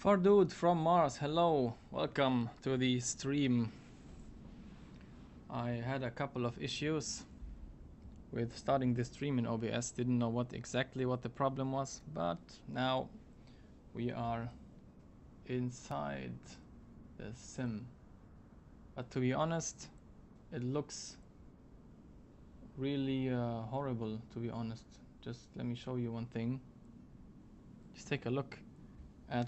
For dude from Mars, hello, welcome to the stream. I had a couple of issues with starting the stream in OBS, didn't know what the problem was, but now we are inside the sim. But to be honest, it looks really horrible, to be honest. Just let me show you one thing. Just take a look at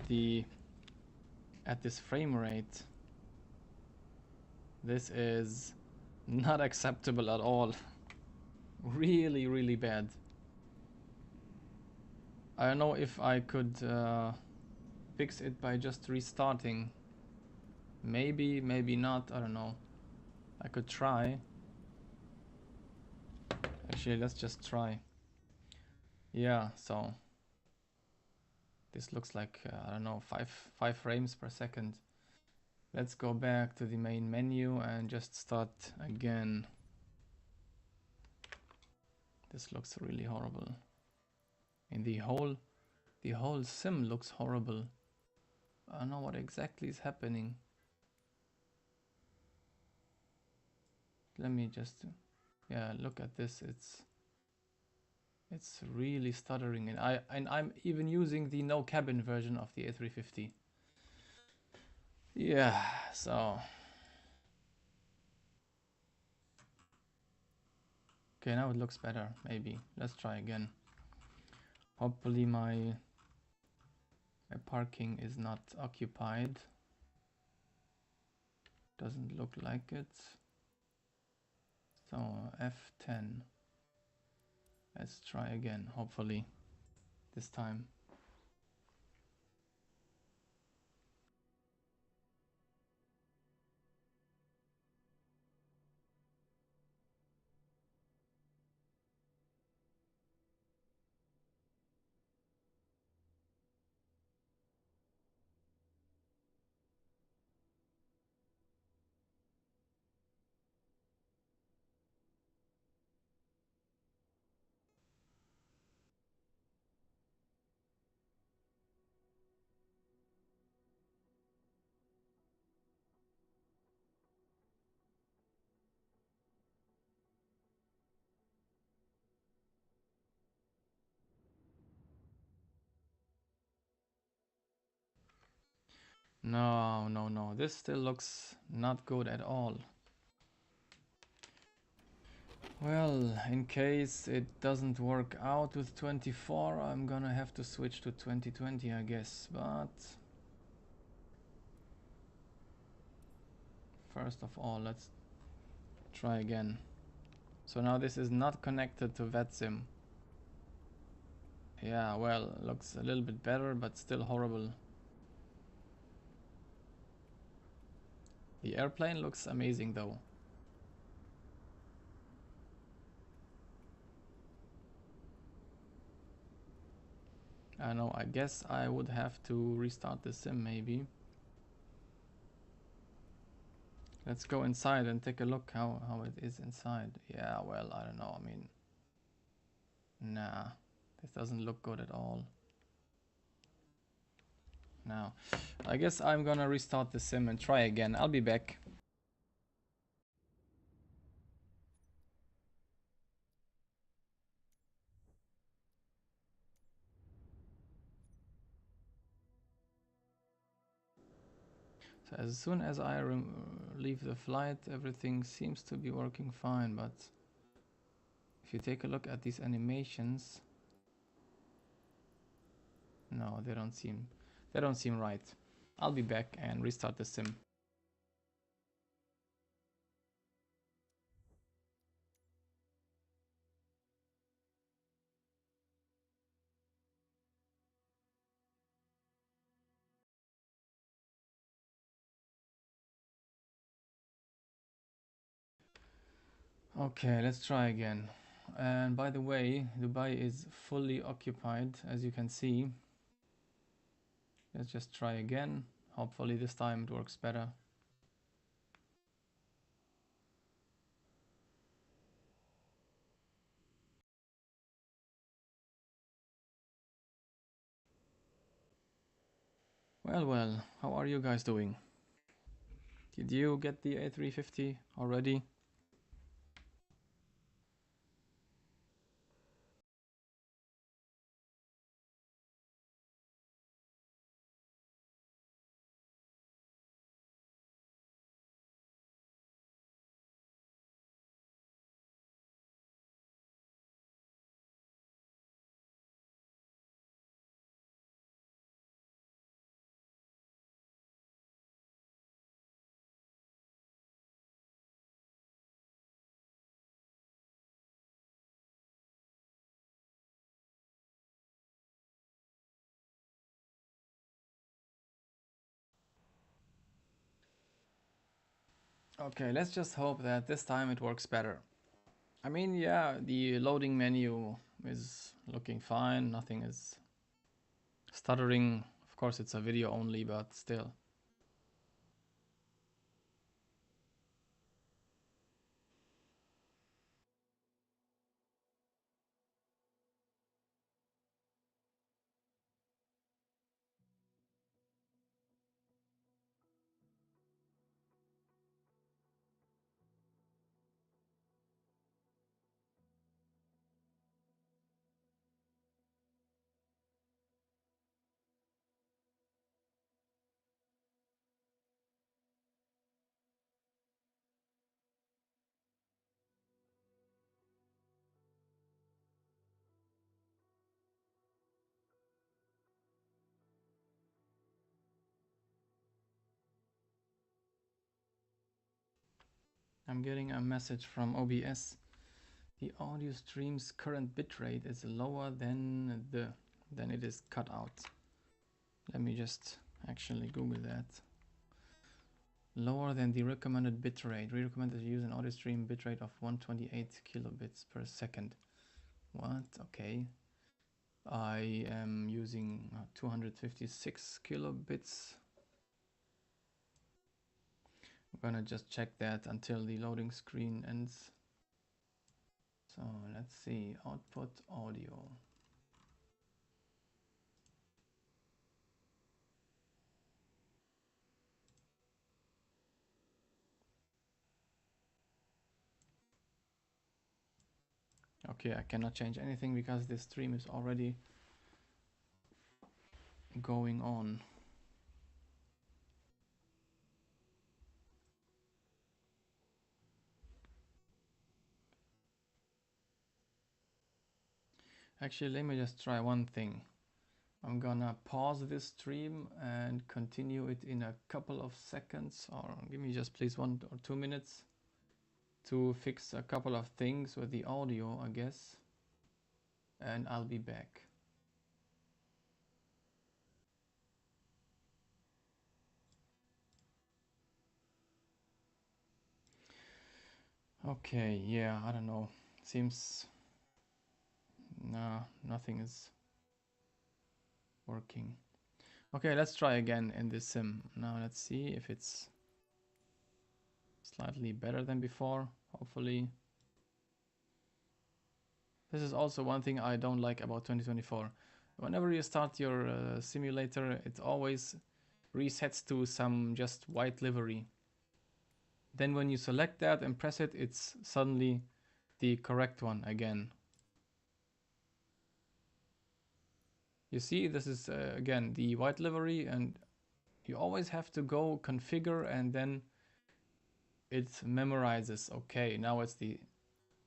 this frame rate. This is not acceptable at all. Really bad. I don't know if I could fix it by just restarting. Maybe not, I don't know. I could try. Actually, let's just try. Yeah, so this looks like I don't know, five frames per second. Let's go back to the main menu and just start again. This looks really horrible. And the whole sim looks horrible. I don't know what exactly is happening. Let me just look at this. It's really stuttering, and I'm even using the no cabin version of the A350. Yeah, so okay, now it looks better. Maybe let's try again. Hopefully my parking is not occupied. Doesn't look like it. So F10. Let's try again, hopefully this time. No, this still looks not good at all. Well, in case it doesn't work out with 24, I'm gonna have to switch to 2020, I guess, but first of all, let's try again. So now this is not connected to VATSIM. Yeah, well, looks a little bit better, but still horrible. The airplane looks amazing though. I don't know, I guess I would have to restart the sim maybe. Let's go inside and take a look how it is inside. Yeah, well, I don't know, I mean, nah, this doesn't look good at all. Now, I guess I'm gonna restart the sim and try again. I'll be back. So as soon as I leave the flight, everything seems to be working fine, but if you take a look at these animations, no, they don't seem right. I'll be back and restart the sim. Okay, let's try again. And by the way, Dubai is fully occupied, as you can see. Let's just try again. Hopefully this time it works better. Well, how are you guys doing? Did you get the A350 already? Okay, let's just hope that this time it works better. I mean, yeah, the loading menu is looking fine. Nothing is stuttering. Of course, it's a video only, but still. I'm getting a message from OBS. The audio stream's current bitrate is lower than it is cut out. Let me just actually Google that. Lower than the recommended bitrate. We recommend that you use an audio stream bitrate of 128 kilobits per second. What? Okay. I am using 256 kilobits. I'm gonna just check that until the loading screen ends. So let's see, output audio. Okay, I cannot change anything because this stream is already going on. Actually, let me just try one thing. I'm gonna pause this stream and continue it in a couple of seconds, or give me just please 1 or 2 minutes to fix a couple of things with the audio, I guess, and I'll be back. Okay, yeah, I don't know. Seems nothing is working. Okay, let's try again in this sim. Now let's see if it's slightly better than before, hopefully. This is also one thing I don't like about 2024. Whenever you start your simulator, it always resets to some just white livery. Then when you select that and press it, it's suddenly the correct one again. You see, this is again the white livery, and you always have to go configure and then it memorizes. Okay, now it's the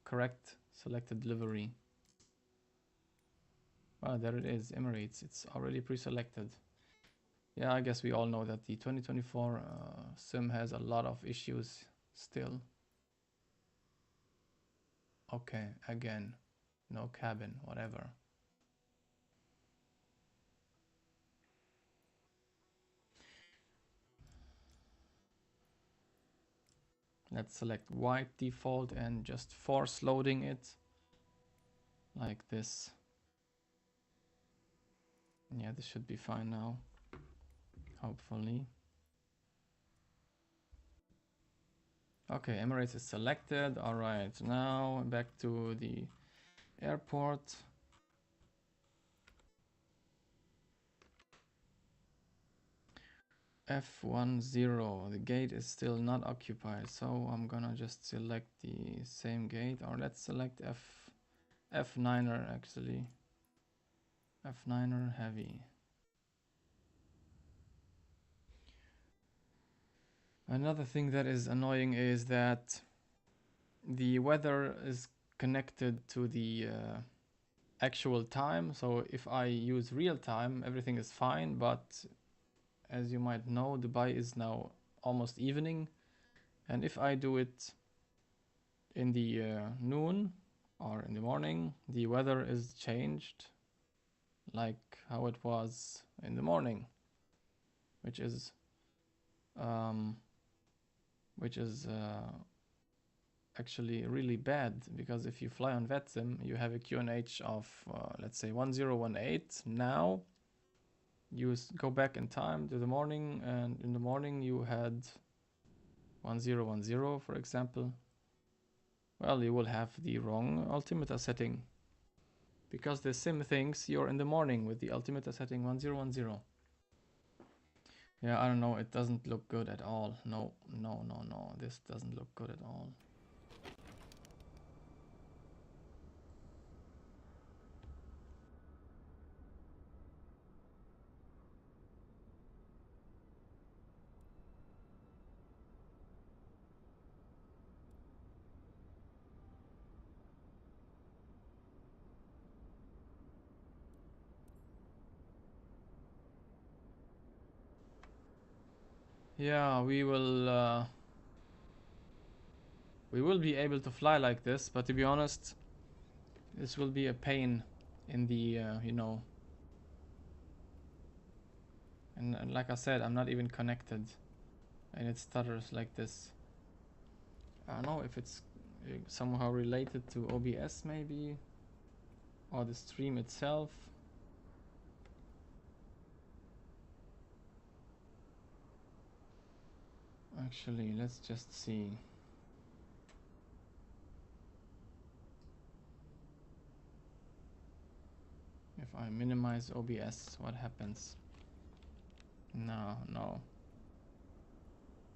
correct selected livery. Well, there it is, Emirates. It's already pre-selected. Yeah, I guess we all know that the 2024 sim has a lot of issues still. Okay, again, no cabin, whatever. Let's select white default and just force loading it like this. Yeah, this should be fine now, hopefully. Okay, Emirates is selected. All right, now back to the airport. F10, the gate is still not occupied, so I'm gonna just select the same gate, or let's select F9er actually. F9er heavy. Another thing that is annoying is that the weather is connected to the actual time. So if I use real time, everything is fine, but as you might know, Dubai is now almost evening, and if I do it in the noon or in the morning, the weather is changed like how it was in the morning, which is actually really bad, because if you fly on VATSIM, you have a QNH of let's say 1018. Now you go back in time to the morning, and in the morning you had 1010, for example. Well, you will have the wrong altimeter setting, because the sim thinks you're in the morning with the altimeter setting 1010. Yeah, I don't know, it doesn't look good at all. No, this doesn't look good at all. Yeah, we will be able to fly like this, but to be honest, this will be a pain in the, you know, and like I said, I'm not even connected, and it stutters like this. I don't know if it's somehow related to OBS maybe, or the stream itself. Actually, let's just see. If I minimize OBS, what happens? No.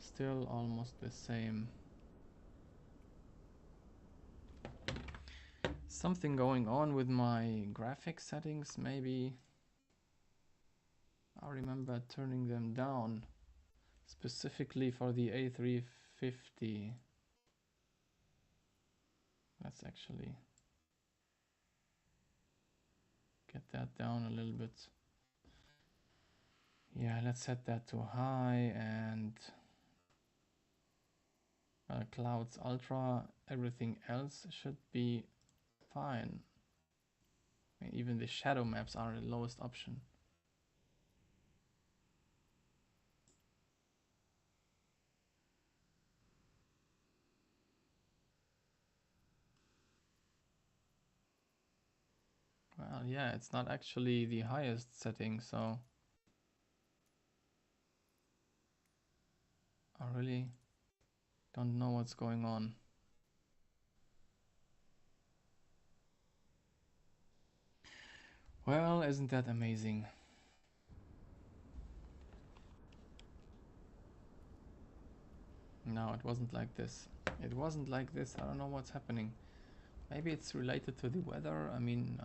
Still almost the same. Something going on with my graphics settings, maybe. I remember turning them down specifically for the A350. Let's actually get that down a little bit. Yeah, let's set that to high, and clouds ultra. Everything else should be fine. I mean, even the shadow maps are the lowest option. Well, yeah, it's not actually the highest setting, so I really don't know what's going on. Well, isn't that amazing? No, it wasn't like this. It wasn't like this. I don't know what's happening. Maybe it's related to the weather. I mean,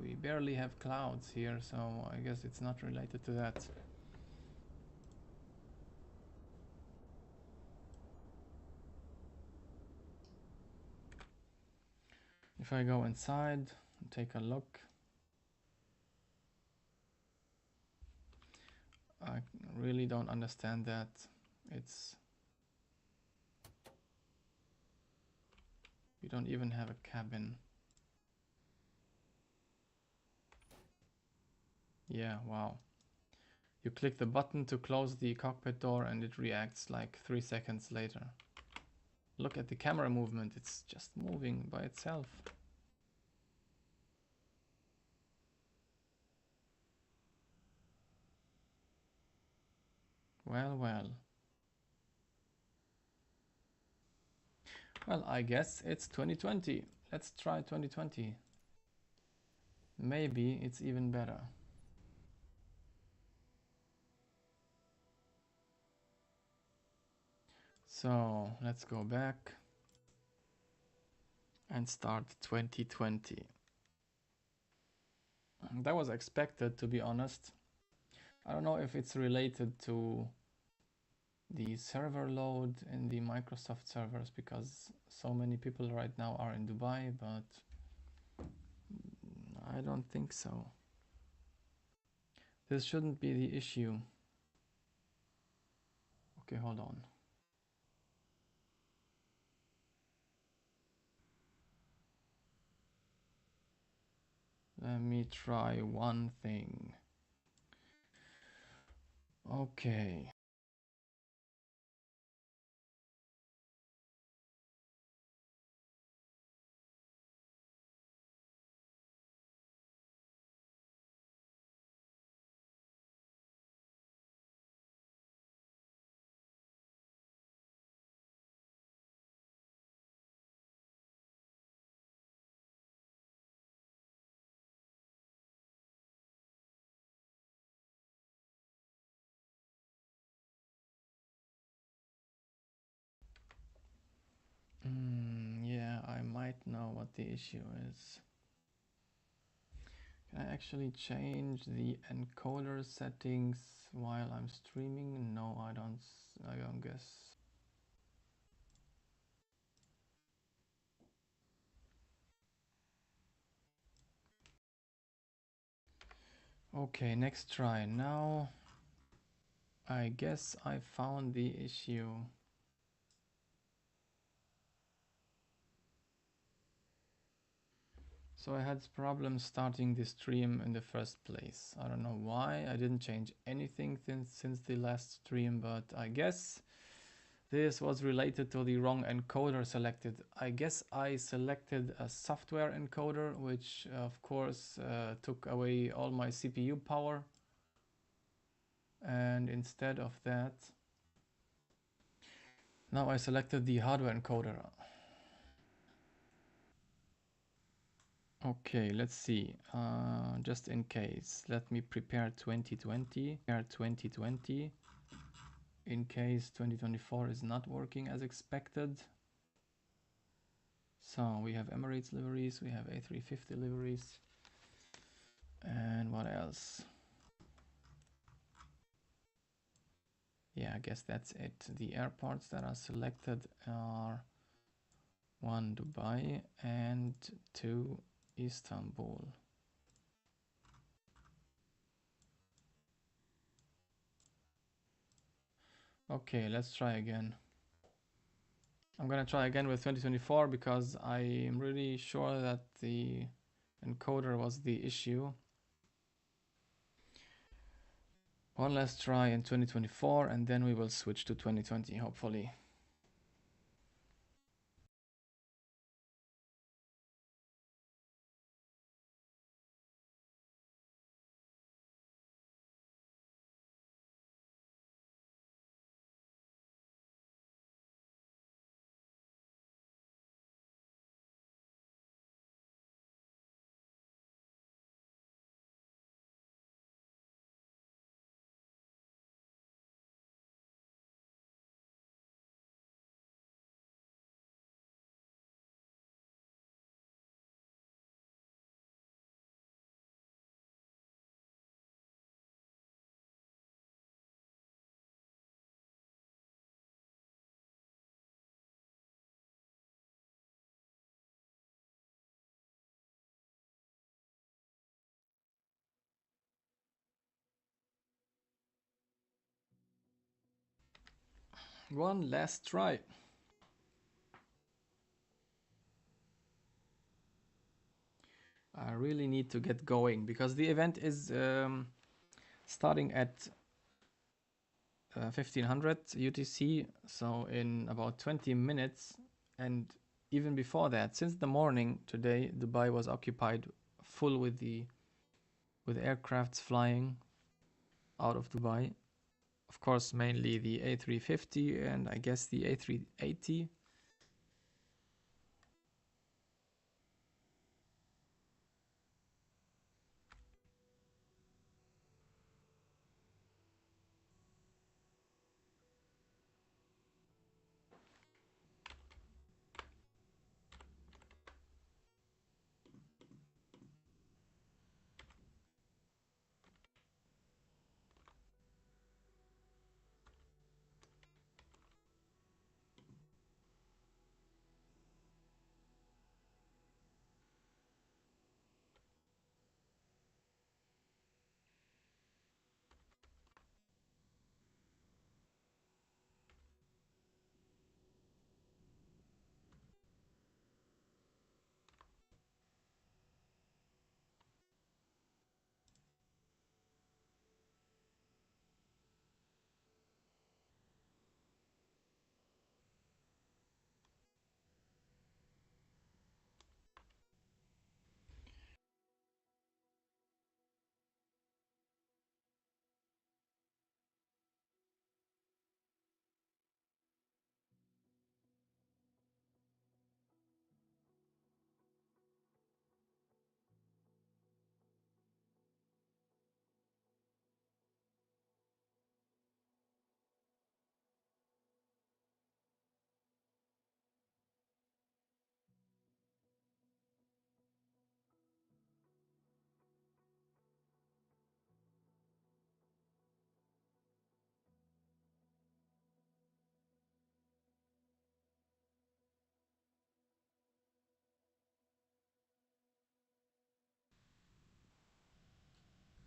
we barely have clouds here, so I guess it's not related to that. If I go inside and take a look, I really don't understand that. We don't even have a cabin. Yeah, wow. You click the button to close the cockpit door and it reacts like 3 seconds later. Look at the camera movement, it's just moving by itself. Well, I guess it's 2020. Let's try 2020. Maybe it's even better. So let's go back and start 2020. That was expected, to be honest. I don't know if it's related to the server load in the Microsoft servers, because so many people right now are in Dubai, but I don't think so. This shouldn't be the issue. Okay, hold on. Let me try one thing. Okay. Yeah, I might know what the issue is. Can I actually change the encoder settings while I'm streaming? No, I don't guess. Okay, next try. Now I guess I found the issue. So I had problems starting the stream in the first place. I don't know why. I didn't change anything since the last stream, but I guess this was related to the wrong encoder selected. I guess I selected a software encoder, which of course took away all my CPU power. And instead of that, now I selected the hardware encoder. Okay, let's see. Just in case, let me prepare 2020. In case 2024 is not working as expected. So we have Emirates liveries, we have A350 liveries, and what else? Yeah, I guess that's it. The airports that are selected are 1 Dubai and 2 Istanbul. Okay, let's try again. I'm gonna try again with 2024 because I'm really sure that the encoder was the issue. One last try in 2024 and then we will switch to 2020, hopefully. One last try. I really need to get going because the event is starting at 1500 UTC, so in about 20 minutes. And even before that, since the morning today, Dubai was occupied full with aircrafts flying out of Dubai. Of course, mainly the A350 and I guess the A380.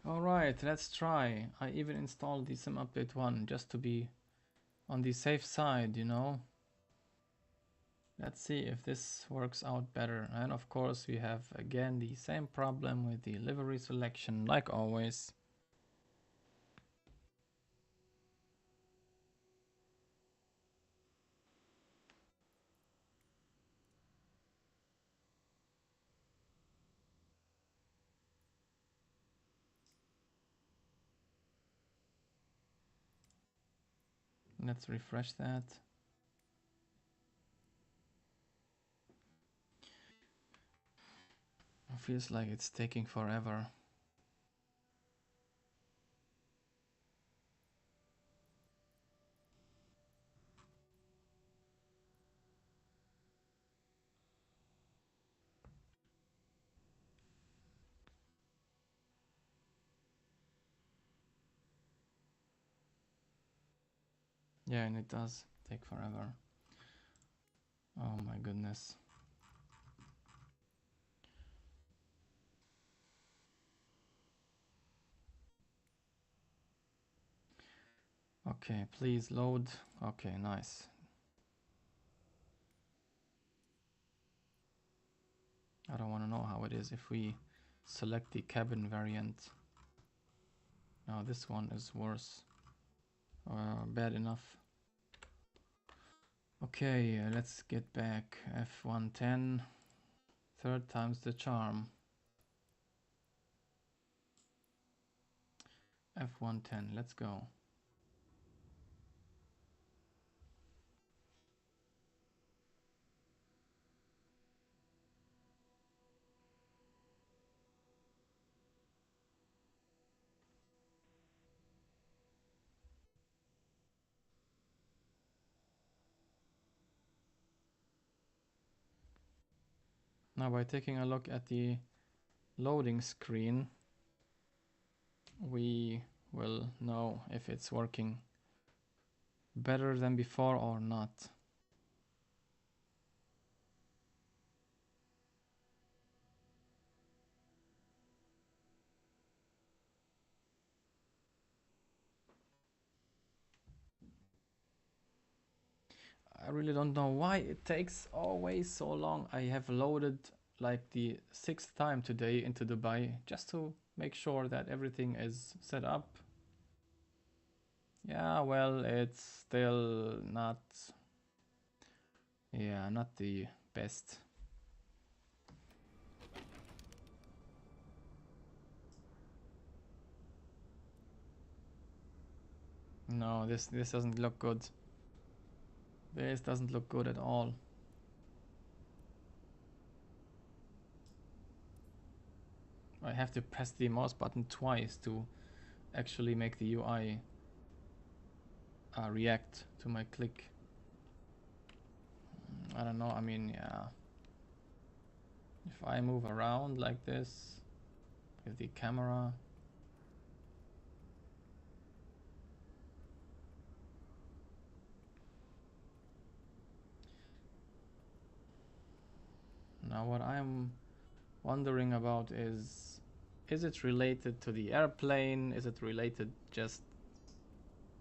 Alright, let's try. I even installed the sim update 1 just to be on the safe side, you know. Let's see if this works out better. And of course we have again the same problem with the livery selection, like always. Let's refresh that. It feels like it's taking forever. Yeah, and it does take forever. Oh my goodness. Okay, please load. Okay, nice. I don't want to know how it is if we select the cabin variant. Now this one is worse. Bad enough. Okay, let's get back. F110. Third time's the charm. F110, let's go. Now by taking a look at the loading screen, we will know if it's working better than before or not. I really don't know why it takes always so long. I have loaded like the 6th time today into Dubai just to make sure that everything is set up. Yeah, well, it's still not, yeah, not the best. No, this doesn't look good. This doesn't look good at all. I have to press the mouse button twice to actually make the UI react to my click. I don't know, I mean, yeah. If I move around like this with the camera, now what I'm wondering about is it related to the airplane? Is it related just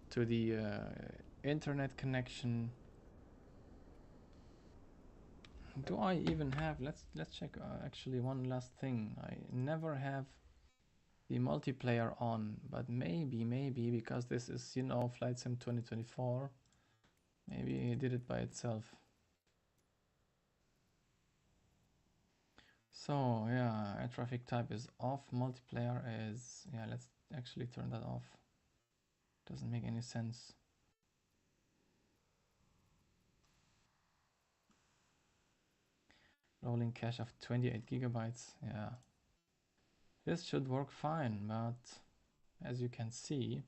to the internet connection? Do I even have, let's check actually one last thing. I never have the multiplayer on, but maybe because this is, you know, Flight Sim 2024, maybe it did it by itself. So yeah, air traffic type is off, multiplayer is, yeah, let's actually turn that off. Doesn't make any sense. Rolling cache of 28 gigabytes, yeah. This should work fine, but as you can see,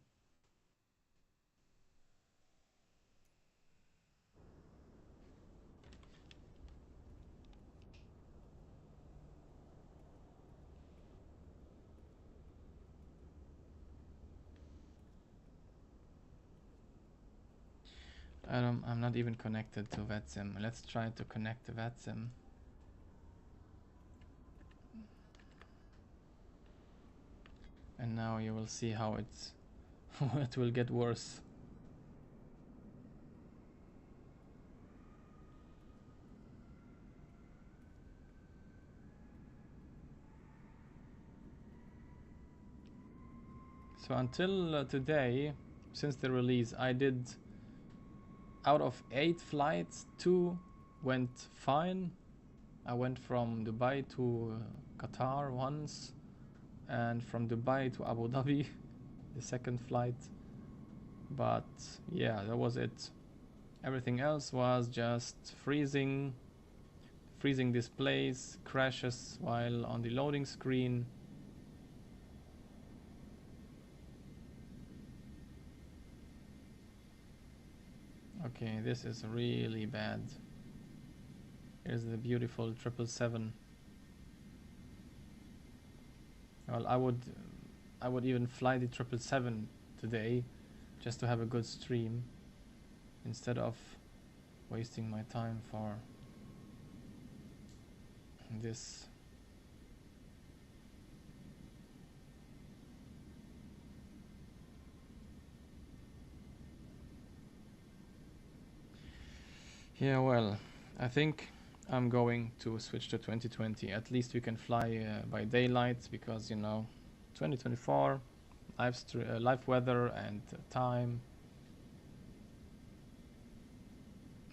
I'm not even connected to VATSIM. Let's try to connect to VATSIM. And now you will see how it's it will get worse. So until today, since the release, I did, out of 8 flights, 2 went fine. I went from Dubai to Qatar once, and from Dubai to Abu Dhabi, the second flight. But yeah, that was it. Everything else was just freezing displays, crashes while on the loading screen. Okay, this is really bad. Here's the beautiful 777. Well, I would even fly the 777 today just to have a good stream instead of wasting my time for this. Yeah, well, I think I'm going to switch to 2020. At least we can fly by daylight, because 2024 live weather and time.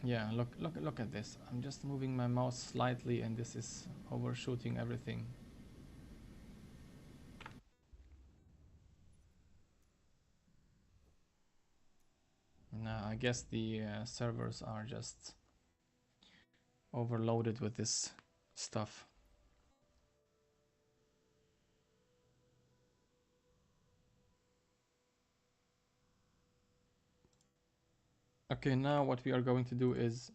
Yeah, look at this. I'm just moving my mouse slightly and this is overshooting everything. Now I guess the servers are just overloaded with this stuff. Okay, now what we are going to do is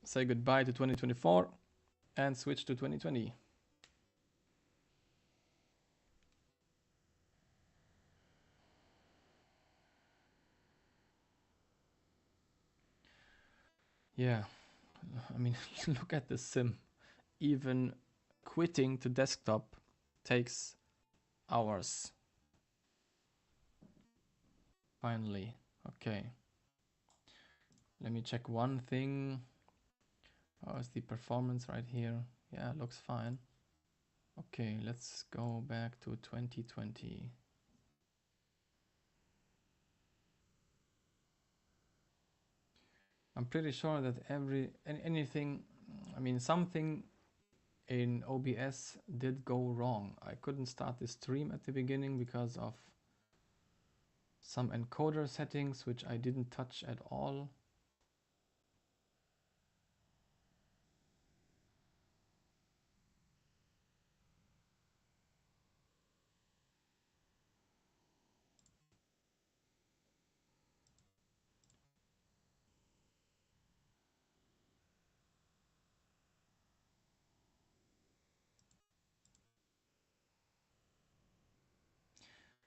say goodbye to 2024 and switch to 2020. Yeah, I mean, look at the sim. Even quitting to desktop takes hours. Finally, okay. Let me check one thing. How is the performance right here? Yeah, looks fine. Okay, let's go back to 2020. I'm pretty sure that anything, I mean, something in OBS did go wrong. I couldn't start the stream at the beginning because of some encoder settings, which I didn't touch at all.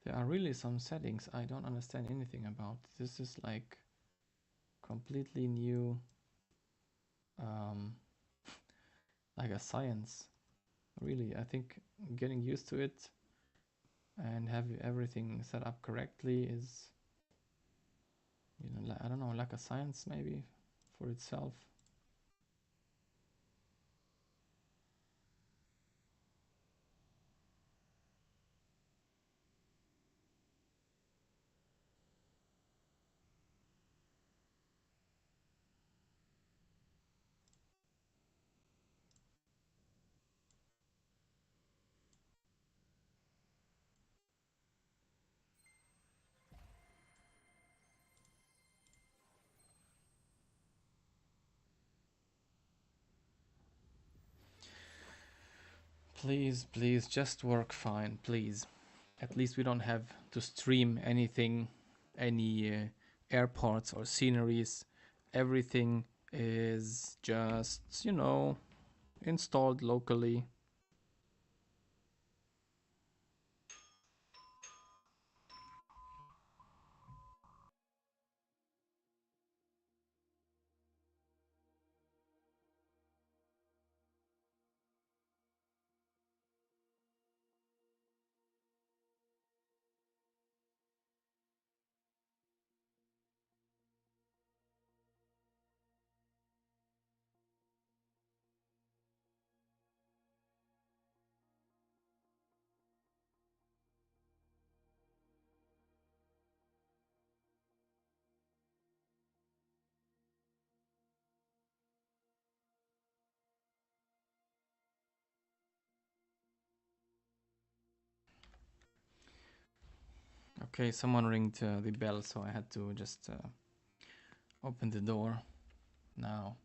There are really some settings I don't understand anything about. This is like completely new, like a science. Really, I think getting used to it and have everything set up correctly is, I don't know, like a science maybe for itself. Please, please, just work fine, please. At least we don't have to stream anything, any airports or sceneries. Everything is just, installed locally. Okay, someone ringed the bell, so I had to just open the door now.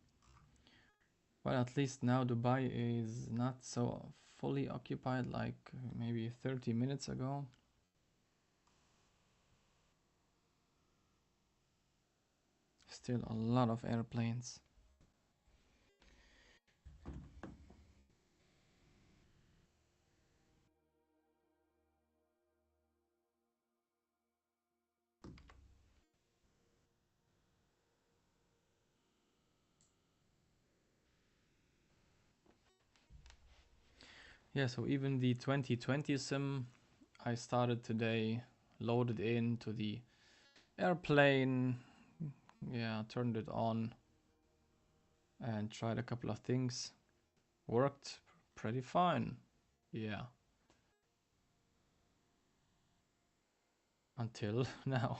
Well, at least now Dubai is not so fully occupied like maybe 30 minutes ago. Still a lot of airplanes. Yeah, so even the 2020 sim I started today, loaded into the airplane, yeah, turned it on and tried a couple of things. Worked pretty fine. Yeah. Until now.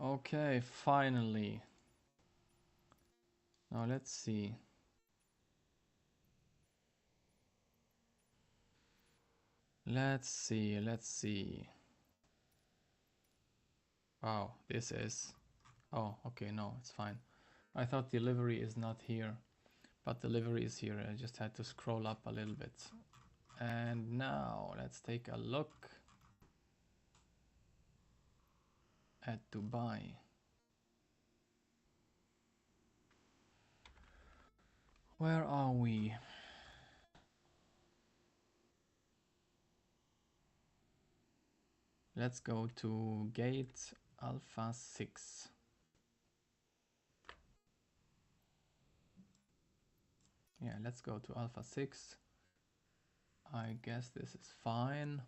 Okay, finally. Now let's see. Let's see. Wow, this is... Oh, okay, no, it's fine. I thought delivery is not here, but delivery is here. I just had to scroll up a little bit. And now let's take a look at Dubai. Where are we? Let's go to gate Alpha 6. Yeah, let's go to Alpha 6. I guess this is fine.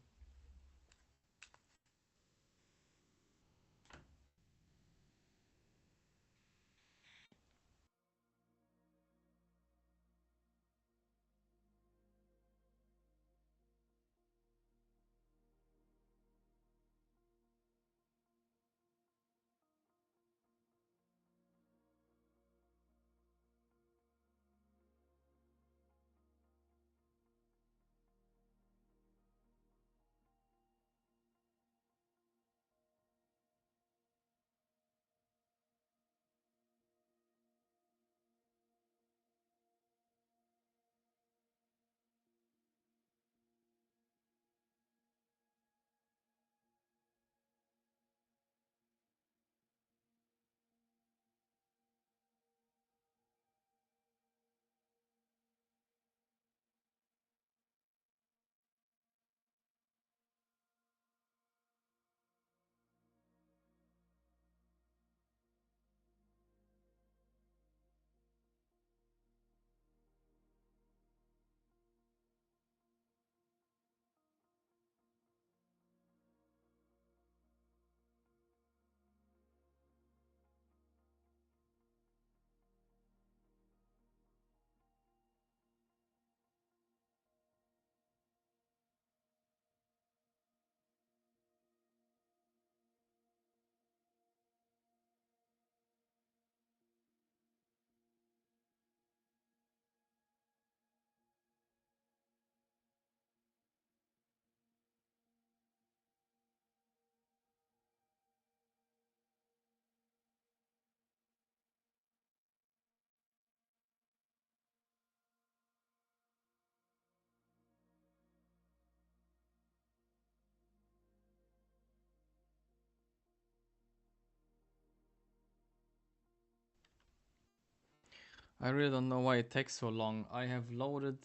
I really don't know why it takes so long. I have loaded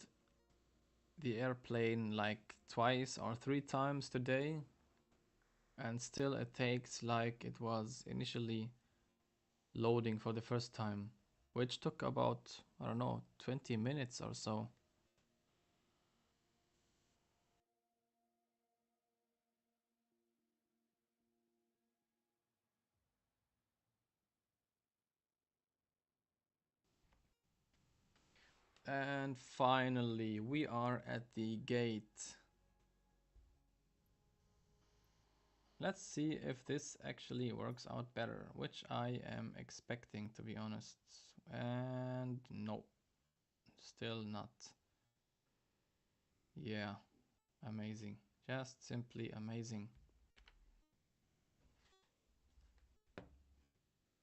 the airplane like twice or 3 times today, and still it takes like it was initially loading for the first time, which took about, I don't know, 20 minutes or so. And finally, we are at the gate. Let's see if this actually works out better, which I am expecting, to be honest. And no, still not. Yeah, amazing. Just simply amazing.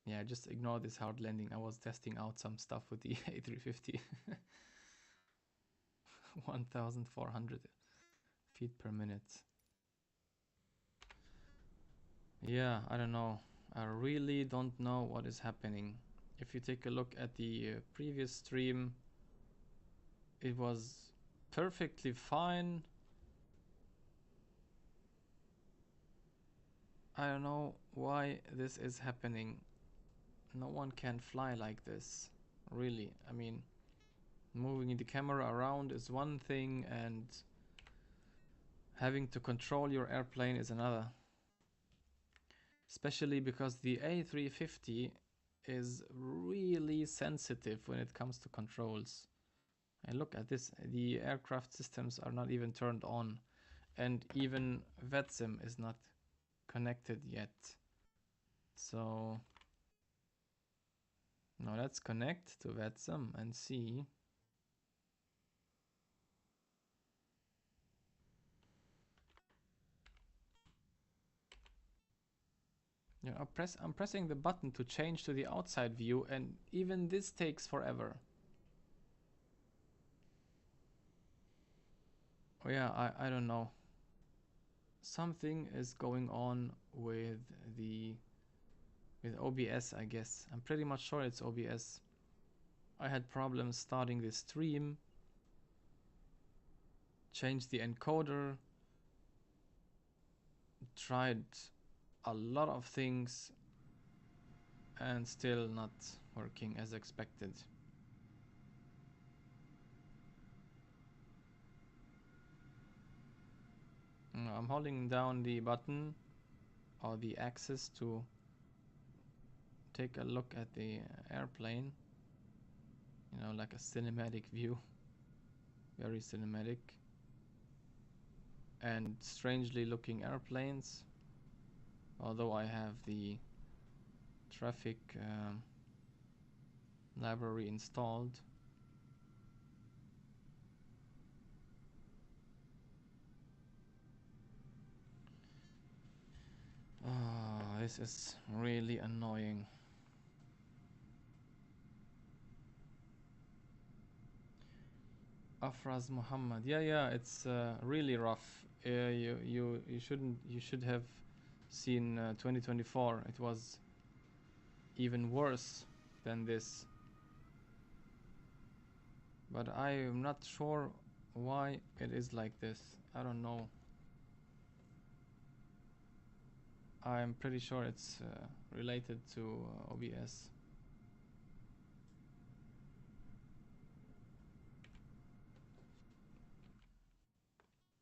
Yeah, just ignore this hard landing. I was testing out some stuff with the A350. 1,400 feet per minute. Yeah, I don't know. I really don't know what is happening. If you take a look at the previous stream, it was perfectly fine. I don't know why this is happening. No one can fly like this, really. I mean, moving the camera around is one thing, and having to control your airplane is another. Especially because the A350 is really sensitive when it comes to controls. And look at this, the aircraft systems are not even turned on, and even VATSIM is not connected yet. So now let's connect to VATSIM and see. Yeah, I'm pressing the button to change to the outside view, and even this takes forever. Oh yeah, I don't know. Something is going on with OBS, I guess. I'm pretty much sure it's OBS. I had problems starting the stream, changed the encoder, tried a lot of things, and still not working as expected. I'm holding down the button or the axis to take a look at the airplane, you know, like a cinematic view, very cinematic, and strangely looking airplanes, although I have the traffic library installed. Oh, this is really annoying. Afraz Muhammad. Yeah, it's really rough. You should have seen 2024. It was even worse than this. But I am not sure why it is like this. I don't know. I'm pretty sure it's related to OBS.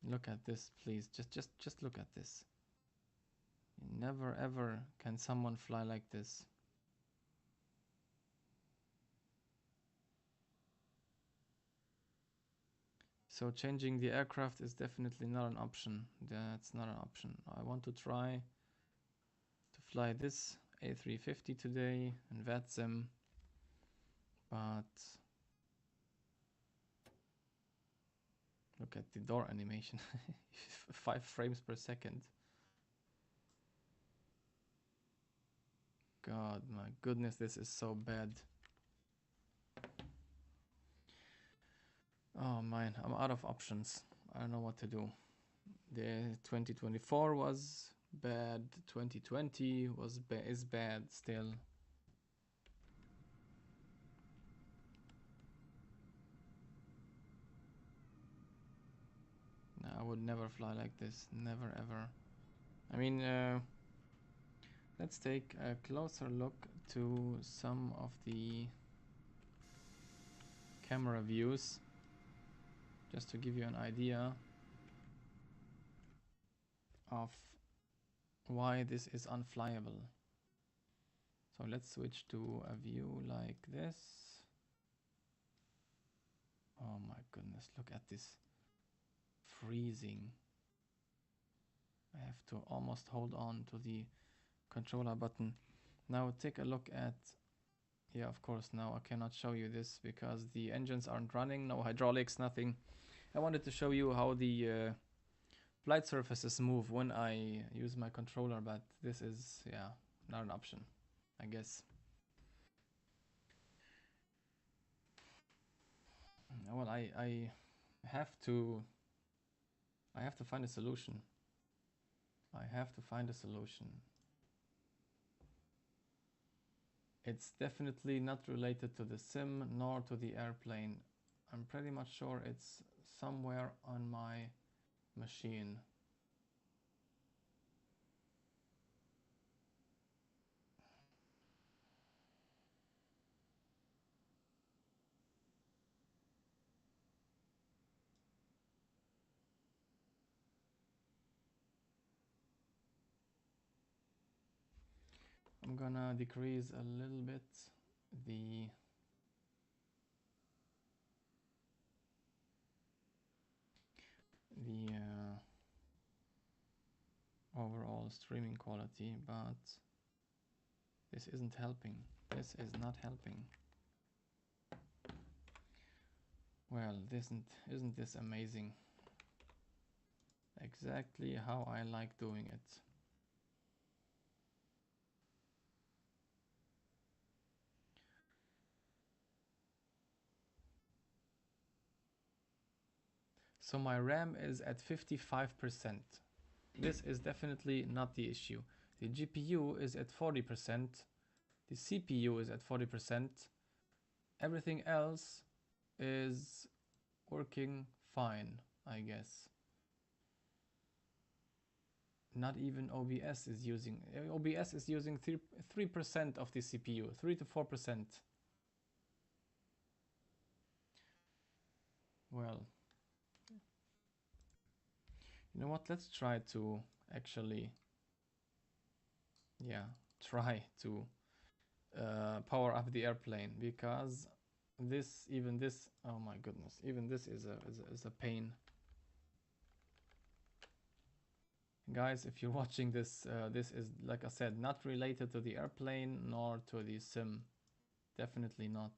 Look at this, please. Just look at this. Never ever can someone fly like this. So changing the aircraft is definitely not an option. That's not an option. I want to try to fly this A350 today and VATSIM, but look at the door animation. 5 frames per second. God, my goodness, this is so bad. Oh man, I'm out of options. I don't know what to do. The 2024 was bad. 2020 is bad still. I would never fly like this, never ever. I mean, let's take a closer look to some of the camera views, just to give you an idea of why this is unflyable. So let's switch to a view like this. Oh my goodness, look at this freezing. I have to almost hold on to the controller button. Now take a look at, yeah, of course, now I cannot show you this because the engines aren't running, no hydraulics, nothing. I wanted to show you how the flight surfaces move when I use my controller, but this is, yeah, not an option, I guess. Well, I have to find a solution. I have to find a solution. It's definitely not related to the sim nor to the airplane. I'm pretty much sure it's somewhere on my machine. I'm gonna decrease a little bit the overall streaming quality, but this isn't helping. This is not helping. Well, isn't this amazing? Exactly how I like doing it. So my RAM is at 55%. This is definitely not the issue. The GPU is at 40%. The CPU is at 40%. Everything else is working fine, I guess. Not even OBS is using 3% of the CPU, 3 to 4%. Well, you know what? Let's try to actually, yeah, try to power up the airplane, because even this, oh my goodness, even this is a pain. Guys, if you're watching this, this is, like I said, not related to the airplane nor to the sim. Definitely not.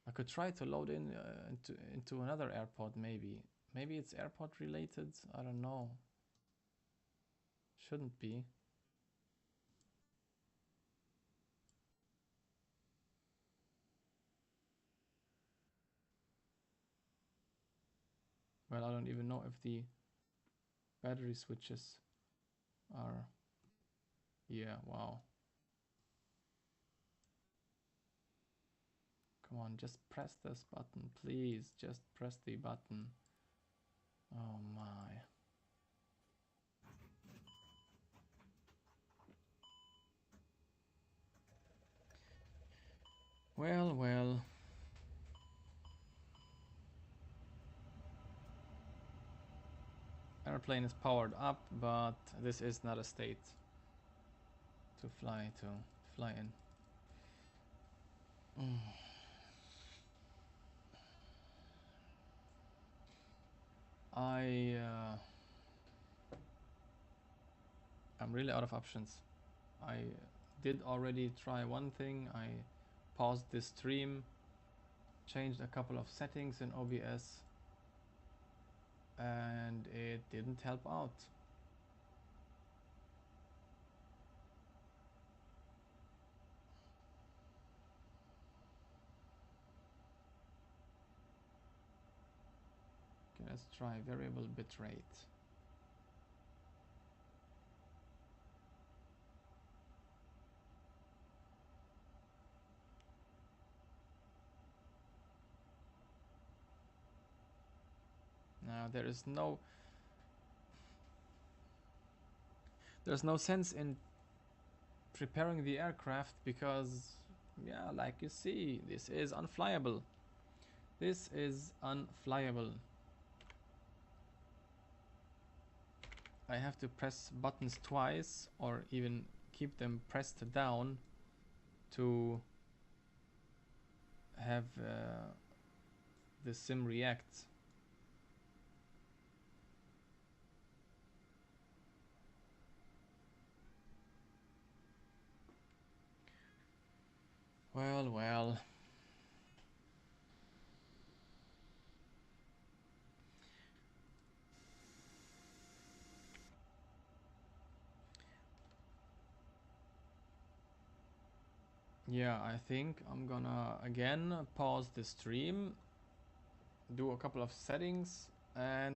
I could try to load in into another airport, maybe. Maybe it's airport related, I don't know. Shouldn't be. Well, I don't even know if the battery switches are, yeah, wow. Come on, just press this button, please. Just press the button. Oh my. Well, well. Airplane is powered up, but this is not a state to fly in. I'm really out of options. I did already try one thing. I paused this stream, changed a couple of settings in OBS, and it didn't help out. Okay, let's try variable bitrate. there's no sense in preparing the aircraft because, yeah, like you see, this is unflyable. This is unflyable. I have to press buttons twice or even keep them pressed down to have the sim react. Well, well. Yeah, I think I'm gonna again pause the stream, do a couple of settings, and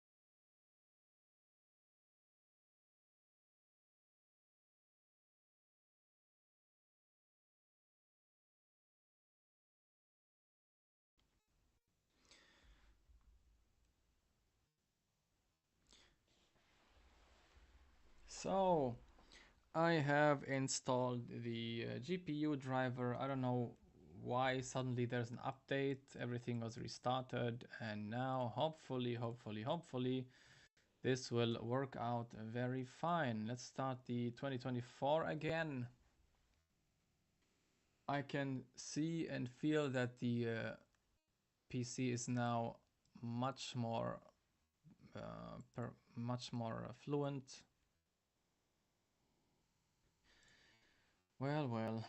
so I have installed the GPU driver. I don't know why suddenly there's an update. Everything was restarted, and now hopefully this will work out very fine. Let's start the 2024 again. I can see and feel that the PC is now much more fluent. Well.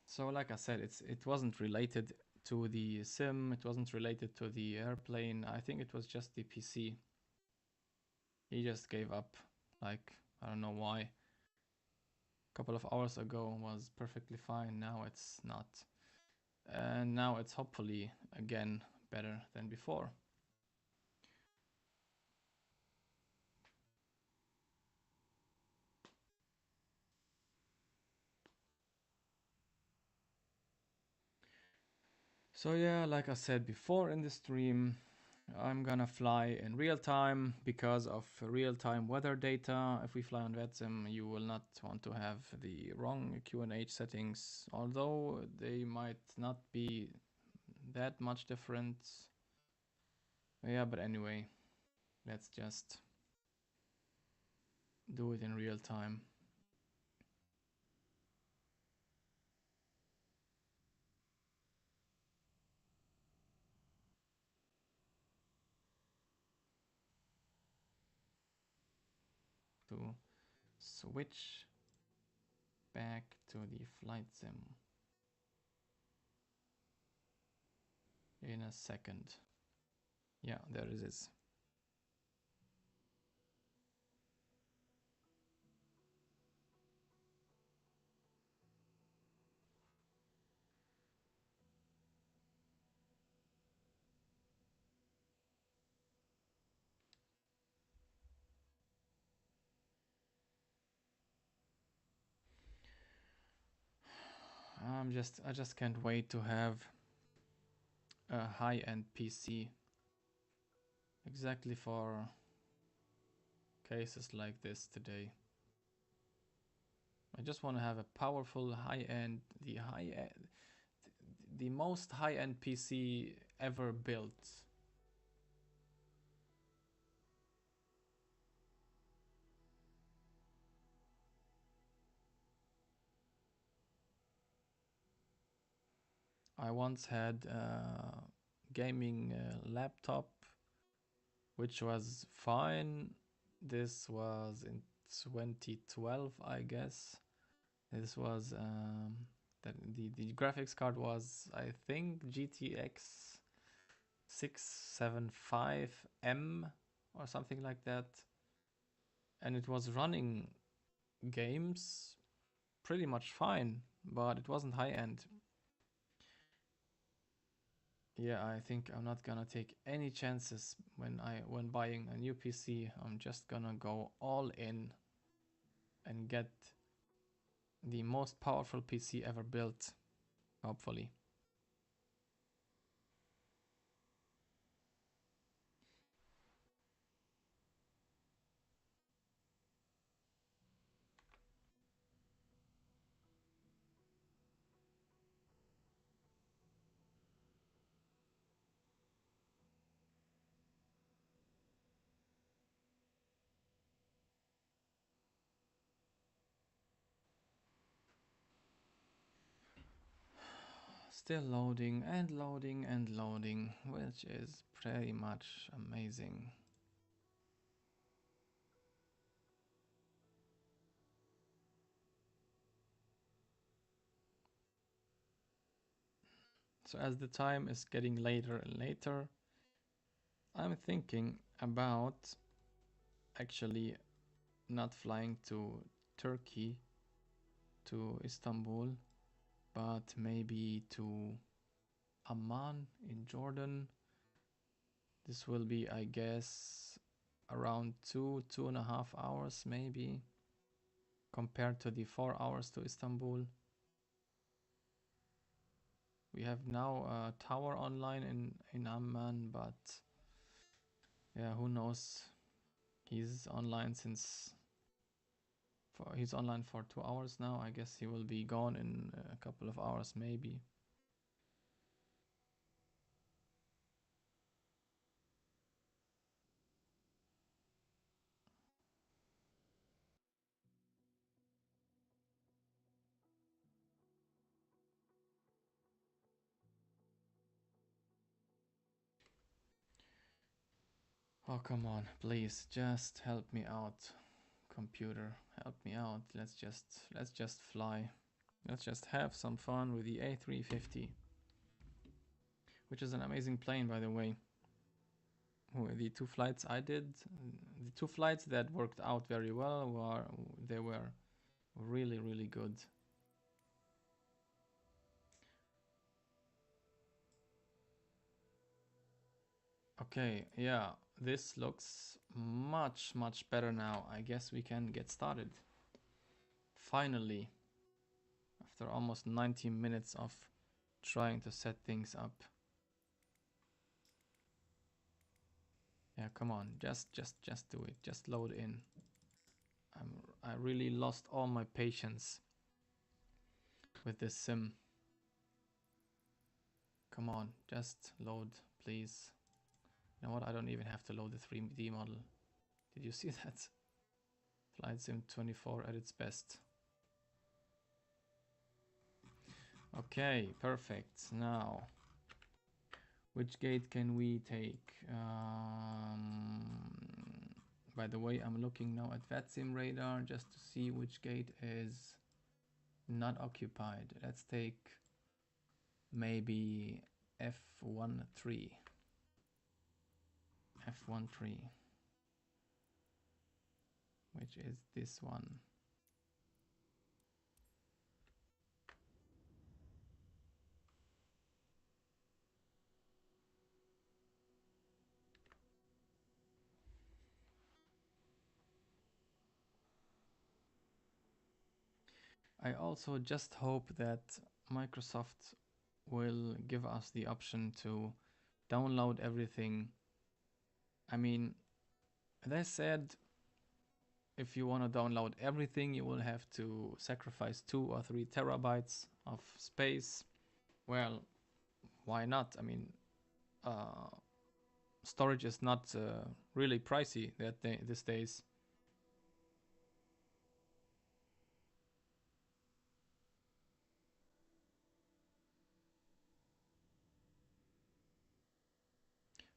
So like I said, it wasn't related to the sim. It wasn't related to the airplane. I think it was just the PC. He just gave up. Like, I don't know why. A couple of hours ago was perfectly fine. Now it's not. And now it's hopefully again better than before. So yeah, like I said before in the stream, I'm gonna fly in real time because of real-time weather data. If we fly on VATSIM, you will not want to have the wrong QNH settings, although they might not be that much different. Yeah, but anyway, let's just do it in real time. To switch back to the flight sim in a second. Yeah, there it is. I just can't wait to have a high-end PC exactly for cases like this today. I just want to have a powerful high-end, the most high-end PC ever built. I once had a gaming laptop, which was fine. This was in 2012, I guess. This was the graphics card was, I think, GTX 675M or something like that, and it was running games pretty much fine, but it wasn't high end. Yeah, I think I'm not gonna take any chances when buying a new PC. I'm just gonna go all in and get the most powerful PC ever built, hopefully. Still loading and loading and loading, which is pretty much amazing. So as the time is getting later and later, I'm thinking about actually not flying to Turkey, to Istanbul, but maybe to Amman in Jordan. This will be, I guess, around 2.5 hours maybe, compared to the 4 hours to Istanbul. We have now a tower online in Amman, but yeah, who knows? He's online he's online for 2 hours now. I guess he will be gone in a couple of hours maybe. Oh, come on, please, just help me out, computer, help me out. Let's just fly. Let's just have some fun with the A350, which is an amazing plane, by the way. The 2 flights I did, the 2 flights that worked out very well they were really, really good. Okay, yeah, this looks much, much better now. I guess we can get started. Finally, after almost 90 minutes of trying to set things up. Yeah, come on, just do it. Just load in. I really lost all my patience with this sim. Come on, just load, please. You know what? I don't even have to load the 3D model. Did you see that? Flight Sim 24 at its best. Okay, perfect. Now, which gate can we take? By the way, I'm looking now at VATSIM radar just to see which gate is not occupied. Let's take maybe F13. F13, which is this one. I also just hope that Microsoft will give us the option to download everything. I mean, they said if you want to download everything, you will have to sacrifice 2 or 3 terabytes of space. Well, why not? I mean, storage is not really pricey these days.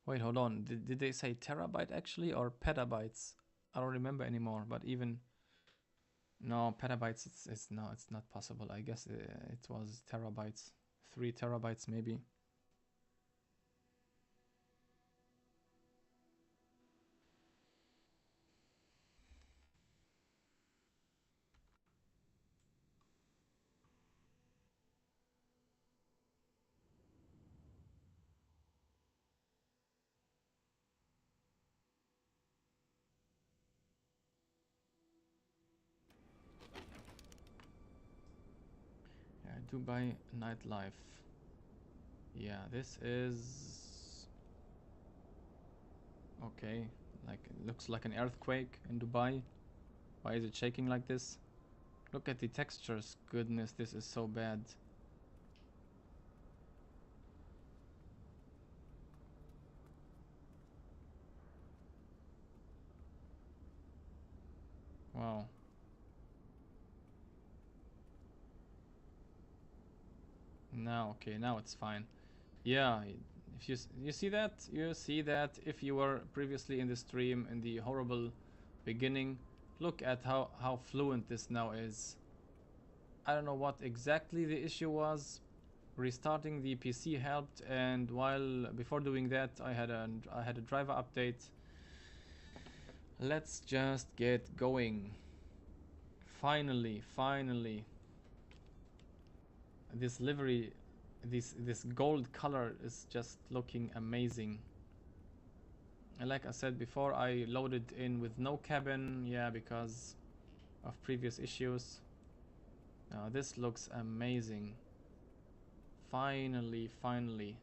Wait, hold on. Did they say terabyte actually or petabytes? I don't remember anymore. But even no petabytes, it's not possible. I guess it was terabytes, 3 terabytes maybe. Yeah, Dubai nightlife. Yeah, this is okay. Like it looks like an earthquake in Dubai. Why is it shaking like this? Look at the textures. Goodness, this is so bad. Wow. Now, okay, now it's fine. Yeah, if you see that, if you were previously in the stream in the horrible beginning, look at how fluent this now is. I don't know what exactly the issue was. Restarting the PC helped, and before doing that, I had a driver update. Let's just get going. Finally, this livery, this gold color is just looking amazing. And like I said before, I loaded in with no cabin, yeah, because of previous issues. This looks amazing. Finally.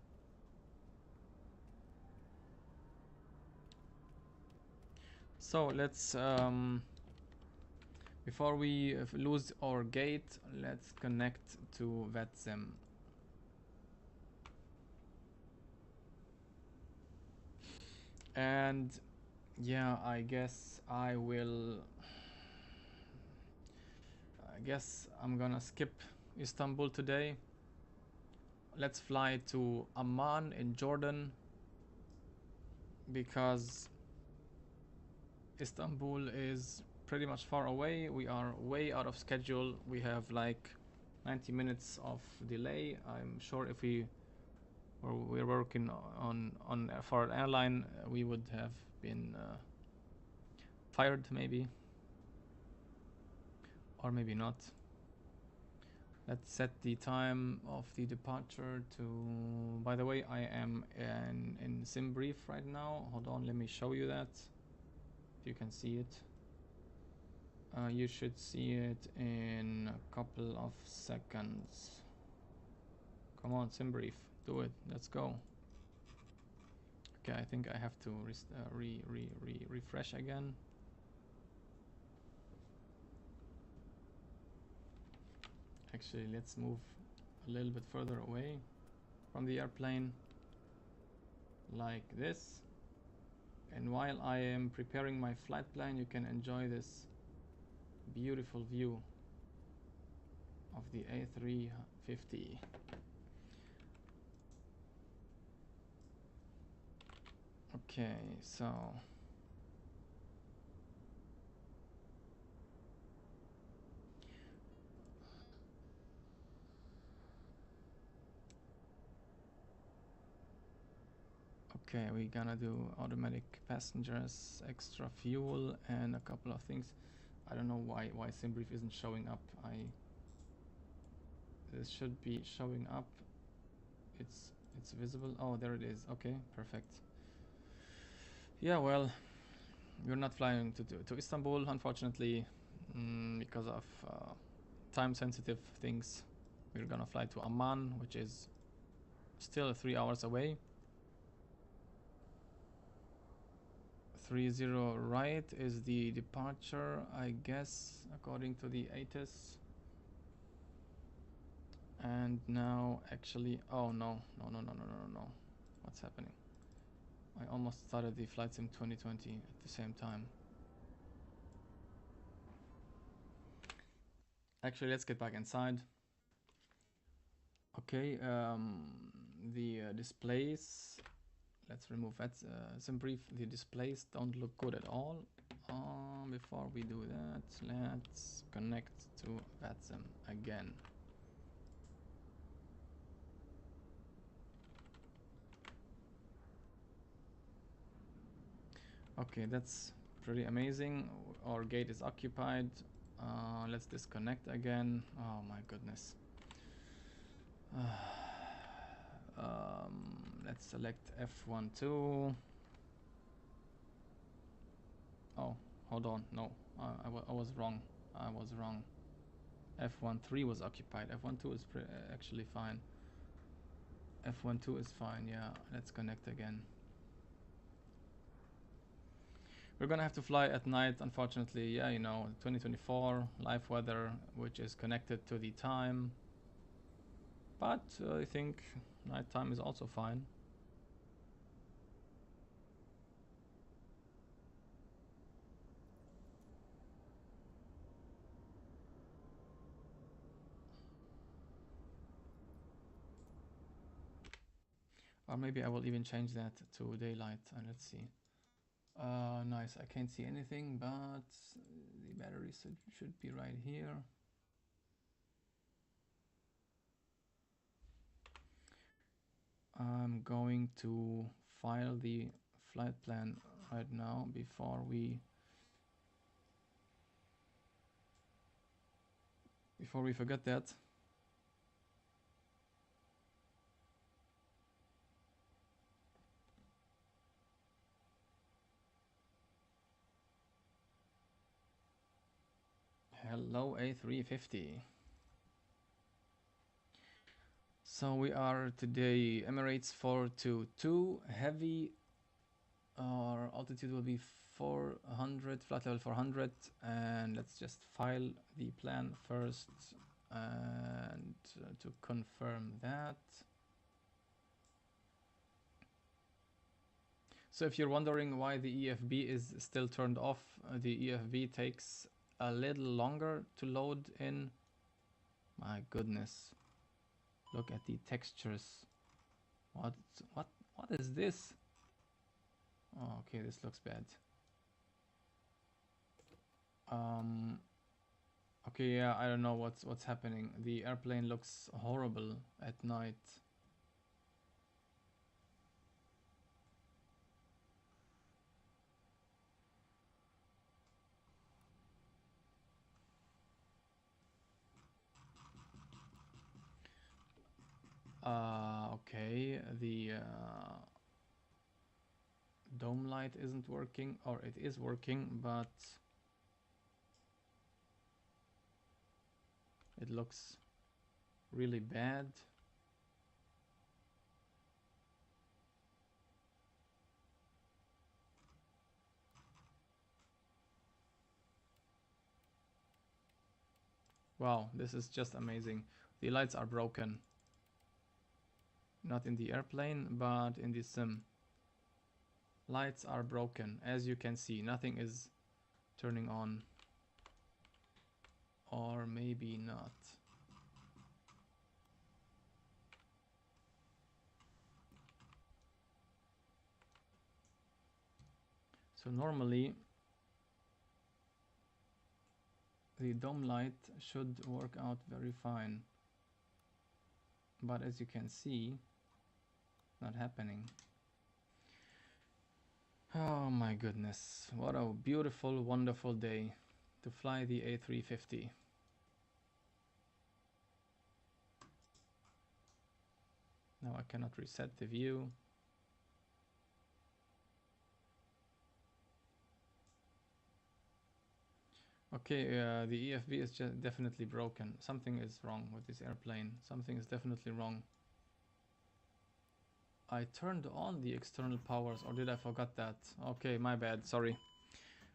So let's before we lose our gate, let's connect to VATSIM. And yeah, I guess I'm gonna skip Istanbul today. Let's fly to Amman in Jordan, because Istanbul is pretty much far away. We are way out of schedule. We have like 90 minutes of delay. I'm sure if we're working on for an airline, we would have been fired maybe, or maybe not. Let's set the time of the departure to, by the way, I am in sim brief right now. Hold on, let me show you that. If you can see it. You should see it in a couple of seconds. Come on, sim brief, do it. Let's go. Okay, I think I have to refresh again. Actually, let's move a little bit further away from the airplane, like this. And while I am preparing my flight plan, you can enjoy this beautiful view of the A350. Okay, so okay, we're gonna do automatic passengers, extra fuel, and a couple of things. I don't know why SimBrief isn't showing up. This should be showing up. It's visible. Oh, there it is. Okay, perfect. Yeah, well, we're not flying to Istanbul, unfortunately, because of time-sensitive things. We're gonna fly to Amman, which is still 3 hours away. 30 right is the departure, I guess, according to the ATIS. And now, actually, oh no. What's happening? I almost started the flight sim 2020 at the same time. Actually, let's get back inside. Okay, the displays, let's remove that. Sim brief, the displays don't look good at all. Before we do that, let's connect to VATSIM again. Okay, that's pretty amazing. Our gate is occupied. Let's disconnect again. Oh my goodness. Let's select F12. Oh, hold on. No, I was wrong. I was wrong. F13 was occupied. F12 is actually fine. F12 is fine. Yeah, let's connect again. We're gonna have to fly at night, unfortunately. Yeah, you know, 2024 live weather, which is connected to the time. But I think nighttime is also fine. Or maybe I will even change that to daylight and let's see. Nice, I can't see anything, but the battery should be right here. I'm going to file the flight plan right now before we forget that. Hello A350. So we are today Emirates 422 heavy. Our altitude will be 400, flight level 400, and let's just file the plan first and to confirm that. So if you're wondering why the EFB is still turned off, the EFB takes a little longer to load in. My goodness. Look at the textures. What is this? Oh, okay, this looks bad. Okay, yeah, I don't know what's happening. The airplane looks horrible at night. Okay, the dome light isn't working, or it is working, but it looks really bad. Wow, this is just amazing. The lights are broken. Not in the airplane, but in the sim. Lights are broken, as you can see. Nothing is turning on. Or maybe not. So normally the dome light should work out very fine. But as you can see, not happening. Oh my goodness, what a beautiful, wonderful day to fly the A350. Now I cannot reset the view. Okay, the EFB is just definitely broken. Something is wrong with this airplane. Something is definitely wrong. I turned on the external powers, or did I forget that? Okay, my bad, sorry.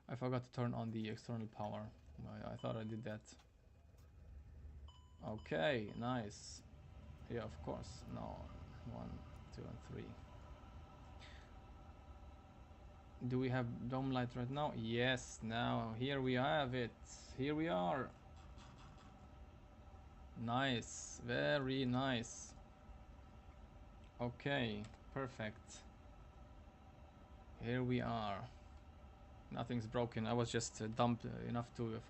I forgot to turn on the external power. I thought I did that. Okay, nice. Yeah, of course. No, 1, 2, and 3. Do we have dome light right now? Yes, now here we have it. Here we are. Nice, very nice. Okay, perfect. Here we are. Nothing's broken. I was just dumb enough to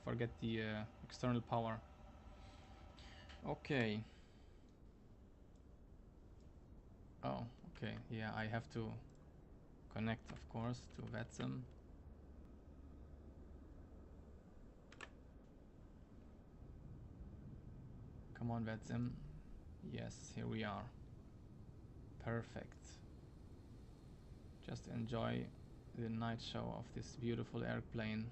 forget the external power. Okay. Oh, okay. Yeah, I have to connect, of course, to VATSIM. Come on, VATSIM. Yes, here we are. Perfect. Just enjoy the night show of this beautiful airplane.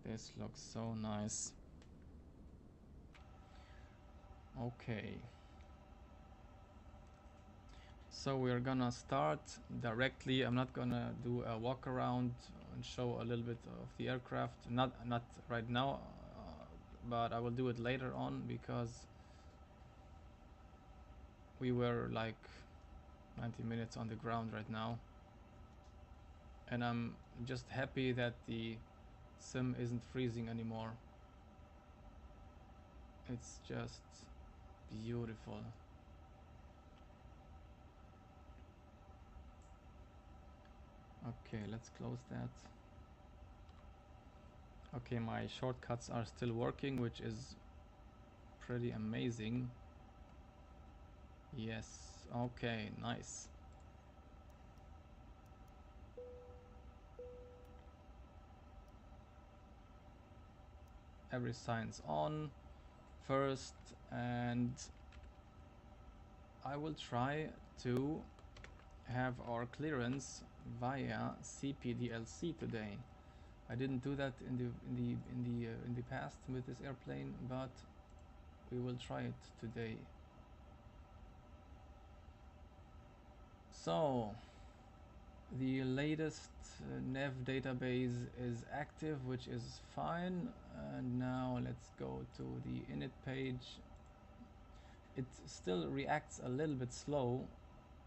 This looks so nice. Okay. So we're gonna start directly. I'm not gonna do a walk around and show a little bit of the aircraft. Not right now, but I will do it later on because we were like 90 minutes on the ground right now. And I'm just happy that the sim isn't freezing anymore. It's just beautiful. Okay, let's close that. Okay, my shortcuts are still working, which is pretty amazing. Yes, okay, nice. Every sign's on first, and I will try to have our clearance via CPDLC today. I didn't do that in the past with this airplane, but we will try it today. So the latest nav database is active, which is fine. And now let's go to the init page. It still reacts a little bit slow,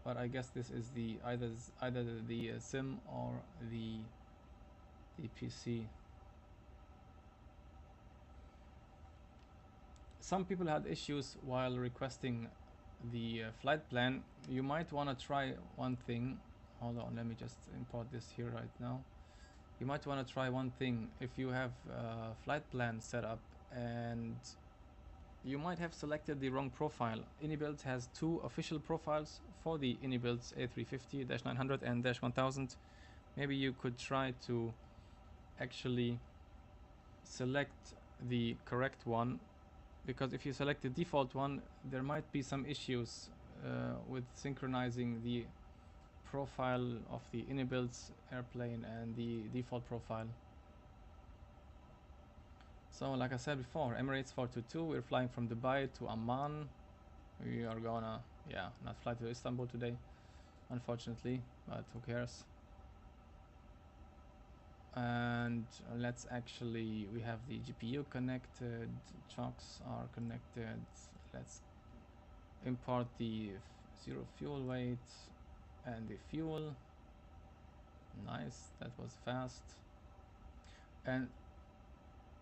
but I guess this is the either the sim or the PC. Some people had issues while requesting the flight plan. You might want to try one thing. Hold on, let me just import this here right now. You might want to try one thing. If you have a flight plan set up and you might have selected the wrong profile. iniBuilds has two official profiles for the iniBuilds A350-900 and -1000. Maybe you could try to actually select the correct one, because if you select the default one, there might be some issues with synchronizing the profile of the iniBuilds airplane and the default profile. So like I said before, Emirates 422, we're flying from Dubai to Amman. We are gonna, not fly to Istanbul today, unfortunately, but who cares. And let's actually, we have the GPU connected, chocks are connected. Let's import the zero fuel weight and the fuel. Nice, that was fast. And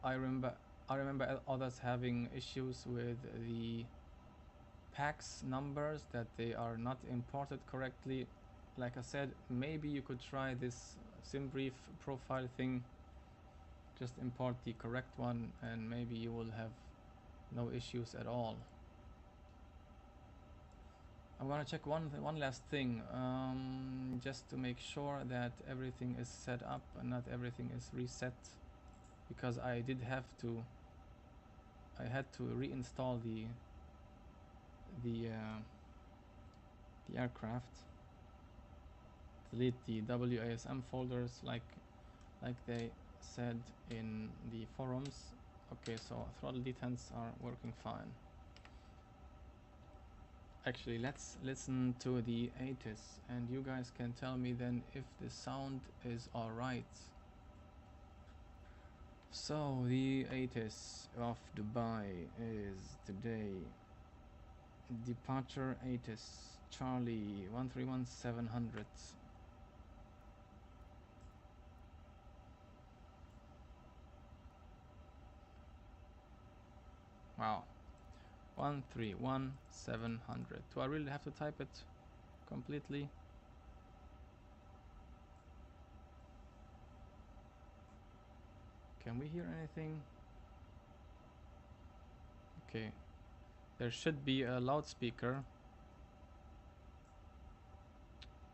I remember others having issues with the PAX numbers, that they are not imported correctly. Like I said, maybe you could try this SimBrief profile thing. Just import the correct one and maybe you will have no issues at all. I'm gonna check one last thing, just to make sure that everything is set up and not everything is reset, because I had to reinstall the aircraft, delete the WASM folders like they said in the forums. Okay, so throttle detents are working fine. Actually, let's listen to the ATIS and you guys can tell me then if the sound is alright. So the ATIS of Dubai is today departure ATIS Charlie 131700. Wow, 131700. Do I really have to type it completely? Can we hear anything? Okay, there should be a loudspeaker.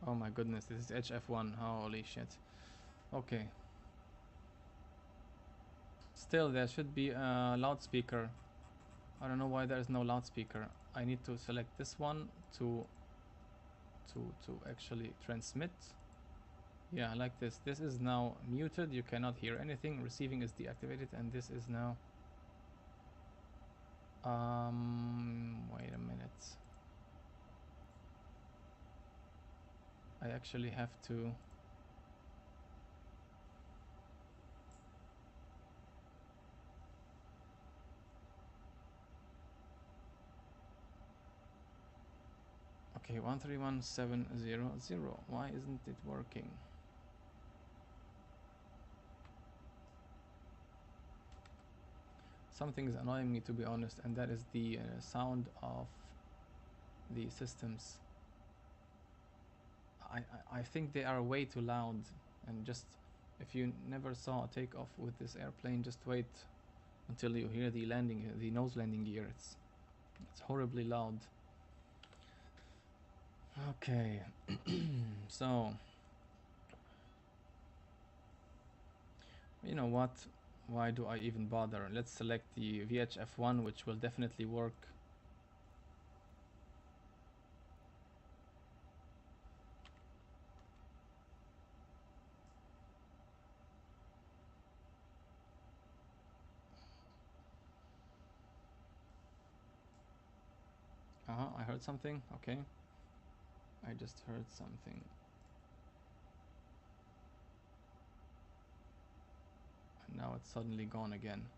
Oh my goodness, this is HF1, holy shit. Okay. Still, there should be a loudspeaker. I don't know why there is no loudspeaker. I need to select this one to actually transmit. Yeah, like this. This is now muted. You cannot hear anything. Receiving is deactivated, and this is now. Wait a minute. I actually have to. Okay, 131700. Why isn't it working? something is annoying me, to be honest, and that is the sound of the systems. I think they are way too loud, and just if you never saw a takeoff with this airplane, just wait until you hear the landing, the nose landing gear. It's horribly loud. Okay, so you know what? Why do I even bother? Let's select the VHF1, which will definitely work. I heard something. Okay, I just heard something. And now it's suddenly gone again.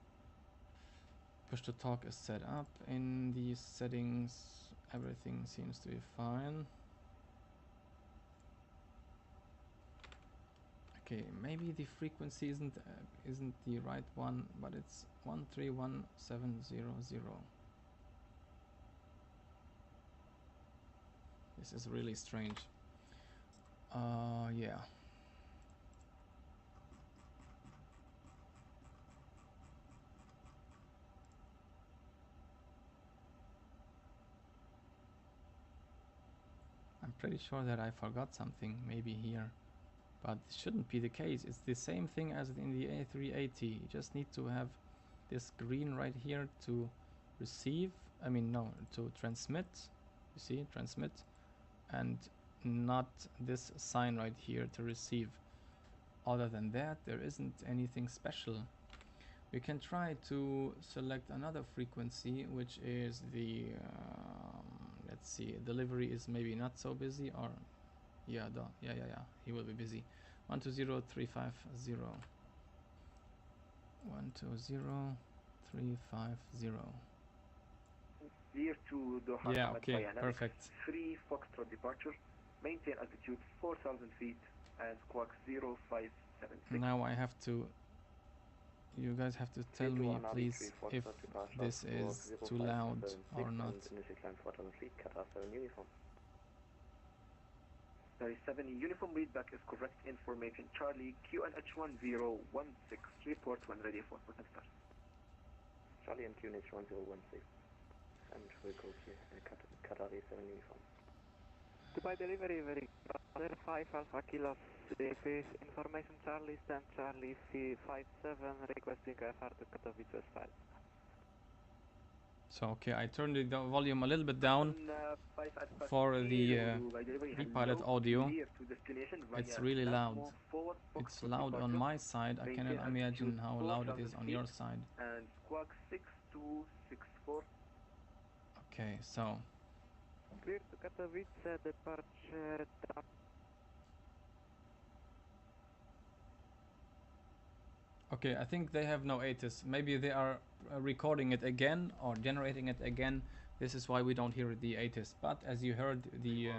Push to talk is set up in the settings. Everything seems to be fine. Okay, maybe the frequency isn't the right one, but it's 131700. This is really strange. Yeah. I'm pretty sure that I forgot something, maybe here, but it shouldn't be the case. It's the same thing as in the A380. You just need to have this green right here to receive, to transmit. You see, transmit, and not this sign right here to receive. Other than that, there isn't anything special. We can try to select another frequency, which is the let's see, delivery is maybe not so busy, or yeah, he will be busy. 120350. 120350. Clear to Doha. Yeah, okay, perfect. 3 Foxtrot departure. Maintain altitude 4,000 feet and squawk 0576. Now I have to. You guys have to tell me, please, if this is too loud or not. 7 uniform readback is correct information. Charlie, QNH1016. Report when ready for start. Charlie and QNH1016. And we'll go to Qatari 7 uniform. Dubai delivery, very 5 Alpha Kilo Surface information. Charlie stand Charlie 57 requesting FR to Katowice 5. So okay, I turned the volume a little bit down for the Repilot audio. It's really loud. It's loud on my side. I cannot imagine how loud it is on your side. And squawk 6264. Okay, so clear to Katowice departure. okay, I think they have no ATIS. Maybe they are recording it again or generating it again. This is why we don't hear the ATIS. But as you heard, the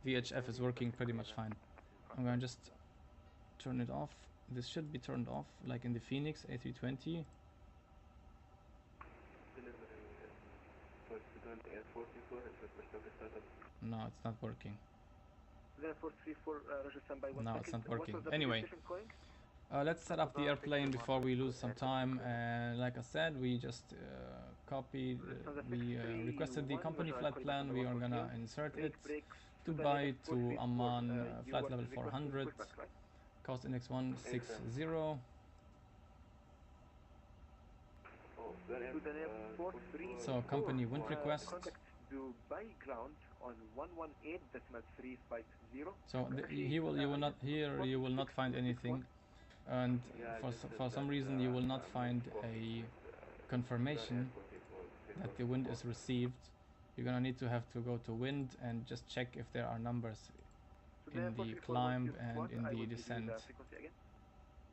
VHF is working pretty much fine. I'm gonna just turn it off. This should be turned off, like in the Phoenix A320. No, it's not working. No, it's not working. Anyway, let's set up the airplane before we lose some time. And like I said, we just copied, we requested the company flight plan. We are gonna insert it. Dubai to Amman, flight level 400, cost index 160. So company wind request. Dubai ground on 118.350. So you will not find anything, and for some reason you will not find a confirmation that the wind is received. You're gonna need to go to wind and just check if there are numbers in the climb and in the descent,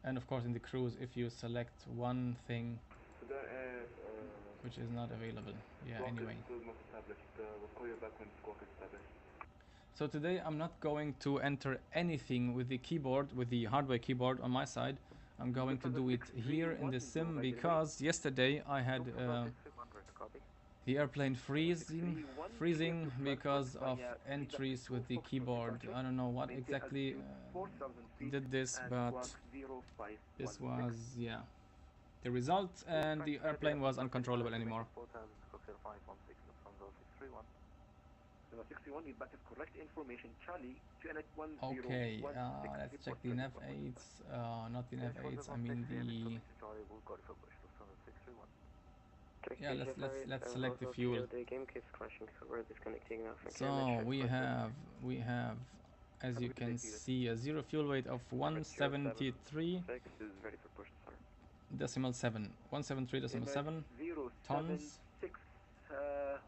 and of course in the cruise if you select one thing which is not available. Yeah, anyway. So today I'm not going to enter anything with the keyboard, with the hardware keyboard on my side. I'm going to do it here in the sim because yesterday I had the airplane freezing because of entries with the keyboard. I don't know what exactly did this, but this was, yeah, the result, and the airplane was uncontrollable anymore. 61, feedback is correct information. Charlie, Okay, let's check the nav8s, not the nav8s, I mean the... Yeah, let's select the fuel. The game keeps crashing, so we're disconnecting now. So we have, as you can see, a zero fuel weight of 173.7 tons.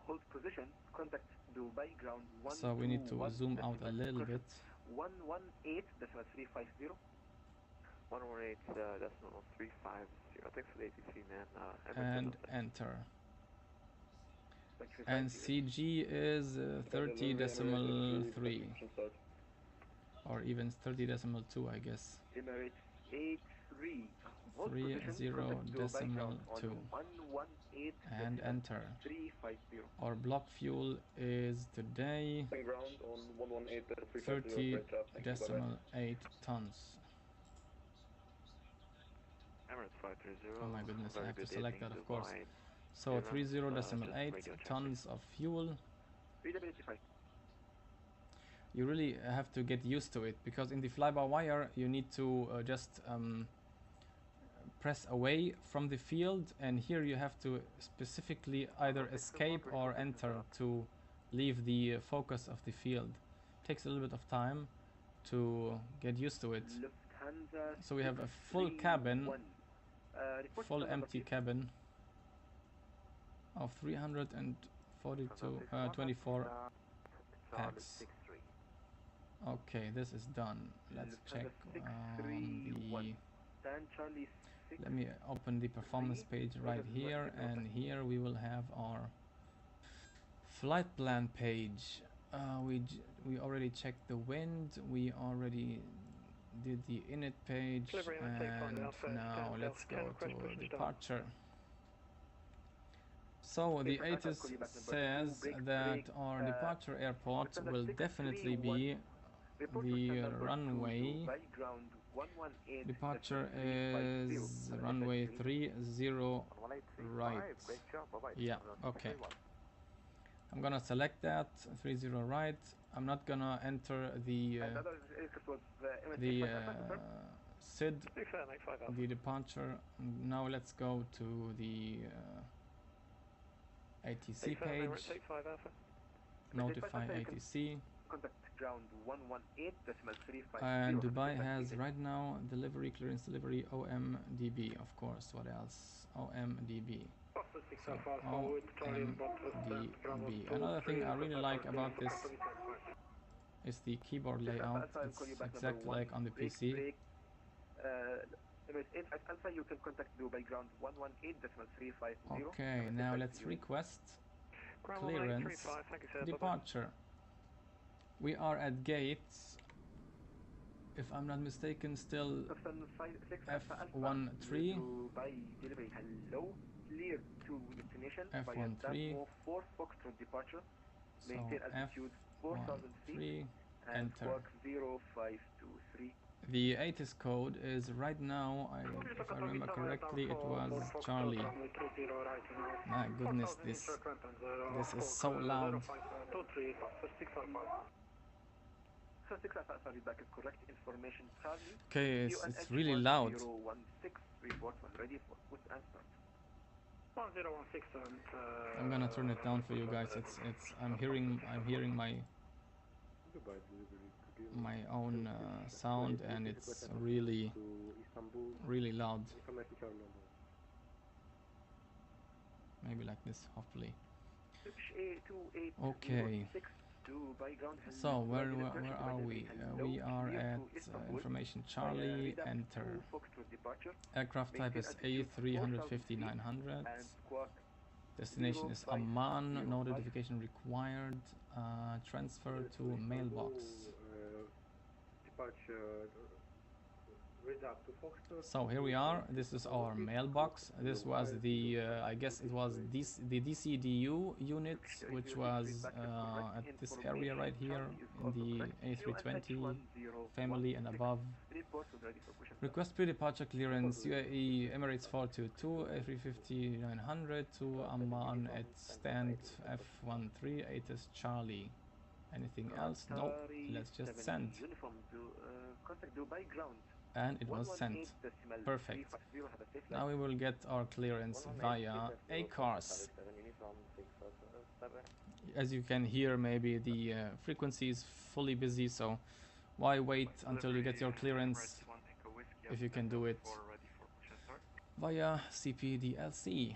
Hold position, contact Dubai ground 1. So we need to zoom out a little bit. 118.350. 118.350. Thanks for the ATC, man. And enter. And CG is 30.3 or even 30.2, I guess. Emirates A3 30.2 and enter. Our block fuel is today 30.8 tons. Oh my goodness, I have to select that, of course. So 30.8 tons of fuel. You really have to get used to it, because in the fly-by-wire you need to just press away from the field, and here you have to specifically either escape or enter to leave the focus of the field. It takes a little bit of time to get used to it. So we have a full cabin, full empty cabin of 324 packs. Okay, this is done. Let's check the... Let me open the performance page right here, and here we will have our flight plan page. We already checked the wind, we already did the init page, and now let's go to departure. So the ATIS says that our departure airport will definitely be the runway. Departure is runway 30 right. Yeah, okay. I'm gonna select that 30 right. I'm not gonna enter the SID, the departure. Now let's go to the ATC page. Notify ATC. And Dubai has right now delivery, clearance delivery, OMDB, of course. What else? OMDB. So OMDB. Another thing I really like about this is the keyboard layout. It's exactly like on the PC. Okay, now let's request clearance departure. We are at gates, if I'm not mistaken, still F13. F13. So F13, enter. The ATIS code is right now, if I remember correctly, it was Charlie. My goodness, this is so loud. Okay, it's really loud. I'm gonna turn it down for you guys. I'm hearing my own sound, and it's really loud. Maybe like this, hopefully. Okay. So where are we? We are at information Charlie, enter. Aircraft type is A350-900. Destination is Amman, no notification required. Transfer to mailbox. So here we are. This is our mailbox. This was the I guess it was the DCDU unit, which was at this area right here in the A320 family and above. Request pre-departure clearance UAE Emirates 422 A350 900 to Amman at stand F13 ATIS Charlie. Anything else? No. Let's just send. Contact Dubai ground. And it was sent. Perfect. Now we will get our clearance via ACARS. As you can hear, maybe the frequency is fully busy, so why wait until you get your clearance if you can do it via CPDLC.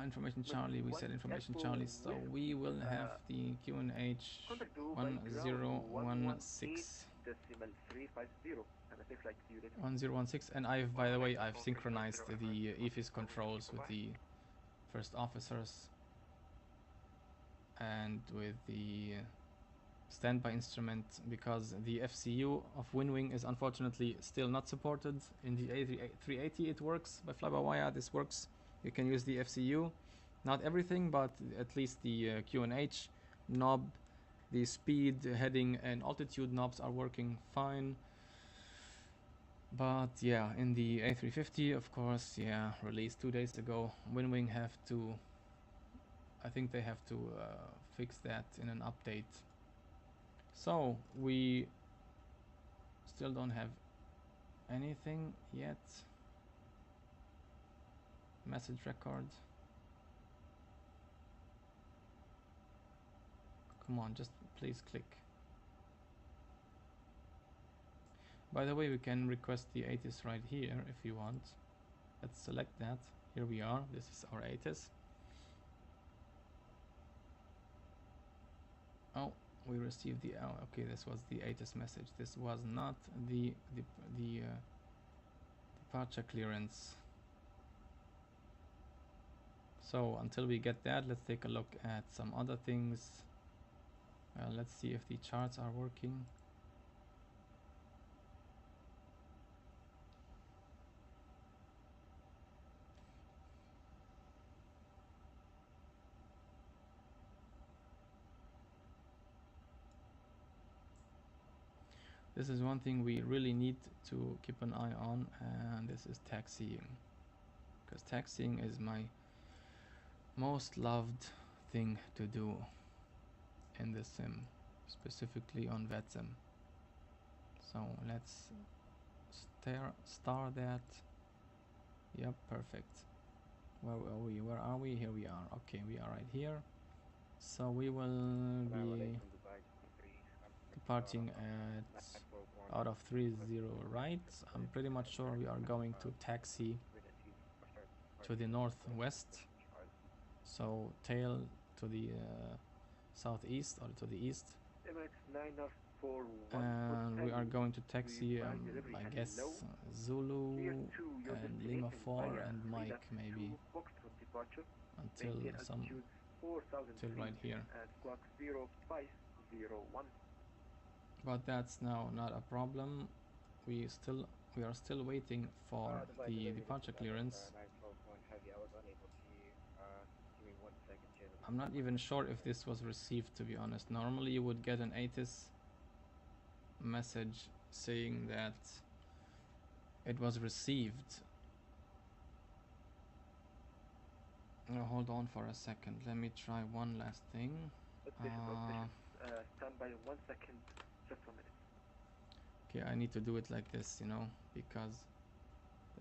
Information Charlie, we said information Charlie, so we will have the QNH 1016. 1016, and by the way, I've synchronized the EFIS controls with the first officers and with the standby instrument, because the FCU of Winwing is unfortunately still not supported. In the A380 it works, by fly-by-wire this works. You can use the FCU, not everything, but at least the QNH knob, the speed, heading and altitude knobs are working fine. But yeah, in the A350, of course, yeah, released 2 days ago, Winwing have to, I think they have to fix that in an update. So we still don't have anything yet. Message record. Come on, just please click. By the way, we can request the ATIS right here if you want. Let's select that. Here we are. This is our ATIS. Oh, we received the okay. This was the ATIS message. This was not the departure clearance. So until we get that, let's take a look at some other things. Let's see if the charts are working. This is one thing we really need to keep an eye on, and this is taxiing, because taxiing is my most loved thing to do in the sim, specifically on VATSIM. So let's star that. Yep, perfect. Where are we? Where are we? Here we are. Okay, we are right here. So we will be departing at out of 30 right. I'm pretty much sure we are going to taxi to the northwest, so tail to the southeast or to the east, and we are going to taxi I guess Zulu and Lima 4 and Mike maybe until right here. But that's now not a problem. We are still waiting for the departure clearance. I'm not even sure if this was received, to be honest. Normally you would get an ATIS message saying that it was received. Hold on for a second. Let me try one last thing. Stand by 1 second. Just 1 minute. Okay, I need to do it like this, you know, because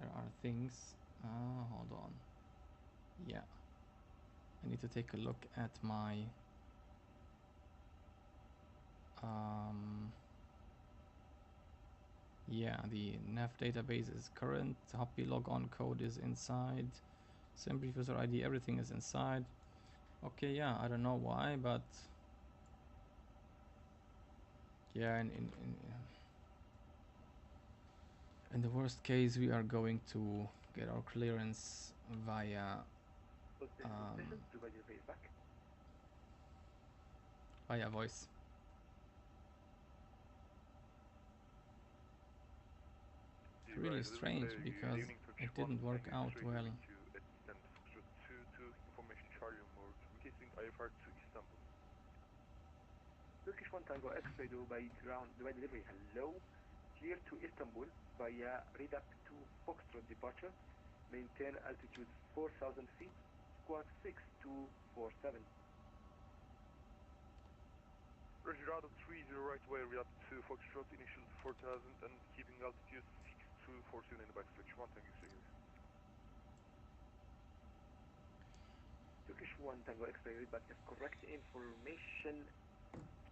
there are things. Hold on. Yeah, I need to take a look at my yeah, the nav database is current. Hoppy logon code is inside. Sim user ID, everything is inside. Okay, yeah, I don't know why, but yeah, in the worst case, we are going to get our clearance via via voice. strange because it didn't work out well. Information Charlie on board, requesting IFR to Istanbul. Turkish 1 Tango X-ray Dubai ground, Dubai delivery, hello. Clear to Istanbul via Redact to Foxtrot departure. Maintain altitude 4,000 feet, squawk 6247. Roger, out of 30 right way, Redact to Foxtrot, initial 4,000 and keeping altitude 6247 in the back switch. 1 Tango X-ray. Turkish 1 Tango X-ray readback is correct information.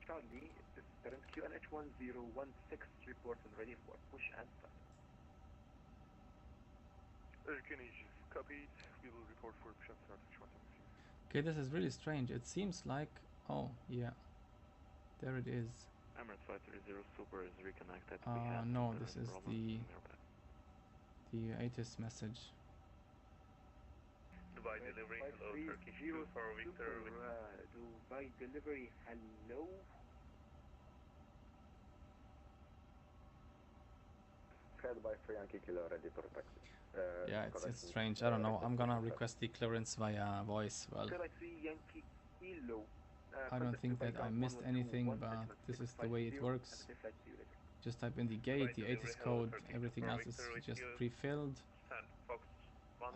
Charlie, this is current QNH 1016 report and ready for push and start. QNH copied. We will report for push and start. Okay, this is really strange. It seems like, oh yeah, there it is. Emirates 530 Super is reconnected. No, this is the ATIS message. Dubai delivery, hello, Turkish 2 for Victor. Dubai delivery, hello. Sky Dubai 3 Yankee Kilo ready for taxi. Yeah, it's strange. I don't know. I'm gonna request the clearance via voice. Well, I don't think that I missed anything, but this is the way it works. Just type in the gate, the ATIS code, everything else is just pre-filled.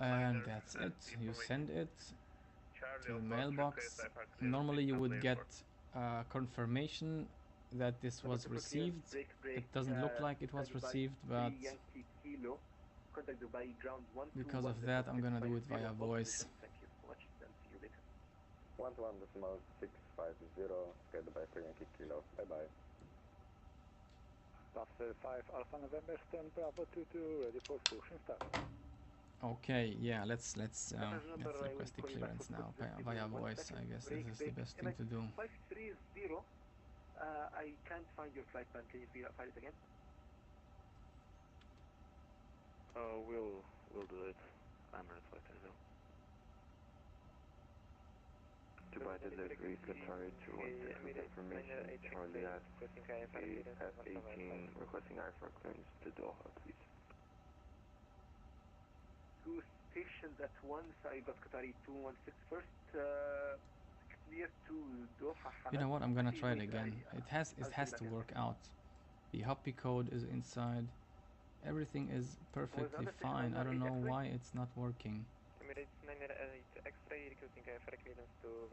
And that's it. You send it to the mailbox. Normally you would get confirmation that this was received. It doesn't look like it was received, but because of that I'm gonna do it via voice. 11.650, Sky Dubai 3 Yankee Kilo, bye bye. After 5 Alpha November, stand Bravo 22, ready for push and start. Okay, yeah, let's request the clearance now via voice. I guess this is the best thing to do. 530, I can't find your flight plan. Can you find it again? We'll do it. Emirates 530. Dubai delivery, Qatari 216 with information. Charlie at F18, requesting IFR clearance to Doha, please. Two stations at once. I got Qatari 216 first. Clear to Doha. You know what? I'm gonna try it again. It has to work out. The Hoppy code is inside. Everything is perfectly fine. I don't know why it's not working.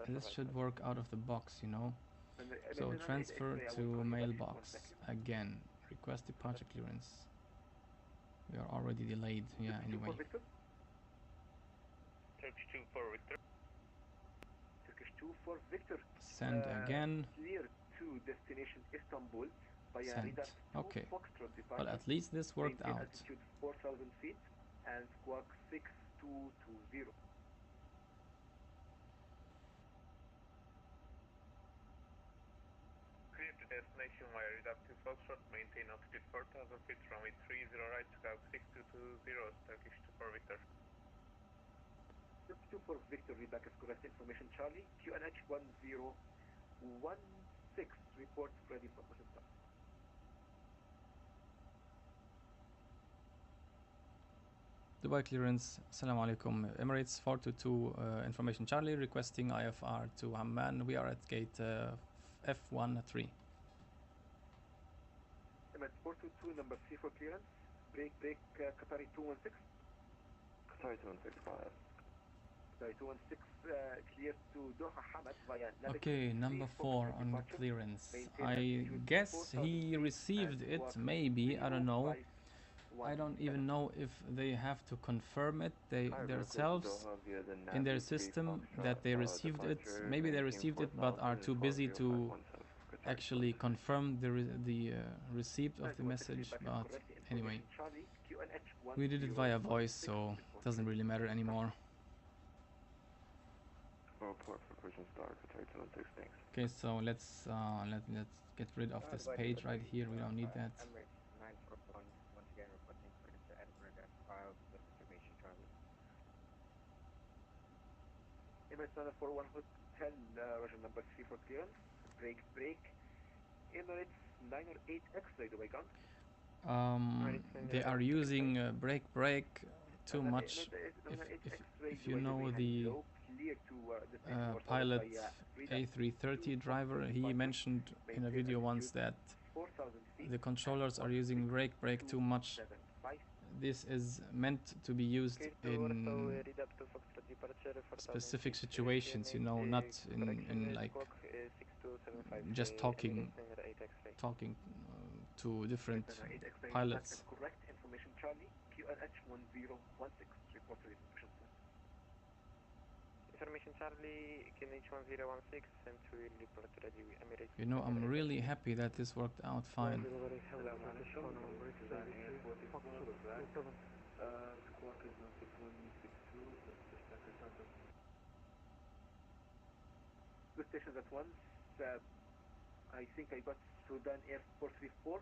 This should work out of the box, you know. So transfer to mailbox again. Request departure clearance. We are already delayed. Yeah. Anyway. Turkish 2 for Victor. Turkish 2 for Victor. Send again. Clear to destination Istanbul. Send. Okay. Well, at least this worked out. Altitude 4,000 feet and squawk 6220. Clear to destination via Redact to Foxtrot, maintain altitude 4,000 feet, runway 30 right, squawk 6220, Turkish 2 for Victor. Turkish 2 for Victor, readback is correct information. Charlie, QNH 1016, report ready for push and start. Dubai clearance, Assalamu alaikum. Emirates 422, information Charlie, requesting IFR to Amman. We are at gate F13. Emirates 422, number 3 for clearance. Break, Qatari 216. Qatari 216, go ahead. Qatari 216, clear to Doha Hamad via... Okay, number 4 on clearance. I guess he received it, maybe, I don't know. I don't even know if they have to confirm it themselves in their system that they received it. Maybe they received it but are too busy to actually confirm the receipt of the message. But anyway, we did it via voice, so it doesn't really matter anymore. Okay, so let's get rid of this page right here. We don't need that. Emirates 941 Hotel, Roger number 3 for clearance. Break. Emirates 908 X-ray, Dubai ground. They are using brake too much. If you know the pilot A330 driver, he mentioned in a video once that the controllers are using brake too much. This is meant to be used in specific situations, you know, not in like just talking to different pilots. Correct information, Charlie. QNH 1016 report to the information center. Information Charlie, QNH 1016 and we will report to the Emirates. You know, I'm really happy that this worked out fine. Two stations at once. I think I got Sudan Air 434.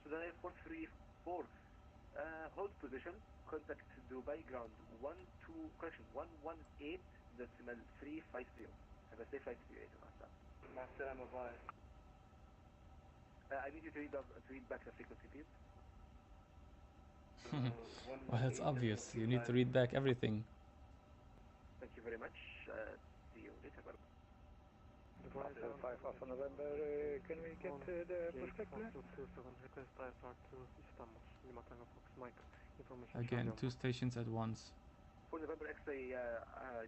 Sudan Air 434. Hold position. Contact Dubai ground 118 decimal 350. Have a safe flight to you. I need you to read back the frequency, please. Well, it's obvious. You need to read back everything. Thank you very much. See you later. 5 of November, can we get the perspective? Again, two stations at once. For November X-ray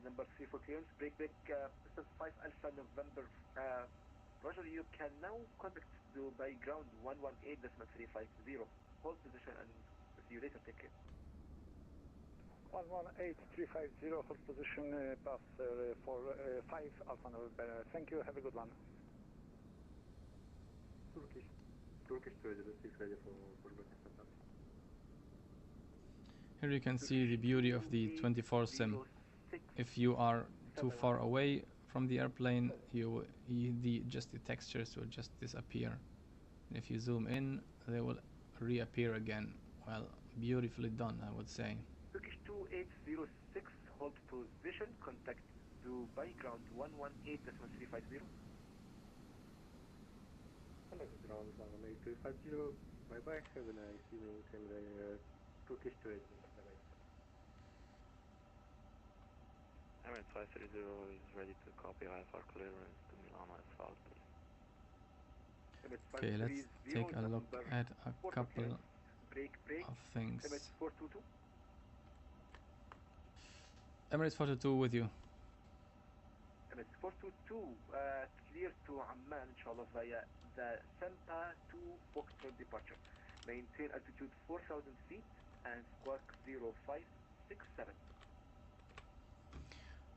number 3 for clearance. Break, distance 5 Alpha November. Roger, you can now contact Dubai ground 118.350. Hold position and see you later. Take care. 118.350, hold position, pass for 5 Alpha November. Thank you, have a good one. Turkish 206 ready for booking setup. Here you can see the beauty of the 24 sim. If you are too far away from the airplane, just the textures will just disappear. And if you zoom in, they will reappear again. Well, beautifully done, I would say. Turkish 2806, hold position, contact Dubai ground 118.350. Contact ground 118.350, bye bye, have a nice evening, Turkish 280, bye bye. Emirates 530 is ready to copy IFR clearance to Milano Asphalt, please. Okay, let's take a look at a couple of things. Emirates 422. Emirates 422 with you. Emirates 422, clear to Amman, inshallah, via the Sampa to Foxtrot departure. Maintain altitude 4,000 feet and squawk 0567.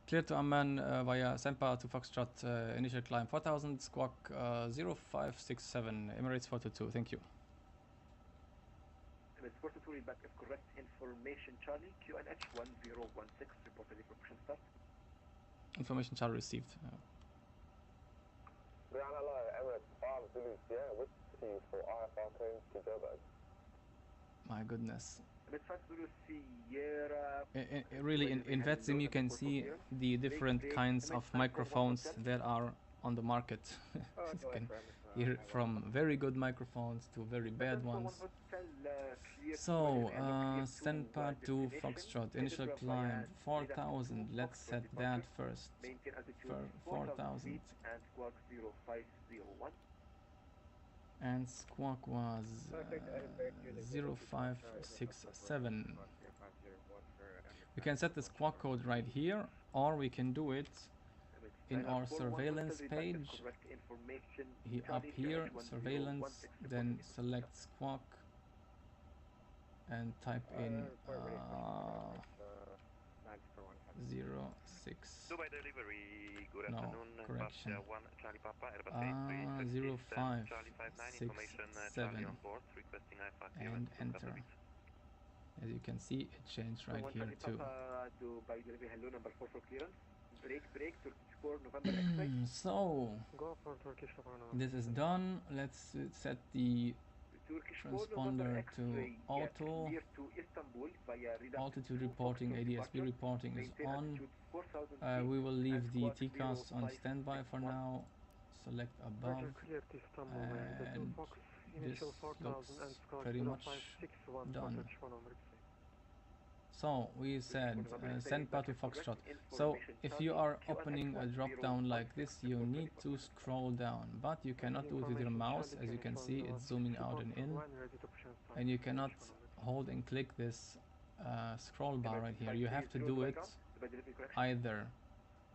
Clear to Amman via Sampa to Foxtrot, initial climb 4000, squawk 0567, Emirates 422, thank you. Emirates 422, read back if correct information, Charlie, QNH 1016, report ready for push and start. Information Charlie received. My goodness. Really, in VATSIM you can see the different kinds of microphones that are on the market. You can hear from very good microphones to very bad ones. So, Senpa to Foxtrot, initial climb 4000, let's set that first. 4000. And squawk was 0567. We can set the squawk code right here, or we can do it in our surveillance page. Up here, surveillance, then select squawk and type in 06. Dubai delivery, good no, afternoon. correction. 1 Charlie Papa, Airbus 0567 and enter. As you can see, it changed right here too. So, this is done. Let's set the transponder to auto. Altitude reporting, ADSB reporting is on. We will leave the TCAS on standby for now. select above, clear to Istanbul, and Fox, this initial 4000 looks and score pretty much 0561 done. Turkish 1 Omri. So we said send path to Foxtrot. So if you are opening a drop down like this, you need to scroll down, but you cannot do it with your mouse. As you can see, it's zooming out and in, and you cannot hold and click this scroll bar right here. You have to do it either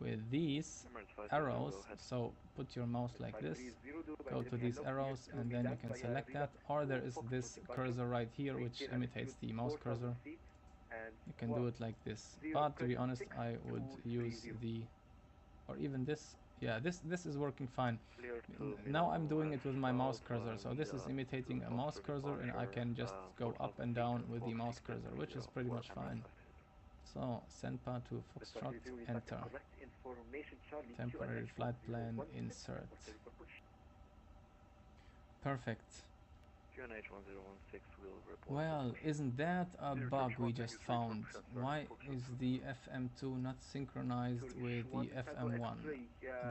with these arrows. So put your mouse like this, go to these arrows, and then you can select that, or there is this cursor right here which imitates the mouse cursor. You can do it like this, but to be honest, I would use the, or even this. Yeah, this is working fine. Now I'm doing it with my mouse cursor, so this is imitating a mouse cursor, and I can just go up and down with the mouse cursor, which is pretty much fine. So send path to Foxtrot, enter. Temporary flight plan, insert. Perfect. Well, isn't that a bug we just found? Why is the FM2 not synchronized with the FM1?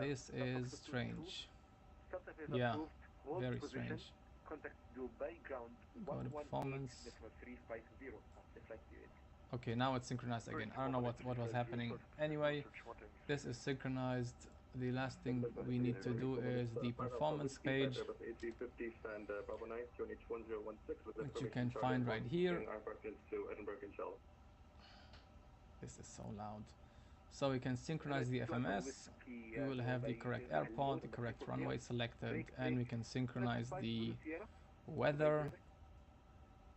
This is strange. Yeah, very strange. Go to performance. Okay, now it's synchronized again. I don't know what was happening. Anyway, this is synchronized. The last thing we need to do is the performance page, which you can find right here. This is so loud. So we can synchronize the FMS. We will have the correct airport, the correct runway selected, and we can synchronize the weather.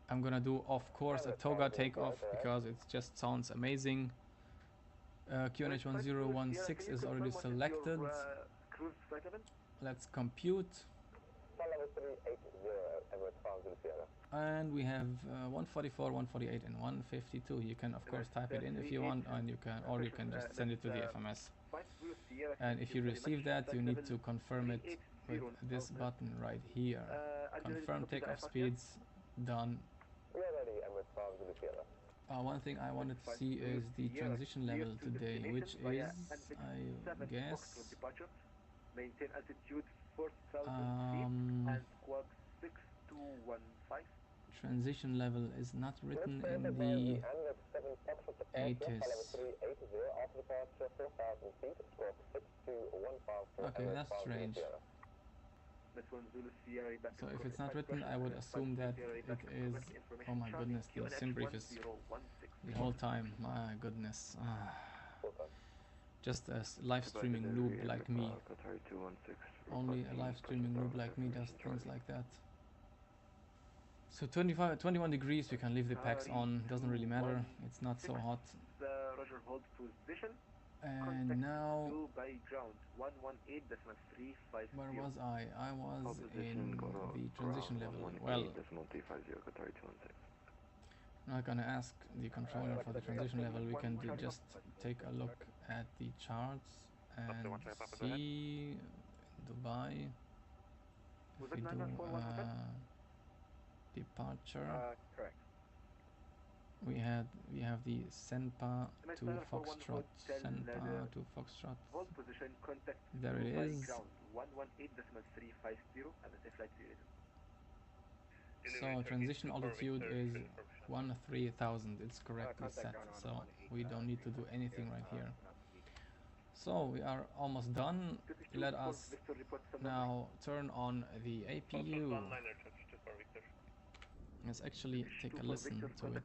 I'm gonna do, of course, a toga takeoff because it just sounds amazing. QNH1016 is already selected. Let's compute. And we have 144, 148, and 152. You can of course type it in if you want, and you can, or you can just send it to the FMS. And if you receive that, you need to confirm it with this button right here. Confirm takeoff speeds. Done. One thing I wanted to see is the transition level today, which is, I guess, maintain altitude 4,000 feet and squawk 6215. Transition level is not written in the ATIS. Okay, that's strange. So if it's not written, I would assume that it is. Oh my goodness, the sim brief is the whole time. My goodness. Just a live streaming noob like me. Only a live streaming noob like me does things like that. So 21 degrees, we can leave the packs on, doesn't really matter, it's not so hot. And now, where was I? I was in the transition level. Well, I'm not gonna ask the controller for the transition level. We can just take a look at the charts and see Dubai. If we do departure, we have the Senpa to Foxtrot, Senpa to Foxtrot. There it is. So transition altitude is 13,000. It's correctly set, so we don't need to do anything right here. So we are almost done. Let us now turn on the APU. Let's actually take a listen to it,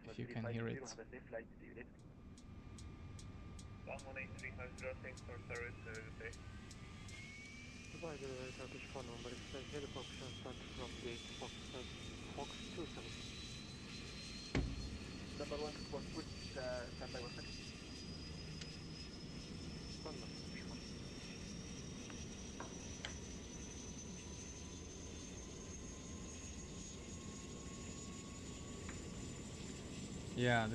if you can hear it. 118.350, for service, today. Dubai delivery Turkish phone number is helicopter sent from gate Fox 27. Number 1 for which standby was it? Yeah,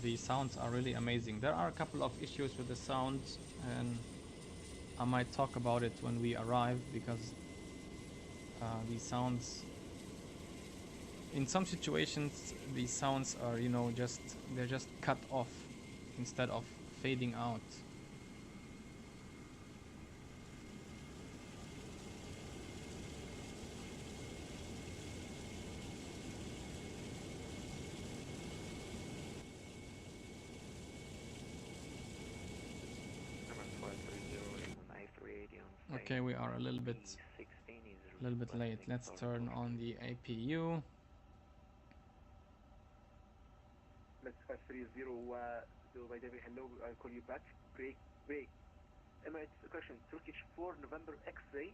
the sounds are really amazing. There are a couple of issues with the sounds, and I might talk about it when we arrive, because the sounds, in some situations, the sounds are, you know, they're just cut off instead of fading out. Okay, we are a little bit late. Let's turn on the APU. Let's 530, Dubai Delhi, hello, I'll call you back. Break. Emirates, question, Turkish 4 November X-ray,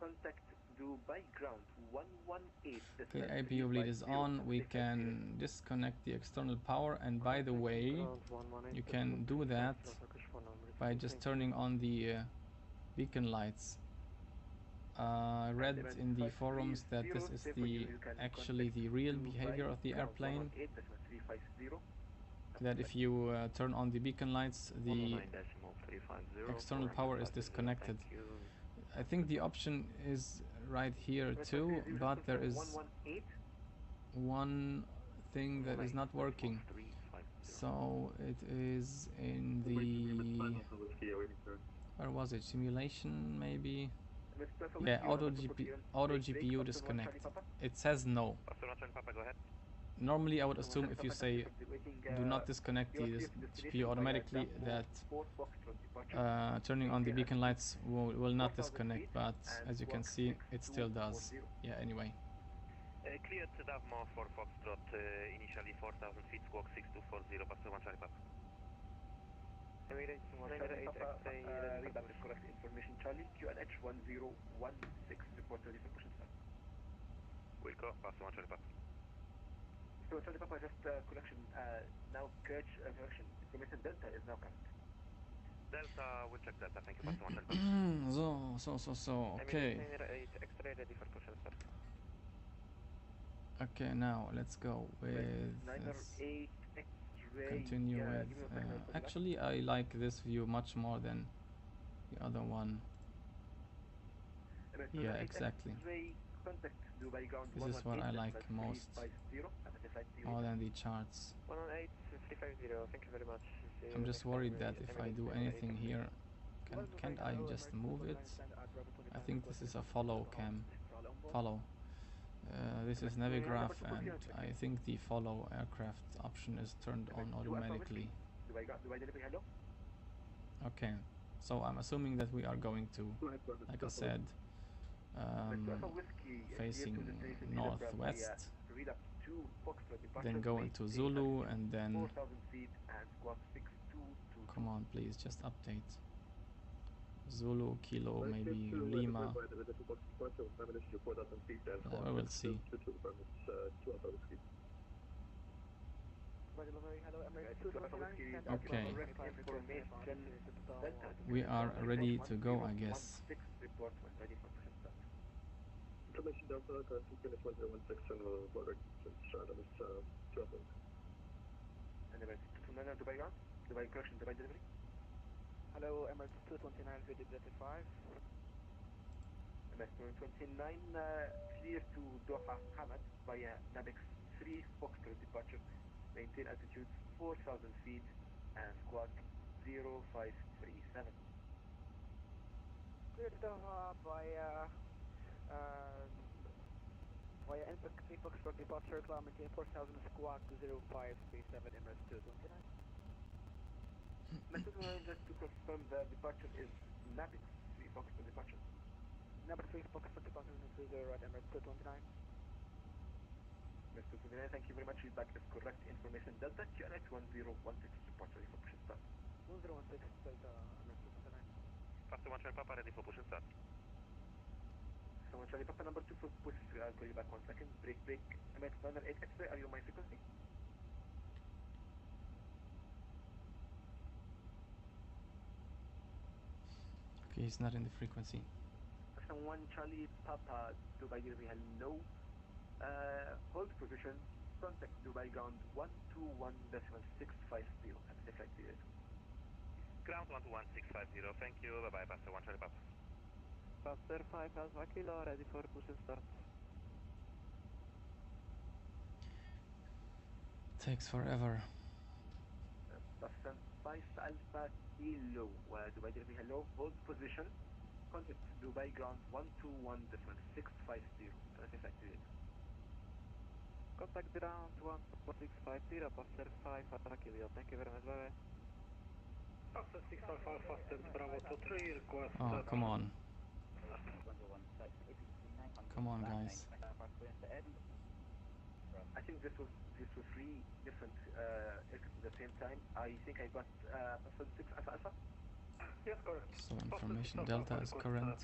contact Dubai ground 118. Okay, APU bleed is on. We can disconnect the external power, and by the way, you can do that by just turning on the beacon lights. I read in the forums that this is actually the real behavior of the airplane, that if you turn on the beacon lights, the external power is disconnected. I think the option is right here too, but there is one thing that is not working. So it is in the, where was it, simulation maybe? Yeah, auto GPU disconnect. It says no. Normally I would assume if you say do not disconnect the GPU automatically, that turning on the beacon lights will not disconnect, but as you can see it still does. Yeah, anyway. Cleared to Davmo for Foxtrot, initially 4,000 feet, squawk 6240, Pastor 1 Charlie Papa. Emirates 178 X-ray, read that is correct information, Charlie. QNH 1016, report ready for push and start. Wilco, Pastor 1 Charlie Papa. So Charlie Papa, just correction, now correction, information Delta is now correct. Delta, we'll check Delta, thank you, Pastor 1 Charlie Papa. So, okay. X-ray ready for push and start. Okay, now let's go with continue with actually I like this view much more than the other one. Yeah, exactly. This is what I like most, more than the charts. 118-350, thank you very much. I'm just worried that if I do anything here, can't I just move it? I think this is a follow cam. This is Navigraph, and I think the follow aircraft option is turned on automatically. Okay, so I'm assuming that we are going to, like I said, facing northwest, then go into Zulu, and then, come on please, just update. Zulu, Kilo, maybe Lima. We will see. Okay. We are ready to go, I guess. Information Delta, currently finish 1016 and we'll go Dubai correction, Dubai delivery. Hello, Emirates 229, VATSIM 5. MS 229, clear to Doha Hamad via Nabix 3 Foxtrot departure. Maintain altitude 4,000 feet and squawk 0537. Clear to Doha via Nabix 3 Foxtrot departure, climb maintain 4,000, squawk 0537, Emirates 229. Just to confirm, the departure is Nabix 3 Foxtrot departure. Nabix 3 Foxtrot departure is right, Emirates 229. Mr. 229, thank you very much. Feedback is correct information. Delta QNH 1016 report ready for push and start. 1016 Delta, Emirates 229. Pastor 1 Charlie Papa, ready for push and start. So 1 Charlie Papa, number 2 for push. I'll call you back 1 second. Break. Emirates 908 X-ray, are you on my frequency? Okay, he's not in the frequency. 1 Charlie Papa, Dubai Delhi, hello. Hold position, contact Dubai ground 121.650 at the flight period. Ground 121.650, thank you, bye bye, Pastor 1 Charlie Papa. Pastor 5 Alpha Kilo, ready for push and start. Takes forever. Pastor 5 Alpha Kilo, Dubai Delhi, hello. Hold position, contact Dubai ground 121.650 at the flight period. Contact ground 11650, Pastor 5 Alpha Kilo, thank you very much, bye bye. Pastor 6 Alpha Alpha, Bravo 23, request. Oh, come on. Come on, guys. I think this was three different aircraft at the same time. I think I got person 6 Alpha Alpha. Yes, correct. So information Delta is current.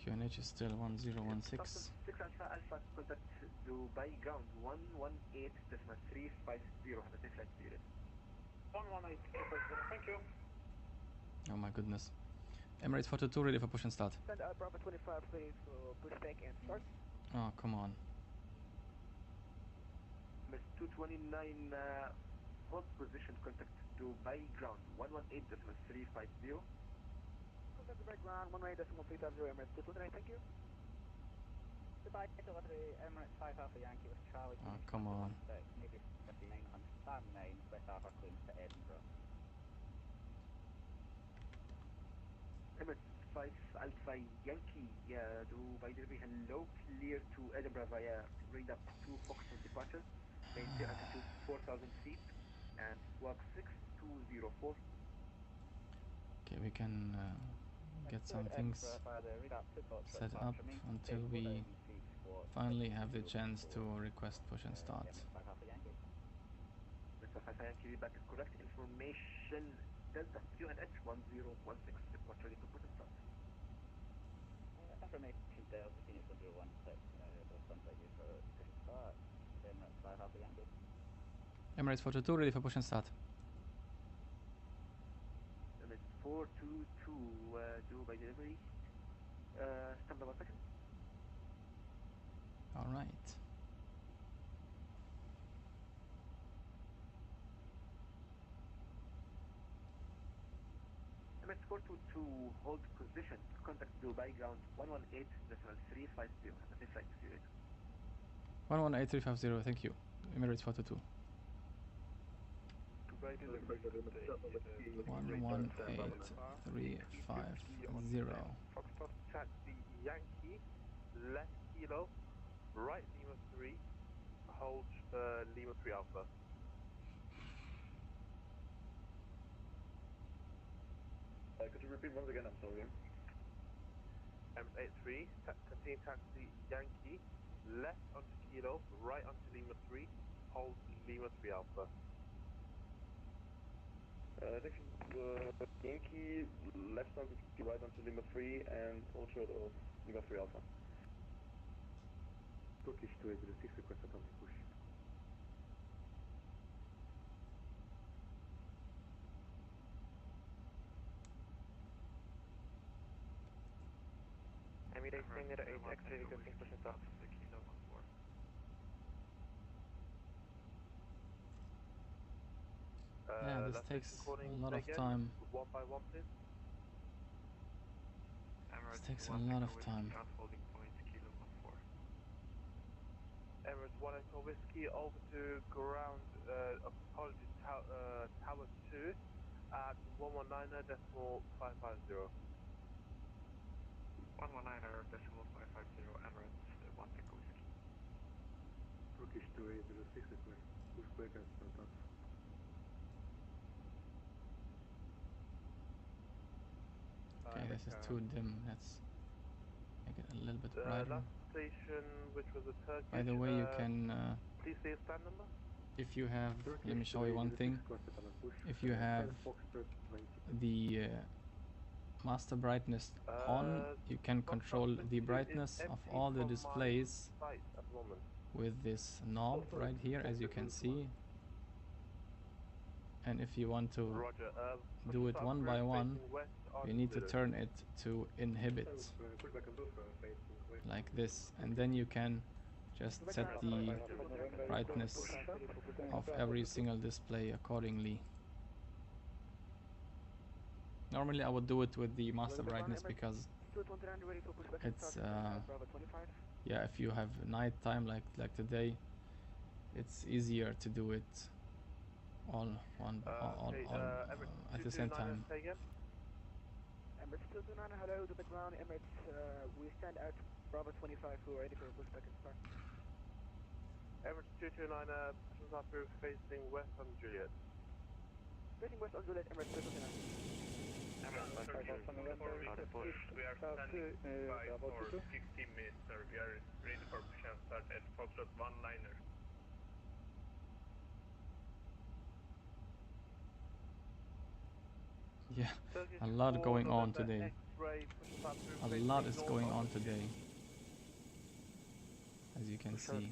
QNH is still 1016. 6 Alpha Alpha contact Dubai ground 118.350. Have a safe flight period. 118.350. Thank you. Oh my goodness. Emirates 42 ready for push and start. Send out Bravo 25 please for pushback and start. Oh, come on. Miss 229 hold position contact Dubai ground 118.350. Contact Dubai ground 118.350 Emirates 229, thank you. Dubai Emirates 5 Alpha Yankee with Charlie. Oh, come on. Maybe 59 on stand 9 West Alpha clearance to Edinburgh. Emirates 5 Alpha Yankee Dubai delivery hello, clear to Edinburgh via radar 2 Foxtrot departure, maintain altitude 4,000 feet and squawk 6204. Okay, we can get some things set up until we finally have the chance to request push and start. Mr. 5 Yankee back is correct. Information Delta QNH 1016 departure ready for push and start. Information Delta Phoenix 1016 sunset you for push and start. Emirates 5 Alpha Yankee. Emirates 42 ready for push and start. Emirates 422 Dubai delivery. Stand by 1 second. All right. Emirates 422 hold position. Contact Dubai ground 118.350. Have a safe flight period. 118350, thank you. Emirates 422. Dubai delivery. 118350. Foxtrot taxi Yankee, left kilo, right Lima 3, hold Lima 3 Alpha. Could you repeat once again? I'm sorry. M83, continue taxi Yankee, left onto kilo, right onto Lima 3, hold Lima 3 Alpha. Yankee, left onto right onto Lima 3 and hold short of Lima 3 Alpha. Turkish 206 request a counter push. Emirates Senior 8 X-ray requesting push and start. Yeah, this takes a lot of time. One by one, please. This takes a lot of time. Emirates 1 Echo Whiskey over to ground, apologies, Tower 2 at 119.550. 119.550 Emirates 1 Echo Whiskey. Turkish 2806 request pushback and start up. Okay, this is too dim. Let's make it a little bit brighter. Last station, which was a Turkish. By the way, you can, please say stand number. if you have, let me show you one thing. If you have the master brightness on, you can control the brightness of all the displays with this knob right here, as you can see. And if you want to do it one by one, you need to turn it to inhibit, like this, and then you can just set the brightness of every single display accordingly. Normally I would do it with the master brightness because it's yeah, if you have night time like today, it's easier to do it all at the same time. Emirates 229, hello, the background. Emirates, we stand at Bravo 25, who are ready for pushback and start. Emirates 229, passenger facing west on Juliet. Facing west on Juliet, Emirates 229. Emirates 5 November, start push. We are standing by Bravo for 22. 15 minutes, sir. We are ready for push and start at Foxtrot 19er. Yeah, a lot going on today. A lot is going on today, as you can see.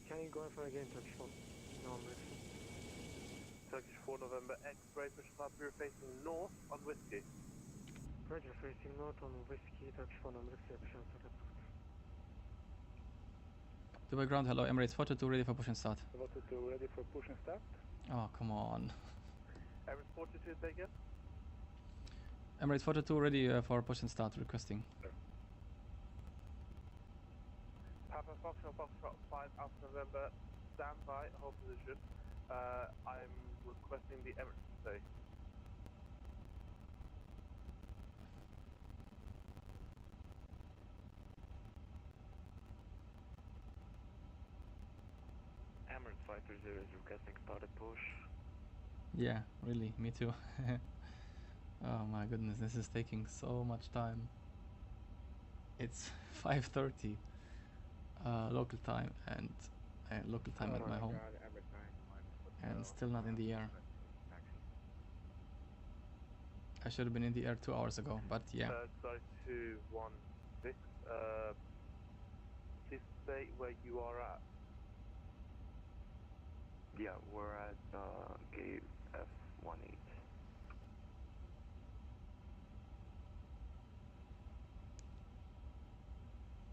Can you go for again, Turkish 4? No, I'm listening. Turkish 4 November X-ray, push start through facing north on whiskey. Roger, facing north on whiskey, Turkish 4 number 6, push and start approved. Dubai ground, hello, Emirates 42 ready for push and start. Bravo 22 ready for push and start. Oh, come on. Emirates 42 taken. Emirates 42 ready for push and start, requesting. Papa Foxtrot 5 Alpha November, stand by, hold position. I'm requesting the Emirates to stay. Emirates 530 is requesting start a push. Yeah, really, me too. Oh my goodness, this is taking so much time. It's 5:30 local time and local time at my home, and still not in the air. I should have been in the air 2 hours ago, but yeah. Sorry, 216. Please say where you are at. Yeah, we're at gate F18.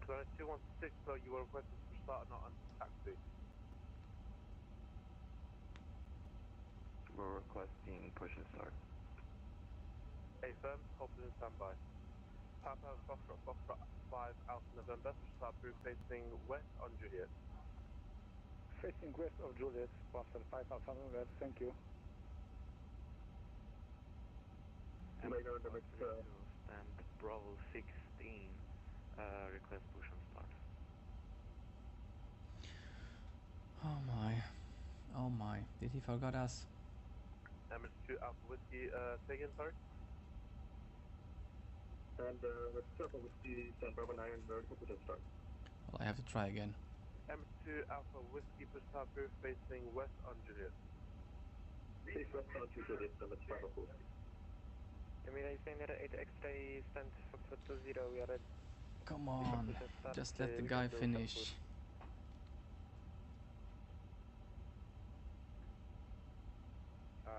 Sorry, 216, so you were requested to start not on taxi. We're requesting push and start. A firm, hold position standby. Papa Foxtrot 5 Alpha November, push start through facing west on Juliet. Facing west of Juliet, parcel 5 Alpha November, thank you. Emirates 530, stand Bravo 16, request push and start. Oh my, oh my, did he forgot us? Emirates 2 Alpha Whiskey, say again, sorry? And let's start with the stand Bravo 9 and vertical push and start. Well, I have to try again. Emirates 2 Alpha Whiskey, push start through facing west on Juliet. Face west on Juliet, limits 504. Emirates 8 X-ray, stand Foxtrot 20, we are at. Come on, just let the guy finish.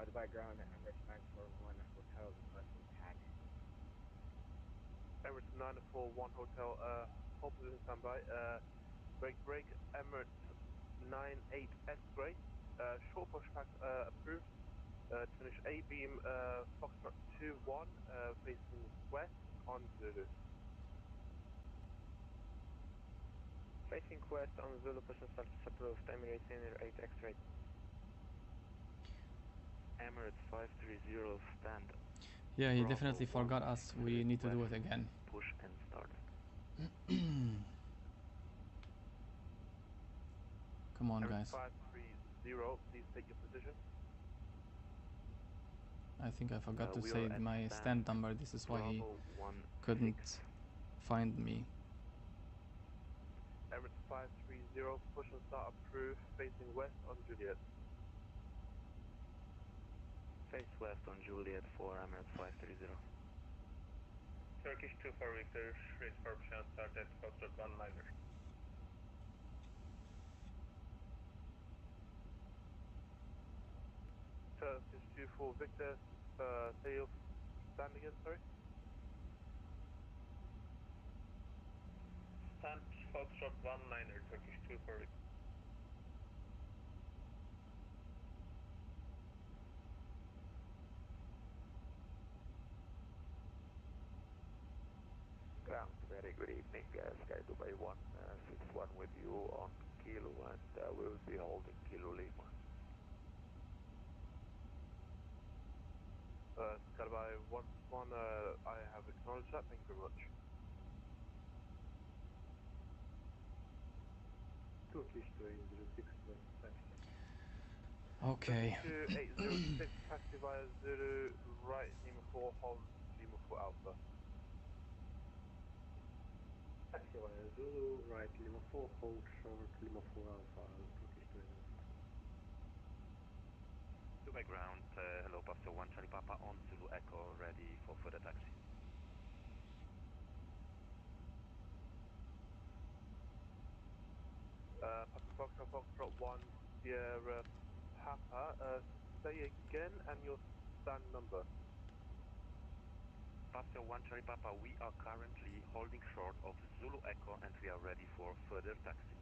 Dubai ground, Emirates 941 Hotel requesting taxi. Emirates 941 Hotel, hold position standby. Break, Emirates 98 X-ray, short pushback approved. Finish A-beam, Foxtrot 21, facing west on Zulu. Facing west on Zulu, push and start is approved. Emirates 8 X-ray. Emirates 530, stand. Yeah, he Bravo definitely forgot us. We need to do it again. Push and start. Come on, Emirates guys. 530, please take your position. I think I forgot to we say are at my stand number. This is why he Bravo couldn't 16. find me. Emirates 530, push and start approved, facing west on Juliet. Face west on Juliet for Emirates 530. Turkish 2 for Victor, ready for push and start at Foxtrot 19er. Turkish 2 for Victor, say your stand again, sorry? Stand Foxtrot 19er, Turkish 2 for Victor. Ground, very good evening, Sky Dubai 161 with you on Kilo, and we will be holding Kilo Lima. Skydubai 161, I have acknowledged that, thank you very much. Turkish 206, Okay. 280 taxi via Zulu, right Lima 4, hold Lima 4 Alpha. Taxi via Zulu, right Lima 4, hold short Lima 4 Alpha, Turkish 2. Dubai ground, hello, Pastor 1 Charlie Papa on Zulu Echo, ready for further taxi. Papa Foxtrot 1 Sierra Papa, say again and your stand number. Pastor 1 Charlie Papa, we are currently holding short of Zulu Echo and we are ready for further taxi.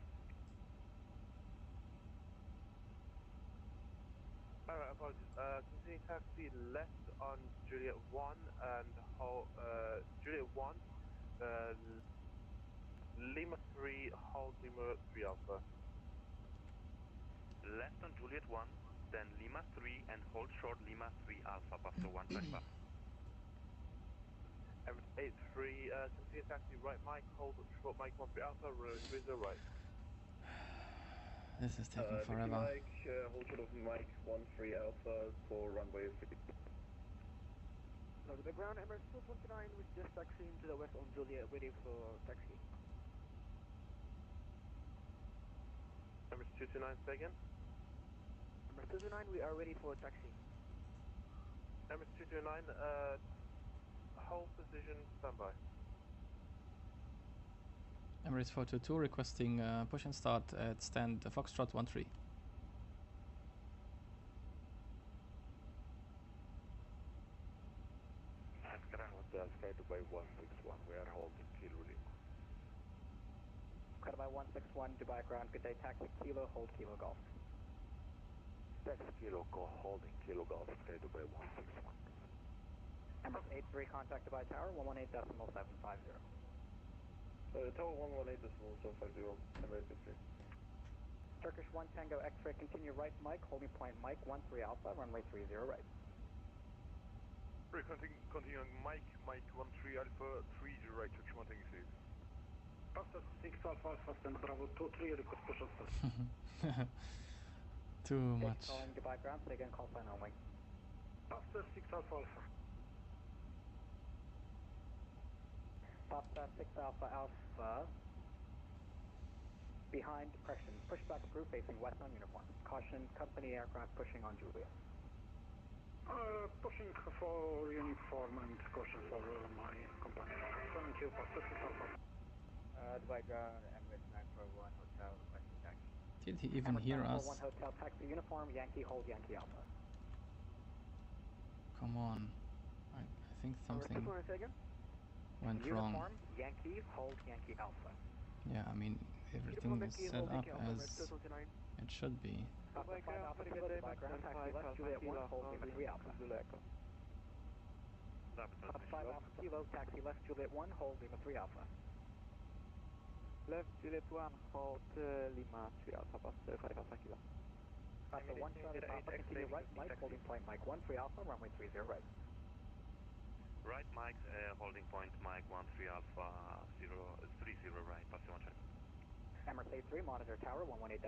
Alright, apologies. Continue taxi left on Juliet 1 and hold, Juliet 1, Lima 3, hold Lima 3 Alpha. Left on Juliet 1, then Lima 3 and hold short Lima 3 Alpha, Pastor 1 Charlie Papa. Emirates 83, continue taxi right Mike, hold short Mike 1 3 Alpha, road 30 right. This is taking forever. Mike, hold short of Mike 13 Alpha for runway 3. Over the ground, Emirates 229 was just taxiing to the west on Juliet, waiting for taxi. Emirates 229, say again. Emirates 229, we are ready for taxi. Emirates 229, hold position, standby. Emirates 422 requesting push and start at stand Foxtrot 13. Sky Dubai 161, we are holding Kilo Lima. Sky Dubai 161, Dubai ground, good day, taxi Kilo, hold Kilo Golf. Taxi Kilo, holding Kilo Golf, Sky Dubai 161. Emirates 83, contact Dubai Tower, 118.750. Tower 118.750, Emirates 83. Turkish 1 Tango X-ray, continue right Mike, holding point Mike 13 Alpha, runway 30 right. Continuing Mike 13 Alpha 30 right, Turkish 1 Tango 6. Pastor 6 Alpha Alpha, stand Bravo 23, request push and start. Too much. Calling Dubai ground, say again, call sign only. Pastor 6 Alpha Alpha. Papa 6 Alpha Alpha. Behind, correction, pushback approved facing west on uniform. Caution, company aircraft pushing on Julia. Pushing for uniform and caution for my company. Thank you, Pastor 6 Alpha. Dubai ground, Emirates 941 Hotel, requesting taxi. Did he even hear us? 941 Hotel, taxi uniform, Yankee, hold Yankee Alpha. Come on. I think something went wrong. Uniform, Yankee, hold Yankee Alpha. Yeah, I mean, everything is set up as it should be. Dubai ground, Alpha Kilo, Dubai ground, taxi left, Juliet 1, hold Lima 3 Alpha. Papa 5 Alpha Kilo, taxi left, Juliet 1, hold Lima 3 Alpha. Left Juliet 1, hold Lima 3 Alpha, Pastor 5 Alpha Kilo. Papa 1 Charlie Papa, continue right Mike, holding point Mike 13 Alpha, runway 30 right. Right Mike, holding point Mike 13 Alpha 30 right, Pastor 1 Charlie. Emirates 83, monitor tower 118.750.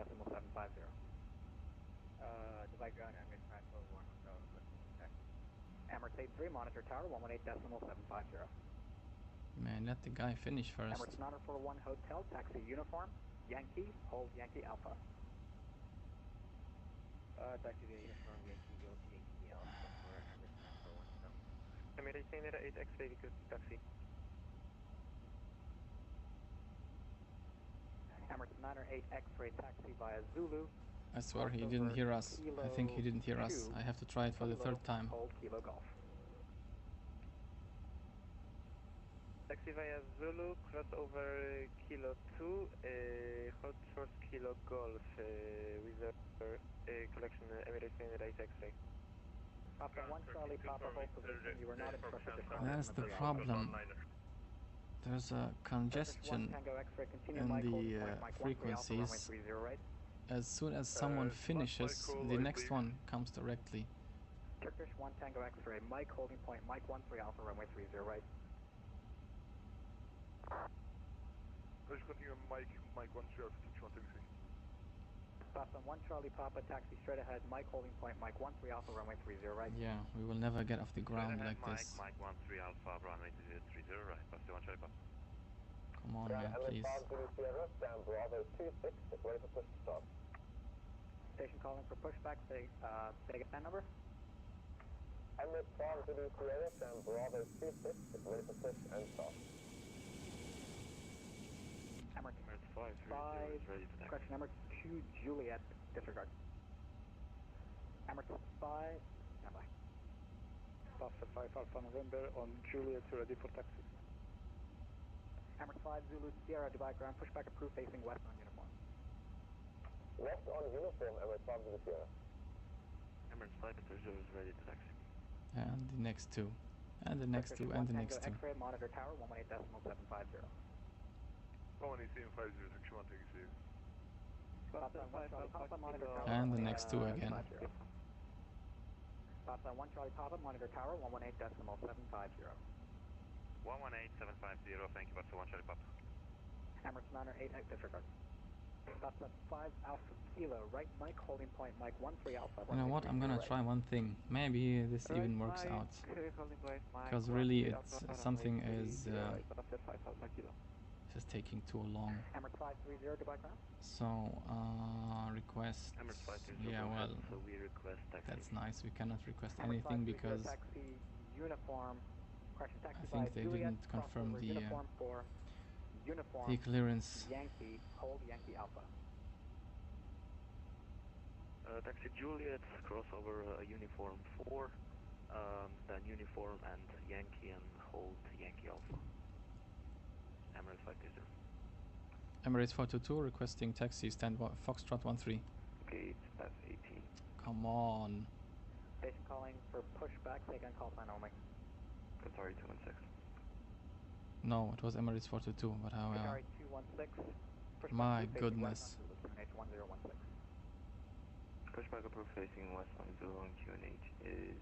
Dubai ground, Emirates 941 Hotel, requesting taxi. Emirates 83, monitor tower 118.750. Man, let the guy finish first. Emirates 941 Hotel, taxi uniform, Yankee, hold Yankee Alpha. Taxi via uniform, Yankee, hold Yankee Alpha for Emirates 941 Hotel. Emirates 8 X-ray, requesting taxi. Emirates 908 X-ray taxi via Zulu. I swear he didn't hear us. I think he didn't hear us. I have to try it for the third time. Hold Kilo Golf. Taxi via Zulu, cross over Kilo 2, hold short Kilo Golf, with collection Emirates 8 X-ray. Papa 1 Charlie, Papa hold position, you are not instructed to cross. That's the problem. There's a congestion in the frequencies. As soon as someone finishes, the next one comes directly. Turkish 1 Tango X-ray, Mike holding point, Mike 13 Alpha, runway 30 right. Let's continue Mike 13 Alpha, Turkish 1 Tango 6. Boston 1 Charlie Papa, taxi straight ahead, Mike holding point, Mike 13 Alpha, runway 30 right. Yeah, we will never get off the ground like Mike, this. Mike 13 Alpha, runway 30 right, Boston 1 Charlie Papa. Come on, man, please. Stand Bravo 26, ready for push to start. Station calling for pushback, Vega stand number. Emirates 5 Zulu Sierra, stand Bravo 26, ready for push and start. Emirates 5 is ready for taxi. Correction, Emirates 2 Juliet, disregard. Emirates 5, stand by. Pastor 5 Alpha November on Juliet, ready for taxi. Emirates 5 Zulu Sierra, Dubai ground, pushback approved, facing west on uniform. West on uniform, Emirates 5 Zulu Sierra. Emirates 5 Zulu is ready to taxi. And the next two. And the next two, and the next two. X-ray, monitor tower, 118.750. 18750, section 1, take it safe. And the next two again. Papa 1 Charlie Papa, monitor tower, 118.750. 118.750, thank you, Boston 1 Charlie Papa. Emirates 9 8, disregard. Papa 5 Alpha Kilo, right Mike, holding point, Mike 13 Alpha. You know what, I'm gonna try one thing. Maybe this even works out. Because really it's something is just taking too long. Emirates 530, Dubai ground. So request. Yeah, well, so we request taxi. that's nice. We cannot request anything because taxi uniform, correction, taxi I think they Juliet, didn't confirm the uniform clearance. Yankee, hold Yankee Alpha. Taxi Juliet, crossover uniform 4, then uniform and Yankee and hold Yankee Alpha. Emirates 520. Emirates 422 requesting taxi stand Foxtrot 13. Gate F18. Come on. Station calling for pushback, taking call sign only. Qatari 216. No, it was Emirates 422, but how? Qatari 216. My goodness. QNH 1016. Pushback approved facing west on Zulu on QNH is...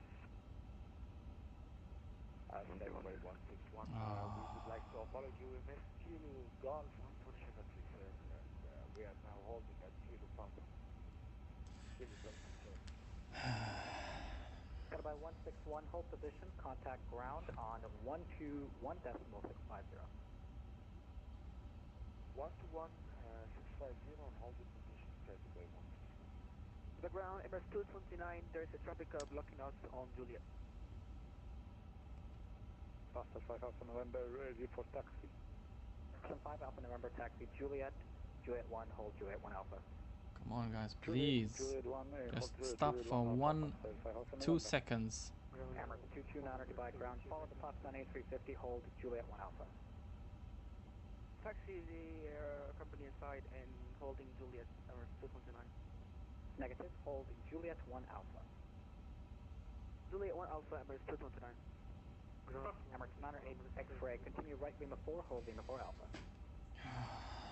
Standby 161. We would like to apologize. We missed Kilo Golf, unfortunately, sir. And, we are now holding at Kilo Papa. Kilo Golf. Standby 161, hold position, contact ground on 121.650. 121, 650 on holding position, taxiway 1. The ground, Emirates 229, there is a traffic blocking us on Juliet. Pastor 5 Alpha November, ready for taxi. 5 Alpha November, taxi Juliet, Juliet 1, hold Juliet 1 Alpha. Come on, guys, please. Juliet 1, just hold stop Juliet for 1 2 seconds. Emirates 229 Dubai ground, follow the Foxtrot A350, hold Juliet 1 Alpha. Taxi the company inside and holding Juliet, Emirates 229. Negative, hold Juliet 1 Alpha. Juliet 1 Alpha, Emirates 229. Emirates 908 X-ray, continue right Lima 4, hold Lima 4 Alpha.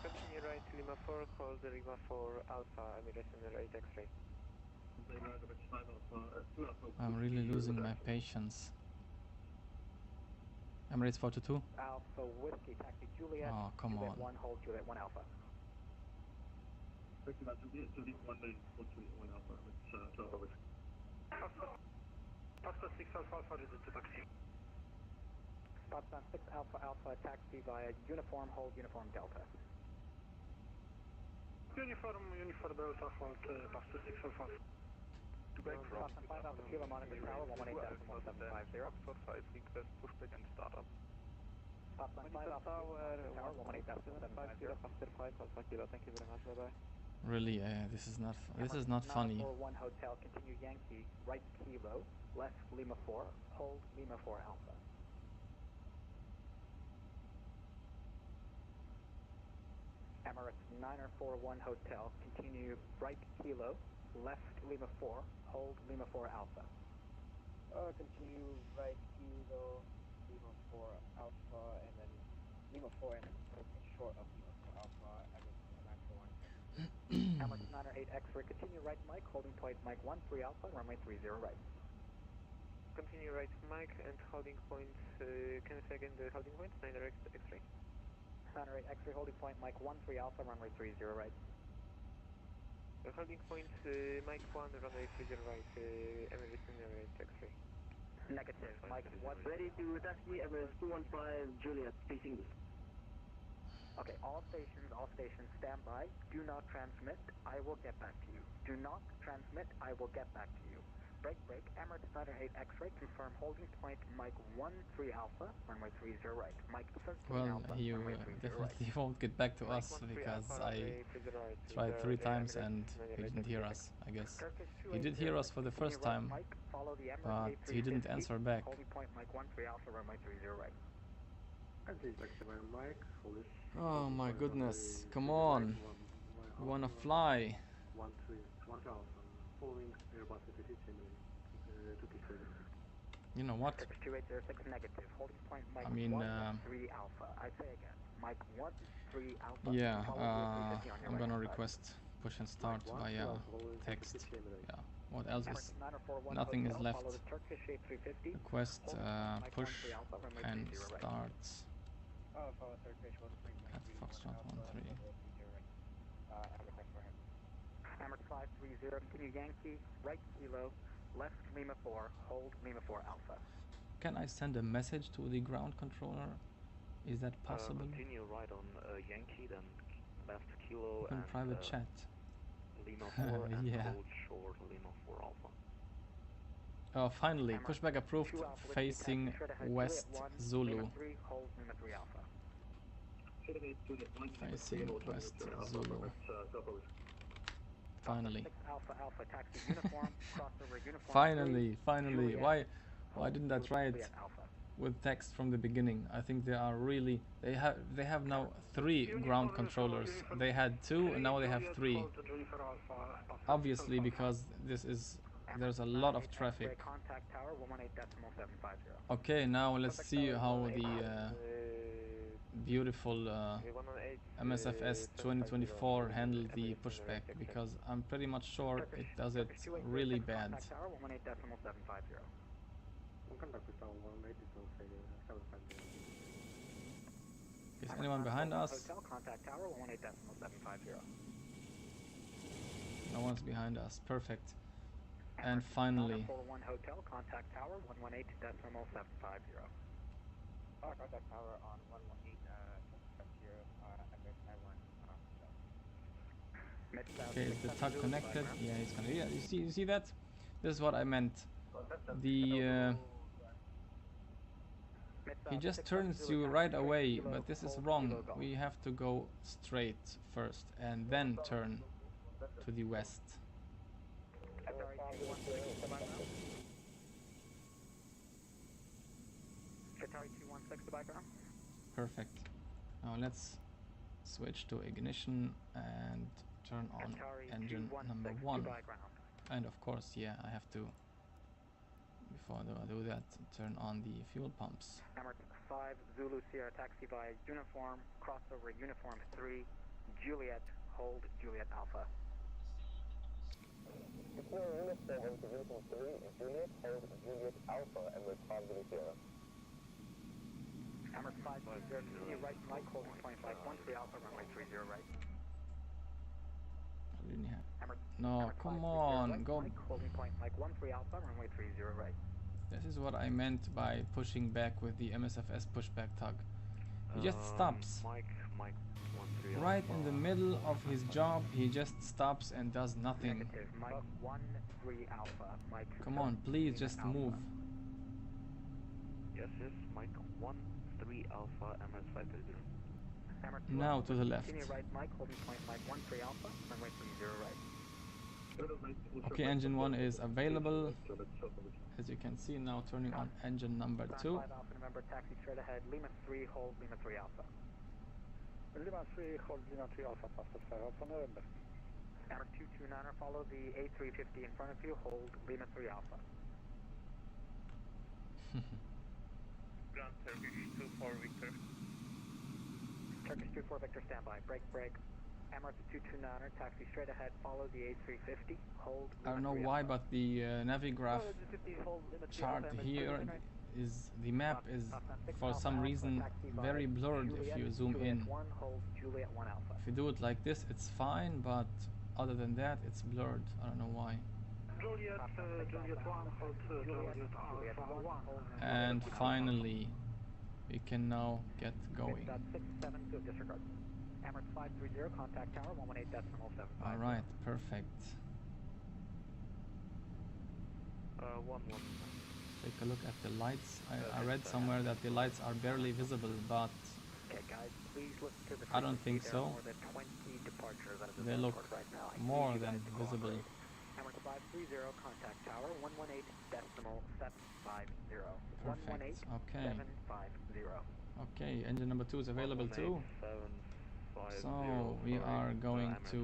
Continue right Lima 4, hold Lima 4 Alpha, Emirates 908 X-ray. I'm really losing my patience. Emirates 422. Alpha Whiskey, taxi Juliet. Oh, come Juliet on. 1, hold Juliet 1 Alpha. Pastor 6 Alpha Alpha is to taxi. Foxtrot 6 Alpha Alpha, taxi via uniform, hold uniform Delta. Uniform Delta, hold Pastor 6 Alpha. Foxtrot 5 Alpha Kilo, monitor tower, 118.750. Foxtrot 5, request pushback and startup. Foxtrot 5 Alpha tower, 118.750. Pastor 5 Alpha Kilo, thank you very much, bye-bye. Really, this is not funny. 941 Hotel, continue Yankee, right Kilo, left Lima 4, hold Lima 4 Alpha. Emirates 941 Hotel, continue right Kilo, left Lima 4, hold Lima 4 Alpha. Continue right Kilo, Lima 4 Alpha, and then Lima 4 and short of Lima 4 Alpha, Emirates 908 X-ray, continue right Mike, holding point Mike 13 Alpha, runway 30 right. Continue right Mike and holding point, can you say again the holding point, 908 X-ray? 908 X-ray, holding point Mike 13 Alpha, runway 30 right. Holding point, Mike 1, runway 30 right, MSFS taxi. Negative, Mike 1. Ready to taxi, Emirates 215, Juliet, speak English. Okay, all stations, stand by. Do not transmit, I will get back to you. Do not transmit, I will get back to you. Break, Emirates 908 X-ray, confirm holding point, Mike 13 Alpha, runway 30 right. Mike 13 Well, Alpha, he runway 30 definitely right. won't get back to us because I tried 3 times and he didn't hear us, I guess. He did hear us for the first time, but he didn't answer back. Holding point, Mike 13 Alpha, runway 30 right. Oh my goodness, come on, we wanna fly. You know what? 2806 negative. Holding point Mike I mean, 13 Alpha. I say again, Mike 13 Alpha. yeah, I'm gonna request push and start via text. Yeah, what else is? Nothing is left. Request push and start at Foxtrot 13. Emirates 530, continue Yankee, right kilo, left Lima 4, hold Lima 4 Alpha. Can I send a message to the ground controller? Is that possible? Continue right on Yankee, then left kilo Open and private chat. Lima 4 and yeah. hold short Lima 4 Alpha. Oh, finally, pushback approved, facing West Zulu. Facing West Zulu. Finally. Finally. Why didn't I try it with text from the beginning? I think they are really, they have now 3 ground controllers. They had 2 and now they have 3. Obviously, because there's a lot of traffic. Okay, now let's see how the beautiful MSFS 2024 handled the pushback, because I'm pretty much sure it does it really bad. Is anyone behind us? No one's behind us. Perfect. And finally. Hotel, contact tower 118.750. Contact tower on 118.0, okay, is the tug connected? Yeah, it's connected. Yeah, you see that? This is what I meant. The he just turns you right away, but this is wrong. We have to go straight first and then turn to the west. Perfect. Now let's switch to ignition and turn on engine number 1. And of course, yeah, I have to, before I do that, turn on the fuel pumps. Emirates 5 Zulu Sierra taxi by uniform, crossover uniform 3, Juliet, hold Juliet Alpha. Uniform 7 to uniform 3, Juliet, hold Juliet Alpha, Emirates 5 Zulu Sierra. Emirates 5 Zulu, continue right, Mike, holding 25, 13 Alpha, runway 30 right. No, come on, go. Mike, holding point, Mike 13 Alpha, runway 30 right. This is what I meant by pushing back with the MSFS pushback tug. He just stops. Mike 13 Right Alpha. in the middle of his job, he just stops and does nothing. Negative, Mike 13 Alpha, Mike. Come on, please just move. Yes, Mike 13 Alpha, MS 530. Now to the left. Continue right, Mike, holding point, Mike 13 Alpha, runway 30 right. Okay, engine 1 is available. As you can see, now turning on engine number 2. 5 Alpha November, taxi straight ahead, Lima 3, hold Lima 3 Alpha. Lima 3, hold Lima 3 Alpha, passes 5 Alpha November. Emirates 229er, follow the A350 in front of you, hold Lima 3 Alpha. Ground Turkish 24 Victor. Turkish 24 Victor, standby, break. Emirates 229er, taxi straight ahead, follow the A350, hold Lima 3 Alpha. I don't know why, but the Navigraph chart here is, the map is for some reason very blurred if you zoom in. If you do it like this, it's fine, but other than that, it's blurred. I don't know why. Juliet 1, hold Juliet Alpha 1. And finally, we can now get going. 672 disregard. Emirates 530, contact tower 118.75. All right, perfect. 1-1. Take a look at the lights. I read somewhere that the lights are barely visible, but Okay, guys, please listen to the I don't think frequency. There are so. more than 20 departures out of this They look airport right now. I more need you than guys to visible. cooperate. Emirates 530, contact tower 118.750. Perfect. Okay. 118.750. Okay, engine number 2 is available too. 750 So we are going to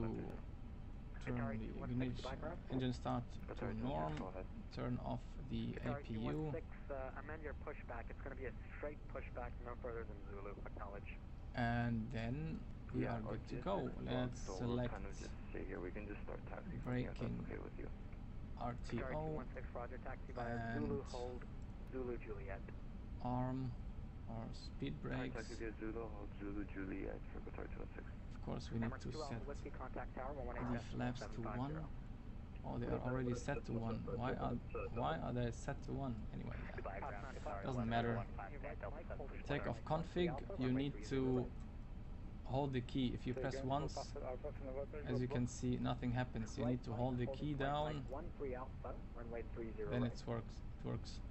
turn the ignition, engine start to norm, turn off the APU, Amend your pushback. It's going to be a straight pushback, no further than Zulu. Acknowledge. and then we are good to go. Let's select We can just start taxi braking, okay with you. RTO, 216, Roger, taxi via and Zulu, hold Zulu Juliet. arm or speed brakes. Taxi via Zulu, hold Zulu Juliet for Qatar 216. Of course, we need to set Whiskey, contact tower the flaps to 1. Oh, they are already set to 1. Why are they set to 1? Anyway, yeah. Doesn't matter. Takeoff config, you need to hold the key. If you press once, as you can see, nothing happens. You need to hold the key down, then it works.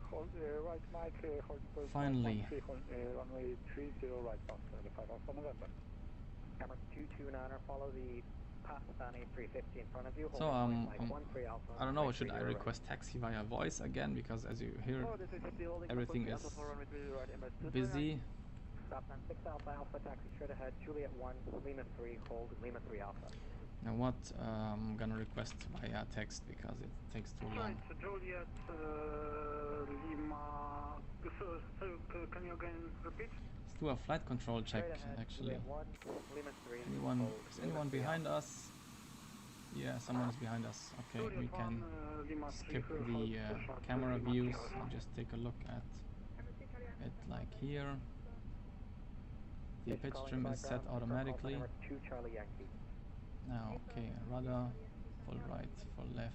Hold right mic, hold Finally. runway 30 right after 5 Alpha November. Emirates 229er, follow the Pakistan A350 in front of you. So I don't know, should I request taxi via voice again, because as you hear, everything is busy. Pakistan 6 Alpha Alpha, taxi straight ahead, Juliet 1, Lima 3, hold Lima 3 Alpha. Now what, I'm gonna request via text because it takes too long. Right, Juliet Lima, so can you again repeat? Let's do a flight control check, actually. Is anyone behind us? Yeah, someone is behind us. Okay, we can skip the camera views and just take a look at it like here. The pitch trim is set automatically. Now, okay, rudder, full right, full left,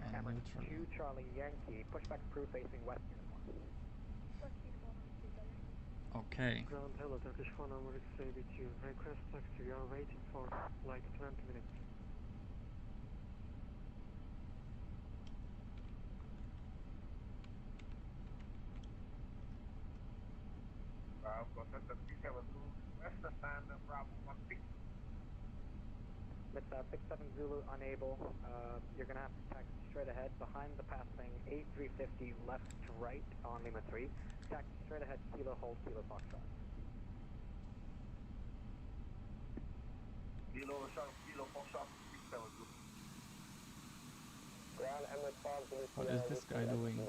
and neutral. 2 Charlie Yankee, pushback crew facing west uniform. Okay. Ground hello, Turkish 4 number X-ray with you. Request taxi, we are waiting for like 20 minutes. It's 67 Zulu, unable. You're going to have to taxi straight ahead behind the passing A350 left to right on Lima 3. Taxi straight ahead, Kilo, hold, Kilo, Foxtrot. Kilo, Foxtrot, 67 Zulu. Ground Emirates 5, What is this guy doing?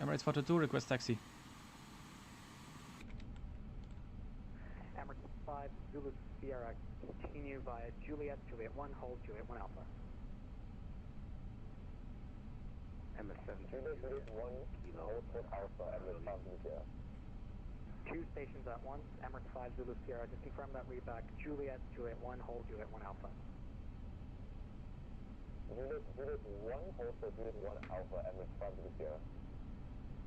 Emirates 422, request taxi. Emirates 5, Zulu Sierra, continue via Juliet, Juliet 1, hold, Juliet 1 Alpha. MS7, Juliet 1, Kilo, Alpha, Emirates 5, Zulu. 2 stations at once, Emirates 5, Zulu Sierra, just confirm that readback, Juliet, Juliet 1, hold, Juliet 1 Alpha. Juliet 1, hold for Juliet 1 Alpha, Emirates 5, Zulu Sierra.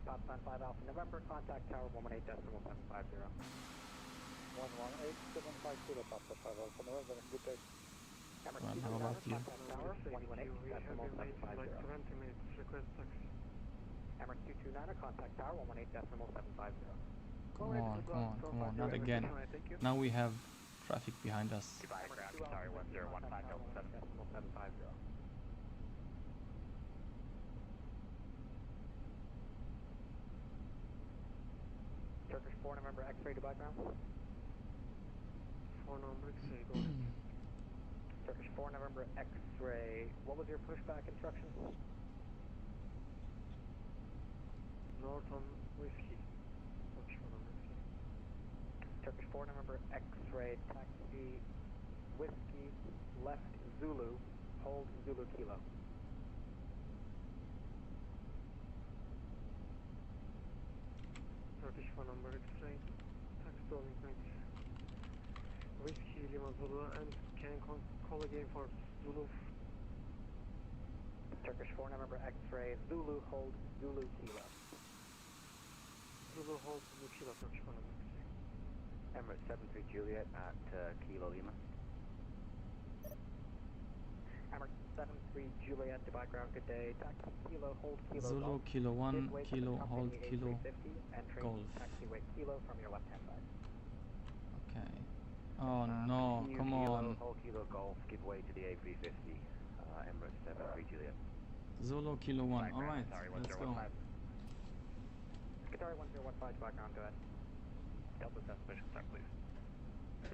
Pakistan 5 Alpha November, contact tower 118.750. 118.750, Papa 5 Alpha November, good day. Emirates 2 how about you? contact tower 118.750. 20 minutes, request taxi. Emirates 229er, contact tower 118.750. Come on, not again. Now we have traffic behind us. Goodbye, aircraft, sorry, 1015.750. Turkish 4 November X-ray Dubai ground. 4 number X-ray, go ahead. Turkish 4 November X-ray, what was your pushback instruction? North on Whiskey. Turkish 4 number X-ray. Turkish 4 November X-ray, taxi Whiskey, left Zulu, hold Zulu Kilo. Turkish 4 number X-ray. Taxi tolling, thanks. Lima Zulu, and can call again for Zulu. Turkish 4 November X-ray, Zulu hold, Zulu Kilo. Zulu hold, Zulu Kilo, Turkish 4 November X-ray. Emirates 73 Juliet at Kilo Lima. Emirates 73 Juliet, Dubai ground, good day. Taxi Kilo, hold Kilo Zulu Golf. Kilo 1, Midway to Kilo the hold company Kilo A350, entering Golf. taxiway Kilo from your left-hand side. Okay. Oh no, come on. Hold Kilo Golf, give way to the A350. Emirates 73 Juliet. Zulu Kilo 1, alright, let's go. Qatari 1015 background, go ahead. Delta transmission start, please.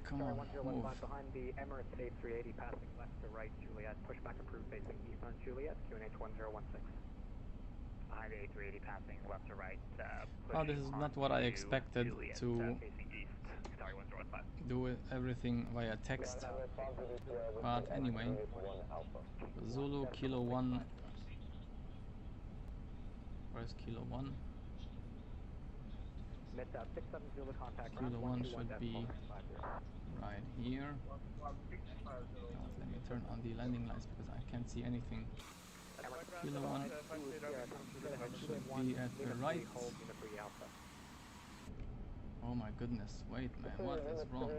Come on, move. Behind the Emirates A380, passing left to right, Juliet. Pushback approved, facing east on Juliet, QNH 1016. Behind the A380, passing left to right. Oh, this is not what I expected Juliet, to facing east. Qatari 1015. do everything via text. But anyway, Zulu Kilo 1. Where's Kilo 1? Zulu contact. Kilo 1 should be right here. Let me turn on the landing lights because I can't see anything. Kilo 1 should be at the right. Oh my goodness, wait man, what is wrong?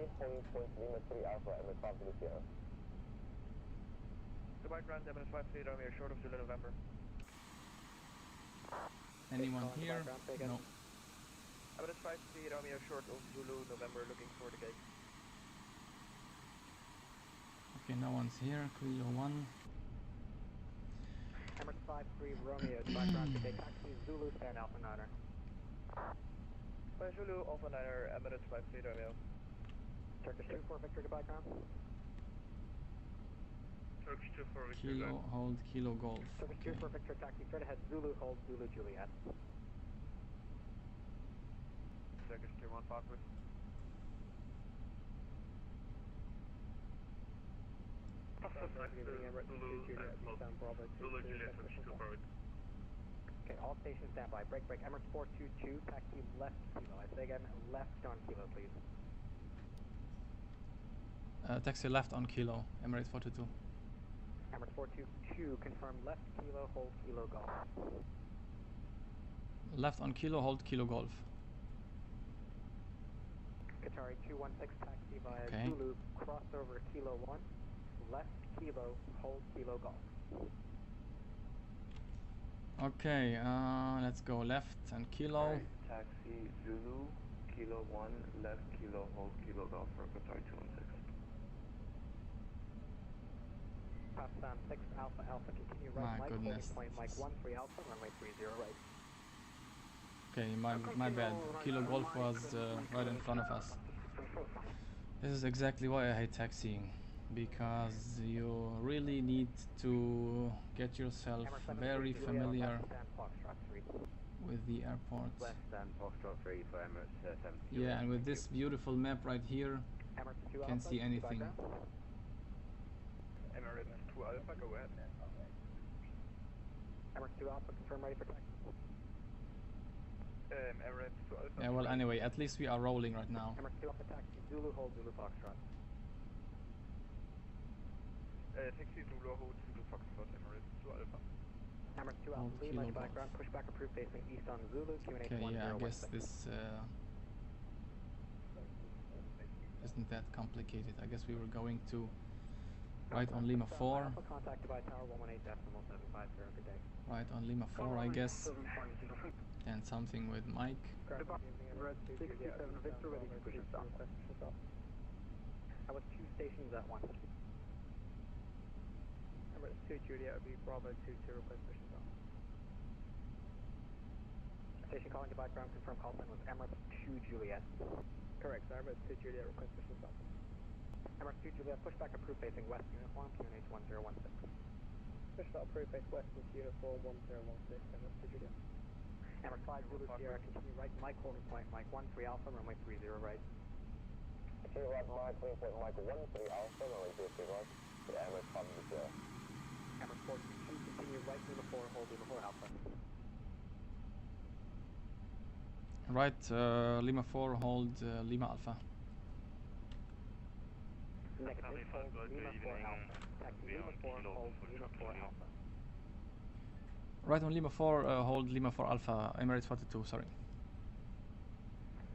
Dubai ground, Emirates 53 Romeo, short of Zulu November. Anyone here? No. Emirates 53 Romeo, short of Zulu November, looking for the gate. Okay, no one's here. Kilo 1. Emirates 53 Romeo, Dubai ground, take taxi Zulu, stand Alpha Niner. By Zulu, Alpha Niner, Emirates 53 Romeo. Turkish 2-4 Victor, Dubai ground. Turkish 2-4 Victor. Kilo, hold, Kilo Golf. Turkish Okay. 2-4 Victor, taxi straight ahead, Zulu, hold, Zulu Juliet. Turkish 2-1 with. Zulu Juliet, Turkish 2-4 with. Okay, all stations standby. Break, Emirates 422, taxi left Kilo. I say again, left on Kilo, please. Taxi left on Kilo, Emirates 422. Emirates 422, confirm left Kilo, hold Kilo Golf. Left on Kilo, hold Kilo Golf. Qatari 216, taxi via Okay. Zulu, crossover Kilo 1, left Kilo, hold Kilo Golf. Okay, let's go left and Kilo. Right, taxi Zulu, Kilo 1, left Kilo, hold Kilo Golf for Qatar 216. Pakistan 6 Alpha Alpha, continue right, My Mike, goodness. holding point Mike 13 Alpha, runway 30 right. Okay, my bad. Kilo Golf was right in front of us. This is exactly why I hate taxiing. Because you really need to get yourself very familiar with the airport. Less than Foxtrot 3 for Emirates 70. Yeah, and with this beautiful map right here, you can see anything. Emirates 2 Alpha, go ahead. Emirates 2 Alpha, confirm ready for taxi. Emirates 2 Alpha. Yeah, well, anyway, at least we are rolling right now. Emirates 2 Alpha, taxi Zulu, hold Zulu Foxtrot. Taxi Zulu, hold Zulu Foxtrot, Emirates 2 Alpha. Emirates 2 Alpha, Hold Lima, Kilo Dubai Golf. ground, pushback approved facing east on Zulu, QNH Okay, 1016. yeah, I guess this isn't that complicated. I guess we were going to right on Lima 4. Alpha, contact Dubai Tower 118.750, good day. Right on Lima 4, I guess. And something with Mike. Emirates 67 Victor, ready for push stop. I was 2 stations at once. Emirates 2 Juliet would be Bravo 2 to request push stop. Station calling Dubai ground, confirm call sign was Emirates 2 Juliet. Correct, so Emirates 2 Juliet request push stop. Emirates 2 Juliet, pushback approved facing west uniform, QNH 1016. Push stop approved face western uniform 1016, Emirates 2 Juliet. Emirates 5 Zulu Sierra, continue right, Mike holding point, Mike 13 Alpha, runway 30 right. Continue right, Mike, holding point, Mike 13 Alpha, runway 30 right, to Emirates 5 Sierra. Emirates 422, continue right, Lima 4, hold Lima 4 Alpha. Right, Lima 4, hold Lima Alpha. Negative, hold Lima 4 Alpha. Taxi Lima 4, hold Lima 4 Alpha. Right on Lima 4, hold Lima 4 Alpha, Emirates 42, sorry.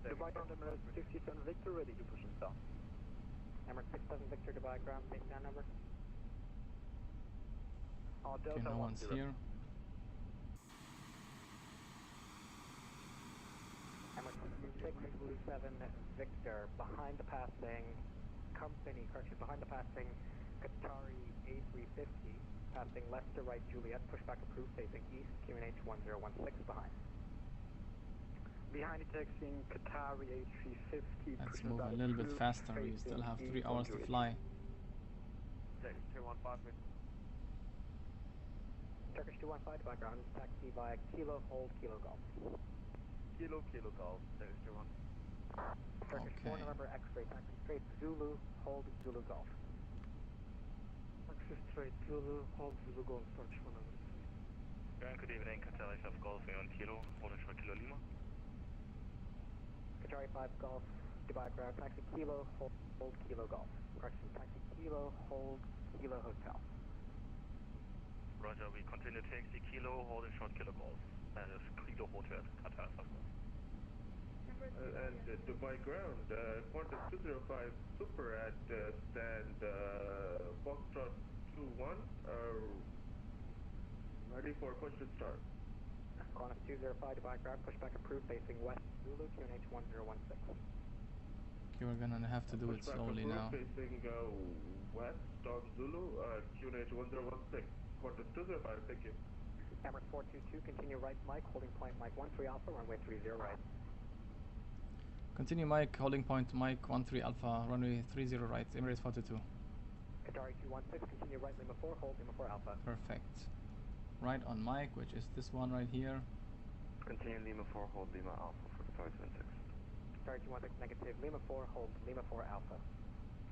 Dubai ground Emirates 57 Victor, ready to push and start. Emirates 67 Victor, Dubai ground, take down number. Okay, no one's here. Emirates 667 Victor, behind the passing, behind the passing Qatari A350, passing left to right Juliet, pushback approved, facing east, QNH 1016 behind. Behind the taxiing Qatari A350. Let's move a little bit faster, we still have 3 hours to fly. Turkish 215 Turkish 215 background, taxi via Kilo, hold Kilo Golf. Kilo Golf, Turkish 21. Turkish 4 November X-ray, taxi straight Zulu, hold Zulu Golf. Taxi straight Zulu, hold Zulu Golf, Turkish 1 November. Good evening, Qatari 5 Golf on Kilo, holding short Kilo Lima. Qatari 5 Golf, Dubai ground, taxi Kilo, hold Kilo Golf. Correction, taxi Kilo, hold Kilo Hotel. Roger, we continue taxi Kilo, holding short Kilo Golf. That is Kilo Hotel, Qatar 5 Golf. And Dubai ground, Qantas 205 Super at stand Foxtrot 21, ready for push to start. Qantas 205 Dubai ground, pushback approved, facing west Zulu, QNH 1016. Okay, we're gonna have to do it slowly now. Facing west of Zulu, QNH 1016. Qantas 205, thank you. Emirates 422, continue right Mike, holding point Mike 13 Alpha, runway 30 right. Continue Mike, holding point Mike 13 Alpha, runway 30 right, Emirates 422. Qatari 216, continue right Lima 4, hold Lima 4 Alpha. Perfect. Right on Mike, which is this one right here. Continue Lima 4, hold Lima Alpha for Qatari 26. Qatari 216, negative, Lima 4, hold Lima 4 Alpha.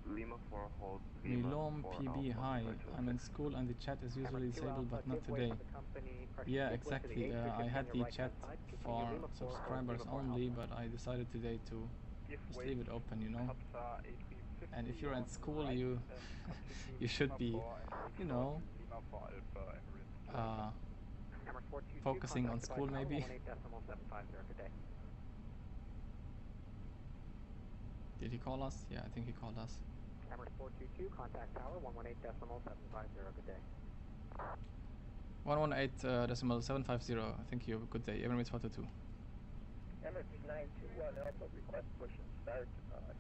Lima 4, hold Lima Milom 4 PB, Alpha, hi. 26. I'm in school and the chat is usually disabled, but not today. Yeah, exactly. I had the chat for subscribers only, but I decided today to just leave it open, you know. And if you're at school, you you should be, you know, focusing on school maybe. Did he call us? Yeah, I think he called us. Emirates 422, contact tower 118.750, good day. 118.750, thank you, good day. Emirates 422. Emirates 921 Alpha, request push and start,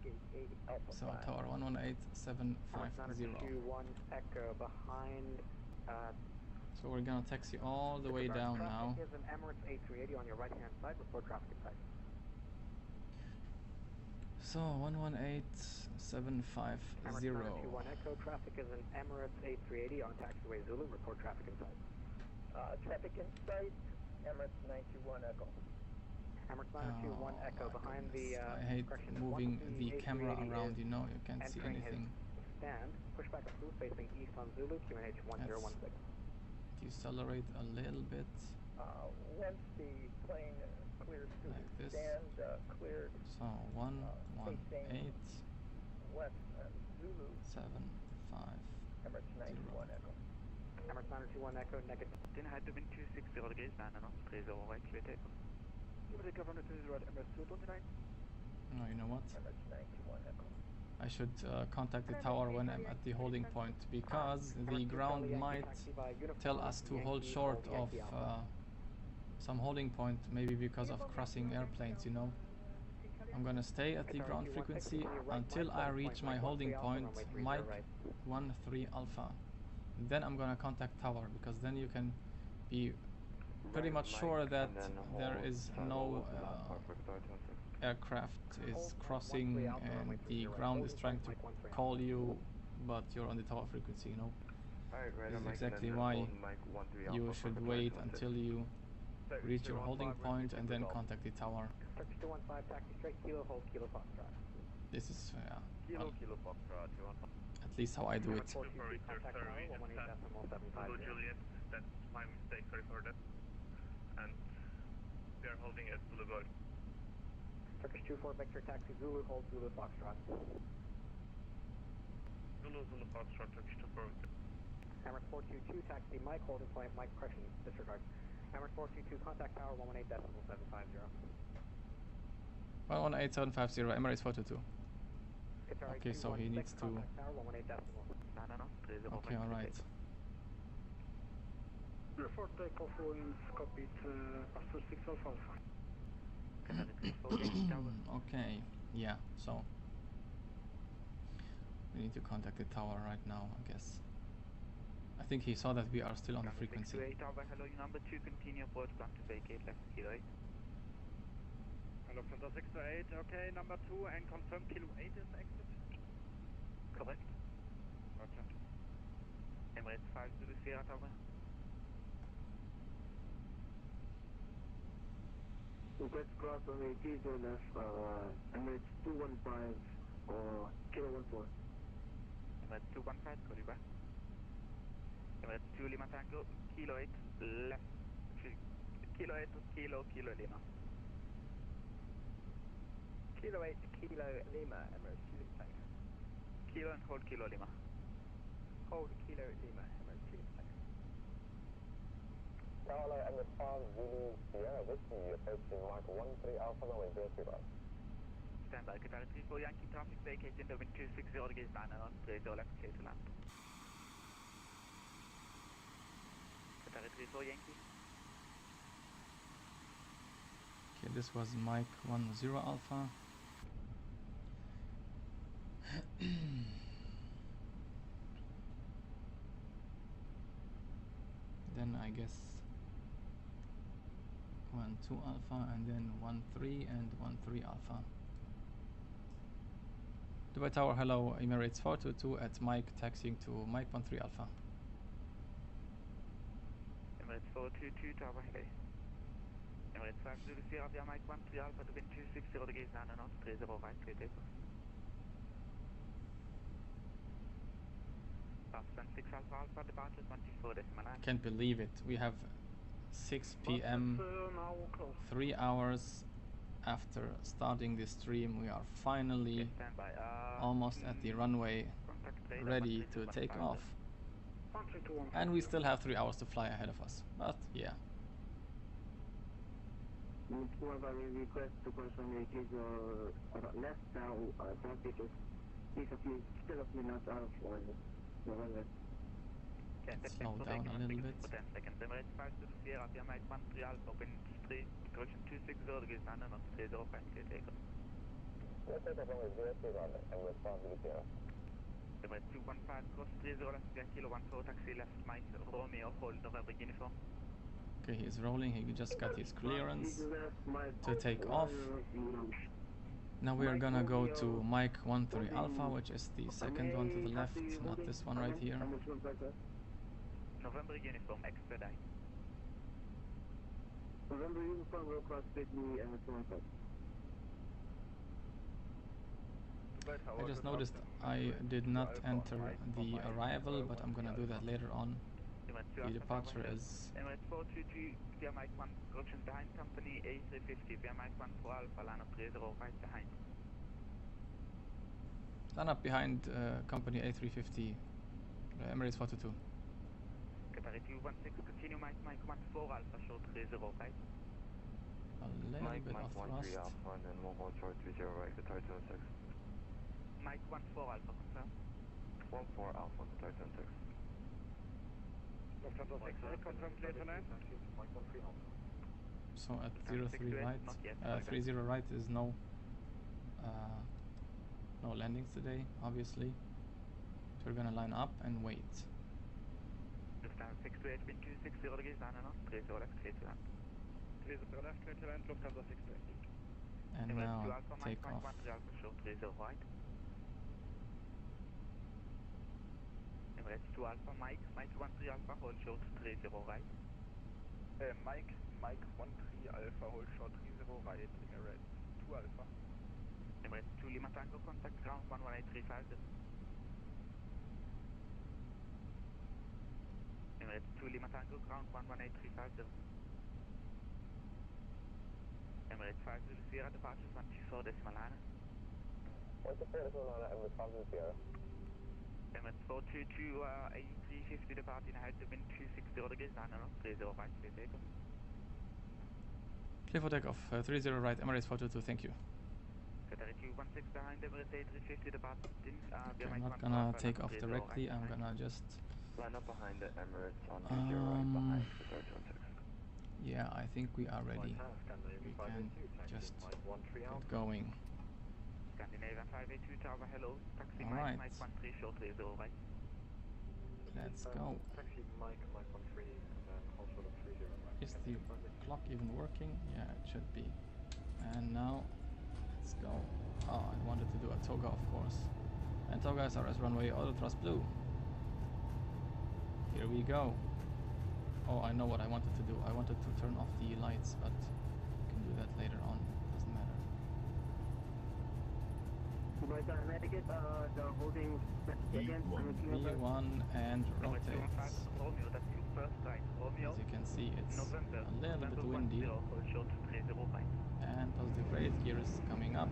gate 80 Alpha. So tower 118.750. 921 Echo behind. So we're gonna taxi all the way down now. Traffic is an Emirates A380 on your right hand side, report traffic in sight. So 118.750. Emirates 921 Echo, traffic is an Emirates A380 on taxiway Zulu, report traffic in sight. Traffic in sight, Emirates 921 Echo. Emirates 921 Echo behind the I hate moving the camera around, you know, you can't see anything. Stand, pushback approved, facing east on Zulu, QNH 1016. Decelerate a little bit. Once the plane clears to like the this. stand, cleared. So 118. West Zulu. 750. Emirates 921 Echo. Emirates 921 Echo, negative. Den head to wind 260 degrees, man, and please all right, clear take. Give it a governor to the right, Emirates 229. No, you know what? Emirates 921 Echo. I should contact the tower when I'm at the holding point, because the ground might tell us to hold short of some holding point, maybe because of crossing airplanes, you know. I'm gonna stay at the ground frequency until I reach my holding point, Mike 13 Alpha. Then I'm gonna contact tower, because then you can be pretty much sure that there is no aircraft is crossing and the ground is trying to call you, but you're on the tower frequency, you know. This is exactly why you should wait until you reach your holding point and then contact the tower. Turkish 215, taxi straight, Kilo, hold Kilo Foxtrot. This is Kilo Foxtrot, 215. at least how I do it. Super Victor, sorry, Zulu Juliet, that's my mistake, sorry for that. And we are holding at Zulu Gold. Turkish 24 Victor, taxi Zulu, hold Zulu Foxtrot. Zulu Zulu Foxtrot, Turkish 24. Emirates 422, taxi Mike, holding point Mike, correction, disregard. Emirates 422, contact tower 118.750. 118.750, Emirates 422. Qatari Okay, so he needs to... contact tower 118.9. Okay, alright. For takeoff winds, copied, after 6 Alpha Alpha. Okay, yeah, so we need to contact the tower right now, I guess. I think he saw that we are still on the frequency. 628 Tower, hello, number 2, continue approach, plan to vacate left kilo 8. Hello, Center 628, okay, number 2, and confirm kilo 8 is exit? Correct. Roger. Emirates 5 Zulu Sierra Tower. Request cross on the T zone left, Emirates 215 or Kilo 14. Emirates 215, call you back. Emirates 2 Lima Tango, Kilo 8, left, Kilo 8, Kilo Lima. Kilo 8, Kilo Lima, Emirates 2 Lima Tango. Kilo and hold Kilo Lima. Hold Kilo Lima, Emirates 2 Lima Tango. Tower, Emirates 5 Zulu Sierra Whiskey, approaching Mark 13 Alpha, runway 03 right. Standby, Qatar 34 Yankee traffic vacate in the wind 260 degrees 9 and on 30 left, clear to land. Qatar 34 Yankee. Okay, this was Mike 10 Alpha. Then I guess 12 Alpha and then 13 and 13 Alpha. Dubai Tower, hello, Emirates 422 at Mike, taxiing to Mike 13 Alpha. Emirates 422 Tower, hello. Emirates 5 Zulu Sierra via Mike 13 Alpha to wind 260 degrees 9 and on 30 right, clear takeoff. Pakistan 6 Alpha Alpha, departure 24.9. Can't believe it, we have 6 p.m. 3 hours after starting this stream. We are finally almost at the runway, ready to take off. And we still have 3 hours to fly ahead of us, but yeah. Request to confirm the case left now, traffic is still a few knots out of the runway. Slow down a little bit. 10 seconds. Emirates 5 Zulu Sierra via Mike 13 Alpha, wind 3, correction 260 degrees 9 and on 30 right, clear takeoff. Let's take off runway 03 right, Emirates 5 Zulu Sierra. Emirates 215 cross 30 left via Kilo 14 taxi left Mike Romeo, hold November uniform. Okay, he's rolling, he just got his clearance to take off. Now we are gonna go to Mike 13 Alpha, which is the second one to the left, not this one right here. November uniform, expedite. November uniform, roll cross Sydney and I just noticed I did not enter the arrival, but I'm gonna do that later on. The departure is... Emirates 422 via Mike 1, correction behind company A350 via Mike 1 for Alpha, line up 30 right behind. Line up behind company A350, Emirates 422. Qatar 216, continue Mike 1 4 Alpha, short 30 right. A little bit of thrust. 13 Alpha and then 1 more short 30 right, Qatar 216. Mike 1 4 Alpha, confirm. 14 Alpha, Qatar 216. Lufthansa 6 confirm clear to land. So at 03 right, 30 right is no landings today, obviously. So we're gonna line up and wait. Lufthansa 628, wind 260 degrees 9 and on, 30 left, clear to land. 30 left, clear to land, Lufthansa 628. And now take off. Mike 1 Alpha, short 30 right. Emirates 2 Alpha, Mike 13 Alpha, hold short 30 right. Mike 13 Alpha, hold short 30 right, Emirates 2 Alpha. Emirates 2 Lima Tango, contact ground 11835. Emirates 2 Lima Tango, ground 11835. Emirates 5 Zulu Sierra, departure 24.9. What's the 4 decimal line, Emirates 5 Zulu Sierra? Emirates 422, A350 departing height to wind 260 degrees, 30 right, clear takeoff. Clear for takeoff, 30 right, Emirates 422, thank you. Qatar 216 behind Emirates A350 departing. Okay, I'm not gonna take off directly, I'm gonna just... Line up behind the Emirates on 30 right behind Qatar 216. Yeah, I think we are ready. We can just get going. Scandinavian 582 Tower, hello. Taxi Alright. Mike 13 short 30 right. Let's go. Taxi Mike 13 and then also the 30 right. Is the clock even working? Yeah, it should be. And now, let's go. Oh, I wanted to do a toga, of course. And toga is RS runway auto thrust blue. Here we go. Oh, I know what I wanted to do. I wanted to turn off the lights, but I can do that later on. Doesn't matter. The holding V1 and rotate. Romeo, that's your first right. Romeo. As you can see, it's November, a little bit November windy. 10, hold short 30 right. And positive rate gear is coming up.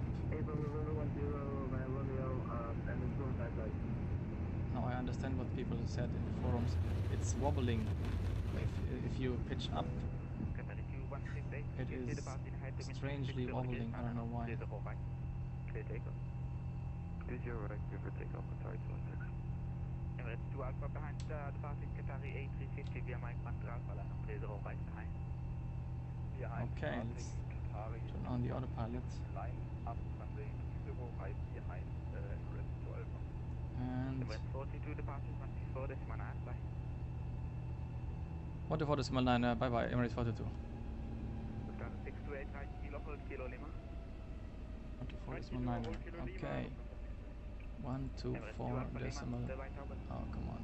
Now I understand what people said in the forums. It's wobbling. If you pitch up, it is strangely wobbling. I don't know why. Clear takeoff. 30 right, clear for takeoff, Qatar 216. Emirates 2 Alpha behind departing Qatari A350 via Mike 1 Alpha, line up 30 right behind. Okay, let's turn on the autopilot. Line up runway 20 right behind Emirates 2 Alpha. And Emirates 42 departing 24 decimal 9, bye. 44 decimal 9, bye bye, Emirates 42. Lufthansa 628 right, kilo, hold kilo Lima. 44 decimal 9, okay. 124 decimal. Oh, come on.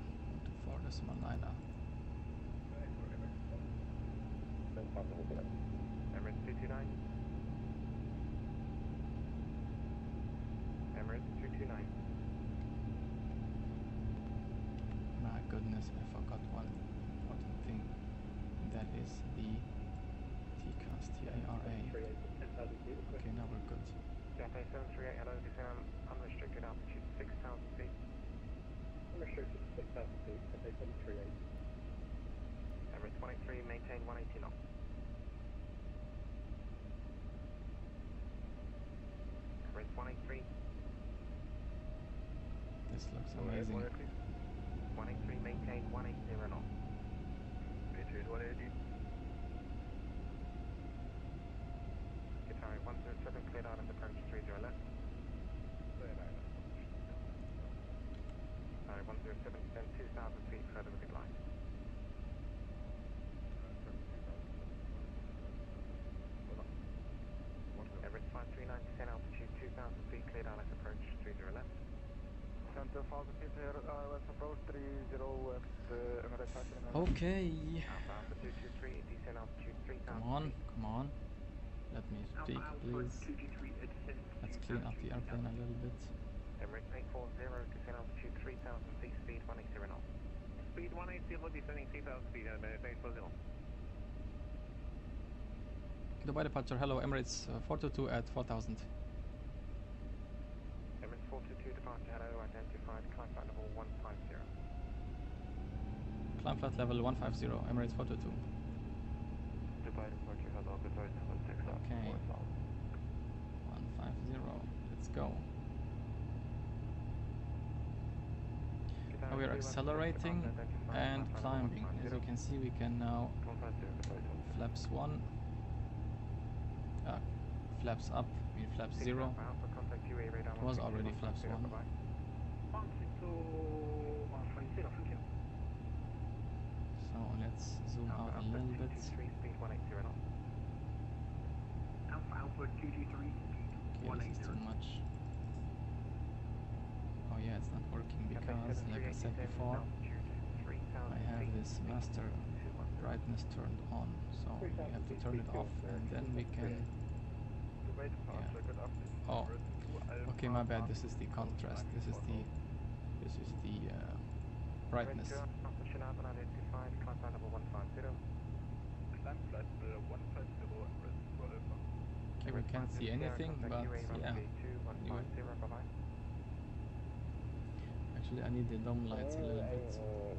124 decimal 9. Emirates 229. Emirates 229. My goodness, I forgot one important thing. That is the TCAS, TARA. Okay, now we're good. Delta 738, hello, descend unrestricted altitude 6,000 feet. Unrestricted 6,000 feet, Delta 738. Emirates 183, maintain 180 knots. Emirates 183. This looks amazing. 183, maintain 180 knots. Maintain 180. Qatari 107, cleared island approach 30 left. Qatari 107, descend 2,000 feet further with the glide. Emirates 539, descend altitude 2,000 feet, cleared island approach 30 left. Descend 2,000 feet here, let's approach 30 left, Emirates 539. Okay. Alpha 223, descend altitude 3,000 Come on, come on. Let me speak, please. Let's clean up the airplane a little bit. Emirates 840, descend altitude 3,000 feet, speed 180 knots. Speed 180, descending 3,000 feet, Emirates 840. Dubai departure, hello, Emirates 422 at 4,000. Emirates 422 departure, hello, identified, climb flight level 150. Climb flight level 150, Emirates 422. Dubai departure, hello, Qatar 216 out. Okay. 150, let's go. Now we are accelerating and climbing. As you can see, we can now flaps 1, flaps up, I mean flaps 0. It was already flaps 1. So let's zoom out a little bit. Okay, this is too much. Oh yeah, it's not working because, like I said before, I have this master brightness turned on, so we have to turn it off and then we can... Yeah. Oh, okay, my bad, this is the contrast, this is the brightness. Okay, we can't see anything, but yeah, Actually, I need the dome lights a little bit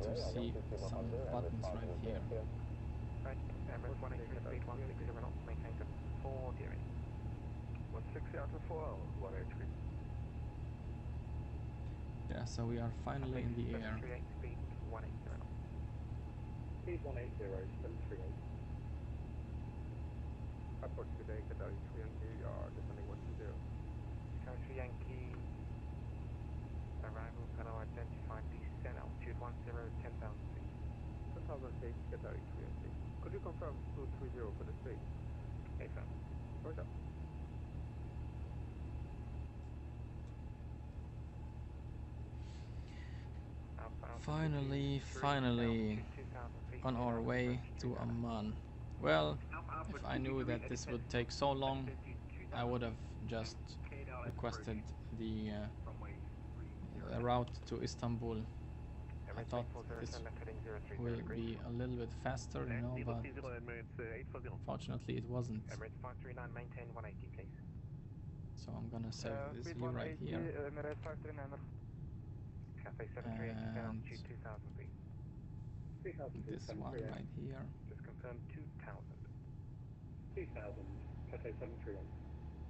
to see some buttons right here. Right, Emirates 183, speed 160 knots, maintain to 4 dearing. 160 out of 4, 183. Yeah, so we are finally in the air. 738, speed 180 knots. Speed 180, 738. Approach today, Qatari 3 Yankee, descending 120. Qatari 3 Yankee, arrival panel identified, descent altitude 10,000 feet. 10,000 feet, Qatari 3 Yankee. Could you confirm 230 for the speed? Yes, sir. Roger. Finally, on our way to Amman. Well, if I knew that this would take so long, I would have just requested the route to Istanbul. I thought this will be a little bit faster, you know, but fortunately it wasn't. Emirates 539, maintain 180, please. So I'm gonna save this view right here. Emirates 539. Cafe 738, altitude 2,000 feet. This one right here. Just confirm 2,000. 2,000, Cafe 738.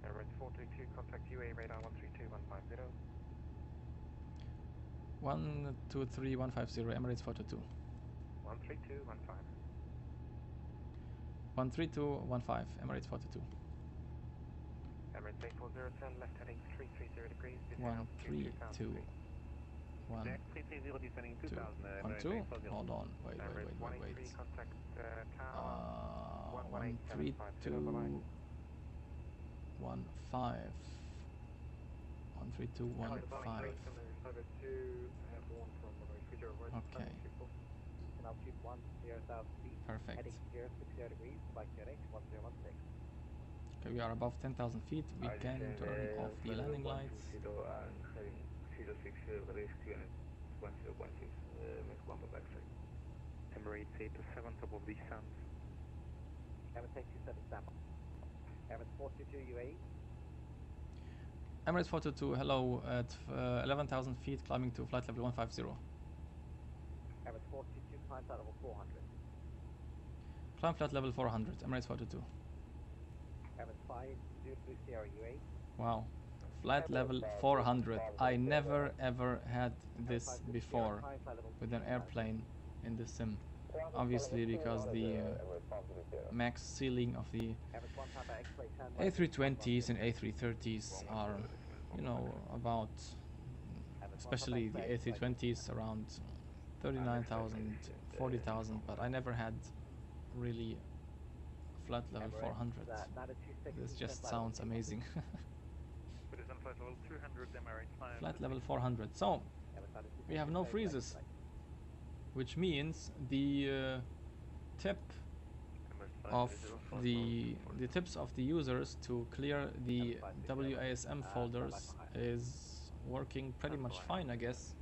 Emirates 432, contact UAE radar 132150. 123150, Emirates 422. 13215. 13215, Emirates 422. Emirates 840, turn left heading 330 degrees. 132. 330 descending 2,000. 12. Hold on. Wait. Contact tower 13215. 13215. Okay. Altitude 10,000 feet. Perfect. Heading 060 degrees, flight QNH 1016. Okay, we are above 10,000 feet. We can turn off the landing lights. Emirates 827, top of the sands. Emirates 827, standby. Emirates 422 UAE. Emirates 422, hello, at 11,000 feet, climbing to flight level 150. Emirates 422, climb flight level 400. Climb flight level 400, Emirates 422. Emirates 5, Zulu Sierra UAE. Wow, flight level 400. I never ever had this before with an airplane in the sim. Obviously because the max ceiling of the A320s and A330s are, you know, about, especially the A320s, around 39,000, 40,000, but I never had really flight level 400. This just sounds amazing. Flight level 400. So we have no freezes, which means the tip of the tips of the users to clear the WASM folders is working pretty much fine, I guess.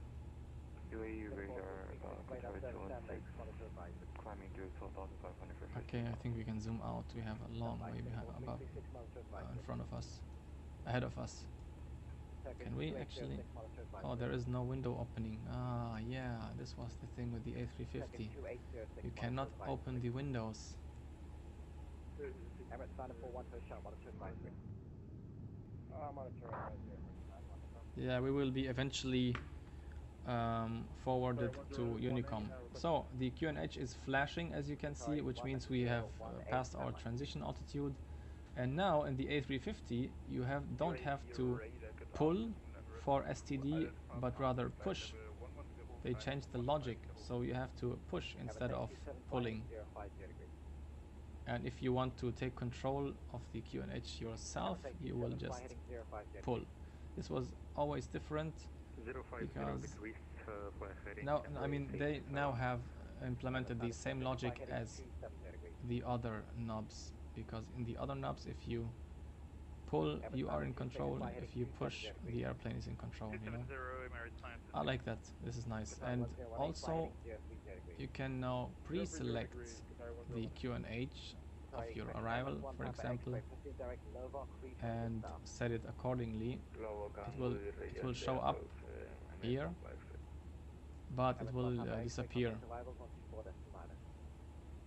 UAE radar control 216, climbing to 12,500. Okay, I think we can zoom out. We have a long way above, in front of us, ahead of us. Can we actually? Oh, there is no window opening. Ah, yeah, this was the thing with the A350. You cannot open the windows. Yeah, we will be eventually forwarded to Unicom. So the QNH is flashing, as you can see, which means we have passed our transition altitude. And now in the A350, you don't have to pull for STD, but rather push. They changed the logic, so you have to push instead of pulling. And if you want to take control of the QNH yourself, you will just pull. This was always different because now, I mean, they now have implemented the same logic as the other knobs, because in the other knobs, if you pull, you are in control. If you push, the airplane is in control, you know. I like that. This is nice. And also, you can now pre-select the QNH of your arrival, for example, and set it accordingly. It will show up here but it will disappear.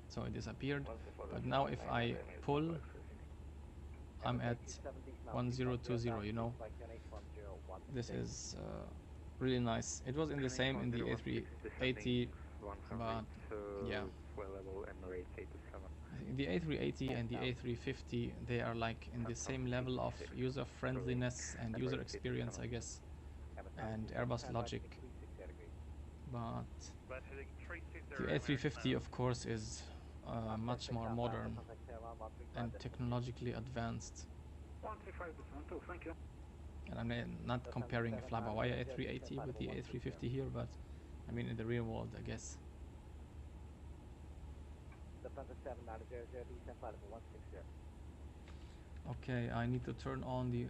So it disappeared, but now if I pull, I'm at 1020, you know. This is really nice. It was in the same in the A380, but yeah. The A380 and the A350, they are like in the same level of user friendliness and user experience, I guess, and Airbus logic. But the A350, of course, is much more modern and technologically advanced. And I'm not comparing a Fly-by-wire A380 with the A350 here, but I mean in the real world, I guess. Okay, I need to turn on the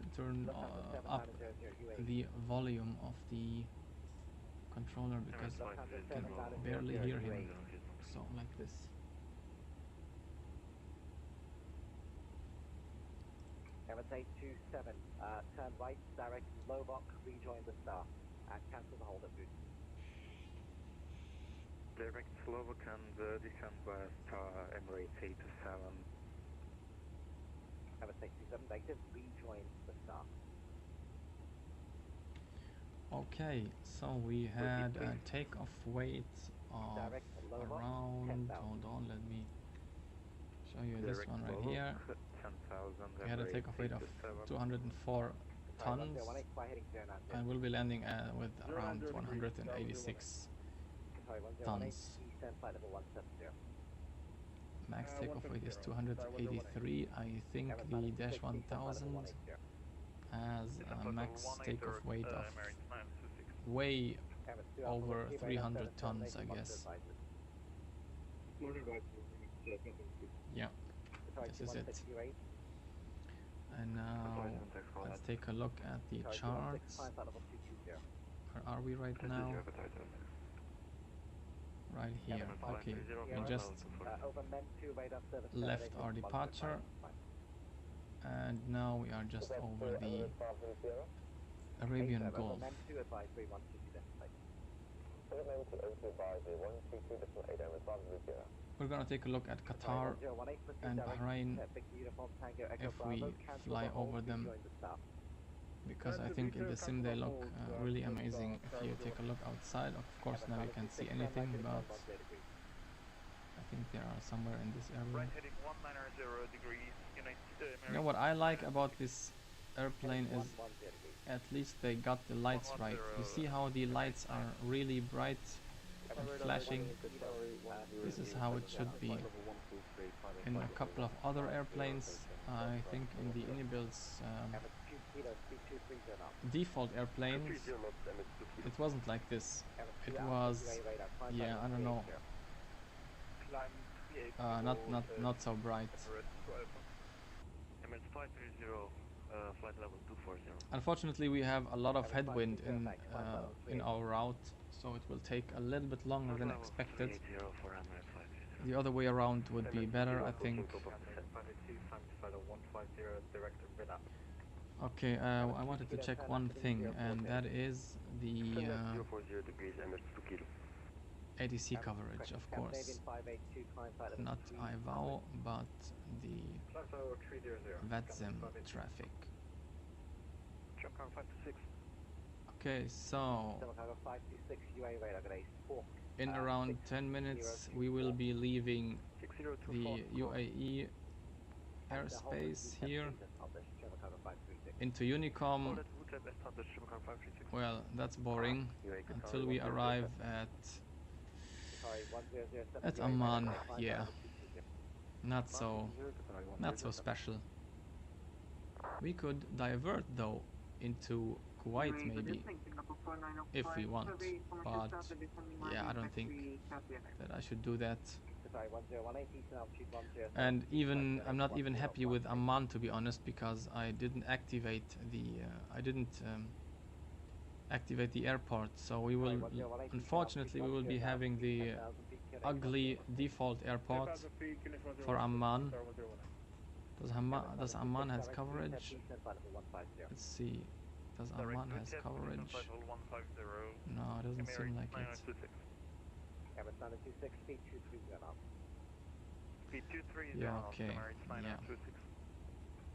up the volume of the controller because I can barely hear him. So like this. Emirates 827, turn right, direct Lovok, rejoin the star, and cancel the hold at boost. Direct Slovak and descend by star Emirates 827. Emirates 827, negative, rejoin the star. Okay, so we had a takeoff weight of around, hold on, let me show you this one right here. We had a takeoff weight of 204 tons and we'll be landing with around 186 tons. Max takeoff weight is 283. I think the Dash 1000 has a max takeoff weight of way over 300 tons, I guess. Yeah, this is it. And now let's take a look at the charts. Where are we right now? Right here. Okay, we just left our departure and now we are just over the Arabian Gulf. We're gonna take a look at Qatar and Bahrain if we fly over them, because I think in the sim they look really amazing. If you take a look outside, of course now you can't see anything, but I think they are somewhere in this area. You know what I like about this airplane is at least they got the lights right. You see how the lights are really bright and flashing? This is how it should be. In a couple of other airplanes, I think in the iniBuilds default airplanes, it wasn't like this. It was, yeah, I don't know, not so bright. Flight level 240. Unfortunately, we have a lot of headwind in our route, so it will take a little bit longer than expected. The other way around would be better, I think. Okay, I wanted to check one thing, and that is the ATC coverage, of course. Not IVAO, but the VATSIM traffic. Okay, so in around 10 minutes we will be leaving the UAE airspace here into Unicom. Well, that's boring until we arrive at Amman. Yeah, not so special. We could divert though into Kuwait maybe if we want, but yeah, I don't think that I should do that. And even I'm not even happy with Amman, to be honest, because I didn't activate the activate the airport, so we will unfortunately we will be having the ugly default airport for Amman. Does Amman has coverage? Let's see. Does Amman has coverage? No, it doesn't seem like it. Emirates 926, speed 230 now. Speed 230 Yeah, knots, okay. Emirates Yeah. 926.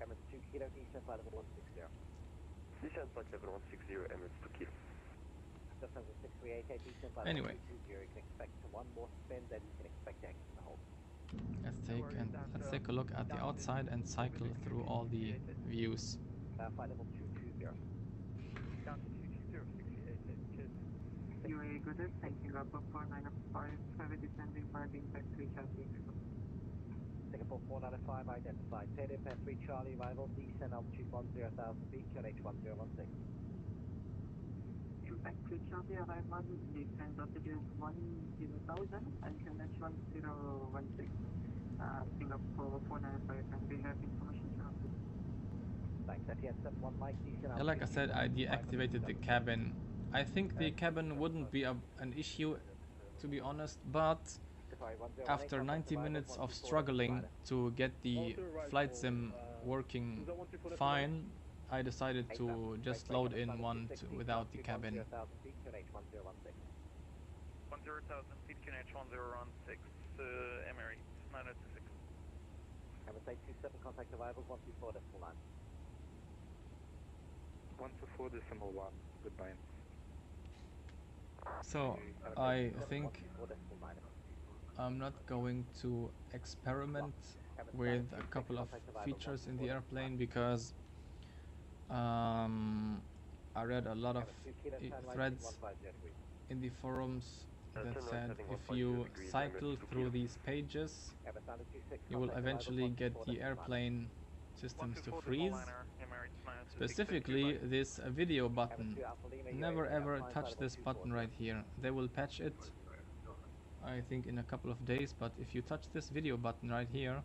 Emirates 2 kilo, descent flight level 160. Descent flight level 160, Emirates 2 kilo. Just under 638, descent flight Anyway. level 220. You can expect one more spin, then you can expect to exit the hole. Let's take a look at the outside and cycle through all the views. Flight level 220. Down to 220, 68, cheers. UAE good day, thanking up 4905, have a descending parking back 3 Charlie. Singapore 495 identified. Tail impact 3 Charlie arrival, descent altitude 10,000 feet, QNH 1016. Impact 3 Charlie arrival, descent altitude 10,000 and QNH 1016. Singapore 495 and we have information Charlie. Thanks, FTS71 Mike, descent Yeah, like I said, I deactivated the cabin. I think the cabin wouldn't be an issue, to be honest, but after 90 minutes of struggling to get the flight sim working fine, I decided to just load in one without the cabin. 10,000 feet, QNH 1016, Emirates 926. Emirates 827, contact arrivals 124 decimal 9. 124 decimal 1, goodbye. So I think I'm not going to experiment with a couple of features in the airplane because I read a lot of threads in the forums that said if you cycle through these pages, you will eventually get the airplane systems to freeze. Specifically this video button. Never ever touch this button right here. They will patch it, I think, in a couple of days, but if you touch this video button right here,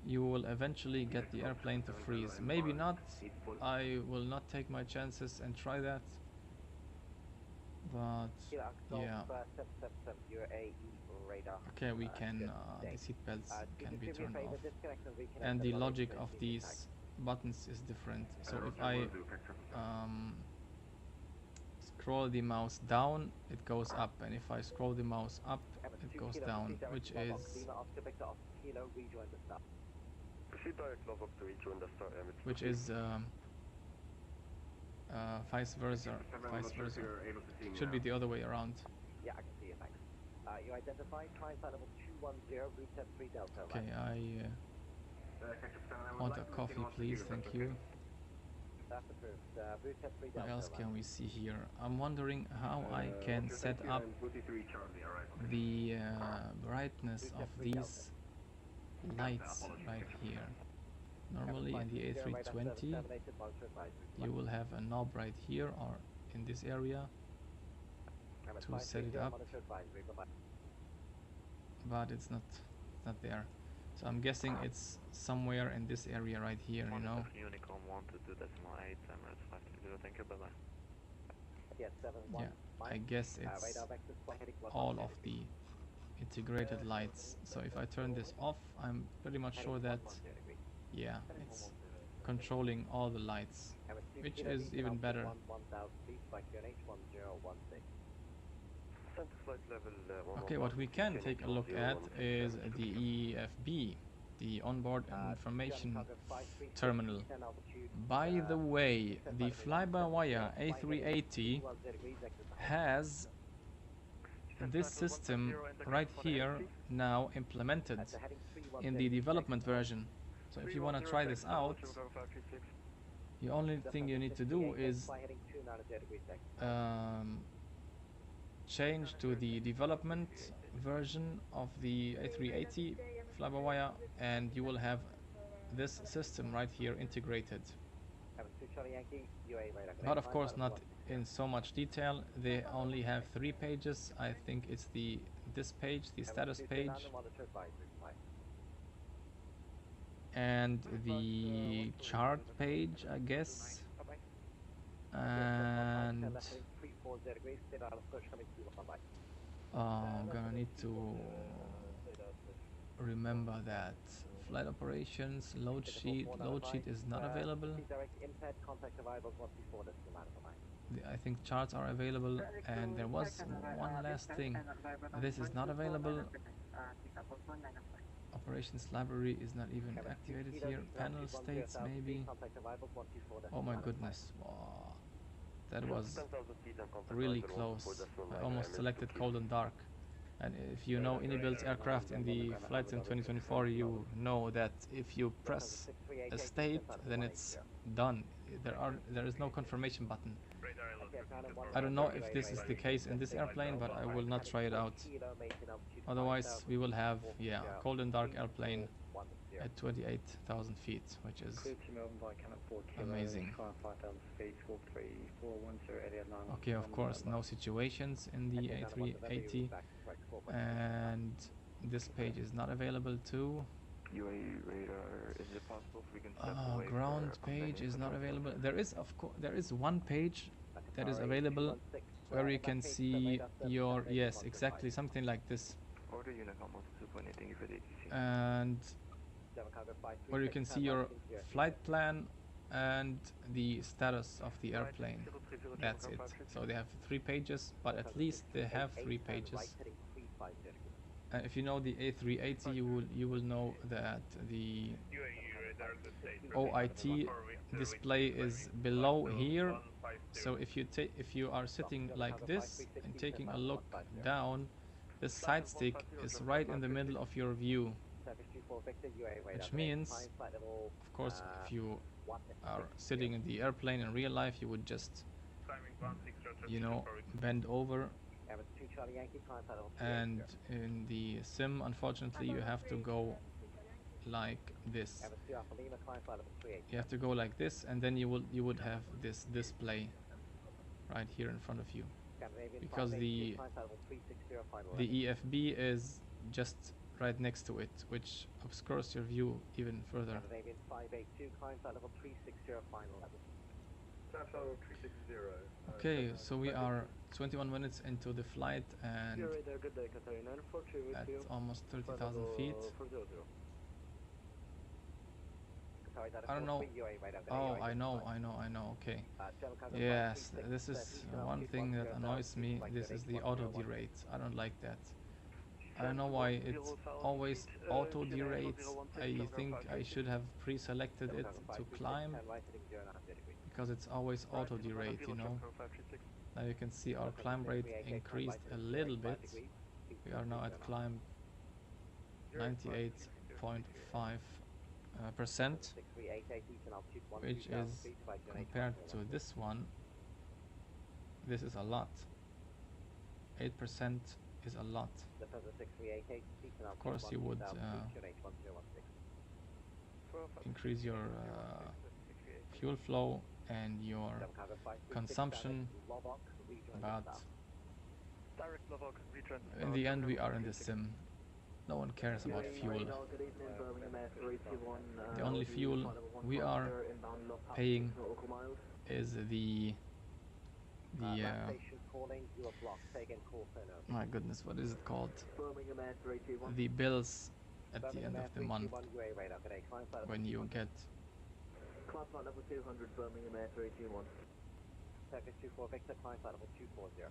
you will eventually get the airplane to freeze. Maybe not. I will not take my chances and try that. But yeah. Okay, we can the seat belts can be turned off, and the logic of these buttons is different. So if I scroll the mouse down, it goes up, and if I scroll the mouse up, it goes down, which is vice versa. Should be the other way around. Yeah, I can see it, thanks. You identified climb flight level 210, route 3 Delta. Okay, I want a coffee, please, thank you. That's approved. Route 3 Delta. What else can we see here? I'm wondering how I can set up the brightness of these lights right here. Normally in the A320 you will have a knob right here or in this area to set it up, but it's not there. So I'm guessing it's somewhere in this area right here, you know. Unicom 122.8, Emirates 520, thank you, bye bye. Yeah, I guess it's all of the integrated lights. So if I turn this off, I'm pretty much sure that, yeah, it's controlling all the lights, which is even better. Okay, what we can take a look at is the EFB, the onboard information terminal. By the way, the fly-by-wire A380 has this system right here now implemented in the development version. So if you want to try this out, the only thing you need to do is change to the development version of the A380 fly-by-wire, and you will have this system right here integrated. But of course not in so much detail. They only have 3 pages. I think it's this page, the status page, and the chart page, I guess, and I'm gonna need to remember that Flight operations, load sheet is not available. I think charts are available, and there was one last thing. This is not available. Operations library is not even activated here. Panel states maybe. Oh my goodness. Wow. That was really close. I almost selected cold and dark. And if you know iniBuilds aircraft in the flights in 2024, you know that if you press a state, then it's done. There is no confirmation button. I don't know if this is the case in this airplane, but I will not try it out. Otherwise, we will have, yeah, a cold and dark airplane at 28,000 feet, which is amazing. Okay, of course, no situations in the A380, and this page is not available too. UAE radar, is it possible if we can step away ground page is not available. There is one page that is available where you can see your, yes, exactly, something like this, and where you can see your flight plan and the status of the airplane. That's it. So they have 3 pages, but at least they have 3 pages. If you know the A380, you will know that the OIT display is below here. So if you are sitting like this and taking a look down, the side stick is right in the middle of your view, which means, of course, if you are sitting in the airplane in real life, you would just, you know, bend over, and in the sim, unfortunately, you have to go like this. You have to go like this, and then you would have this display right here in front of you, because the EFB is just right next to it, which obscures your view even further. Okay, so we are 21 minutes into the flight and at almost 30,000 feet. I don't know. Oh, I know. Okay. Yes, this is one thing that annoys me. This is the auto derate. I don't like that. I don't know why it's always auto derates. I think I should have pre-selected it to climb, because it's always auto derate, you know. Now you can see our climb rate increased a little bit. We are now at climb 98.5%, which is, compared to this one, this is a lot. 8% is a lot. Of course, you would increase your fuel flow and your consumption, but in the end we are in the sim. No one cares about fuel. The only fuel we are paying is my goodness, what is it called? The bills at the end of the month, when you get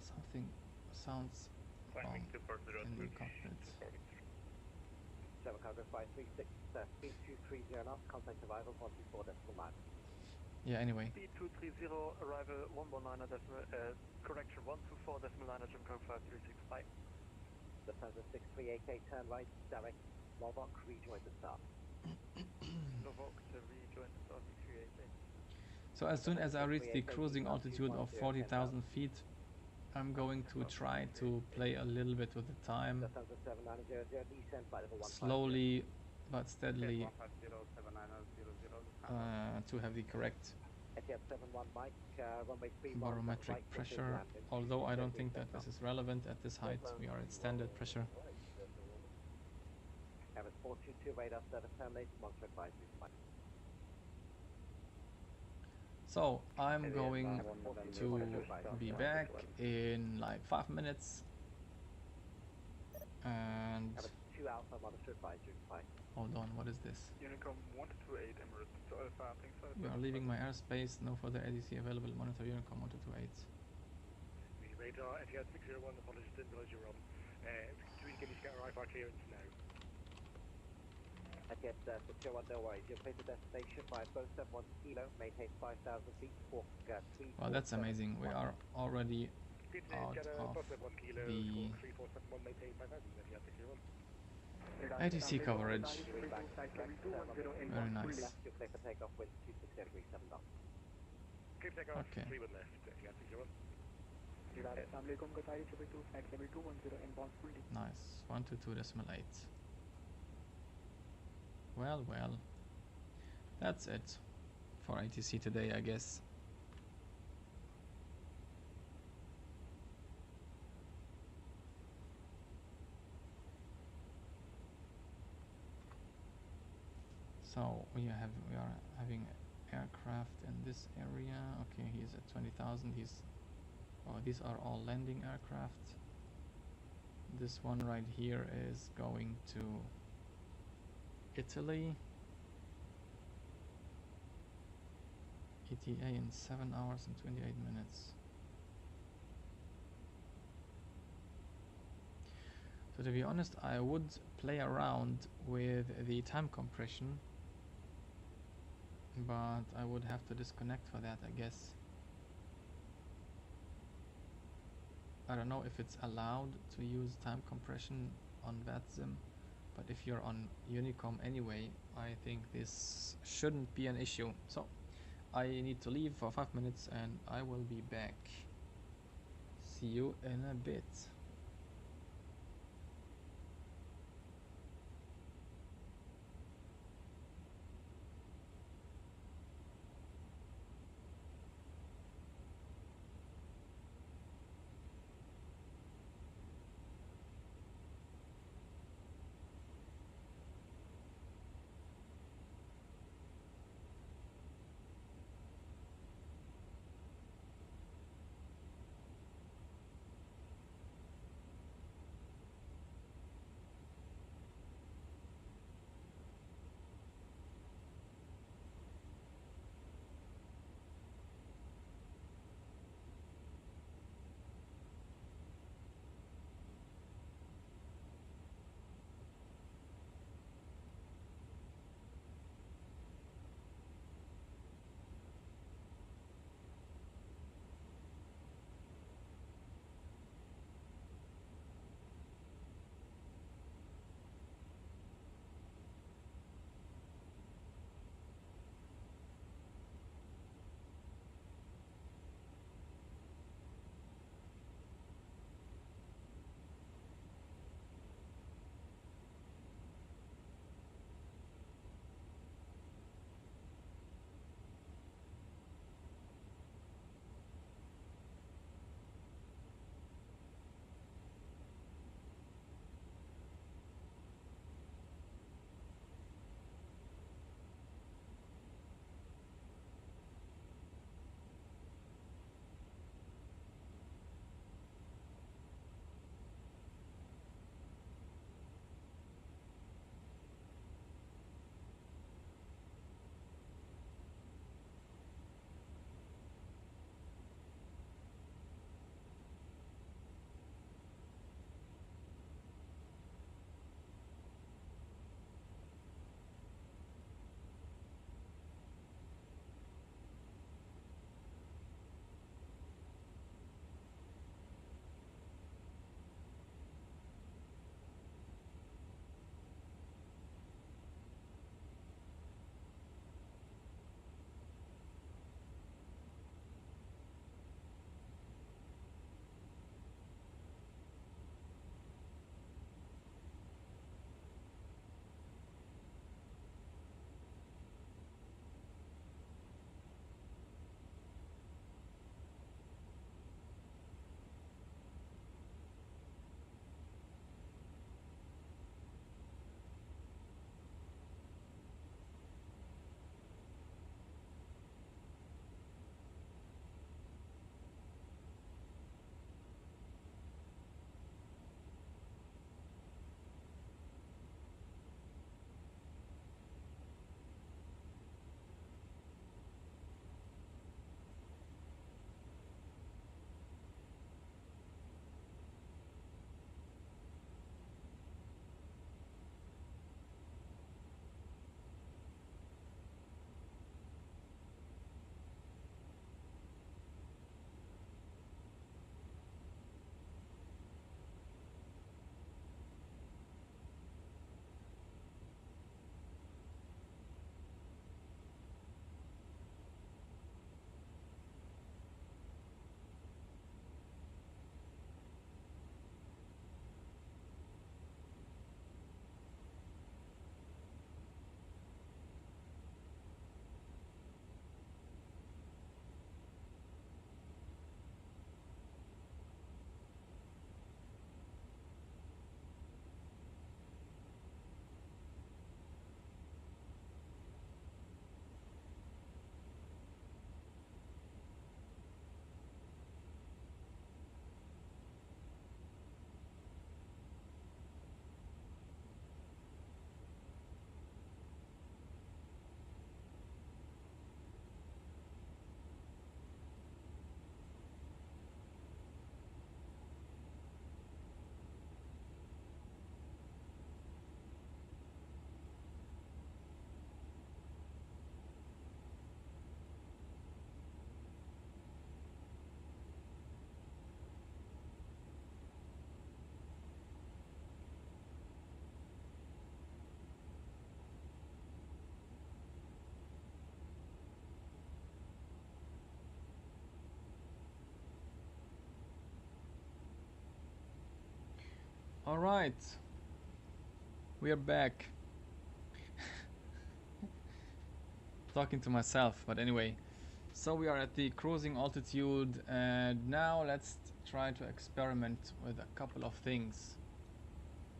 something sounds wrong in the cockpit. Yeah, anyway. B230 arrival 119 decimal, correction 124 decimal 9 Jim Code 5365. Lufthansa 638K, turn right, direct Lovok, rejoin the start. Lovok to rejoin the start 638K. So as soon as I reach the cruising altitude of 40,000 feet, I'm going to try to play a little bit with the time, slowly but steadily, to have the correct barometric pressure, although I don't think that this is relevant at this height. We are at standard pressure. So I'm going to be back in like 5 minutes, and to advisory flight. Hold on, what is this? Unicom 1228 Emirates to Alpha, please. You are leaving my airspace, no further ADC available, monitor Unicom 1228. Radar Etihad 601, apologies, didn't realize you were on. Communicate to get our IFR clearance now. Etihad 601, no worries. You'll place the destination by 471 kilo, maintain 5,000 feet, walk 3. Well, that's amazing. We are already out of the ATC coverage. Very nice. Okay. Nice. 122.8. Well, that's it for ATC today, I guess. So we are having aircraft in this area. Okay, he's at 20,000. These are all landing aircraft. This one right here is going to Italy. ETA in 7 hours and 28 minutes. So to be honest, I would play around with the time compression, but I would have to disconnect for that, I guess. I don't know if it's allowed to use time compression on VATSIM, but if you're on Unicom anyway, I think this shouldn't be an issue. So I need to leave for 5 minutes and I will be back. See you in a bit. All right, we are back. Talking to myself, but anyway. So we are at the cruising altitude, and now let's try to experiment with a couple of things.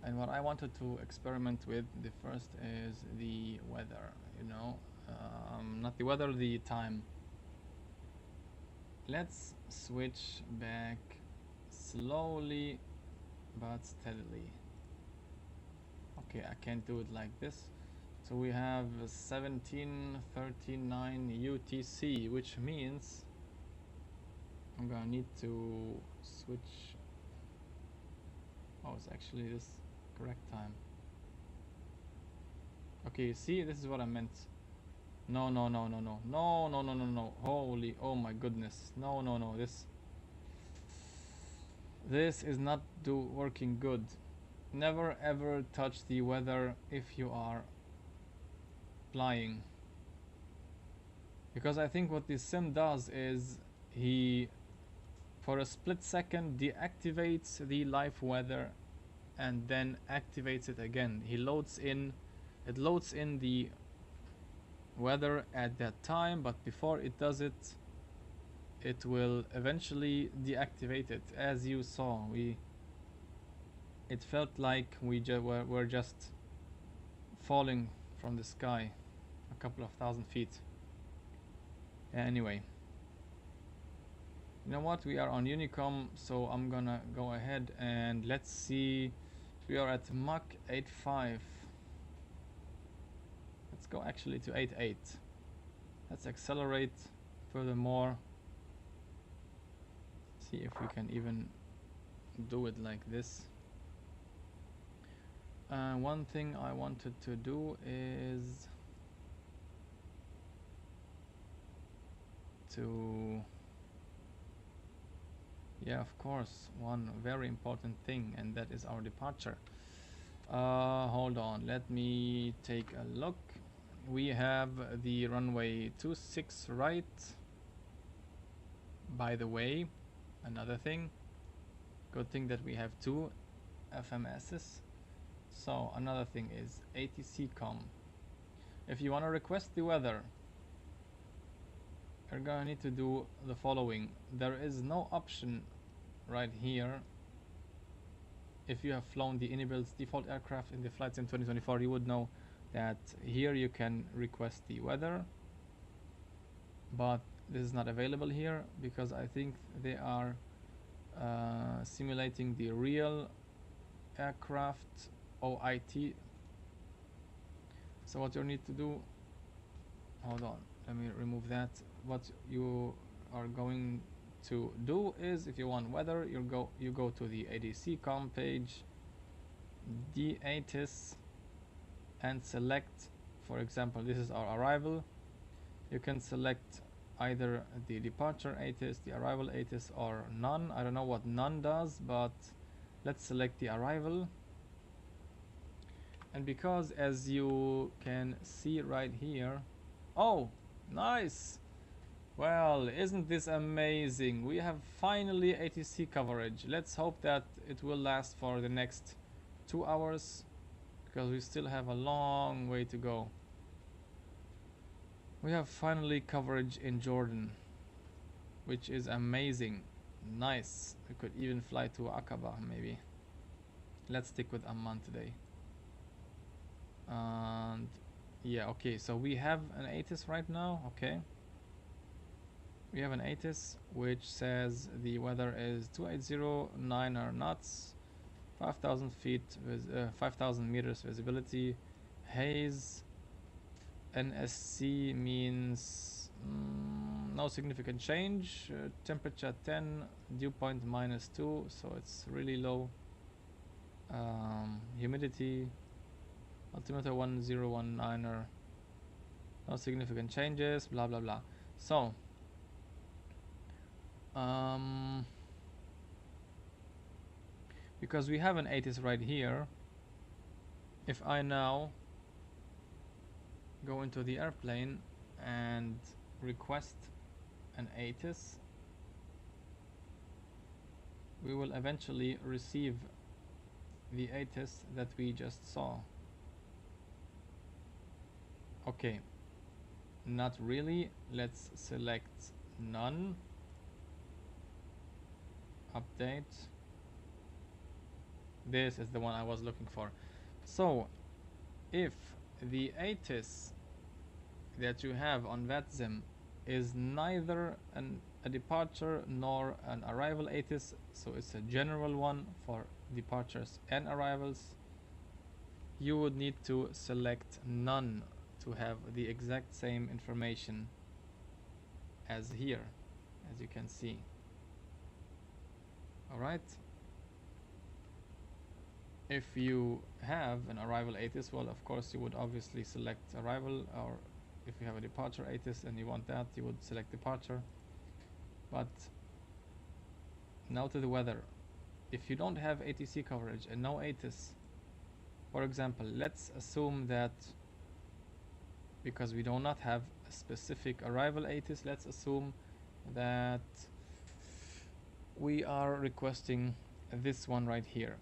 And what I wanted to experiment with, the first is the weather, you know, not the weather, the time. Let's switch back slowly but steadily. Okay, I can't do it like this. So we have 17:39 UTC, which means I'm gonna need to switch. Oh, it's actually this correct time. Okay, you see, this is what I meant. No, no, no, no, no, no, no, no, no, no. Holy, oh my goodness. No, no, no. This is not working good. Never ever touch the weather if you are flying, because I think what this sim does is he for a split second deactivates the live weather and then activates it again. It loads in the weather at that time, but before it does it, it will eventually deactivate it. As you saw, it felt like we were just falling from the sky a couple of thousand feet. Anyway, you know what, we are on Unicom, so I'm gonna go ahead and let's see. We are at Mach 8.5. Let's go actually to 8.8. Let's accelerate furthermore. See if we can even do it like this. One thing I wanted to do is of course, one very important thing, and that is our departure. Hold on, let me take a look. We have the runway 26 right. By the way, another thing, good thing that we have two FMSs. So another thing is ATC.com. If you want to request the weather, you're gonna need to do the following. There is no option right here. If you have flown the iniBuilds default aircraft in the flight sim 2024, you would know that here you can request the weather, but this is not available here because I think they are simulating the real aircraft OIT. So what you need to do, hold on, let me remove that. What you are going to do is, if you want weather, you go to the ATC.com page, the ATIS, and select, for example, this is our arrival. You can select either the departure ATIS, the arrival ATIS, or none. I don't know what none does, but let's select the arrival. And because, as you can see right here, oh, nice. Well, isn't this amazing? We have finally ATC coverage. Let's hope that it will last for the next 2 hours, because we still have a long way to go. We have finally coverage in Jordan, which is amazing. Nice. We could even fly to Aqaba maybe. Let's stick with Amman today. And yeah, okay, so we have an ATIS right now. Okay, we have an ATIS which says the weather is 2809 knots, 5,000 feet with 5,000 meters visibility, haze. NSC means no significant change, temperature 10, dew point -2, so it's really low. Humidity, altimeter 1019, no significant changes, blah blah blah. So because we have an ATIS right here, if I now go into the airplane and request an ATIS, we will eventually receive the ATIS that we just saw. Okay, not really. Let's select none. Update. This is the one I was looking for. So if the ATIS that you have on VATSIM is neither a departure nor an arrival ATIS, so it's a general one for departures and arrivals, you would need to select none to have the exact same information as here, as you can see. Alright, if you have an arrival ATIS, well, of course you would obviously select arrival, or if you have a departure ATIS and you want that, you would select departure. But now to the weather. If you don't have ATC coverage and no ATIS, for example, let's assume that because we do not have a specific arrival ATIS, let's assume that we are requesting this one right here.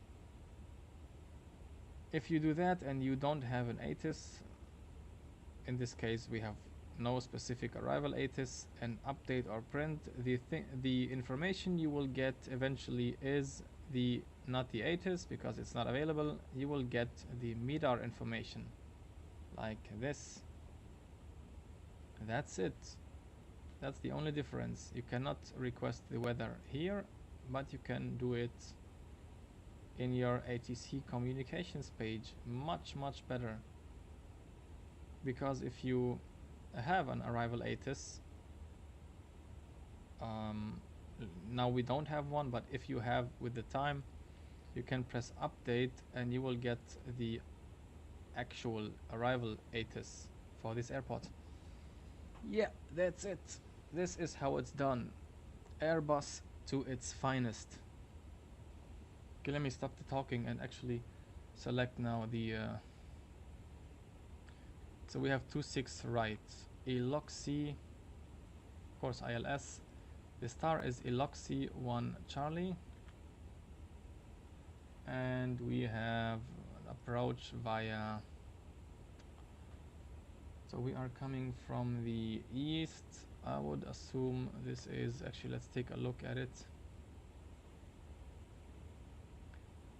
If you do that and you don't have an ATIS, in this case we have no specific arrival ATIS, and update or print, the information you will get eventually is not the ATIS, because it's not available. You will get the MEDAR information like this. That's it. That's the only difference. You cannot request the weather here, but you can do it in your ATC communications page much better, because if you have an arrival ATIS, now we don't have one, but if you have with the time, you can press update and you will get the actual arrival ATIS for this airport. Yeah, that's it. This is how it's done. Airbus to its finest. Okay, let me stop the talking and actually select now the so we have 26 right, Eloxy, of course ILS. The star is Eloxy 1 Charlie, and we have an approach via, so we are coming from the east. I would assume this is, actually let's take a look at it.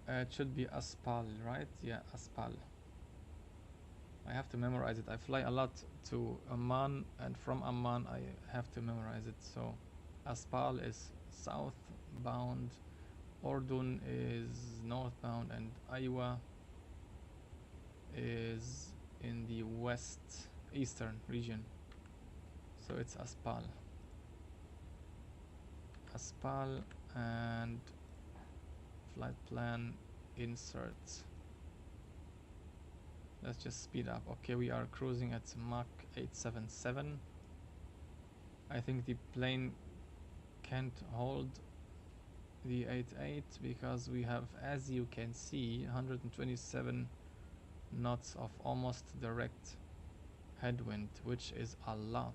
It should be Aspal, right? Yeah, Aspal. I have to memorize it. I fly a lot to Amman, and from Amman I have to memorize it. So Aspal is southbound, Ordun is northbound, and Iowa is in the eastern region. So it's Aspal. Aspal, and flight plan insert. Let's just speed up. Okay, we are cruising at Mach 877. I think the plane can't hold the 88 because we have, as you can see, 127 knots of almost direct headwind, which is a lot.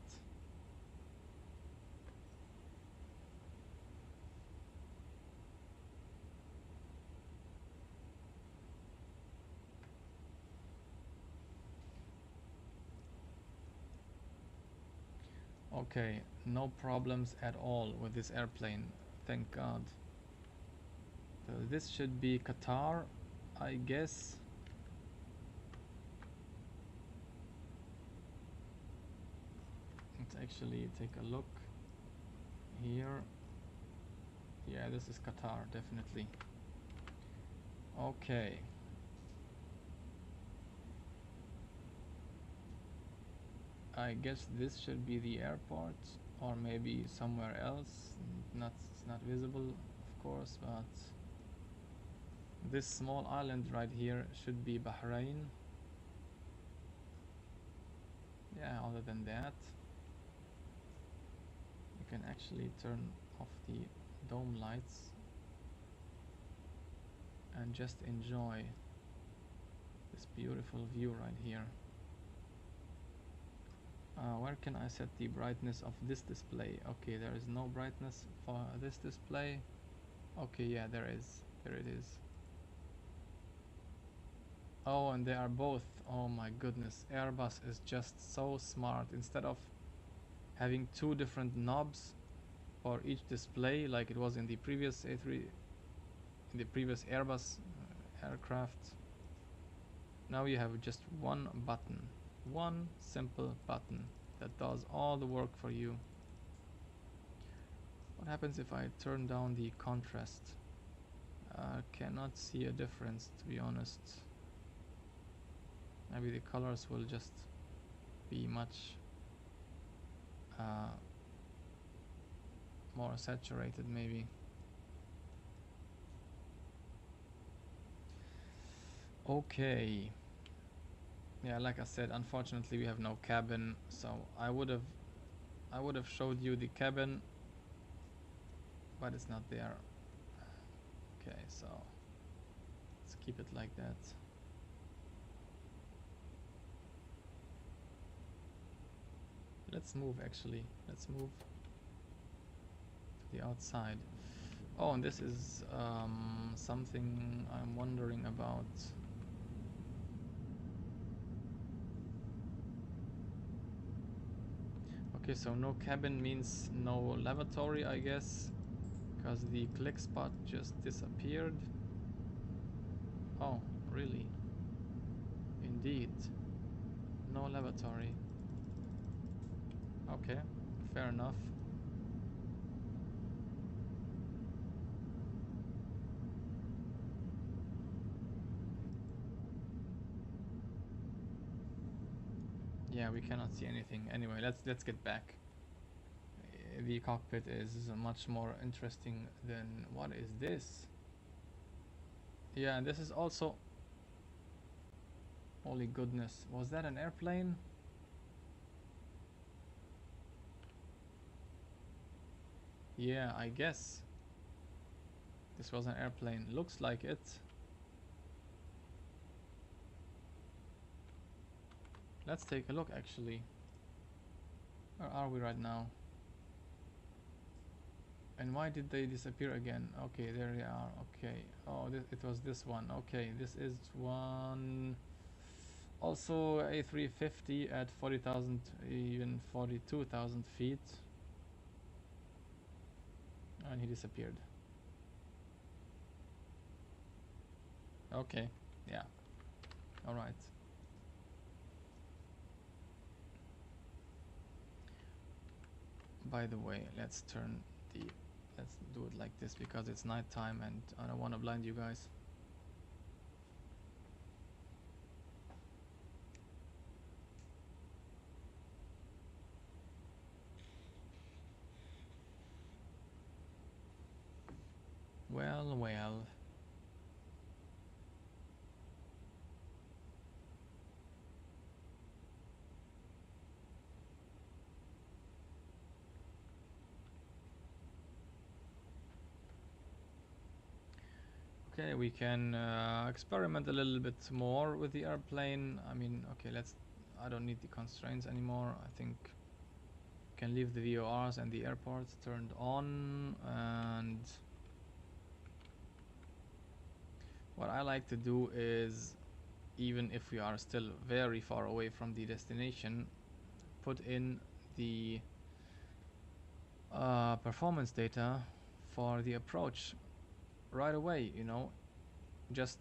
Okay, no problems at all with this airplane, thank God. So this should be Qatar, I guess. Let's actually take a look here. Yeah, this is Qatar, definitely. Okay. I guess this should be the airport, or maybe somewhere else. It's not visible, of course, but this small island right here should be Bahrain. Yeah, other than that, you can actually turn off the dome lights and just enjoy this beautiful view right here. Where can I set the brightness of this display? Okay, there is no brightness for this display. Okay, yeah, there is. There it is. Oh, and they are both. Oh my goodness, Airbus is just so smart. Instead of having two different knobs for each display, like it was in the previous A3, in the previous Airbus aircraft, now you have just one button, one simple button that does all the work for you. What happens if I turn down the contrast? Cannot see a difference, to be honest. Maybe the colors will just be much more saturated, maybe. Okay. Yeah, like I said, unfortunately we have no cabin, so I would have showed you the cabin, but it's not there. Okay, so let's keep it like that. Let's move, actually. Let's move to the outside. Oh, and this is something I'm wondering about. Okay, so no cabin means no lavatory, I guess, because the click spot just disappeared. Oh, really? Indeed. No lavatory. Okay, fair enough. Yeah, we cannot see anything. Anyway, let's get back. The cockpit is much more interesting than... What is this? Yeah, and this is also... Holy goodness, was that an airplane? Yeah, I guess this was an airplane. Looks like it. Let's take a look, actually. Where are we right now? And why did they disappear again? Okay, there they are. Okay. Oh, it was this one. Okay, this is one. Also A350 at 40,000, even 42,000 feet. And he disappeared. Okay, yeah. Alright. By the way, let's do it like this because it's night time and I don't want to blind you guys. Well, well. Okay, we can experiment a little bit more with the airplane. I mean, okay, I don't need the constraints anymore. I think we can leave the VORs and the airports turned on. And what I like to do is, even if we are still very far away from the destination, put in the performance data for the approach right away, you know, just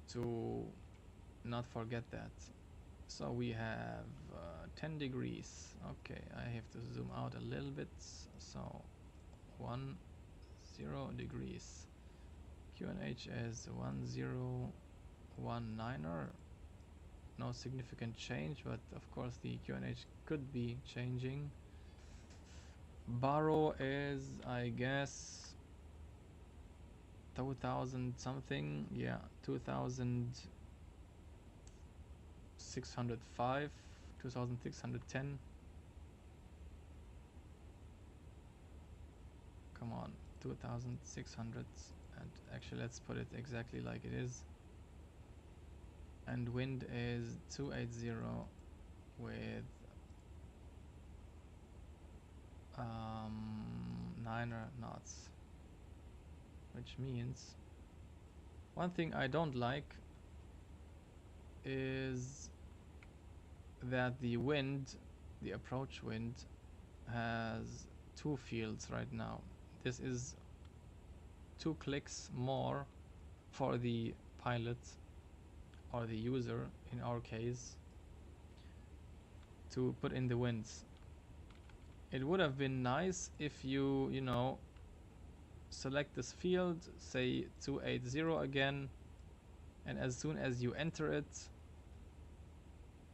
to not forget that. So we have 10 degrees. Okay, I have to zoom out a little bit. So 10 degrees. QNH is 1019er. No significant change, but of course the QNH could be changing. Baro is, I guess, 2000 something. Yeah, 2605, 2610. Come on, 2600. And actually let's put it exactly like it is. And wind is 280 with 9 knots, which means one thing I don't like is that the wind, the approach wind, has 2 fields right now. This is 2 clicks more for the pilot or the user in our case to put in the winds. It would have been nice if you know, select this field, say 280 again, and as soon as you enter it,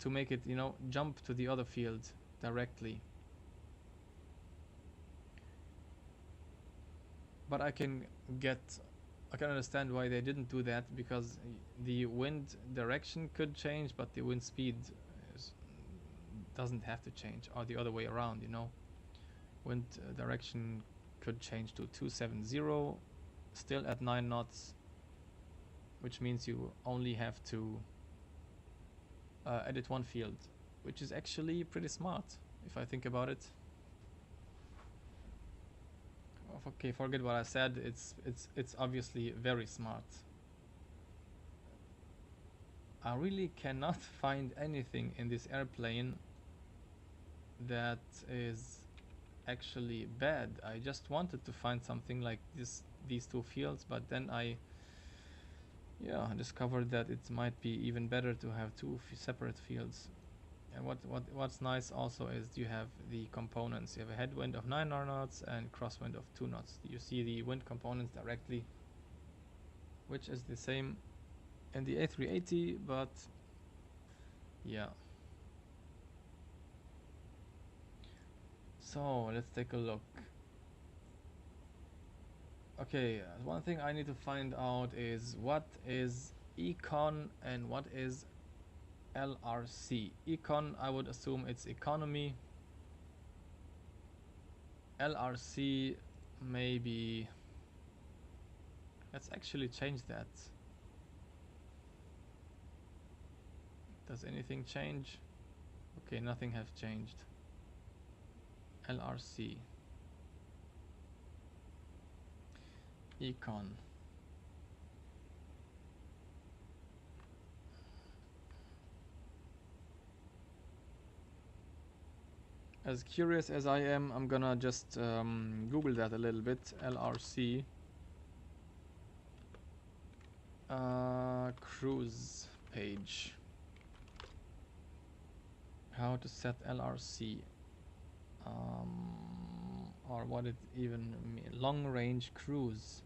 to make it, you know, jump to the other field directly. But I can understand why they didn't do that, because the wind direction could change, but the wind speed doesn't have to change, or the other way around, you know. Wind direction could change to 270, still at 9 knots, which means you only have to edit 1 field, which is actually pretty smart if I think about it. Okay, forget what I said. It's obviously very smart. I really cannot find anything in this airplane that is actually bad. I just wanted to find something like these 2 fields, but then I discovered that it might be even better to have 2 separate fields. And what's nice also is you have the components. You have a headwind of 9 knots and crosswind of 2 knots. You see the wind components directly, which is the same in the A380, but yeah. So let's take a look. Okay, one thing I need to find out is what is econ and what is LRC. Econ, I would assume it's economy. LRC, maybe. Let's actually change that. Does anything change? Okay, nothing has changed. LRC. Econ. As curious as I am, I'm gonna just Google that a little bit. LRC. Cruise page. How to set LRC. Or what it even mean. Long range cruise.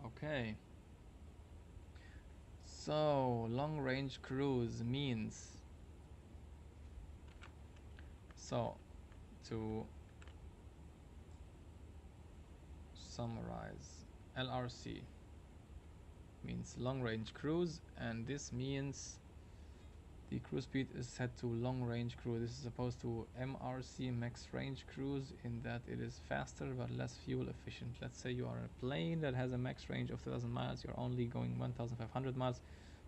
Okay. So long range cruise means, so to summarize, LRC means long range cruise, and this means the cruise speed is set to long range cruise. This is opposed to MRC, max range cruise, in that it is faster but less fuel efficient. Let's say you are a plane that has a max range of 2,000 miles, you're only going 1,500 miles,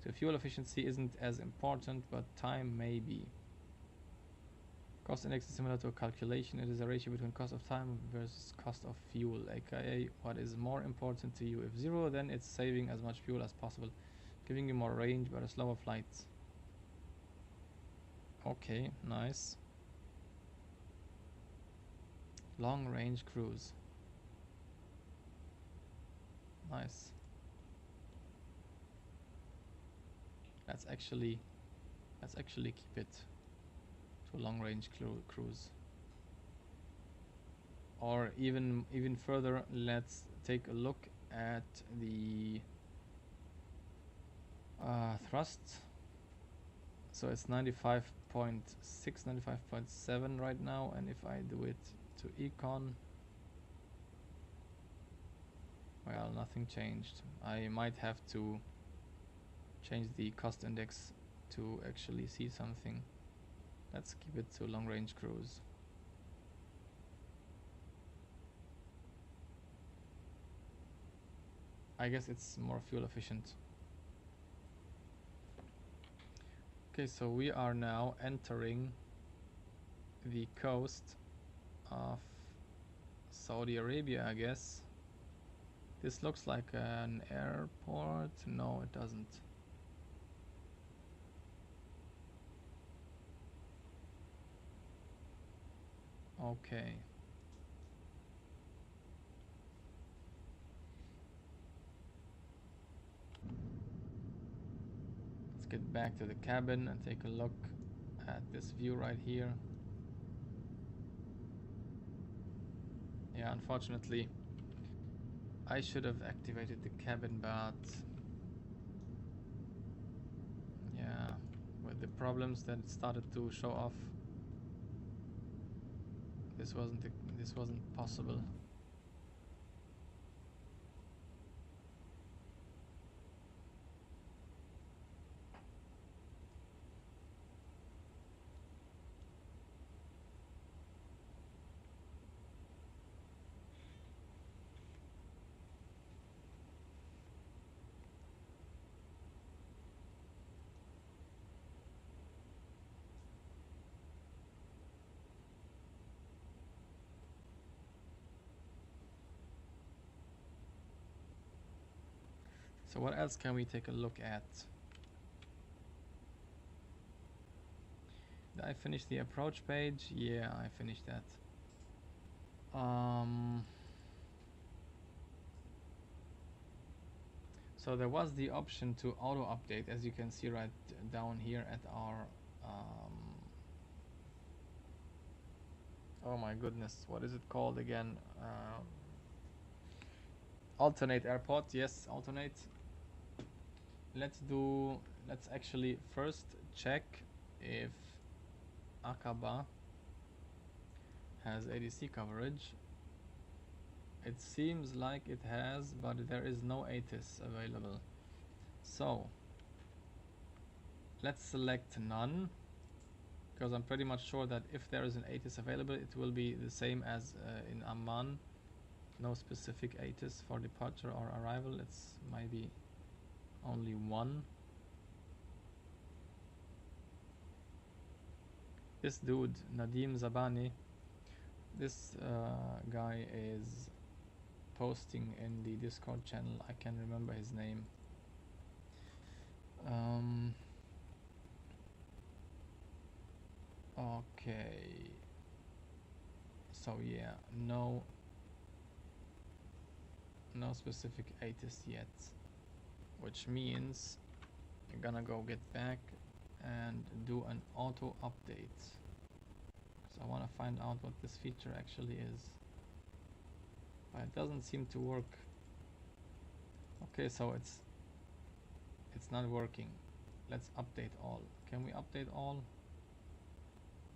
so fuel efficiency isn't as important, but time may be. Cost index is similar to a calculation. It is a ratio between cost of time versus cost of fuel, aka what is more important to you. If 0, then it's saving as much fuel as possible, giving you more range but a slower flight. Okay, nice. Long range cruise. Nice. Let's actually keep it to long range cruise. Or even further, let's take a look at the thrust. So it's 95.6, 95.7 right now, and if I do it to econ, well, nothing changed. I might have to change the cost index to actually see something. Let's keep it to long range cruise. I guess it's more fuel efficient. Okay, so we are now entering the coast of Saudi Arabia, I guess. This looks like an airport. No, it doesn't. Okay. Let's get back to the cabin and take a look at this view right here. Yeah, unfortunately, I should have activated the cabin, but yeah, with the problems that started to show off, this wasn't possible. So what else can we take a look at? Did I finish the approach page? Yeah, I finished that. So there was the option to auto update, as you can see right down here at our oh my goodness, what is it called again? Alternate airport. Yes, alternate. Let's actually first check if Aqaba has ADC coverage. It seems like it has, but there is no ATIS available. So let's select none, because I'm pretty much sure that if there is an ATIS available, it will be the same as in Amman. No specific ATIS for departure or arrival. It's maybe only one. This dude, Nadim Zabani, this guy is posting in the Discord channel. I can't remember his name. Okay. So yeah, no specific ATIS yet, which means I'm gonna go get back and do an auto update. So I want to find out what this feature actually is, but it doesn't seem to work. Okay, so it's not working. Let's update all. Can we update all?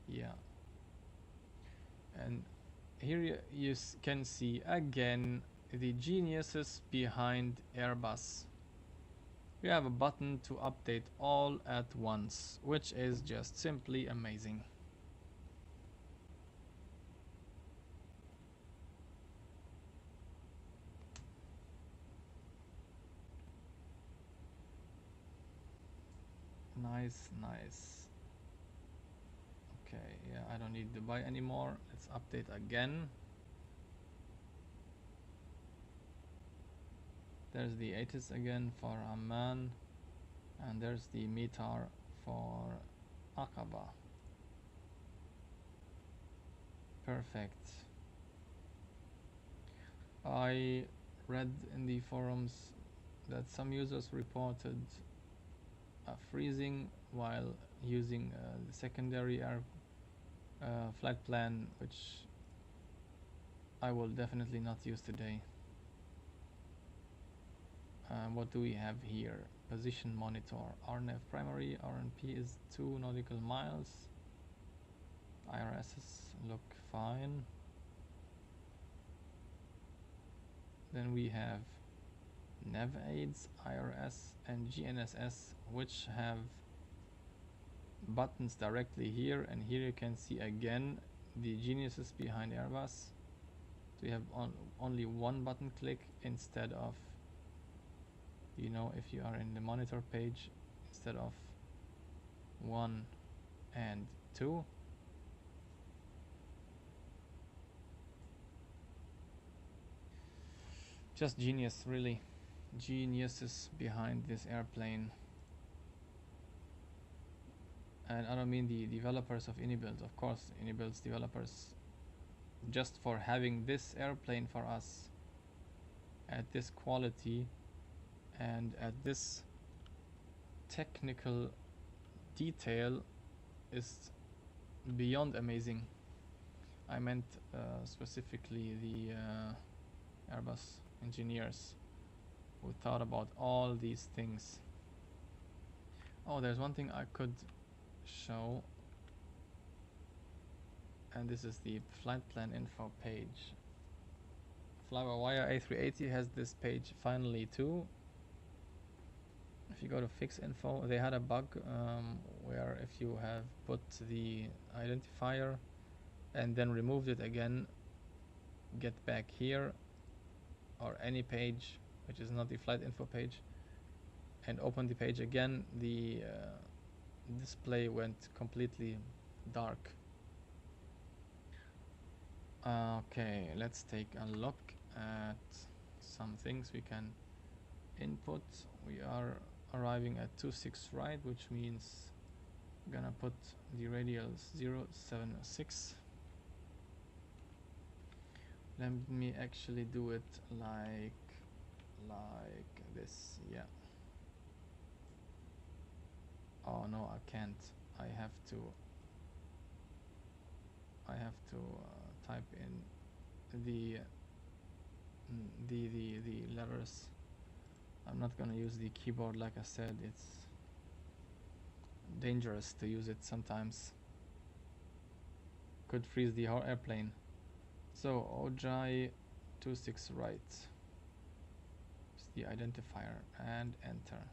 Yeah. And here you can see again the geniuses behind Airbus. We have a button to update all at once, which is just simply amazing. Nice. Okay, yeah, I don't need to buy anymore. Let's update again. There's the ATIS again for Amman, and there's the METAR for Aqaba. Perfect. I read in the forums that some users reported freezing while using the secondary air flight plan, which I will definitely not use today. What do we have here? Position monitor. RNAV primary. RNP is 2 nautical miles. IRSs look fine. Then we have nav aids, IRS and GNSS, which have buttons directly here, and here you can see again the geniuses behind Airbus. So we have only one button click instead of, you know, if you are in the monitor page, instead of 1 and 2. Just genius, really. Geniuses behind this airplane. And I don't mean the developers of iniBuilds. Of course, iniBuilds developers just for having this airplane for us at this quality and at this technical detail is beyond amazing. I meant specifically the Airbus engineers who thought about all these things. Oh, there's one thing I could show, and this is the flight plan info page. Fly-by-wire A380 has this page finally too. If you go to fix info, they had a bug where if you have put the identifier and then removed it again, get back here or any page which is not the flight info page and open the page again, the display went completely dark. Okay, let's take a look at some things we can input. We are arriving at 26 right, which means I'm gonna put the radial 076. Let me actually do it like this. Yeah. Oh no, I can't. I have to type in the letters. I'm not gonna use the keyboard, like I said. It's dangerous to use it sometimes. Could freeze the whole airplane. So OJAI 26 right. It's the identifier and enter.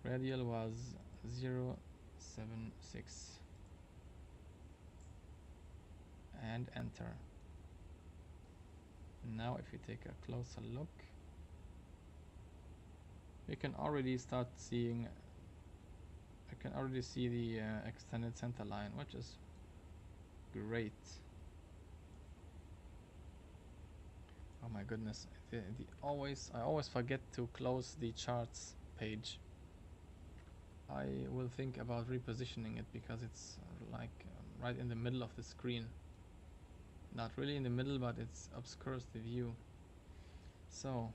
Radial was 076 and enter. Now if you take a closer look, you can already start seeing, you can already see the extended center line, which is great. Oh my goodness, I always forget to close the charts page. I will think about repositioning it because it's like right in the middle of the screen. Not really in the middle, but it obscures the view. So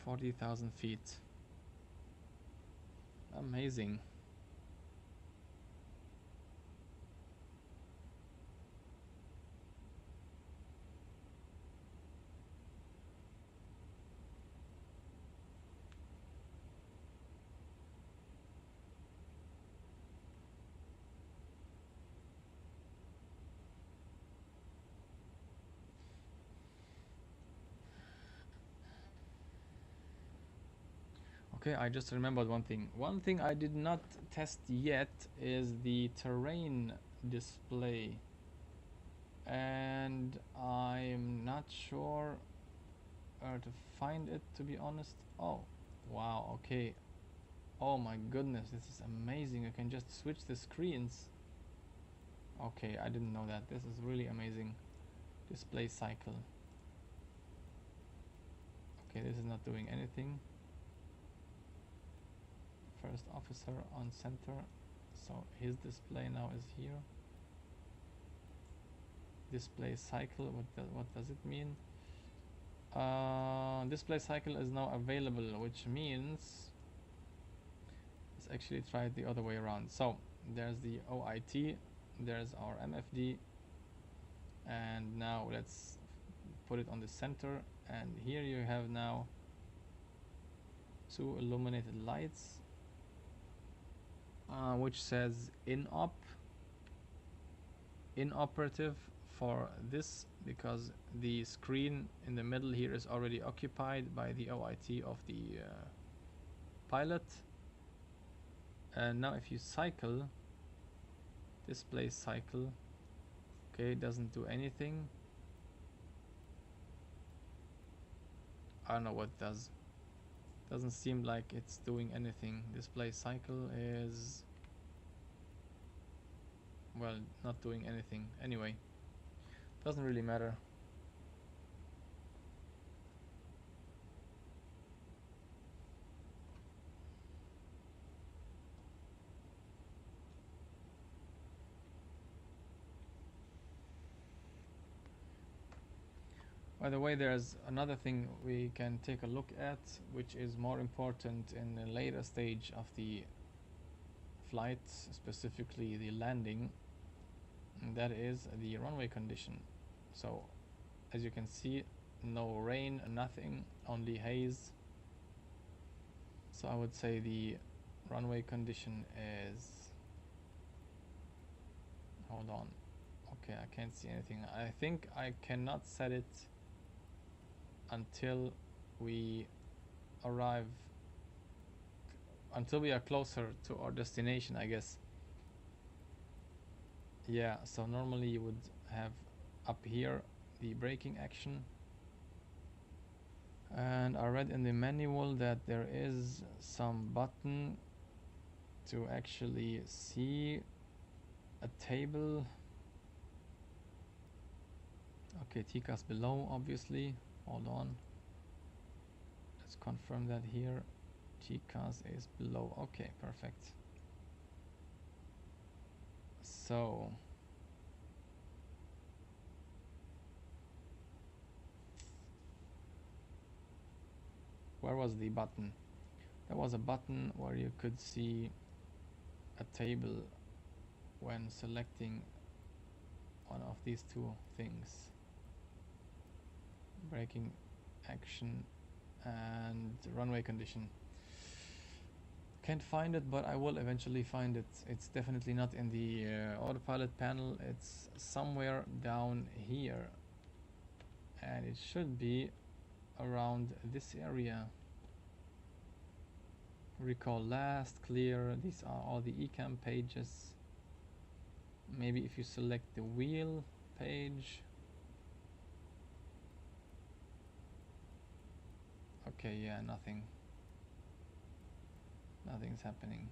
40,000 feet. Amazing. Okay, I just remembered one thing. One thing I did not test yet is the terrain display. And I'm not sure where to find it, to be honest. Oh, wow, okay. Oh my goodness, this is amazing. You can just switch the screens. Okay, I didn't know that. This is really amazing. Display cycle. Okay, this is not doing anything. First officer on center, so his display now is here. Display cycle, what does it mean? Display cycle is now available, which means let's actually try it the other way around. So there's the OIT, there's our MFD, and now let's put it on the center, and here you have now two illuminated lights, which says inoperative for this, because the screen in the middle here is already occupied by the OIT of the pilot. And now if you cycle, display cycle, okay, it doesn't do anything. I don't know what it does. Doesn't seem like it's doing anything. Display cycle is, well, not doing anything. Anyway, doesn't really matter. By the way, there's another thing we can take a look at, which is more important in a later stage of the flight, specifically the landing, and that is the runway condition. So as you can see, no rain, nothing, only haze. So I would say the runway condition is, hold on, okay, I can't see anything. I think I cannot set it until we arrive, until we are closer to our destination, I guess. Yeah, so normally you would have up here the braking action, and I read in the manual that there is some button to actually see a table. Okay, TCAS below, obviously. Hold on, let's confirm that here. TCAS is below. Okay, perfect. So where was the button? There was a button where you could see a table when selecting one of these two things: braking action and runway condition. Can't find it, but I will eventually find it. It's definitely not in the autopilot panel. It's somewhere down here, and it should be around this area. Recall last, clear. These are all the eCam pages. Maybe if you select the wheel page. Okay, yeah, nothing's happening.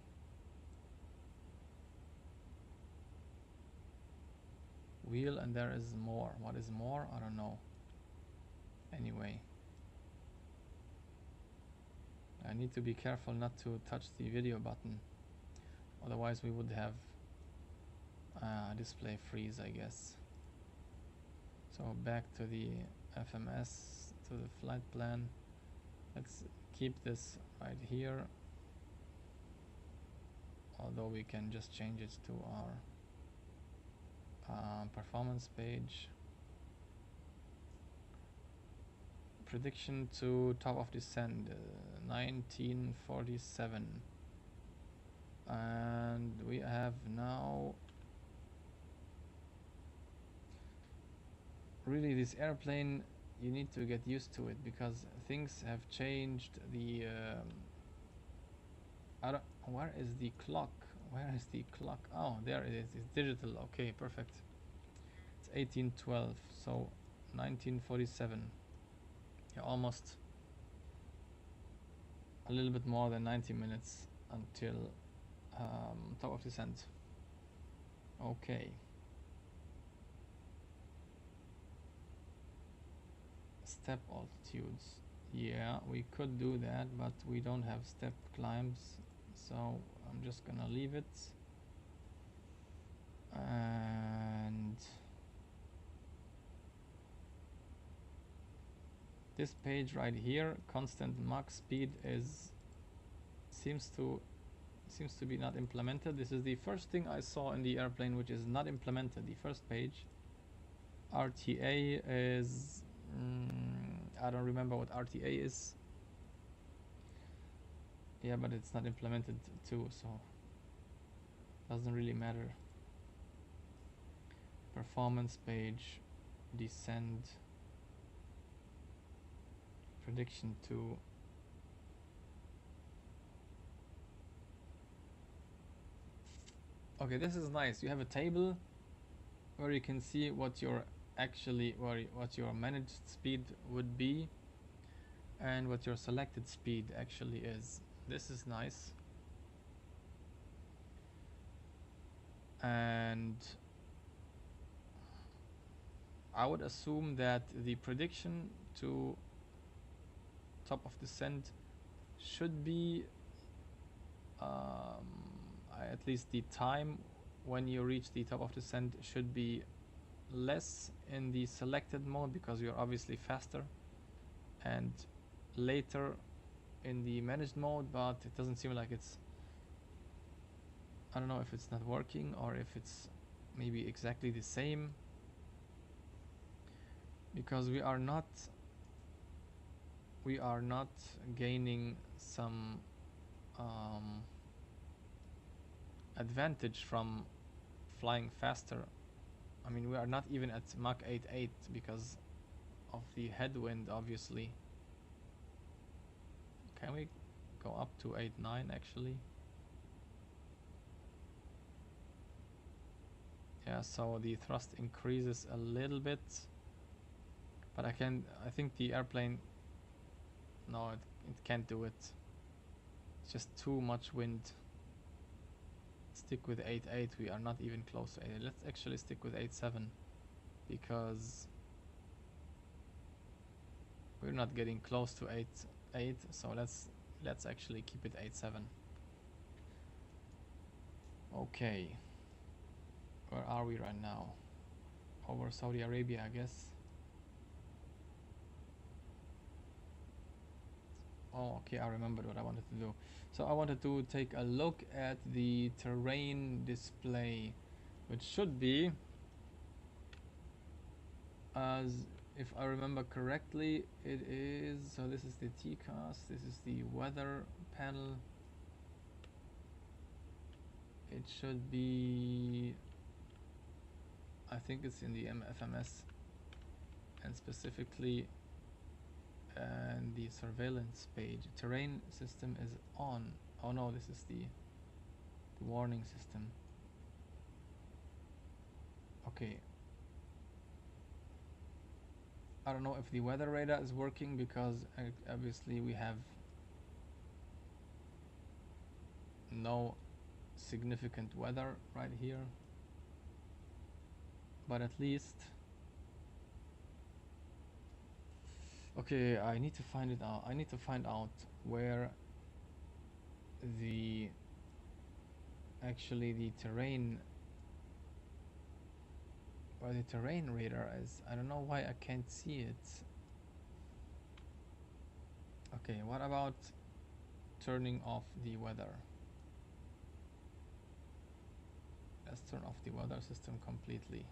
Wheel, and there is more. What is more? I don't know. Anyway, I need to be careful not to touch the video button, otherwise we would have display freeze, I guess. So back to the FMS, to the flight plan. Let's keep this right here, although we can just change it to our performance page. Prediction to top of descent, 1947, and we have now, really, this airplane, you need to get used to it because things have changed. The where is the clock? Where is the clock? Oh, there it is. It's digital. Okay, perfect. It's 1812, so 1947. Yeah, almost a little bit more than 90 minutes until top of descent. Okay. Step altitudes. Yeah, we could do that, but we don't have step climbs, so I'm just gonna leave it. And this page right here, constant Mach speed, seems to be not implemented. This is the first thing I saw in the airplane which is not implemented. The first page. RTA is I don't remember what RTA is. Yeah, but it's not implemented too, so doesn't really matter. Performance page, descend, prediction 2. Okay, this is nice. You have a table where you can see what your what your managed speed would be and what your selected speed actually is. This is nice. And I would assume that the prediction to top of descent should be at least the time when you reach the top of descent should be less in the selected mode because you're obviously faster, and later in the managed mode, but it doesn't seem like it's, I don't know if it's not working or if it's maybe exactly the same, because we are not gaining some advantage from flying faster. I mean, we are not even at Mach 8.8 because of the headwind, obviously. Can we go up to 8.9 actually? Yeah, so the thrust increases a little bit, but I think the airplane, no, it can't do it. It's just too much wind. Stick with 8.8, we are not even close to 8. Let's actually stick with 8.7 because we're not getting close to 8.8, so let's actually keep it 8.7. Okay, where are we right now? Over Saudi Arabia, I guess. Oh, okay, I remembered what I wanted to do. So I wanted to take a look at the terrain display, which should be, as if I remember correctly, it is, so this is the TCAS, this is the weather panel. It should be, I think it's in the MFMS, and specifically and the surveillance page. Terrain system is on. Oh no, this is the warning system. Okay, I don't know if the weather radar is working because obviously we have no significant weather right here, but at least, okay, I need to find it out. I need to find out where the terrain, where the terrain radar is. I don't know why I can't see it. Okay, what about turning off the weather? Let's turn off the weather system completely.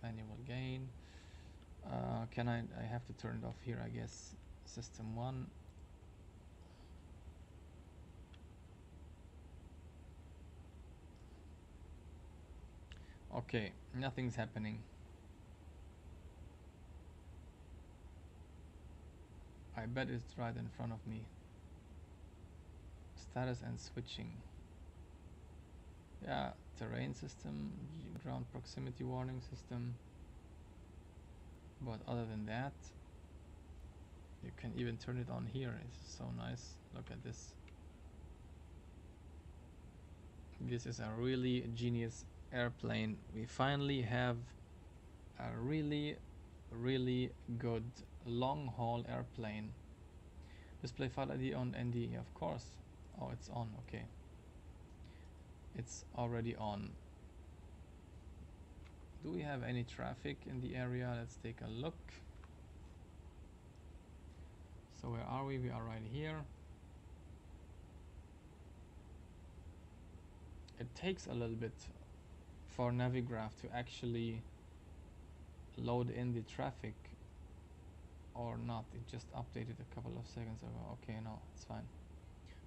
Manual gain. Can I have to turn it off here, I guess. System 1. Okay, nothing's happening. I bet it's right in front of me. Status and switching. Yeah, terrain system, ground proximity warning system. But other than that, you can even turn it on here. It's so nice. Look at this. This is a really genius airplane. We finally have a really good long-haul airplane. Display file ID on ND, of course. Oh, it's on. Okay, it's already on. Do we have any traffic in the area? Let's take a look. So where are we? We are right here. It takes a little bit for Navigraph to actually load in the traffic, or not. It just updated a couple of seconds ago. Okay, no, it's fine.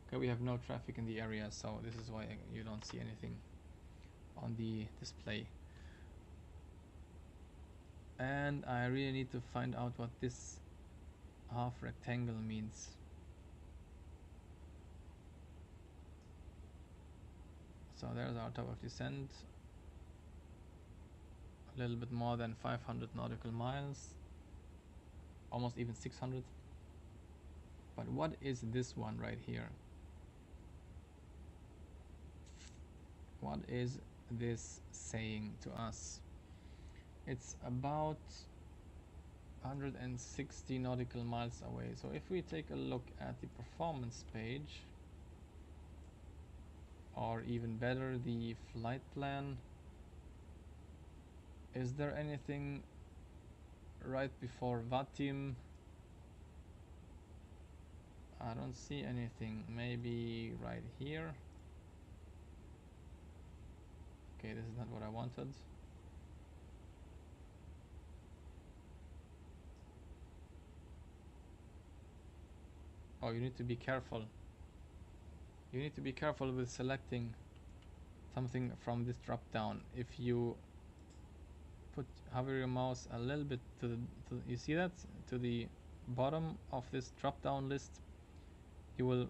Okay, we have no traffic in the area, so this is why you don't see anything on the display. And I really need to find out what this half rectangle means. So there's our top of descent. A little bit more than 500 nautical miles. Almost even 600. But what is this one right here? What is this saying to us? It's about 160 nautical miles away. So if we take a look at the performance page or even better, the flight plan. Is there anything right before VATSIM? I don't see anything. Maybe right here. Okay, this is not what I wanted. Oh, you need to be careful. You need to be careful with selecting something from this drop down. If you hover your mouse a little bit to the, you see that? To the bottom of this drop down list, you will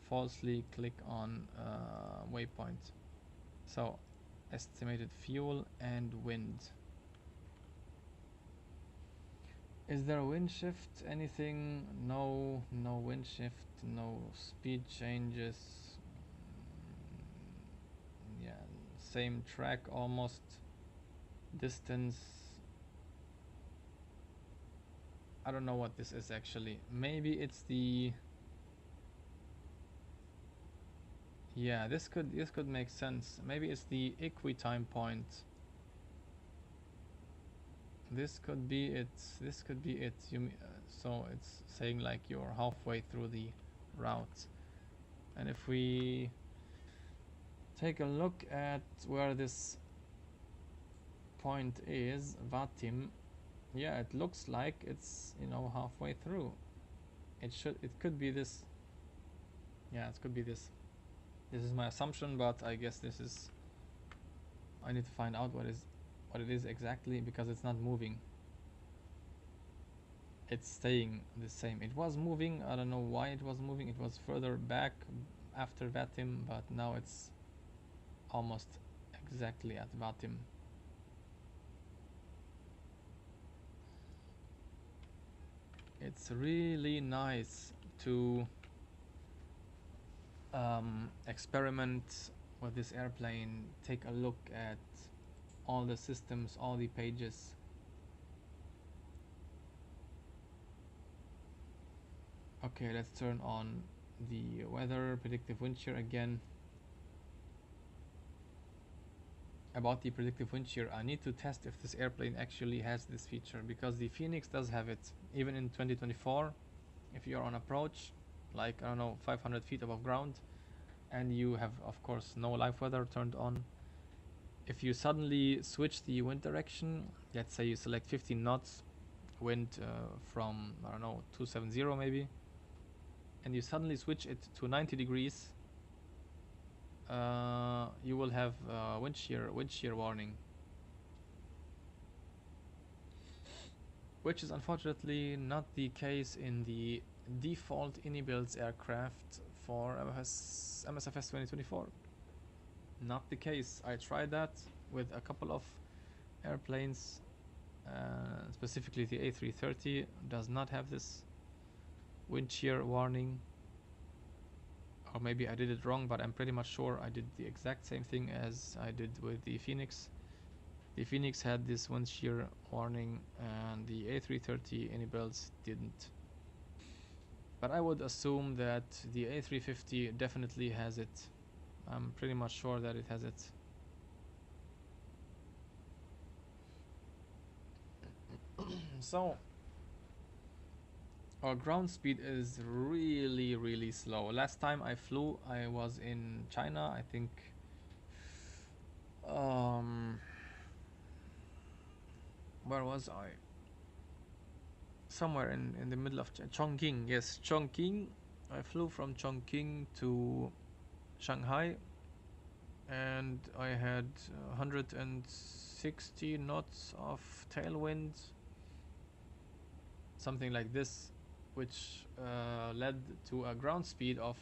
falsely click on waypoint. So, estimated fuel and wind. Is there a wind shift? Anything? No, no wind shift, no speed changes. Yeah, same track almost. Distance. I don't know what this is actually. Maybe it's the, yeah, this could make sense. Maybe it's the equitime point. This could be it. This could be it. So it's saying like you're halfway through the route. And if we take a look at where this point is, VATSIM, yeah, it looks like it's, you know, halfway through. It could be this. Yeah, it could be this. This is my assumption, but I guess this is, I need to find out what it is exactly, because it's not moving. It's staying the same. It was moving, I don't know why it was moving. It was further back after VATSIM, but now it's almost exactly at VATSIM. It's really nice to experiment with this airplane, take a look at all the systems, all the pages. Okay, let's turn on the weather, predictive wind shear again. About the predictive wind shear, I need to test if this airplane actually has this feature, because the Phoenix does have it. Even in 2024, if you are on approach, like, I don't know, 500 feet above ground, and you have, of course, no live weather turned on, if you suddenly switch the wind direction, let's say you select 15 knots, wind from, I don't know, 270 maybe, and you suddenly switch it to 90 degrees, you will have wind shear warning, which is unfortunately not the case in the default iniBuilds aircraft for MSFS 2024. Not the case. I tried that with a couple of airplanes, specifically the A330 does not have this wind shear warning. Or maybe I did it wrong, but I'm pretty much sure I did the exact same thing as I did with the Phoenix. The Phoenix had this wind shear warning and the A330 iniBuilds didn't. But I would assume that the A350 definitely has it. I'm pretty much sure that it has it. So our ground speed is really, really slow. Last time I flew, I was in China, I think. Where was I? Somewhere in the middle of Chongqing. Yes, Chongqing. I flew from Chongqing to Shanghai, and I had 160 knots of tailwind, something like this, which led to a ground speed of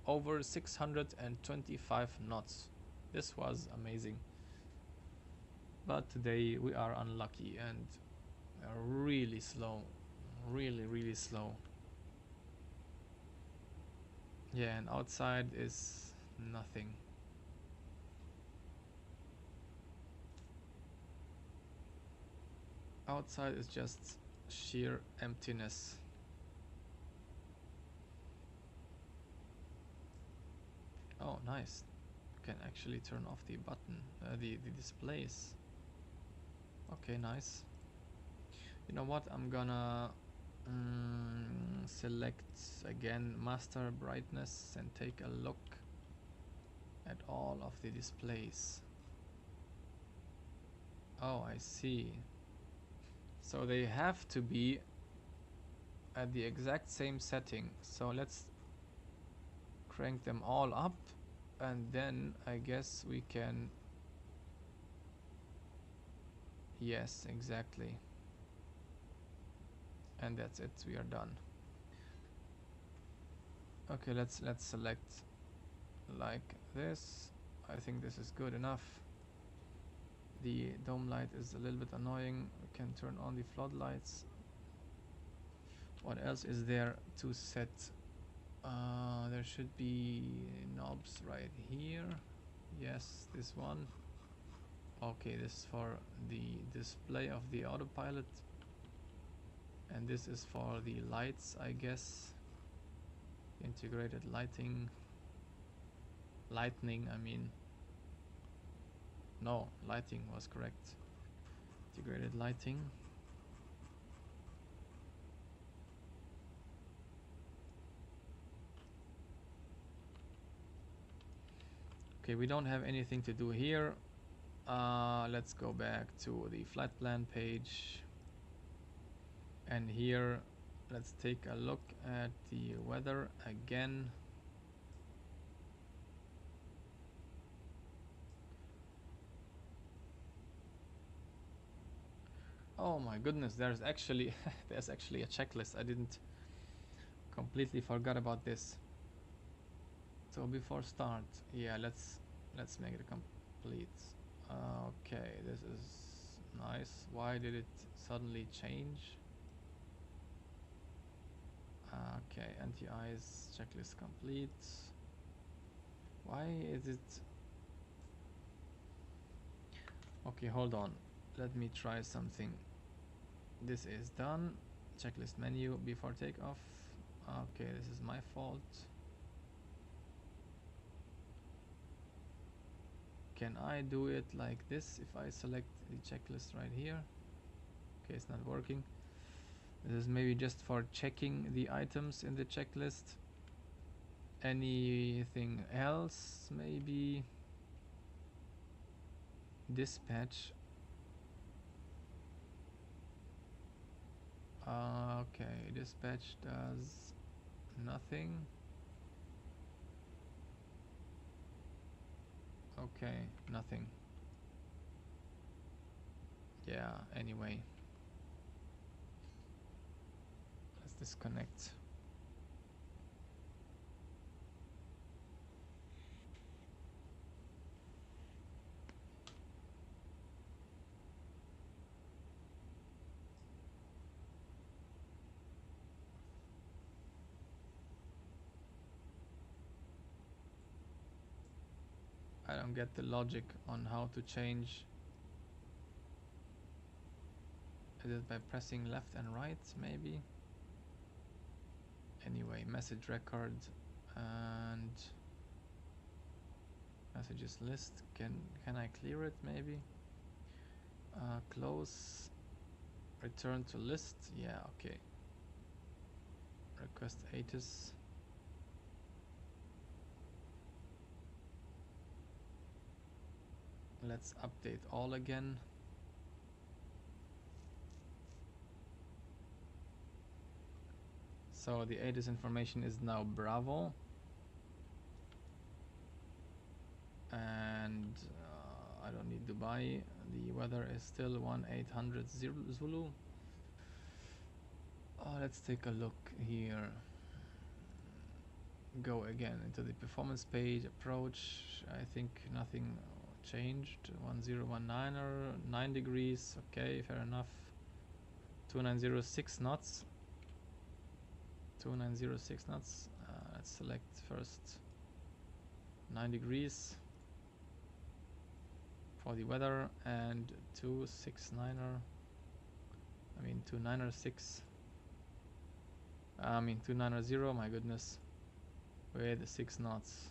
over 625 knots. This was amazing. But today we are unlucky and really slow, really slow. Yeah, and outside is nothing. Outside is just sheer emptiness. Oh, nice. can actually turn off the button, the displays. Okay, nice. You know what? I'm gonna select again master brightness and take a look at all of the displays. Oh, I see. So they have to be at the exact same setting. So let's crank them all up, and then I guess we can. Yes, exactly. And that's it, we are done. Okay, let's select like this. I think this is good enough. The dome light is a little bit annoying. We can turn on the floodlights. What else is there to set? There should be knobs right here. Yes, this one. Okay, this is for the display of the autopilot. And this is for the lights, I guess. Integrated lightning, I mean. No, lighting was correct. Integrated lighting. Okay, we don't have anything to do here. Let's go back to the flight plan page. And here, let's take a look at the weather again. Oh my goodness, there's actually a checklist. I didn't completely forgot about this. So before start, yeah, let's make it complete. Okay, this is nice. Why did it suddenly change? Okay, anti-ice checklist complete. Why is it? Okay, hold on. Let me try something. This is done. Checklist menu before takeoff. Okay, this is my fault. Can I do it like this if I select the checklist right here? Okay, it's not working. This is maybe just for checking the items in the checklist. Anything else? Maybe dispatch. Okay, dispatch does nothing. Okay, nothing. Yeah, anyway. Let's disconnect. I don't get the logic on how to change. Is it by pressing left and right, maybe? Anyway, message record and messages list. Can I clear it, maybe? Close. Return to list. Yeah, okay. Request ATIS. Let's update all again. So the ATIS information is now Bravo. And I don't need Dubai. The weather is still 1800 Zulu. Let's take a look here. Go again into the performance page. Approach. I think nothing changed. 1019er, 9 degrees. Okay, fair enough. 2906 knots. 2906 knots. Let's select first 9 degrees for the weather, and 269er. I mean 2906. I mean 2990. My goodness, with 6 knots.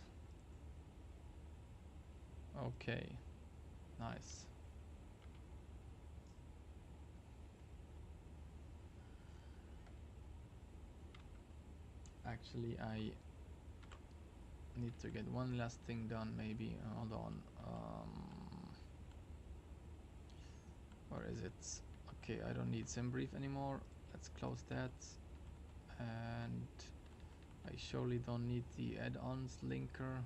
Okay, nice. Actually, I need to get one last thing done, maybe. Hold on. Where is it? Okay, I don't need SimBrief anymore. Let's close that. And I surely don't need the add-ons linker.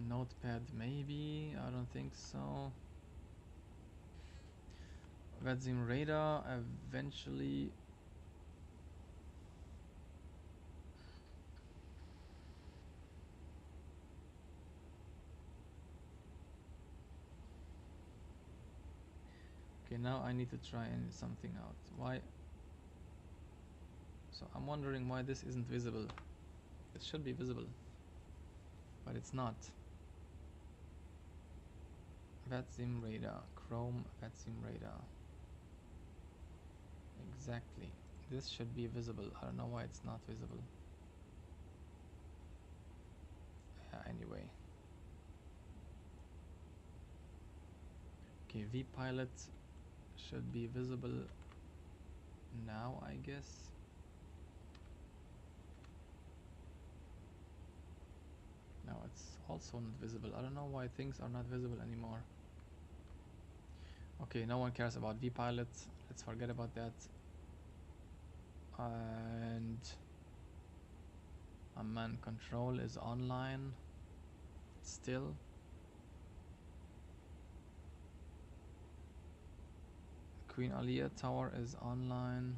Notepad, maybe. I don't think so. VATSIM radar eventually. Okay, now I need to try something out. Why? So I'm wondering why this isn't visible. It should be visible, but it's not. VATSIM radar, Chrome VATSIM radar. Exactly. This should be visible. I don't know why it's not visible. Yeah, anyway. Okay, vPilot should be visible now, I guess. Now it's also not visible. I don't know why things are not visible anymore. Okay, no one cares about vPilot. Let's forget about that. And Amman control is online still. Queen Alia tower is online.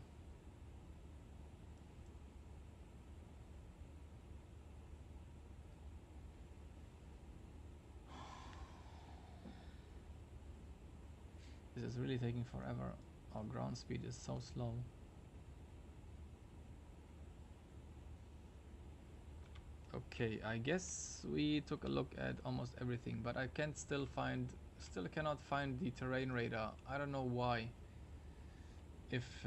This is really taking forever. Our ground speed is so slow. Okay, I guess we took a look at almost everything, but I can't still cannot find the terrain radar. I don't know why. If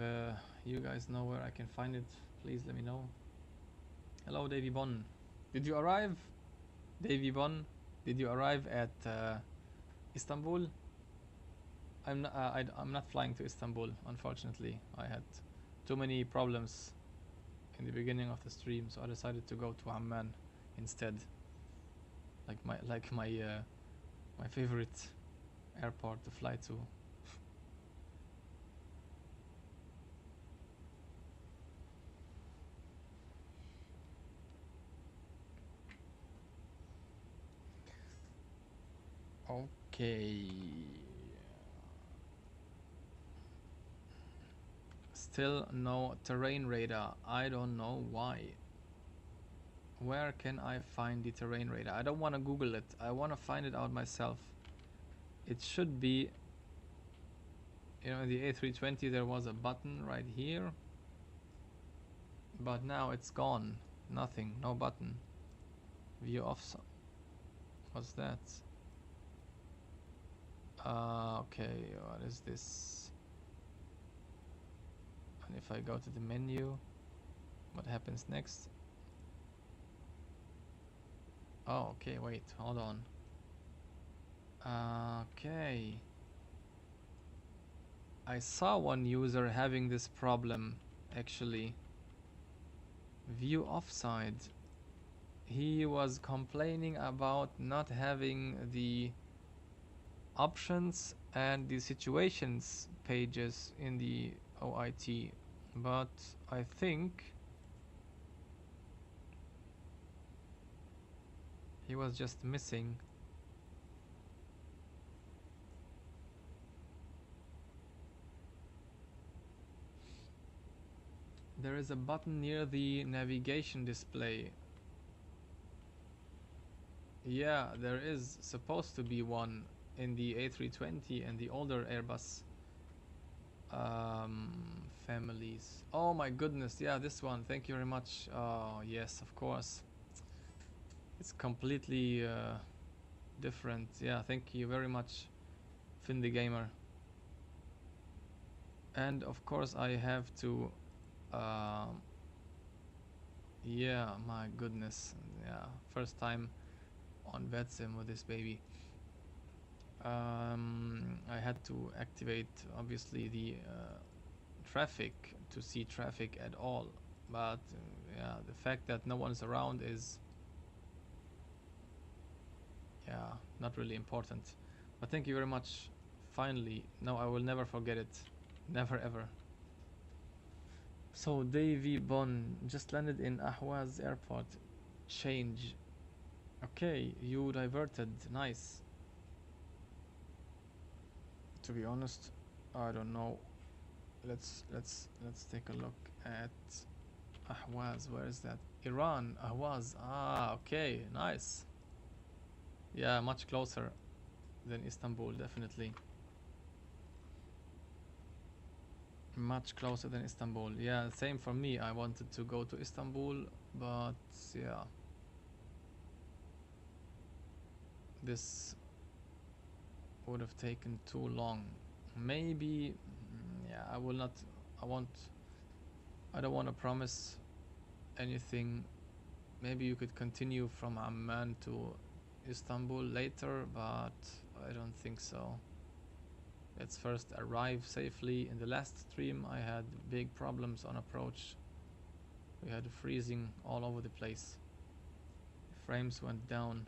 you guys know where I can find it, please let me know. Hello, Davy Bon. Did you arrive? Davy Bon, did you arrive at Istanbul? I'm not flying to Istanbul, unfortunately. I had too many problems in the beginning of the stream, so I decided to go to Amman instead. Like my favorite airport to fly to. Okay. Still no terrain radar. I don't know why. Where can I find the terrain radar? I don't want to Google it. I want to find it out myself. It should be, you know, in the A320 there was a button right here, but now it's gone. Nothing, no button. View off. What's that? Okay, what is this? And if I go to the menu, what happens next? Oh, okay, wait, hold on. Okay. I saw one user having this problem, actually. View offside. He was complaining about not having the options and the situations pages in the OIT, but I think he was just missing. There is a button near the navigation display. Yeah, there is supposed to be one in the A320 and the older Airbus families. Oh my goodness, yeah, this one. Thank you very much. Oh yes, of course. It's completely different. Yeah, thank you very much, Finn the Gamer. And of course I have to yeah, my goodness. Yeah, first time on VATSIM with this baby. I had to activate obviously the traffic to see traffic at all, but yeah, the fact that no one's around is not really important. But thank you very much. Finally, no, I will never forget it, never ever. So Davy Bon just landed in Ahwaz airport. Change. Okay, you diverted. Nice. To be honest, I don't know. Let's take a look at Ahwaz. Where is that? Iran. Ahwaz. Ah, okay, nice. Yeah, much closer than Istanbul, definitely. Much closer than Istanbul. Yeah, same for me. I wanted to go to Istanbul, but yeah, this would have taken too long. Maybe, yeah, I will not. I don't want to promise anything. Maybe you could continue from Amman to Istanbul later, but I don't think so. Let's first arrive safely. In the last stream I had big problems on approach. We had freezing all over the place. Frames went down.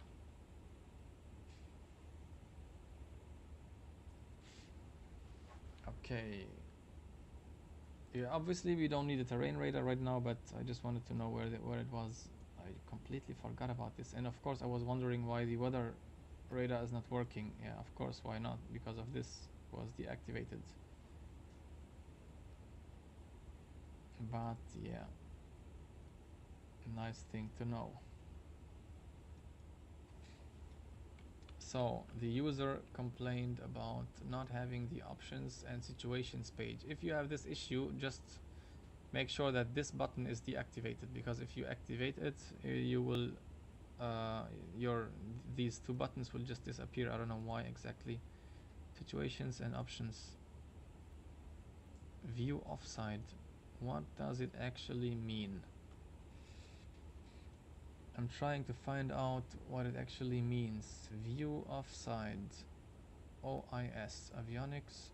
Okay. Yeah, obviously we don't need a terrain radar right now, but I just wanted to know where it was. I completely forgot about this, and of course I was wondering why the weather radar is not working. Yeah, of course, why not? Because of this was deactivated. But yeah, nice thing to know. So the user complained about not having the options and situations page. If you have this issue, just make sure that this button is deactivated, because if you activate it, you will these two buttons will just disappear. I don't know why exactly. Situations and options. View offside. What does it actually mean? I'm trying to find out what it actually means. View offside. OIS. Avionics.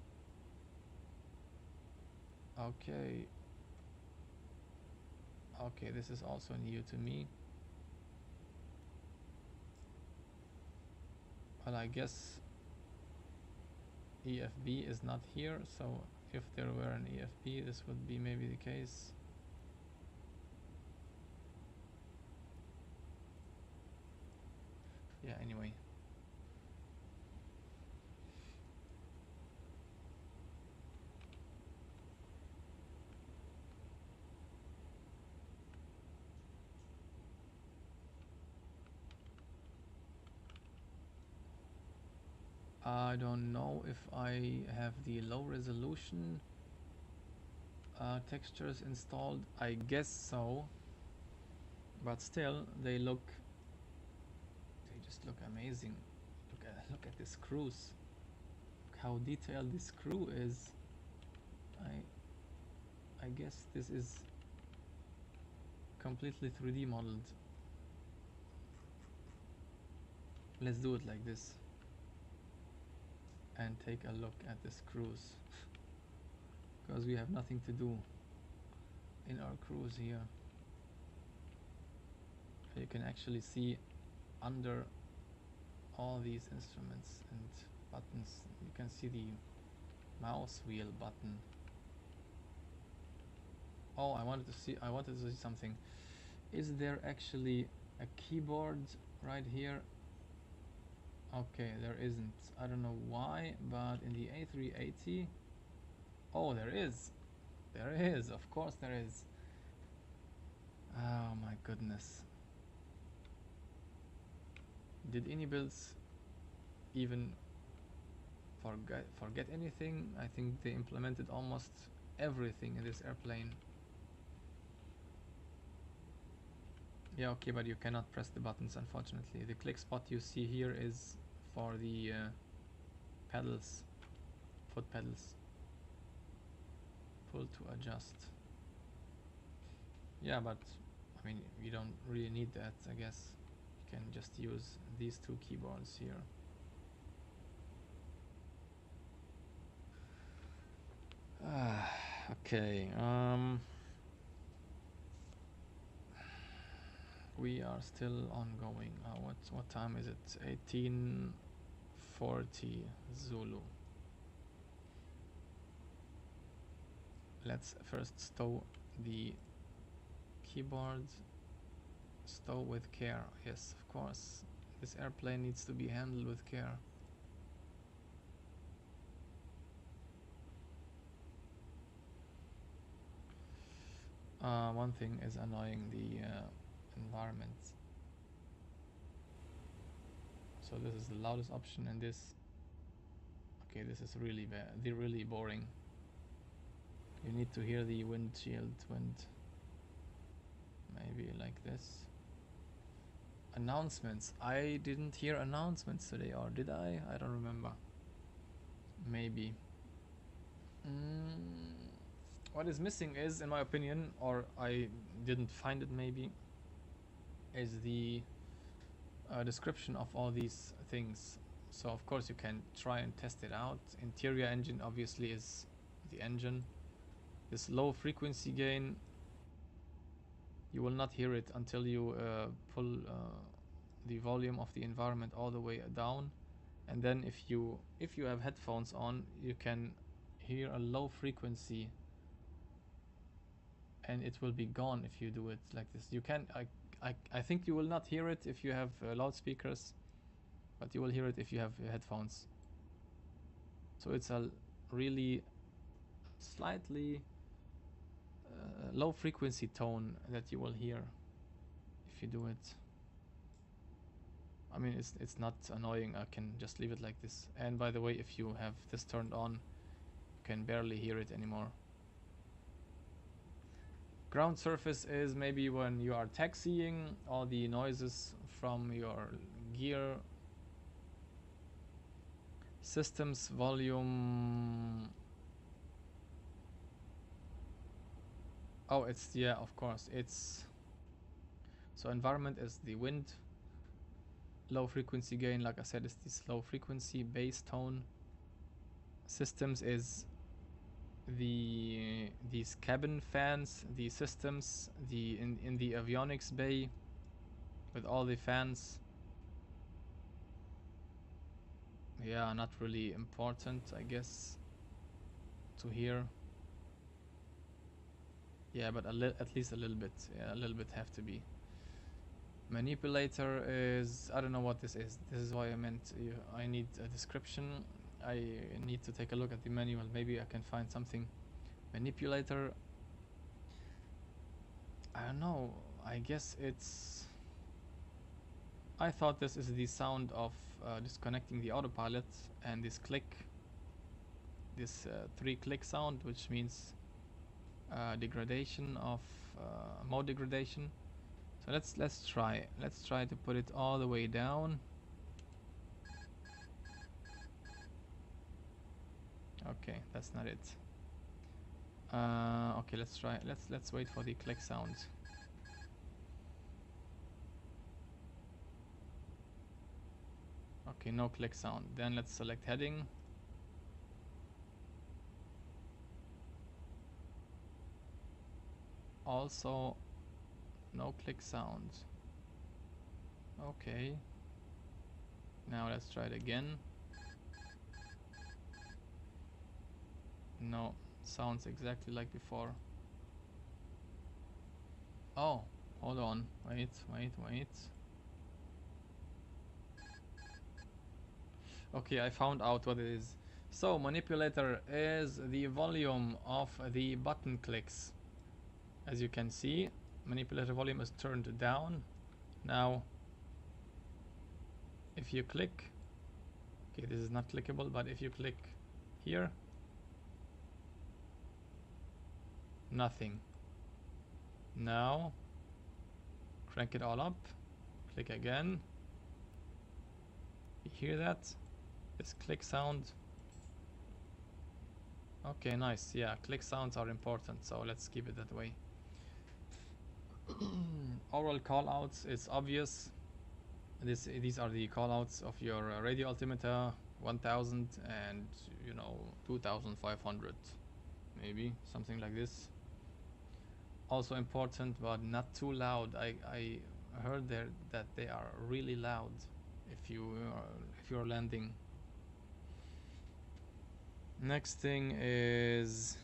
Okay. Okay, this is also new to me. Well, I guess EFB is not here, so if there were an EFB, this would be maybe the case. Yeah, anyway. I don't know if I have the low resolution textures installed. I guess so, but still they just look amazing. Look at this cruise. Look how detailed this crew is. I guess this is completely 3D modeled. Let's do it like this and take a look at this cruise, because we have nothing to do in our cruise here. You can actually see under all these instruments and buttons. You can see the mouse wheel button. Oh, I wanted to see something. Is there actually a keyboard right here? Okay, there isn't. I don't know why, but in the A380, oh, there is. There is, of course there is. Oh my goodness. Did iniBuilds even forget anything? I think they implemented almost everything in this airplane. Yeah, okay, but you cannot press the buttons, unfortunately. The click spot you see here is for the pedals, foot pedals. Pull to adjust. Yeah, but I mean, you don't really need that, I guess. can just use these two keyboards here. Okay, we are still ongoing. What time is it? 18:40 Zulu. Let's first stow the keyboard. Stow with care. Yes, of course. This airplane needs to be handled with care. One thing is annoying, the environment. So this is the loudest option, and this. Okay, this is really bad. They're really boring. You need to hear the windshield wind. Maybe like this. Announcements. I didn't hear announcements today, or did I? I don't remember. Maybe. What is missing is, in my opinion, or I didn't find it maybe, is the description of all these things. So of course you can try and test it out. Interior engine obviously is the engine. This low frequency gain, you will not hear it until you pull the volume of the environment all the way down, and then if you have headphones on, you can hear a low frequency, and it will be gone if you do it like this. You can I think you will not hear it if you have loudspeakers, but you will hear it if you have headphones. So it's a really slightly low frequency tone that you will hear if you do it. I mean, it's not annoying. I can just leave it like this. And by the way, if you have this turned on, you can barely hear it anymore. Ground surface is maybe when you are taxiing, all the noises from your gear. Systems volume. Oh, it's, yeah, of course, it's, so environment is the wind. Low frequency gain, like I said, is this low frequency bass tone. Systems is these cabin fans, the systems, in the avionics bay with all the fans. Yeah, not really important, I guess, to hear. Yeah, but at least a little bit. Yeah, a little bit have to be. Manipulator is, I don't know what this is. This is why I meant I need a description. I need to take a look at the manual. Maybe I can find something. Manipulator, I don't know. I guess it's, I thought this is the sound of disconnecting the autopilot, and this click, this 3-click sound, which means degradation of mode degradation. So let's try to put it all the way down. Okay, that's not it. Okay, let's try. Let's wait for the click sound. Okay, no click sound. Then let's select heading. Also, no click sound. Okay. Now let's try it again. No, sounds exactly like before. Oh, hold on. Wait. Okay, I found out what it is. So, manipulator is the volume of the button clicks. As you can see, manipulator volume is turned down. Now, if you click, okay, this is not clickable, but if you click here, nothing. Now, crank it all up, click again. You hear that? This click sound. Okay, nice. Yeah, click sounds are important, so let's keep it that way. Oral callouts is obvious. These are the callouts of your radio altimeter, 1000 and 2500, maybe something like this. Also important, but not too loud. I heard there that they are really loud if you're landing. Next thing is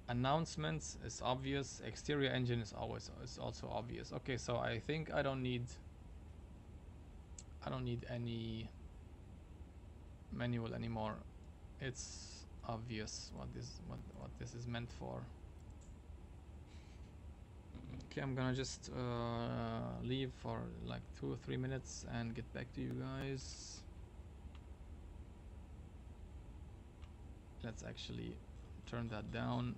announcements is obvious. Exterior engine is also obvious. Okay, so I think I don't need any manual anymore. It's obvious what this is meant for. Okay, I'm gonna just leave for like 2 or 3 minutes and get back to you guys. Let's actually turn that down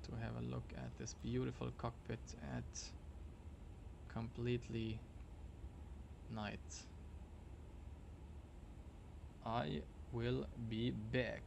to have a look at this beautiful cockpit at completely night. I will be back.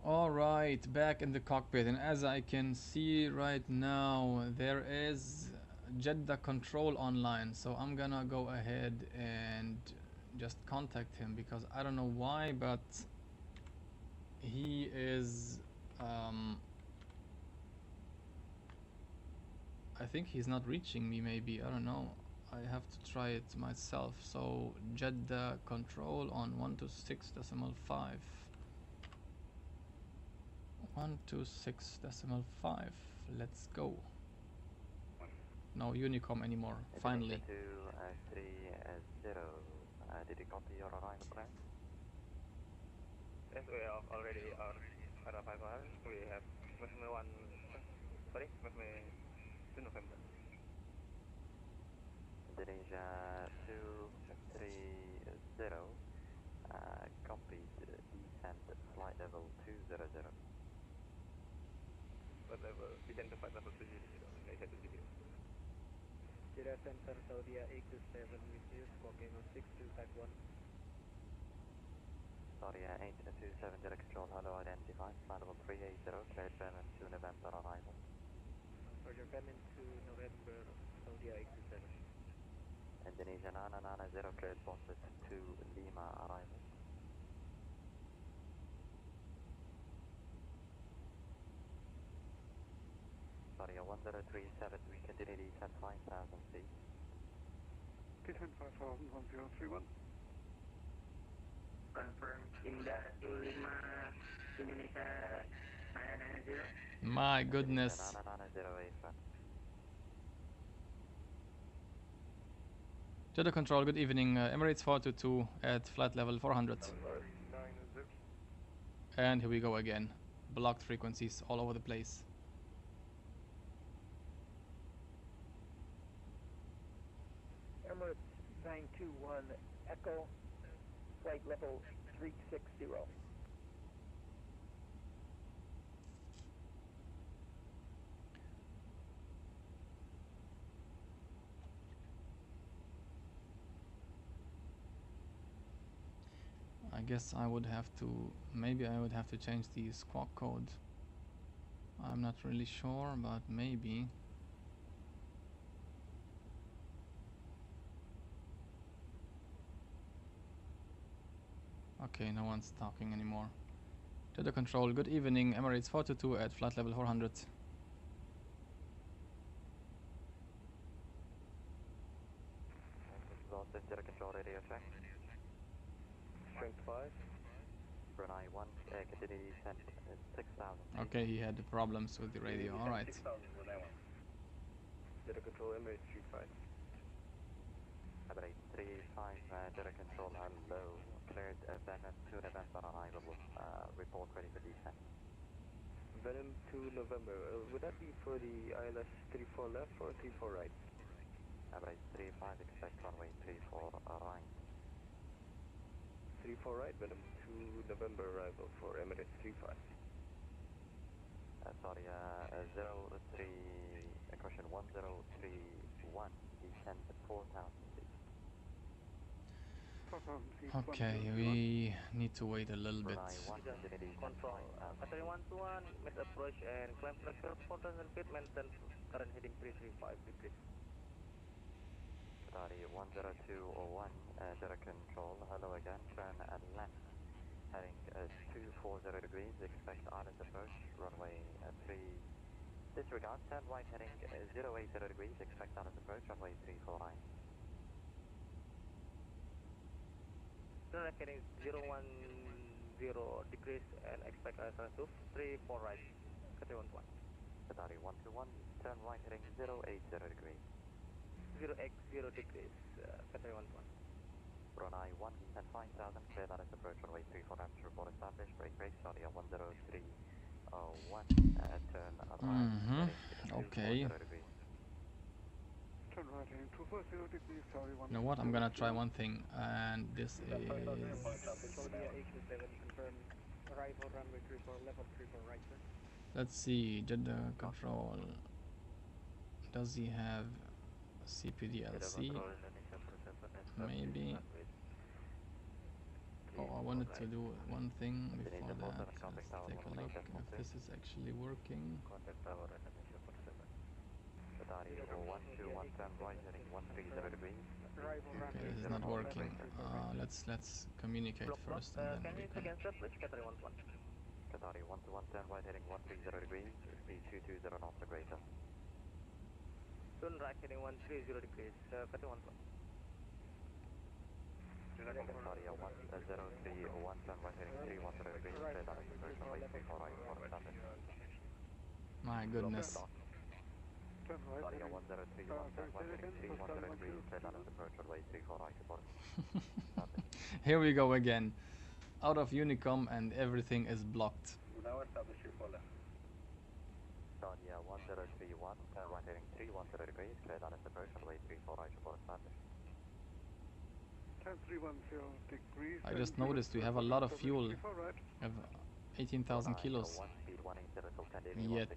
Alright, back in the cockpit, and as I can see right now, there is Jeddah control online, so I'm gonna go ahead and just contact him, because I don't know why, but he is I think he's not reaching me, maybe, I don't know. I have to try it myself. So Jeddah control on 126.5. 126.5. Let's go. No Unicom anymore, finally. 330. Did you copy your arrival plan? Yes, we are already on arrival. We have movement 1, sorry, movement 2 November. Indonesia 230. Copied. Descent flight level 200. Flight level, descent to flight level 200. Indonesia 200. Jeddah Center Saudi 827 with you, squawking on 6251. Saudi 827 direct control, hello, identified, flight level 380, cleared Berlin to November arrival. Roger, Berlin to November, Saudi 827. Indonesia 990, cleared Boston to Lima arrival. Saudi 1037, we continue descent 5,000 feet. Descent 5,000, 1031. Confirm Indah 25 Indonesia 990. My goodness. 990, Jeddah control, good evening. Emirates 422 at flight level 400. And here we go again. Blocked frequencies all over the place. Emirates 921 Echo, flight level 360. I guess I would have to, maybe I would have to change the squawk code. I'm not really sure, but maybe. Okay, no one's talking anymore. Jeddah control, good evening. Emirates 422 at flight level 400. Jeddah control, radio check. Strength 5. Brunei 1, continue descent 6,000. Okay, he had problems with the radio, alright. Jeddah control, Emirates 35. Emirates 35, Jeddah control, hello. Cleared Venom to November arrival. Report ready for descent. Venom to November. Would that be for the ILS 34 left or 34 right? Emirates 35, expect runway 34 right. 34 right, Venom to November arrival for Emirates 35. Sorry, 03, question 1031, descend 4,000 feet. Okay, we need to wait a little bit. Control, Qatari 121, mid approach and climb pressure 4,000 feet, maintain current heading 335 degrees. Qatari 10201, direct control, hello again, turn at left, heading 240 degrees, expect island approach, runway 3, disregard, turn right heading 080 degrees, expect island approach, runway 349. Turn right heading 010 degrees and expect island to 34 right, Qatari 121. Qatari 121, turn right heading 080 degrees. 080 degrees, Qatari 121. Brunei 1, descent 5,000, clear island approach, runway 34 amps, report established, brake, Saudi 10301, turn right, okay. Turn right heading 240 degrees, Saudi 1. You know what, I'm gonna try one thing, and this is... Saudi 827, confirm arrival runway 34, level 34 right, sir. Let's see, Jeddah control. Does he have CPDLC? Maybe. Oh, I wanted to do one thing before that. Let's take a look if this is actually working. Contact tower and initial for 7. Qatari 121 turn right heading 130 degrees. Okay, this is not working. Let's communicate first and then we can. Qatari 121 turn right heading 130 degrees. Speed 220 knots or greater. Turn right heading 130 degrees. Qatari 121. Qatari 1031 turn right heading 310 degrees. Clear direct approach runway 34 right for standard. My goodness. Alia 1031 turn right heading 310 degrees. Clear direct approach runway 34 right for standard. Here we go again. Out of Unicom and everything is blocked. Now establish your follow. Alia 1031 turn right heading 310 degrees. Clear direct approach runway 34 right for standard. 310 degrees. I just noticed we have a lot of fuel. We have 18,000 kilos. Yet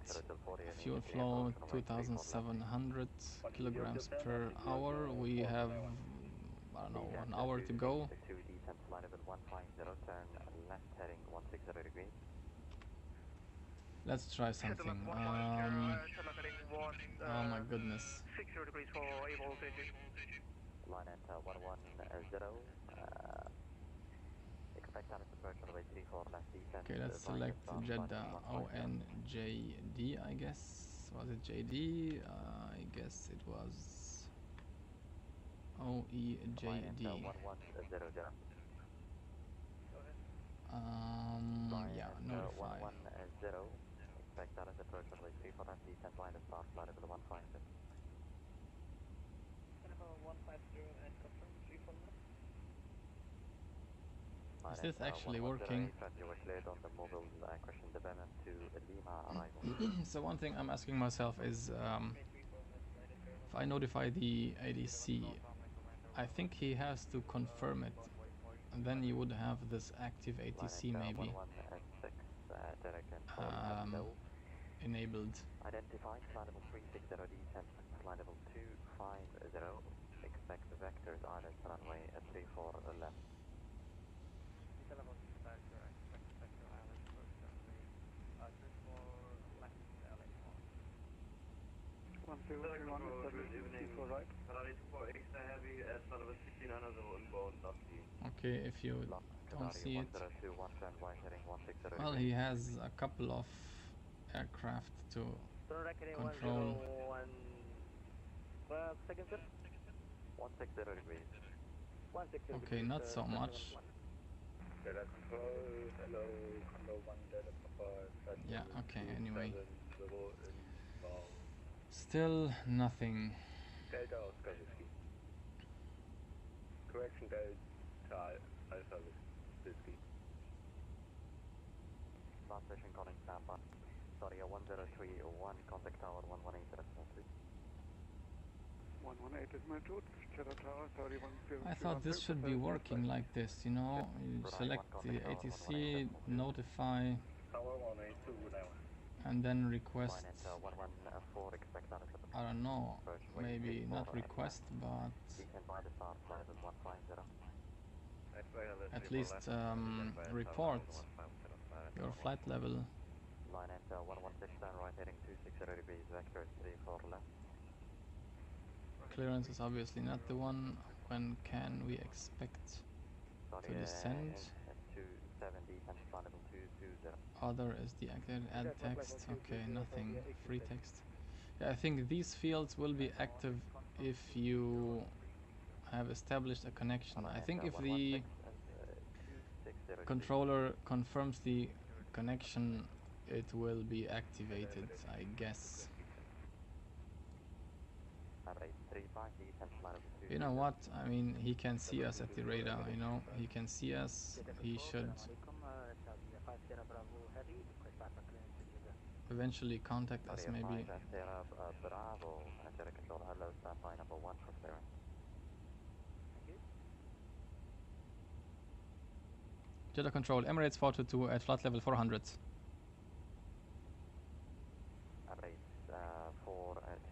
fuel flow 2,700 kilograms per hour. We have, I don't know, 1 hour to go. Let's try something. Oh my goodness. 60 degrees for able to Line enter 110. Expect that approach runway 34 left descent. Okay, let's select Jeddah ONJD, I guess. Was it JD? I guess it was OEJD. Yeah, notify. 110. Expect that approach runway 34 left descent. Line of start flight level 150. 150 and confirm 349. Is this actually working? So one thing I'm asking myself is, if I notify the ADC, I think he has to confirm it, and then you would have this active ATC maybe enabled. Identifying flight level 360 descent, flight level 250. Expect the vectors island runway at 34 left. Okay, if you don't see it, well, he has a couple of aircraft to control. 160 degrees. Okay, not so much. Yeah, okay, anyway. Still nothing. Delta Oscar Whiskey. Correction Delta Alpha Whiskey. Last station calling standby. Sorry, 1031, contact tower 118 decimal 3. 118 is my route. Tower 3103. I thought this should be working like this, you know, you select the ATC, notify, and then request, I don't know, maybe not request, but at least report your flight level. Line enter 116 right heading 260 degrees, vector 34 left. Clearance is obviously not the one. When can we expect to descend? Other is deactivated. Add text. Okay, nothing. Free text. Yeah, I think these fields will be active if you have established a connection. I think if the controller confirms the connection, it will be activated, I guess. You know what? I mean, he can see us at the radar, you know? He can see us. He should eventually contact us, maybe. Jeddah Control, Emirates 422 at flight level 400. Emirates 422,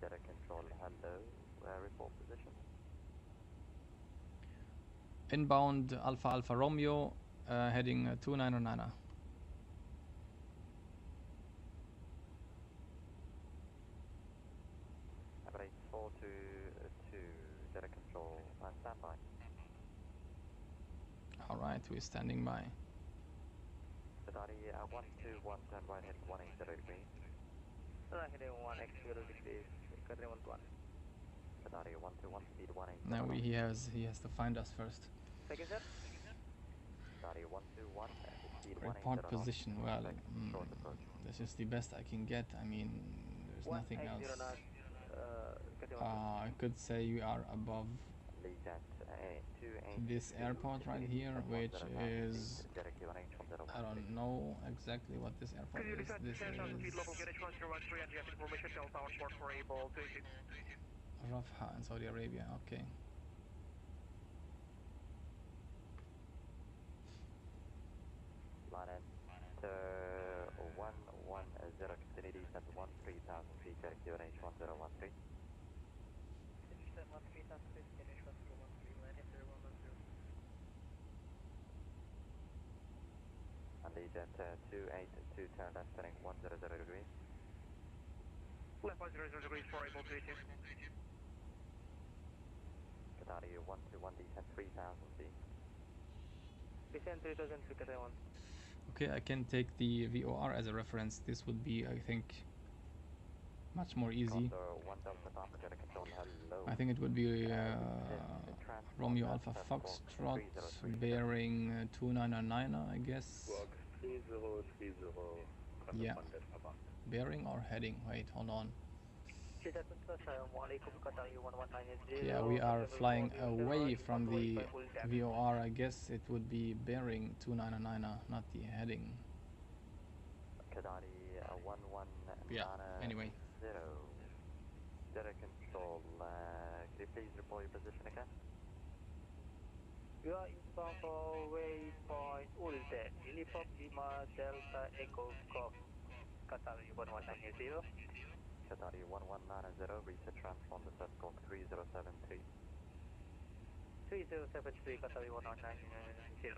Jeddah Control, hello, report position. Inbound Alpha Alpha Romeo, heading 2909er. Emirates 422, direct control, standby. Alright, we're standing by. Qatari 121, turn right heading 180 degrees. Heading 180 degrees, Qatari 121. Qatari 121, speed 180. Now he has to find us first. Second sir? Qatari 121, speed 180. Report position. Well, this is the best I can get. I mean, there's nothing else. I could say you are above this airport right here, which is, I don't know exactly what this airport is. This is Rafah in Saudi Arabia. Okay. Line 110, continue descent 13,000 feet, direct QNH 1013. And Legion 282, turn left heading 100 degrees. Left 100 degrees for able to achieve. Qatari 121, descent 3,000 feet. Descent 3,000 feet, Qatari 1. Okay, I can take the VOR as a reference. This would be, I think, much more easy. I think it would be Romeo Alpha Foxtrot bearing 2909, I guess. 3030. Yeah. Bearing or heading? Wait, hold on. Yeah, we are flying away from the VOR. I guess it would be bearing 2909, not the heading. Yeah, anyway. Direct control, could you please report your position again? We are inbound for waypoint Ulde, Uniform Lima Delta Echo Golf, Qatari 1190. Qatari 1190, reset transponder set squawk 3073. 3073, Qatari 1190.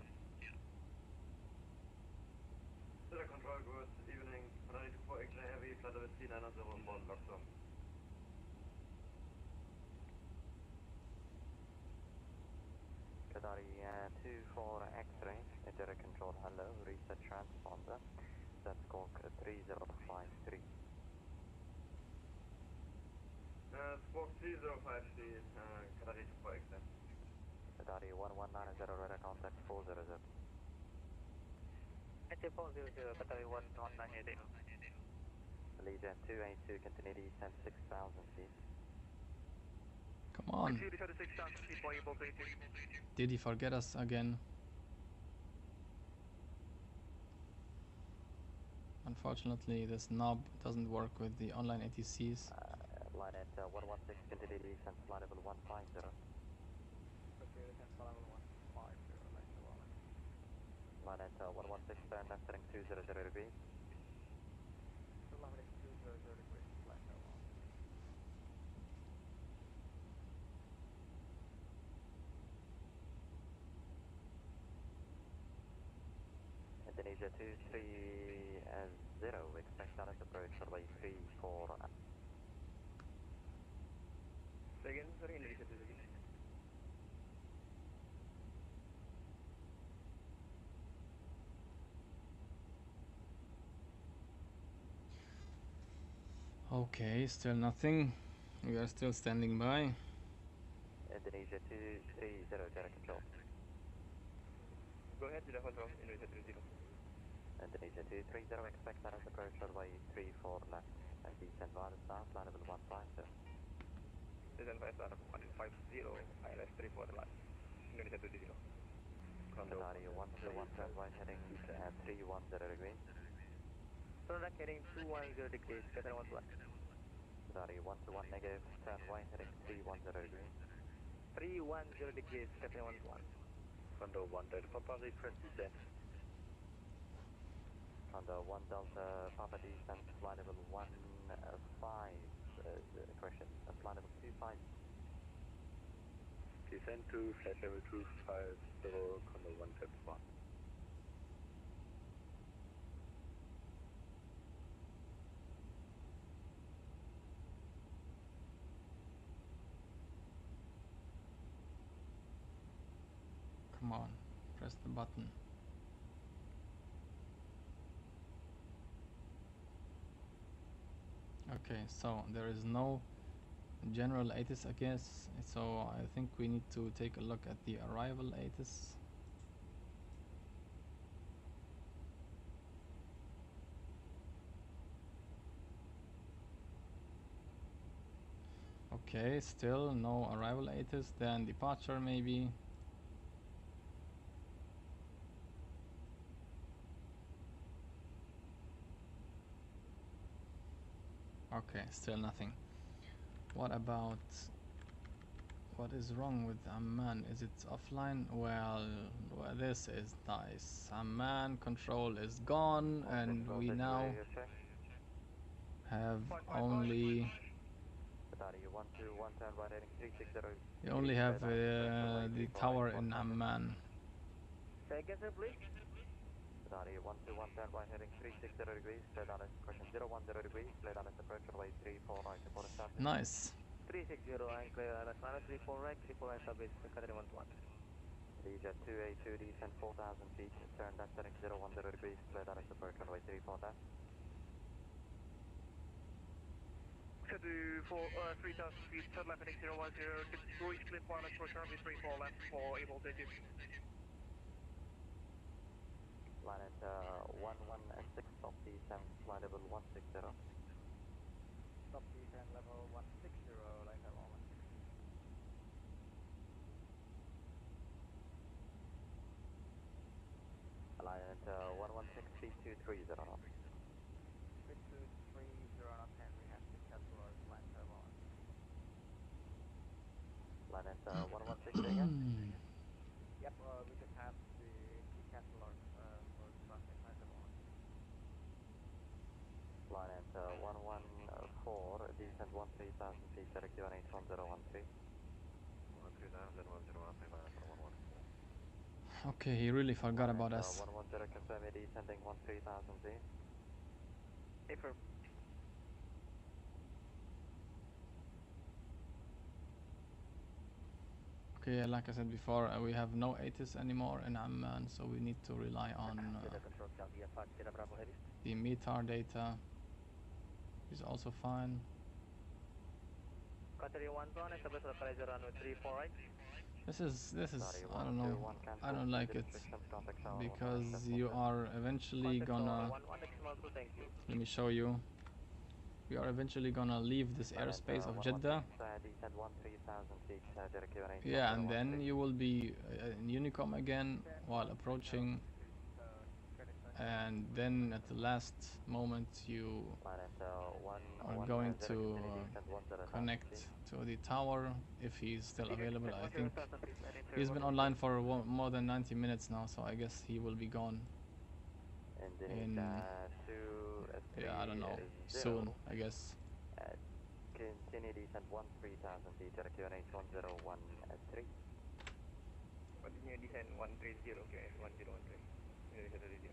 Direct control, good evening. Qatari 24 X-ray heavy, flight level 3990 on board, locked on. Qatari 24 X-ray, direct control, hello, reset transponder, set squawk 3053. Squawk 3053, Qatari 24 X-ray. Qatari 1190, radar contact 400. Active 400, Qatari 1190. Legion 282, continue descent 6,000 feet. Come on. Did he forget us again? Unfortunately, this knob doesn't work with the online ATCs. Line at 116, continue descent, flight level 150. Line at 116, turn left heading 200 degrees. Indonesia 230, expect direct approach runway 34. Again, sorry, Indonesia 230. Okay, still nothing. We are still standing by. Indonesia 230, direct control. Go ahead, direct control, Indonesia 230. Indonesia 230, expect direct approach runway 34 left and descend via the south, line level 150. Descend via south, 150, ILS 34 left, Indonesia 230. Qatari 121, turn right heading 310 degrees. Turn right heading 210 degrees, Qatari 11. Qatari 121 negative, turn right heading 310 degrees. 310 degrees, Qatari 11. Condo 1 Delta Papa, request descent. Condo 1 Delta Papa descent, flight level 15, correction, flight level 25. Descend to flight level 250, Condor 171. Come on, press the button. Okay, so there is no general ATIS, I guess, so I think we need to take a look at the arrival ATIS. Okay, still no arrival ATIS, then departure maybe. Okay, still nothing. What about, what is wrong with Amman? Is it offline? Well, this is nice. Amman control is gone, and we now have only we only have the tower in Amman. Say again, sir, please. Qatari 121 right heading 360 degrees, clear down at question 010 degrees, clear down at approach runway 34 right, report a start. Nice. 360 and clear down at 34 right, 34 right, sub is Qatari 121. Leisure 282, descend 4,000 feet, turn left heading 010 degrees, clear down at approach runway 34 dash. So do 3,000 feet, turn left heading 010 degrees, clear pilot approach runway 34 left for able to do. Line at 116, stop descend, flight level 160. Stop descend level 160, like that one. Line at 116, feet 230 knots. 6230 knots, and we have to cancel our line turbo. Line at 116 again? Yep, we just have to cancel our traffic line turbo. Line at 114, descend 13,000 feet, direct QNH 1013. 13,000, 1013, line at 114. Okay, he really forgot about us. 110, confirm it, descending 13,000 feet. Affirm. Okay, like I said before, we have no ATIS anymore in Amman, so we need to rely on the METAR data. Is also fine. This is I don't know, I don't like it, because you are eventually gonna, let me show you, we are eventually gonna leave this airspace of Jeddah. Yeah, and then you will be in Unicom again while approaching, and then at the last moment you are going to connect to the tower if he's still available. I think he's been online for more than 90 minutes now, so I guess he will be gone in yeah, I don't know, soon, I guess. Continue descent 13,000 feet, direct QNH 1013. Continue descent 130, QNH 1013.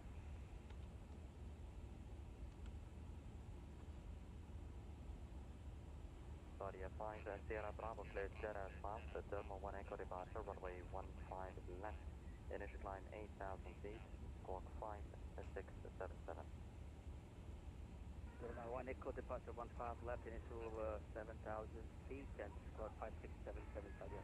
Claudia 5, Sierra Bravo, cleared Jeddah south, Thermal 1 Echo departure, runway 15 left, initial climb 8,000 feet, squawk 5677. Thermal 1 Echo departure 15 left, initial 7,000 feet, and squawk 5677,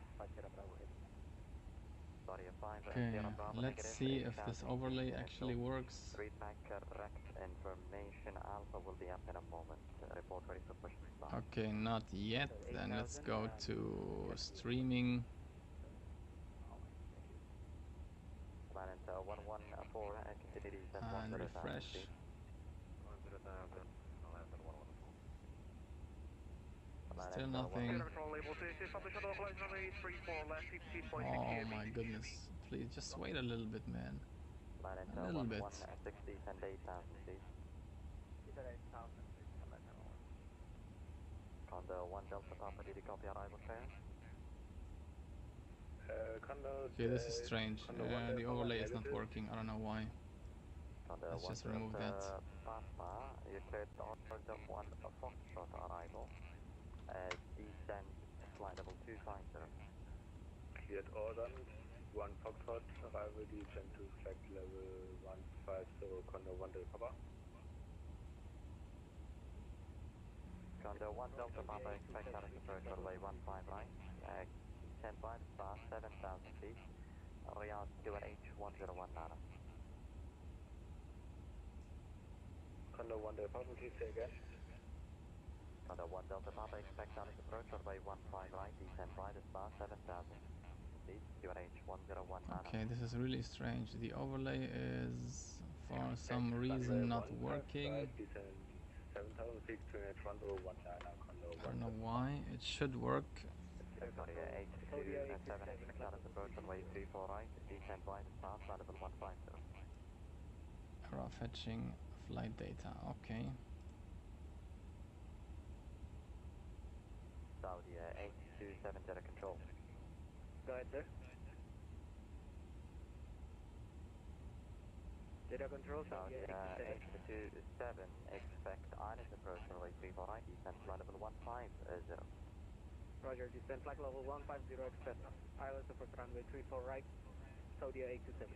Claudia 5, Sierra Bravo. Okay, let's see if this overlay actually works. Readback correct information. Alpha will be up in a moment. Report ready for push to start. Okay, not yet. Then let's go to streaming. And refresh. Still nothing. Oh my goodness. Please just wait a little bit, man. A little bit. Condor 1 Delta Papa, did you copy arrival clearance? Okay, this is strange. The overlay is not working. I don't know why. Let's just remove that. Papa, you cleared order 1 Foxtrot arrival. Descend flight level 250. Cleared order 1 Foxtrot arrival, descend to flight level 150, Condor 1 Delta Papa. Condor 1 Delta Papa, expect out of approach runway 15 right. Descend by the star 7,000 feet. Riyadh to an H101 Nara. Condor 1 Delta Papa, please say again. Condor 1 Delta Papa, expect out of approach runway 15 right. Descend by the star 7,000 feet to an H101 Nara. Okay, this is really strange. The overlay is for some reason not working. I don't know why. It should work. H27, expect out of approach runway 34 right. Descend by the star flight level 150. Raw fetching flight data. Okay. Saudi 827 Jeddah control. Go ahead, sir. Jeddah control, Saudi 827, expect island approach runway 34 right. Descend flight level 150. Roger, descend flight level 150, expect island approach runway 34 right. Saudi 827.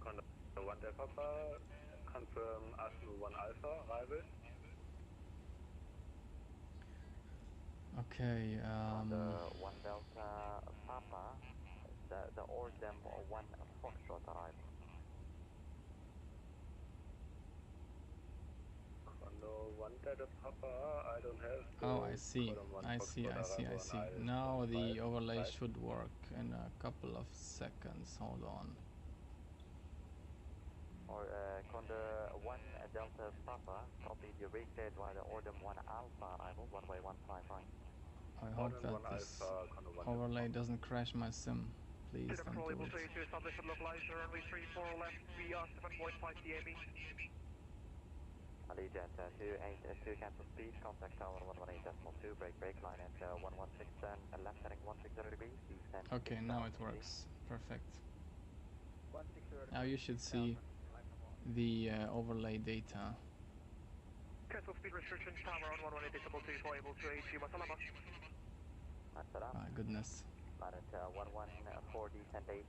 Condor 1 Delta Papa, confirm ASMU 1 Alpha, arrival. Okay, The 1 Delta Papa, the ORDEM 1 Foxtrot arrival. Condor 1 Delta Papa, I don't have. Oh, I see. I see. Now the overlay should work in a couple of seconds. Hold on. Or Condor 1 Delta Papa, copy the recleared via the ORDEM 1 Alpha arrival, runway 15 right. I hope that this overlay doesn't crash my sim. Please don't do it. To establish a localizer, runway 34 left, we are 7.5 DAB. Allegiant 282 cancel speed, contact tower 118.2, break line at 116 and left heading 160 degrees, descend. Okay, now it works. Perfect. Now you should see the overlay data. Cancel speed restriction, tower on 118.2, for able to AT Masalama. My goodness. Line at 114, descend 8,000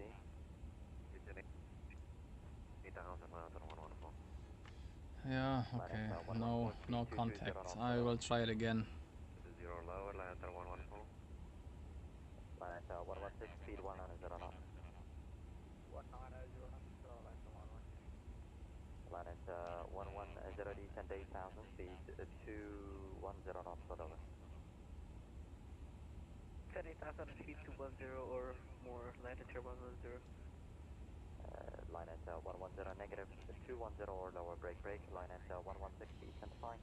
feet. Yeah, okay. No contact. I will try it again. 0 lower, line at 114. Line at 116, speed 190 knots. 190 knots, line at 110, descend 8,000 feet, 210 knots for over. 10,000 feet, 210 or more, latitude 110. Line at 110 negative 210 or lower, break, line at 116 descend 5,000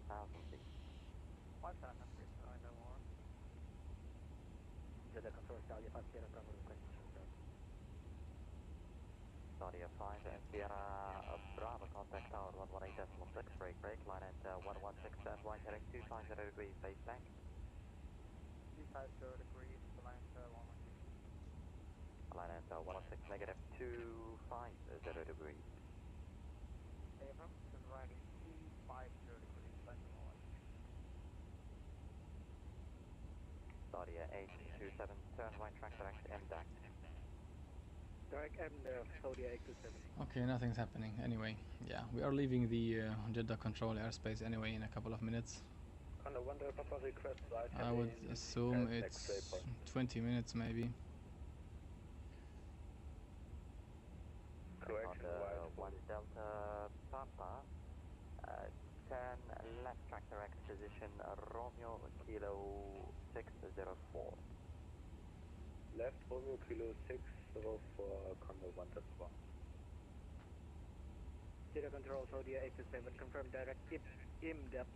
feet. 5,000 feet, I know more. Jeddah control, Saudi 5 Sierra Bravo, requesting shoulder. Saudi 5 and Sierra Bravo, contact tower 118.6, break, line at 116 and right heading 250 degrees, face back. 250 degrees, line at 116. Line at 116 negative 250 degrees. Abram, to the right is 250 degrees, line at 116. Saudi 827, turn right track direct MDAC. Direct MDAC, Saudi 827. Okay, nothing's happening. Anyway, yeah, we are leaving the Jeddah control airspace anyway in a couple of minutes. I would assume it's 20 minutes maybe. On the 1 Delta Papa, turn left track direct position Romeo Kilo 604. Left Romeo Kilo 604, Condor 1 Delta. Jeddah control, Saudi 827, confirm direct IMDAP.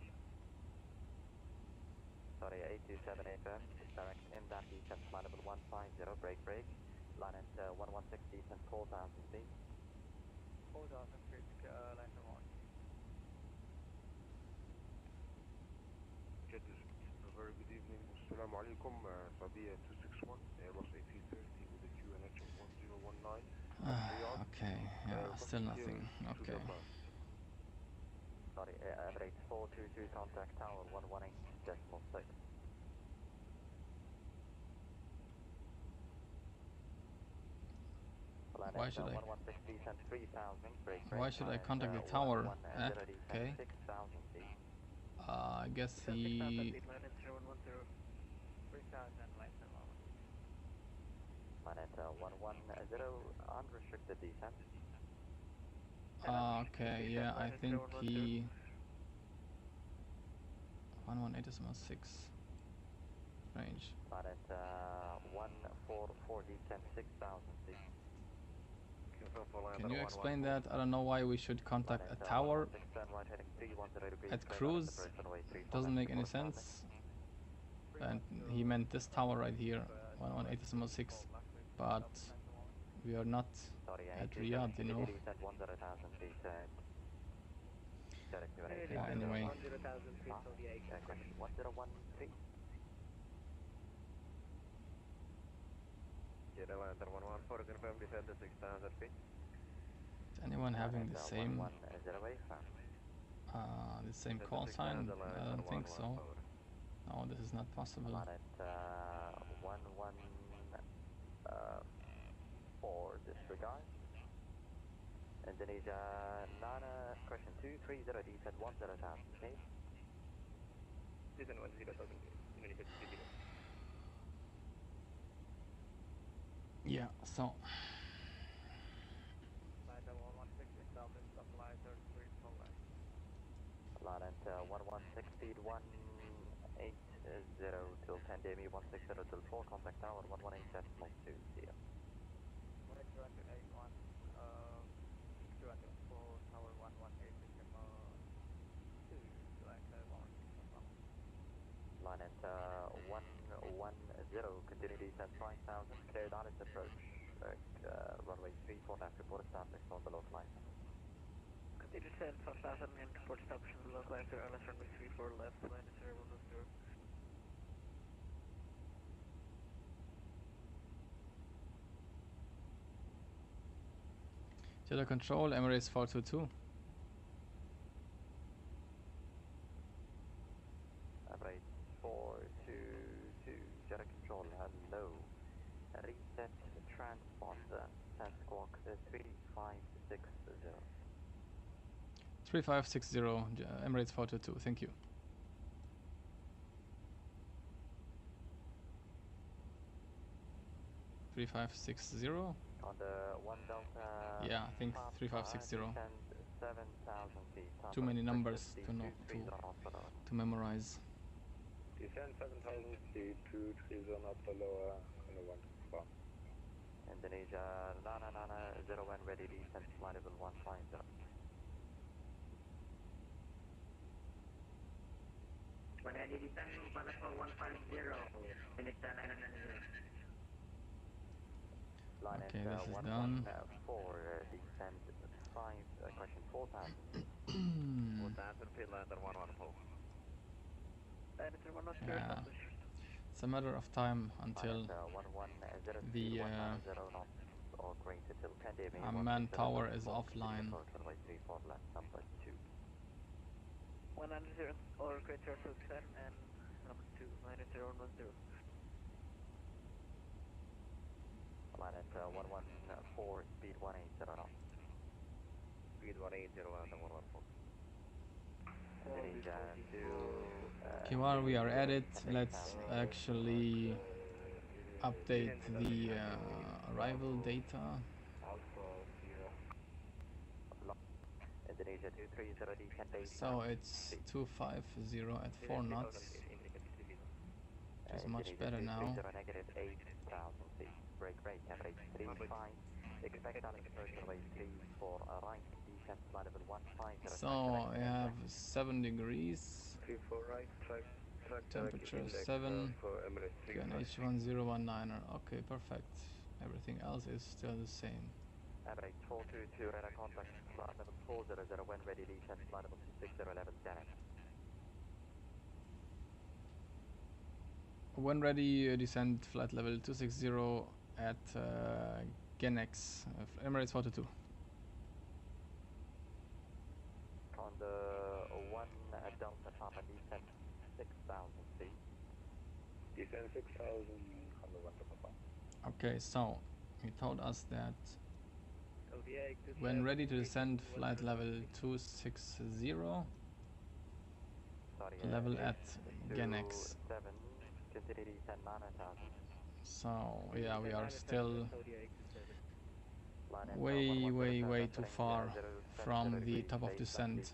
Sorry, 827 FM, direct MDAP, descent flight level 150, break, line at 116, descent 4,000 feet. 4,000 feet, line at 1. Jeddah, a very good evening. Assalamu alaikum, Saudi 261, Airbus A350. Okay, yeah, still nothing. Okay. Sorry, Emirates 422, contact tower 118.6. Why should I contact the tower? Okay. I guess he. Unrestricted descent. Okay, yeah, I think he. 118.6 range. Planet 144 descent 6,000 feet. Can you explain that? I don't know why we should contact a tower at cruise. Doesn't make any sense. And he meant this tower right here, 118.6, but we are not at Riyadh, you know. Yeah, anyway. 101 Is anyone having the same call sign? I don't think so. No, this is not possible. Planet 114 disregard. Indonesia Nana question 230 descent 10,000 feet. Descent 10,000 Indonesia 30. Yeah, so. Planet 116 speed 180 till 10 DME 160 till 4 contact tower 118.2. See ya. Planet 110 continue descent 5,000 cleared on its approach. Runway 34 left report established on below flight. Continue descent 5,000 and report established on below flight. Airlines runway 34 left. Line is 010. Jello control, Emirates 422. Emirates 422, Jello control, hello. Reset transponder, send squawk 3560. 3560, Emirates 422, thank you. $3560. On the 1 Delta. Yeah, I think 3560. 7,000 feet. Too many numbers to know to memorize. Descend 7,000 feet, 230 after lower, on the 1 bar. Indonesia, Nana 01 ready, descent flight level 150. When I descend flight level 150, finish the 900. Okay, this is done. 4 descend 5, question 4,000. 4,000 feet, lander 114. Yeah, it's a matter of time until the Amman tower is offline. 190 or greater to 10 and number 2 90110. Planet 114, speed 180 knots. Speed 180 and 114. Okay, while we are at it, let's actually update the arrival data. So it's 250 at 4 knots, which is much better now. Break, average 35. Expect on approach runway 34 right, descent flight level 15. So I have 7 degrees. 34 right, track temperature 7. H1019er. Okay, perfect. Everything else is still the same. Average 422 radar contact flight level 400 when ready, descent flight level 6011 damage. When ready, descend flight level 260 at Genex, Emirates 42. On the 1 Delta Papa descent 6,000 feet. Descent 6,000 on the 1 Papa. Okay, so he told us that when ready to descend, flight level 260, level at Genex. So yeah, we are still way too far from the top of descent.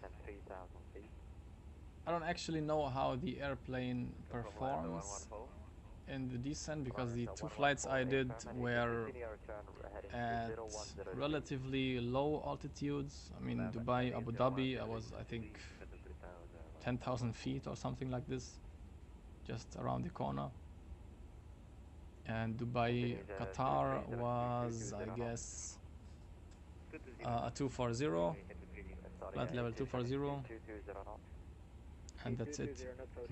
I don't actually know how the airplane performs in the descent, because the 2 flights I did were at relatively low altitudes. I mean, Dubai, Abu Dhabi, I was, I think, 10,000 feet or something like this, just around the corner. And Dubai, Qatar was, I guess, a 240, flight level 240, and that's it.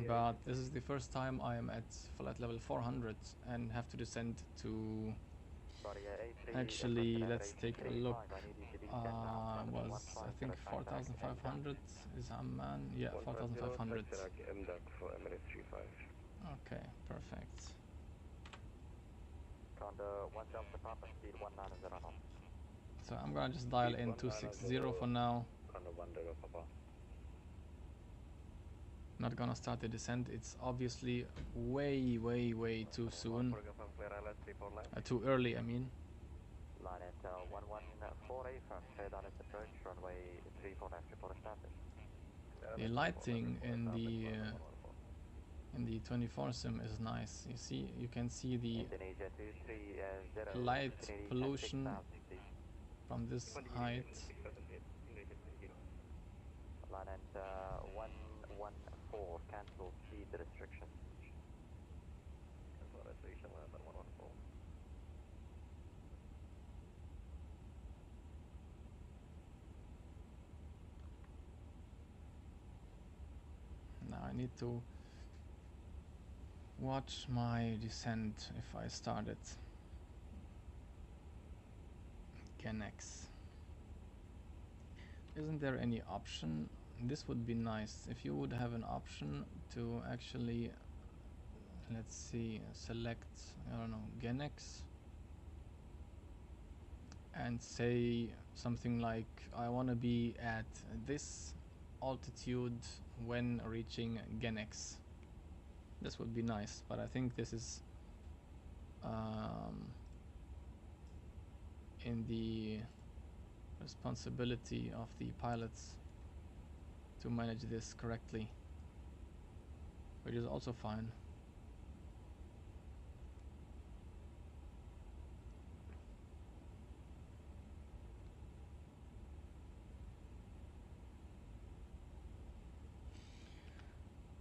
But this is the first time I am at flight level 400 and have to descend to, actually, let's take a look, was, I think, 4,500 is Amman, yeah, 4,500. Okay, perfect. So I'm gonna just dial in 260 for now. Not gonna start the descent. It's obviously way too soon. Too early, I mean. The lighting in the 24 sim is nice. You see, you can see the light pollution from this height. Line 114, cancel speed restriction. Now I need to watch my descent if I start it. Genex. Isn't there any option? This would be nice if you would have an option to actually, let's see, select, I don't know, Genex, and say something like, I want to be at this altitude when reaching Genex. This would be nice, but I think this is in the responsibility of the pilots to manage this correctly, which is also fine.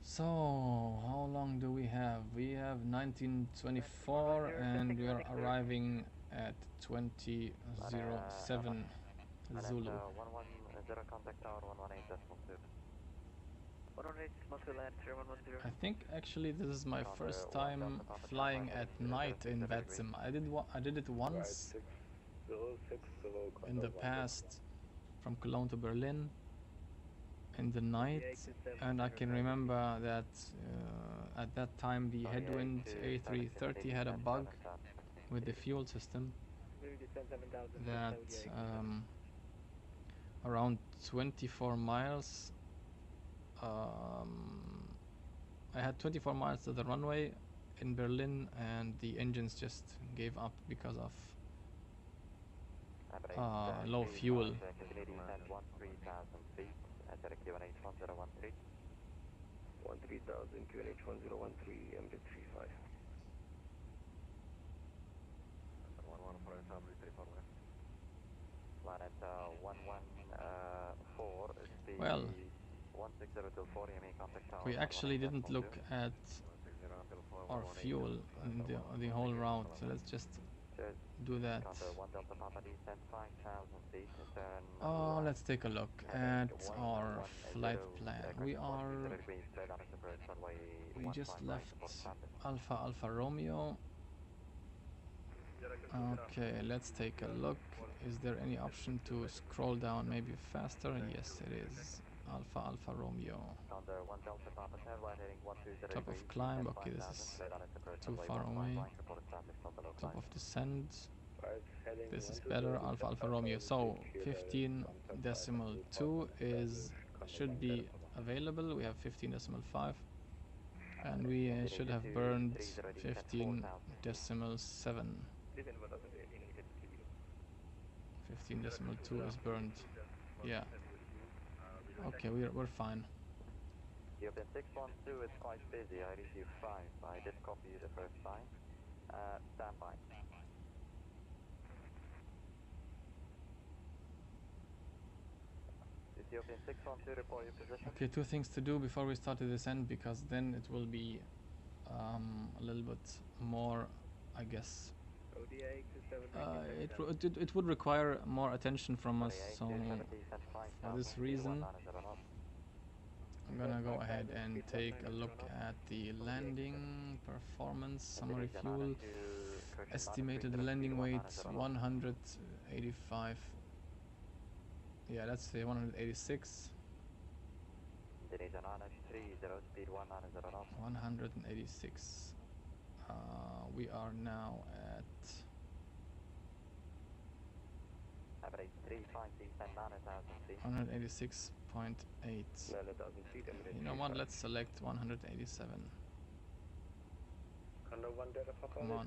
So how long do we have? We have 1924 and we are arriving at 2007 Zulu. 110 contact tower 118.2. I think actually this is my first time flying at night in VATSIM. I did it once in the past from Cologne to Berlin in the night, and I can remember that at that time the headwind A330 had a bug with the fuel system, that around 24 miles I had 24 miles to the runway in Berlin and the engines just gave up because of low fuel. 13,000 QNH 1013 MB35. 114. Well, we actually didn't look at our fuel in the whole route, so let's just do that. Oh, let's take a look at our flight plan. We just left Alpha Romeo. Okay, let's take a look. Is there any option to scroll down maybe faster? Yes, it is. Alpha Alpha Romeo. Top of climb. Okay, this is too far away. Top of descent. This is better. Alpha Alpha Romeo. So 15.2 is should be available. We have 15.5, and we should have burned 15.7. 15.2 is burned. Yeah. Okay, we're fine. European 612 is quite busy. I read you 5. I did copy you the first time. Stand by. Ethiopian 612, report your position. Okay, two things to do before we start to descend, because then it will be a little bit more, I guess. It would require more attention from us, so for this reason I'm gonna go ahead and take a look at the landing performance. Summary fuel, estimated landing weight 185. Yeah, let's say 186. 186. We are now at 186.8. You know what? Let's select 187. Come on.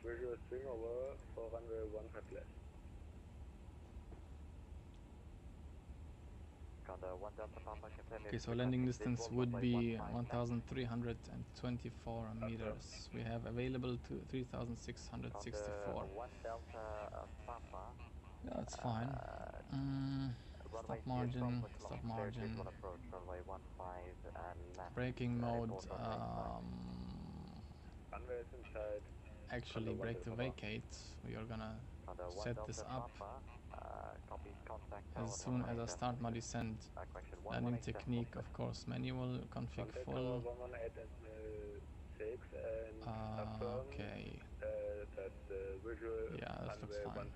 Visual swing over for runway 15 left. Okay, so landing distance would be 1,324 meters. We have available to 3,664. Yeah, that's fine. Stop margin, stop margin. Braking mode. Actually, brake to vacate. We are gonna set this up as soon as I start my descent. Landing technique, of course, manual, config full. Okay. Yeah, this looks fine.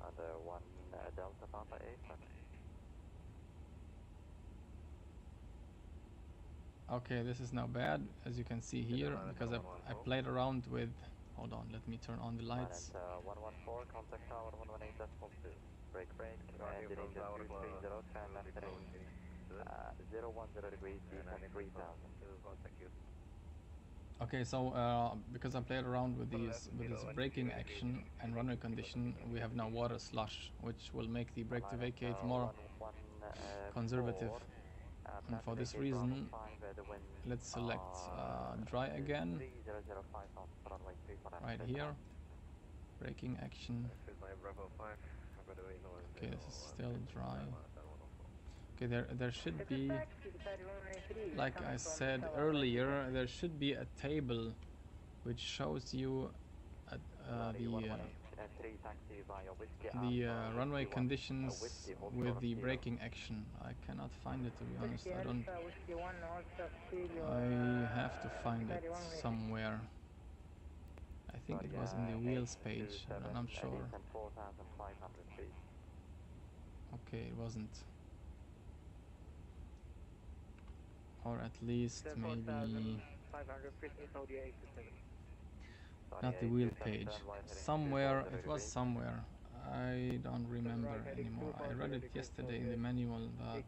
Under 1 Delta Papa 8. Okay, this is now bad, as you can see here, because I played around with. Hold on, let me turn on the lights. 114, contact tower 118.2. Brake, engine 230, turn left heading 010 degrees, descent 3000. Okay, so because I played around with this braking action and runway condition, we have now water slush, which will make the brake to vacate more conservative. And for this reason, let's select dry again, right here, braking action. Okay, this is still dry. Okay, there should be, like I said earlier, there should be a table which shows you the runway conditions with the braking action. I cannot find it, to be honest. I have to find it somewhere. I think it was in the wheels page, and I'm not sure. Okay, it wasn't. Or at least maybe not the wheel page. Somewhere, it was somewhere. I don't remember anymore. I read it yesterday in the manual, but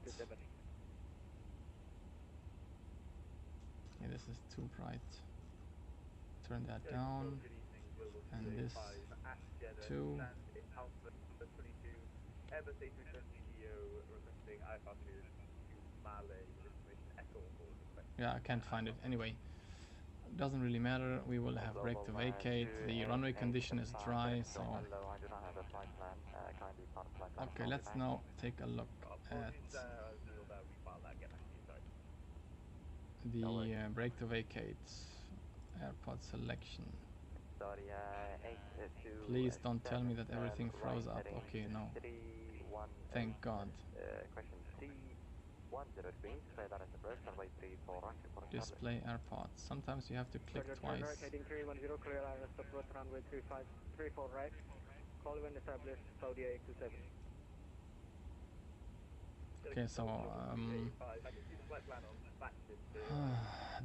yeah, this is too bright. Turn that down, and this too. Yeah, I can't find it. Anyway, doesn't really matter. We will have brake to vacate. The runway condition is dry, so okay, let's now take a look at the brake to vacate airport selection. Please don't tell me that everything froze up. Okay, no. Thank God. Display airport. Sometimes you have to click twice. Right, heading 310, clear ILS approach runway 34 right. Call when established, Saudi 827. Okay, so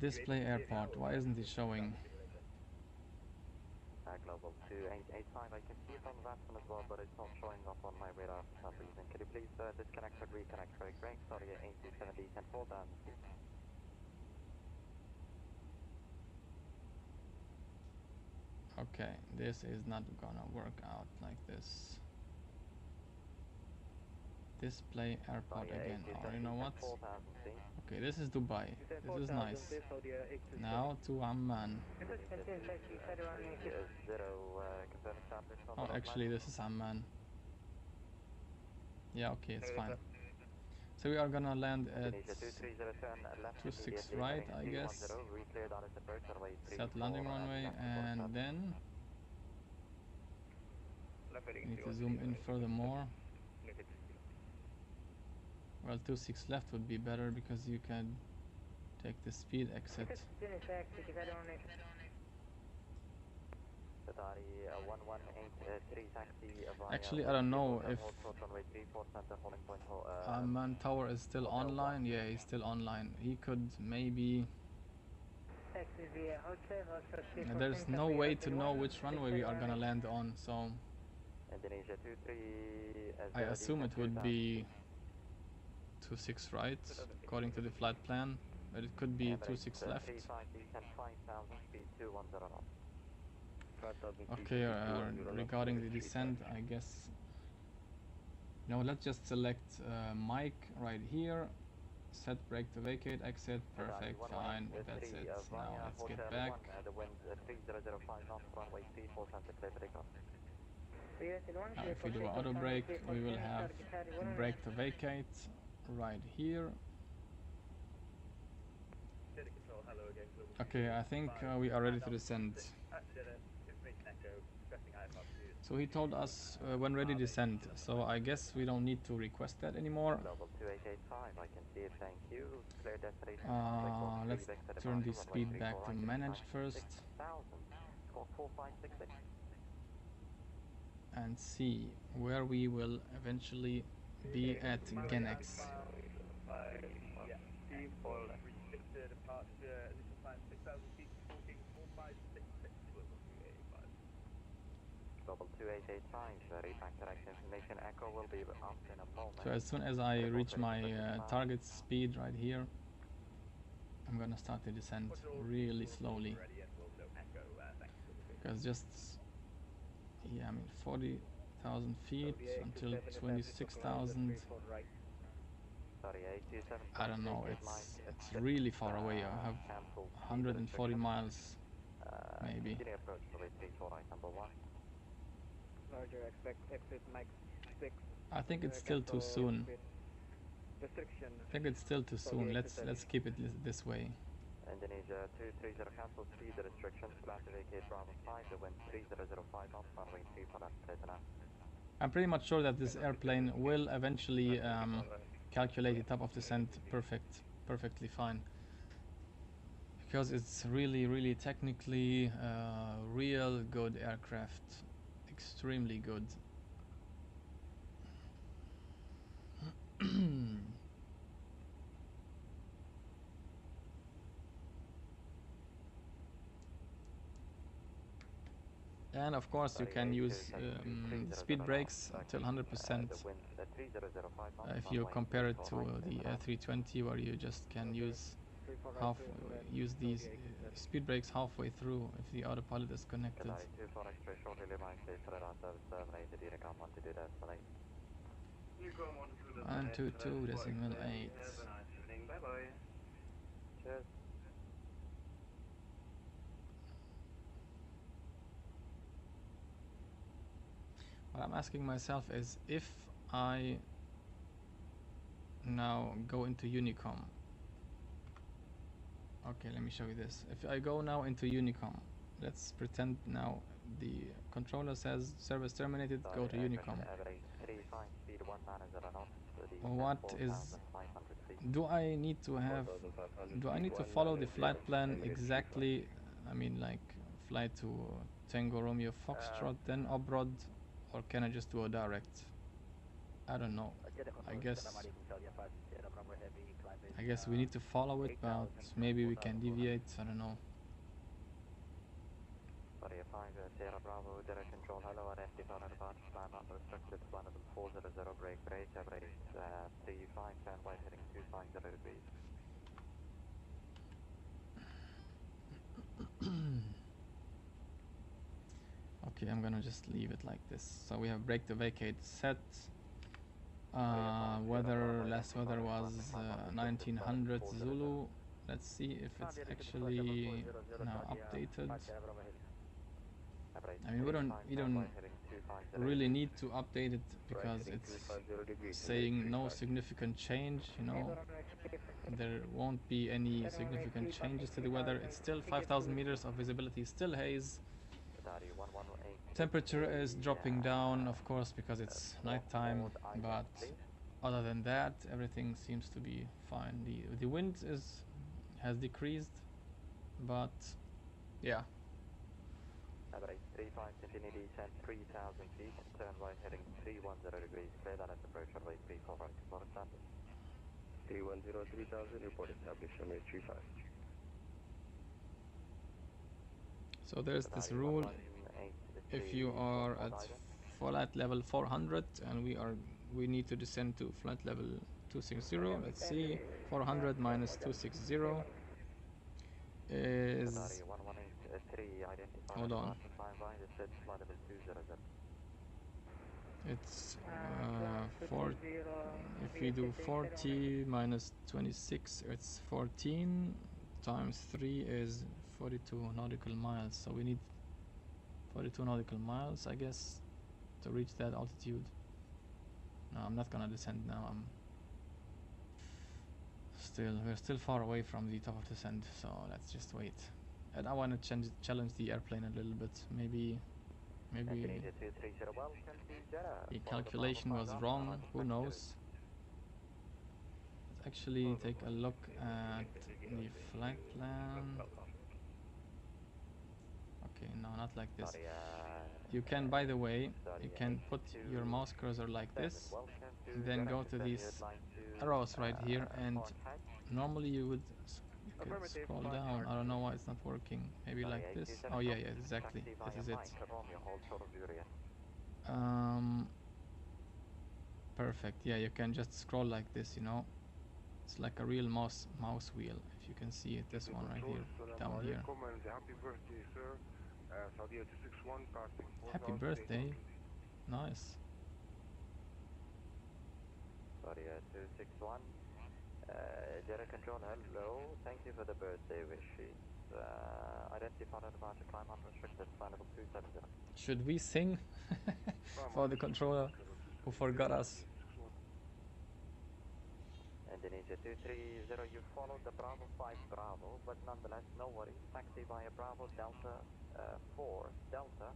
display airport. Why isn't it showing? Global 2885, I can see it on VATSIM as well, but it's not showing up on my radar for some reason. Can you please disconnect and reconnect very quick? Sorry, 8270 and 4000 feet. Okay, this is not gonna work out like this. Display airport again. Oh, you know what? Okay, this is Dubai. This is nice. Now to Amman. Oh, actually, this is Amman. Yeah, okay, it's fine. So we are gonna land at 26 right, I guess. Set landing runway, and then we need to zoom in furthermore. Well, 26 left would be better because you can take the speed exit. Actually, I don't know if Amman Tower is still online. Yeah, he's still online. He could maybe... There's no way to know which runway we are gonna land on, so I assume it would be 26 right, according to the flight plan, but it could be 26 left. Okay, regarding the descent, I guess... No, let's just select Mike right here. Set brake to vacate, exit, perfect, fine, that's it. Now let's get back. Now if we do an auto brake, we will have brake to vacate right here. Okay, I think we are ready to descend. So he told us when ready descend, so I guess we don't need to request that anymore. Let's turn the speed back to managed first and see where we will eventually be at Genex. So as soon as I reach my target speed right here, I'm gonna start the descent really slowly, because just, yeah, I mean 40,000 feet until 26,000. I don't know, it's really far away. I have 140 miles maybe. I think it's still too soon. I think it's still too soon. Let's keep it this way. Indonesia 230 cancel speed restrictions, plan to vacate Bravo 5, the wind 3005 knots, runway 3 for left, clear to now. I'm pretty much sure that this airplane will eventually calculate the top of descent perfectly fine, because it's really technically real good aircraft, extremely good. And of course you can use speed brakes till 100% if you compare it to the A320, where you just can use these speed brakes halfway through if the autopilot is connected. 122.8. Cheers. What I'm asking myself is, if I now go into Unicom. Okay, let me show you this. If I go now into Unicom, let's pretend now the controller says service terminated, go to Unicom. What is Do I need to have? Do I need to follow the flight plan exactly? I mean, like fly to Tango Romeo Foxtrot, then Obrod, or can I just do a direct? I don't know. I guess we need to follow it, but maybe we can deviate. I don't know. Sorry, 5 Sierra Bravo, direct control, hello, identified at about climb up restricted, flight level 400, break, average 35, standby heading 250 degrees. Okay, I'm gonna just leave it like this. So we have break to vacate set. Weather, last weather was 1900 Zulu. Let's see if it's actually now updated. I mean, we don't really need to update it because it's saying no significant change, you know. There won't be any significant changes to the weather. It's still 5,000 meters of visibility, still haze. Temperature is dropping down, of course, because it's nighttime, but other than that, everything seems to be fine. The wind has decreased, but yeah. Average 35, continue descent 3,000 feet, turn right heading 310 degrees, clear that at approach runway 34 right, report established. 310, 3000, report established, runway 35. So there's this rule, if you are at flight level 400 and we need to descend to flight level 260, let's see, 400 minus 260 is, hold on, it's if we do 40 minus 26, it's 14 times 3 is 42 nautical miles, so we need 42 nautical miles, I guess, to reach that altitude. No, I'm not gonna descend now. We're still far away from the top of the descent, so let's just wait. And I want to challenge the airplane a little bit. Maybe the calculation was wrong. Who knows? Let's actually take a look at the flight plan. Okay, no, not like this. You can, by the way, you can put your mouse cursor like this, and then go to these arrows right here, and normally you could scroll down. I don't know why it's not working. Maybe like this. Oh yeah, exactly. This is it. Perfect. Yeah, you can just scroll like this, you know. It's like a real mouse wheel. If you can see it, this one right here, down here. Happy birthday, sir. Saudi 261 passing. Happy birthday. Nice. Saudi 261. Direct control, hello. Thank you for the birthday wishes. Identified at departure, climb unrestricted, flight level 270. Should we sing for the controller who forgot us? Indonesia 230, you followed the Bravo 5 Bravo, but nonetheless, no worries. Taxi via Bravo Delta 4 Delta,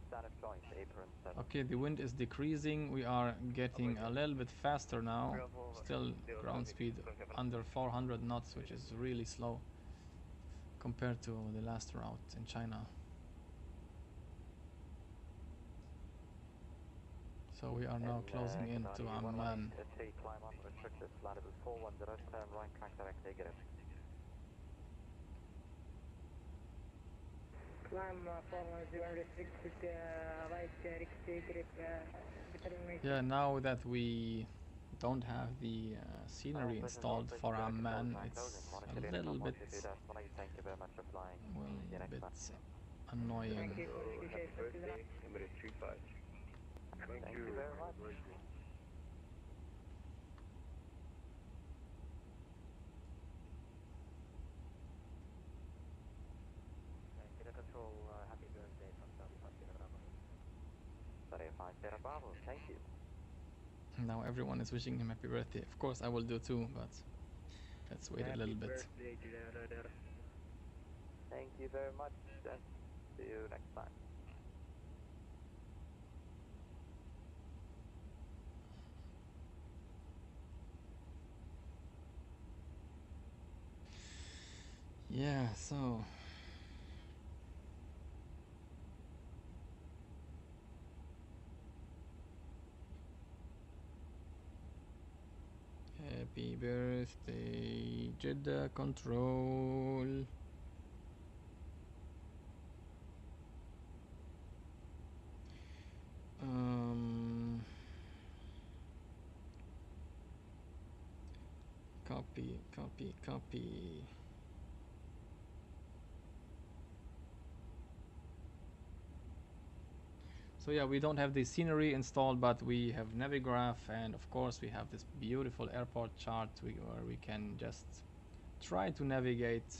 status joint, apron 7. Okay, the wind is decreasing. We are getting a little bit faster now. Still ground speed under 400 knots, which is really slow compared to the last route in China. So we are now closing into Amman. Climb on restricted, flight level 410, turn right, track direct, negative. Climb 410, restricted, right, negative, yeah, now that we don't have the scenery installed for Amman, it's a little bit, well, a bit annoying. Happy birthday, Emirates 35. Thank you very much. Control, happy birthday from Saudi Sierra Bravo. Thank you. Now everyone is wishing him happy birthday. Of course I will do too, but let's wait a little bit. Thank you very much, and see you next time. Yeah, so happy birthday, Jeddah Control. Copy. So yeah, we don't have the scenery installed, but we have Navigraph, and of course we have this beautiful airport chart where we can just try to navigate,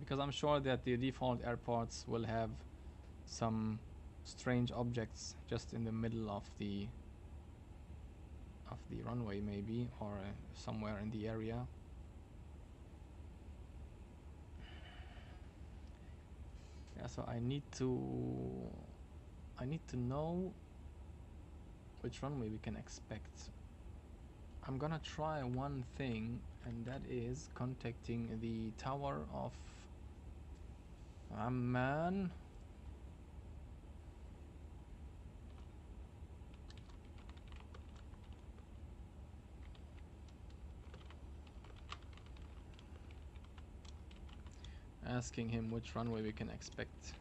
because I'm sure that the default airports will have some strange objects just in the middle of the runway, maybe, or somewhere in the area. Yeah, so I need to know which runway we can expect. I'm gonna try one thing, and that is contacting the tower of Amman. Asking him which runway we can expect.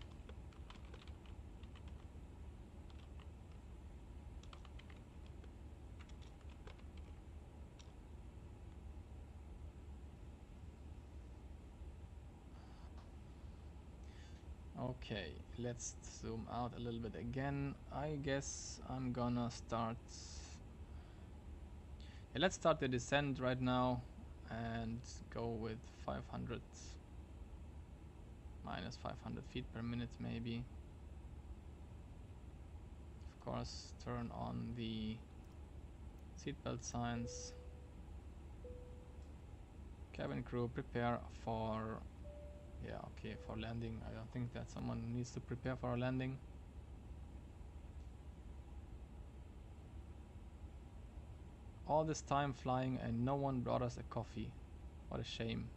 Okay, let's zoom out a little bit again. I guess I'm gonna start. Yeah, let's start the descent right now and go with 500 minus 500 feet per minute, maybe. Of course, turn on the seatbelt signs. Cabin crew, prepare for. Yeah, okay, for landing. I don't think that someone needs to prepare for a landing. All this time flying and no one brought us a coffee. What a shame.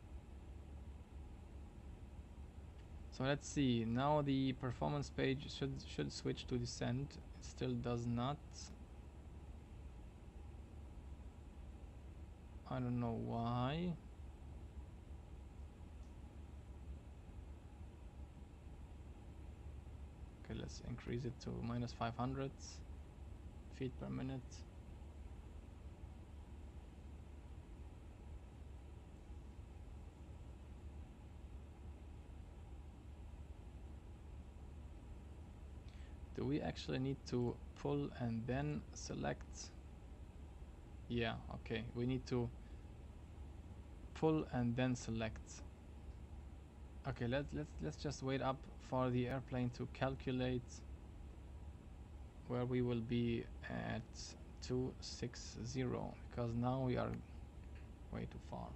So let's see. Now the performance page should switch to descent. It still does not. I don't know why. Okay, let's increase it to minus 500 feet per minute. Do we actually need to pull and then select? Yeah, okay, we need to pull and then select. Okay, let's just wait up for the airplane to calculate where we will be at 260, because now we are way too far.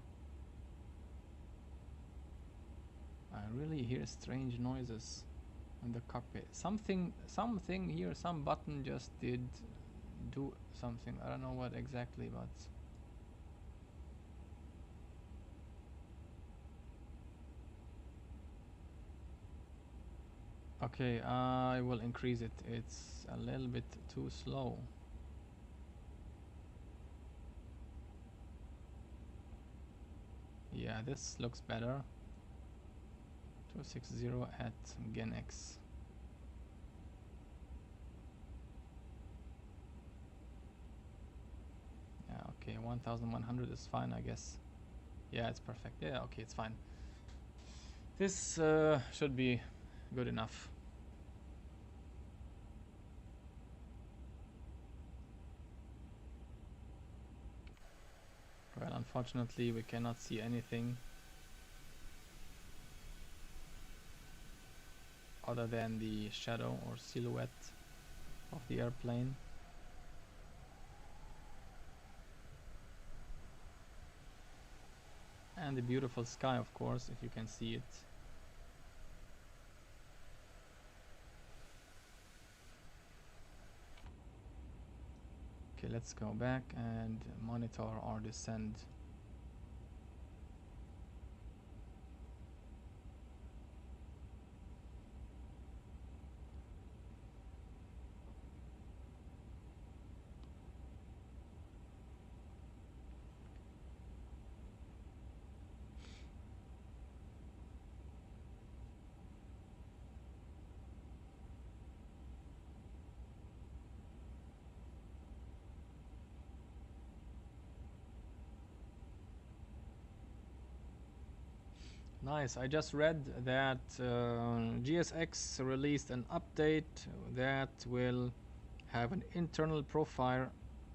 I really hear strange noises in the cockpit. Something here, some button just did do something. I don't know what exactly, but okay, I will increase it. It's a little bit too slow. Yeah, this looks better. 260 at GenX. Yeah, okay, 1100 is fine, I guess. Yeah, it's perfect. Yeah, okay, it's fine. This should be good enough. Well, unfortunately, we cannot see anything other than the shadow or silhouette of the airplane. And the beautiful sky, of course, if you can see it. Okay, let's go back and monitor our descent. Nice. I just read that GSX released an update that will have an internal profile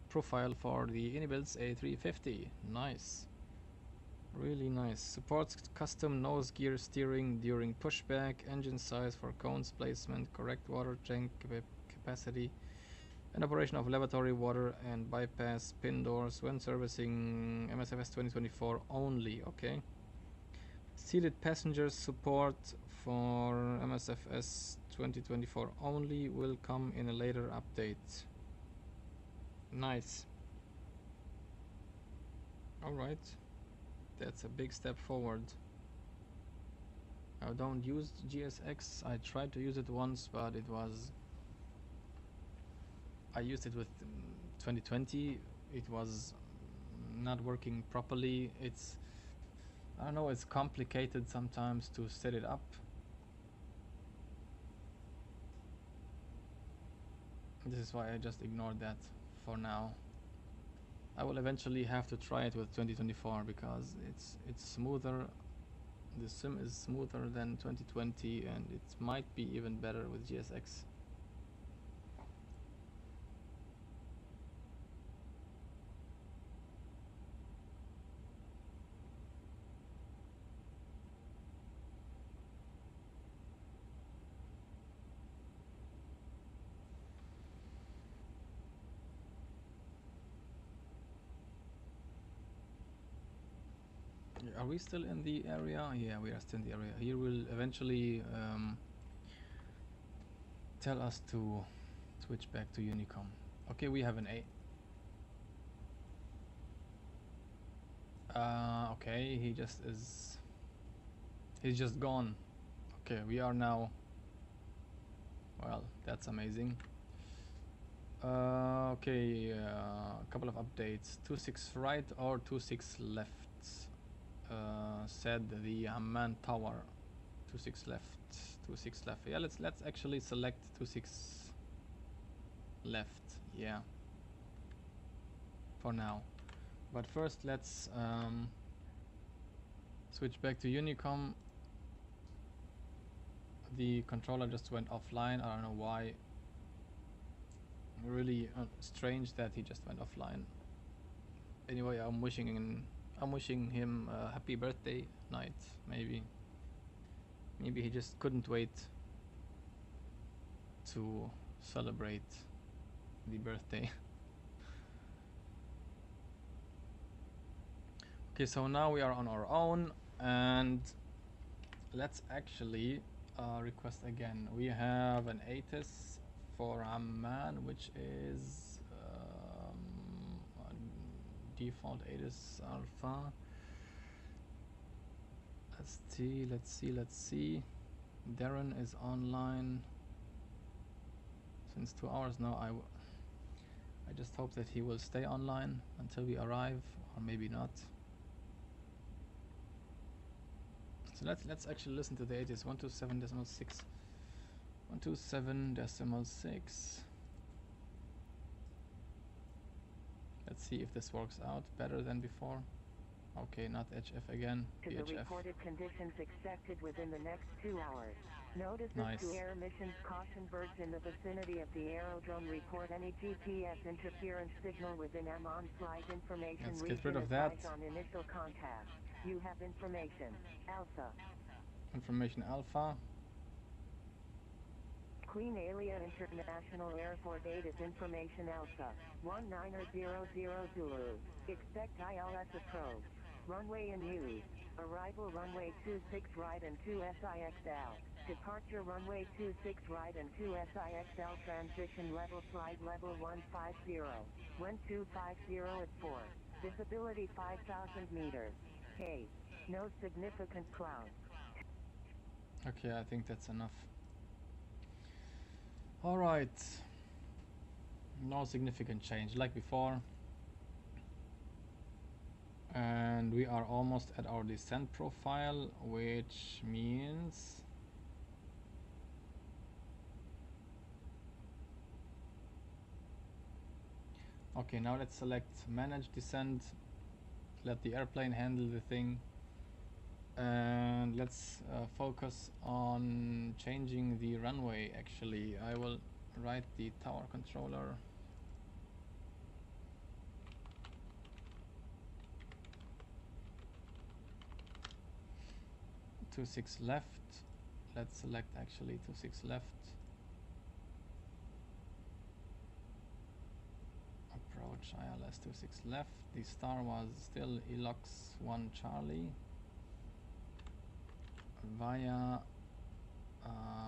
for the iniBuilds A350. Nice. Really nice. Supports custom nose gear steering during pushback, engine size for cones placement, correct water tank capacity, and operation of lavatory water and bypass pin doors when servicing MSFS 2024 only. Okay. Seated passengers support for MSFS 2024 only will come in a later update. Nice. Alright. That's a big step forward. I don't use GSX. I tried to use it once, but I used it with 2020. It was not working properly. I don't know, it's complicated sometimes to set it up. This is why I just ignored that for now. I will eventually have to try it with 2024 because it's smoother. The sim is smoother than 2020 and it might be even better with GSX. Are we still in the area? Yeah, we are still in the area. Here will eventually tell us to switch back to Unicom. Okay, we have an A. Okay, he's just gone. Okay, we are now. Well, that's amazing. Okay, a couple of updates. 26 right or 26 left? Said the Amman tower. 26 left. 26 left. Yeah, let's actually select 26 left. Yeah. For now. But first let's switch back to Unicom. The controller just went offline. I don't know why. Really strange that he just went offline. Anyway, I'm wishing him a happy birthday night. Maybe he just couldn't wait to celebrate the birthday. Okay, so now we are on our own and let's actually request again. We have an ATIS for Amman, which is default ATIS alpha. Let's see. Darren is online since 2 hours now. I just hope that he will stay online until we arrive, or maybe not. So let's actually listen to the ATIS 127.6. 127.6. Let's see if this works out better than before. Okay, not HF again. To VHF. the reported conditions expected within the next 2 hours. Notices Nice. to air emissions. Caution birds in the vicinity of the aerodrome. Report any GPS interference signal within Amman. Flight information. Let's region get rid of that. advised on initial contact. You have information. Alpha. Information Alpha. Queen Alia International Airport ATIS information Alpha. 1900 Zulu. Expect ILS approach. Runway in use. Arrival runway 26 right and 2 SIXL. Departure runway 26 right and 2 SIXL. Transition level flight level 150. Wind 250 at 4. Visibility 5,000 meters. K. No significant clouds. Okay, I think that's enough. Alright. No significant change like before. And we are almost at our descent profile, which means okay, now let's select manage descent, let the airplane handle the thing, And let's focus on changing the runway. Actually, I will write the tower controller. 26 left. Let's select actually 26 left. Approach ILS 26 left. The star was still Elox 1 Charlie. Via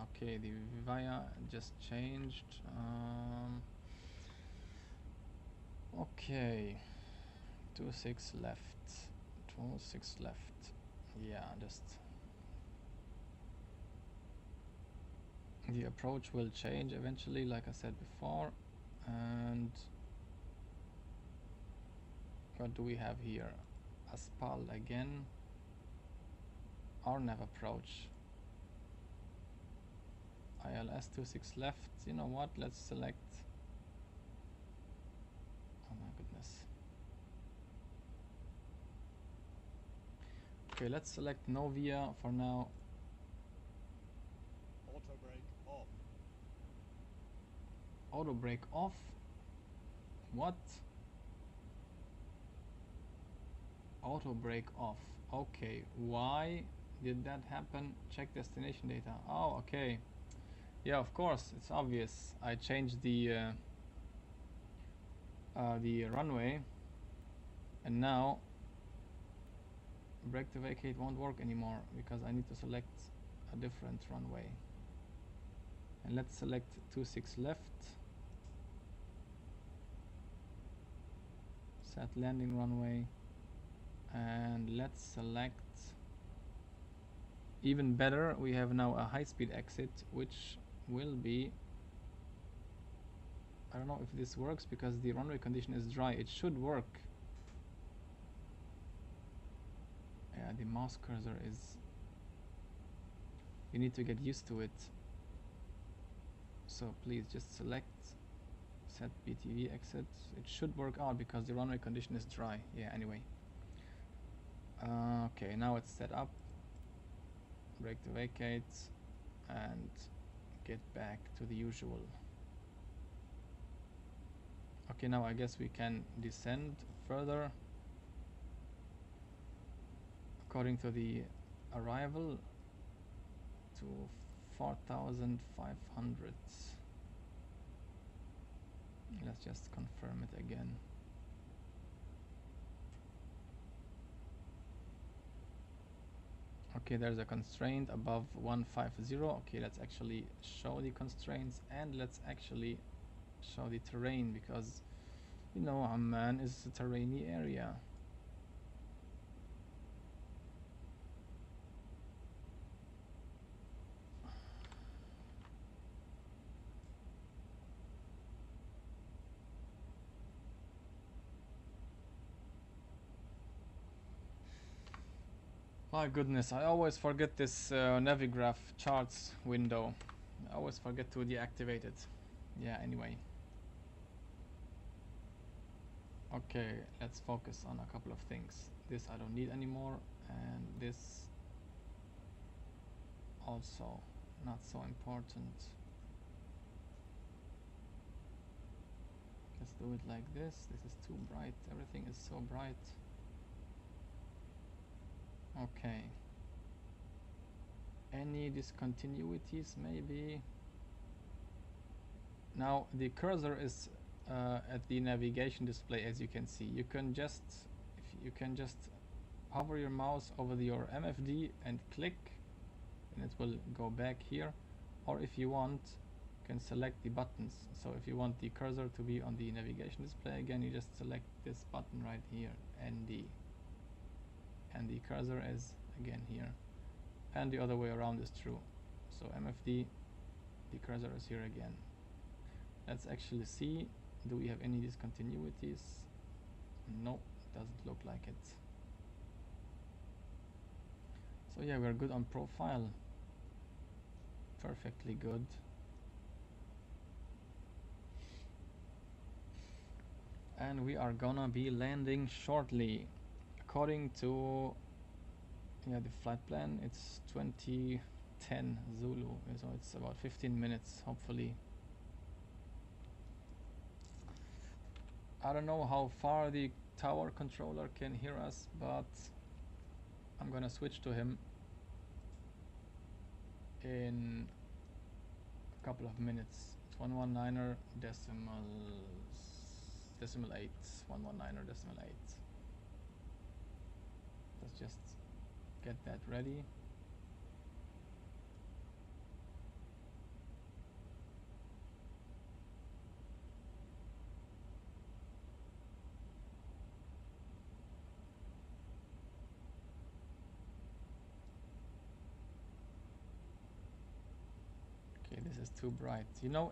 okay, the via just changed. Okay, 26 left, 26 left. Yeah, just the approach will change eventually, like I said before. And what do we have here? Aspal again. Our nav approach. ILS 26 left. You know what? Let's select. Oh my goodness. Okay, let's select Novia for now. Auto brake off. Auto brake off? What? Auto brake off. Okay, why did that happen? Check destination data. Oh, okay. Yeah, of course, it's obvious. I changed the runway, and now brake to vacate won't work anymore because I need to select a different runway. And let's select 26 left. Set landing runway. And let's select, even better, we have now a high-speed exit, which will be, I don't know if this works because the runway condition is dry. It should work. Yeah, the mouse cursor is, you need to get used to it. So please just select set BTV exit. It should work out because the runway condition is dry. Yeah, anyway. Okay, now it's set up. Brake to vacate and get back to the usual. Okay, now I guess we can descend further according to the arrival to 4,500. Let's just confirm it again. Okay, there's a constraint above 150. Okay, let's actually show the constraints and let's actually show the terrain because, you know, Amman is a terrainy area. My goodness, I always forget this Navigraph charts window. I always forget to deactivate it. Yeah, anyway. Okay, let's focus on a couple of things. This I don't need anymore, and this also not so important. Let's do it like this. This is too bright. Everything is so bright. Okay. Any discontinuities maybe? Now the cursor is at the navigation display, as you can see. You can just hover your mouse over your MFD and click, and it will go back here. Or if you want, you can select the buttons. So if you want the cursor to be on the navigation display again, you just select this button right here, ND. And the cursor is again here, and the other way around is true. So MFD, the cursor is here again. Let's actually see, do we have any discontinuities? No, doesn't look like it. So yeah, we're good on profile. Perfectly good. And we are gonna be landing shortly. According to yeah, the flight plan, it's 2010 Zulu, so it's about 15 minutes, hopefully. I don't know how far the tower controller can hear us, but I'm gonna switch to him in a couple of minutes. It's 119er decimal 8, 119er decimal 8. Let's just get that ready. Okay, this is too bright. You know,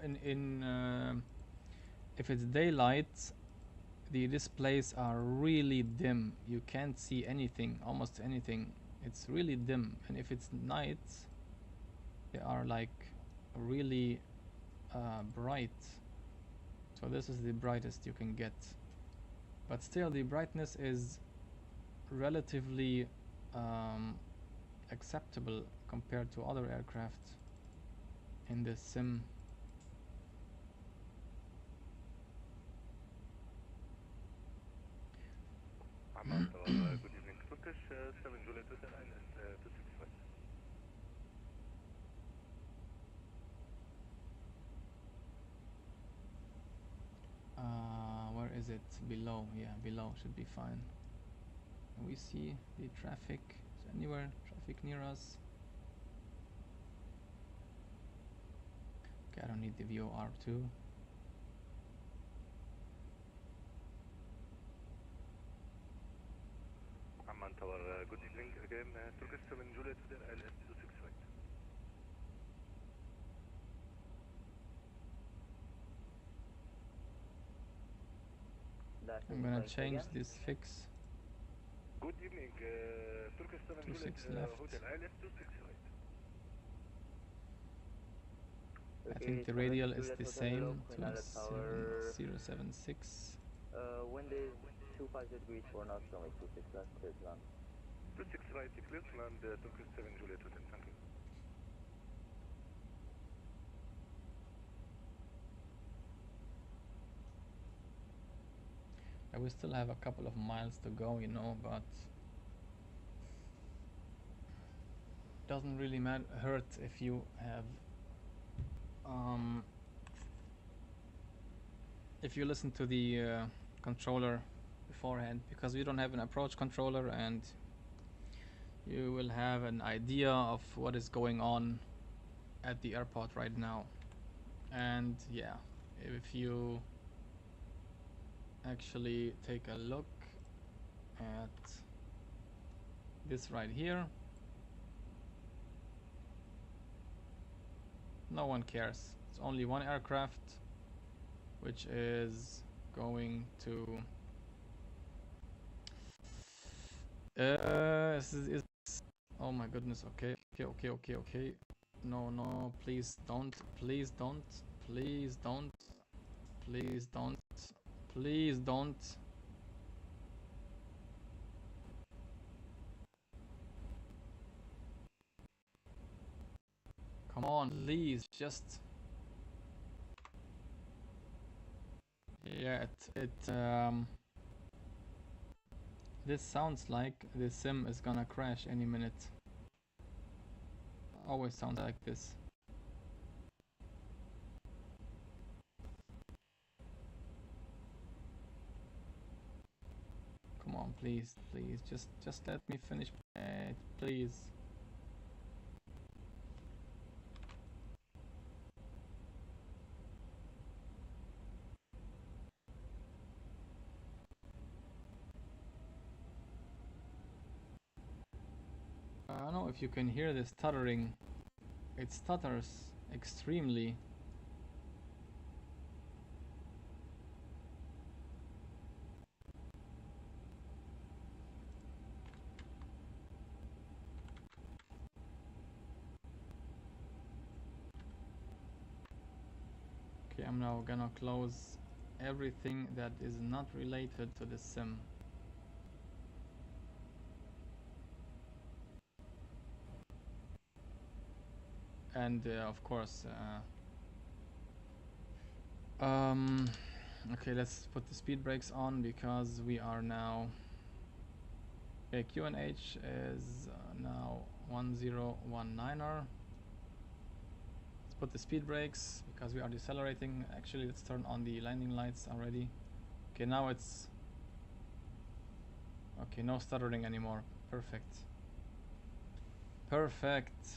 if it's daylight, the displays are really dim. You can't see anything, almost anything. It's really dim. And if it's night, they are like really bright. So this is the brightest you can get. But still, the brightness is relatively acceptable compared to other aircraft in this sim. Amman Tower, good evening. Turkish 7 Juliet Hotel ILS 265. Where is it? Below. Yeah, below should be fine. Can we see the traffic? Is anywhere traffic near us? Okay, I don't need the VOR2. Amman Tower, good evening. Again, Turkish 7 Juliet Hotel ILS 265. I'm gonna change this fix. Good evening, Turkish 7 Juliet 26 left. Hotel ILS 265. I think the radial is the same, 076. Wind is 25 degrees for now, runway 26 left, clear to land. 26 right, clear to land, Turkish 7 Juliet Hotel, thank you. We still have a couple of miles to go, you know, but doesn't really hurt if you have if you listen to the controller beforehand, because we don't have an approach controller, and you will have an idea of what is going on at the airport right now. And yeah, if you actually take a look at this right here, no one cares. It's only one aircraft which is going to oh my goodness. Okay, no, please don't, please don't, please don't, please don't, please don't. Come on, please, just yeah, this sounds like the sim is gonna crash any minute. Always sounds like this. Come on, please, just let me finish it, please. I don't know if you can hear this stuttering. It stutters extremely. Okay, I'm now gonna close everything that is not related to the sim. and of course okay, let's put the speed brakes on because we are now QNH is now 1019er. Let's put the speed brakes because we are decelerating. Actually, let's turn on the landing lights already. Okay, now it's okay, no stuttering anymore. Perfect. Perfect.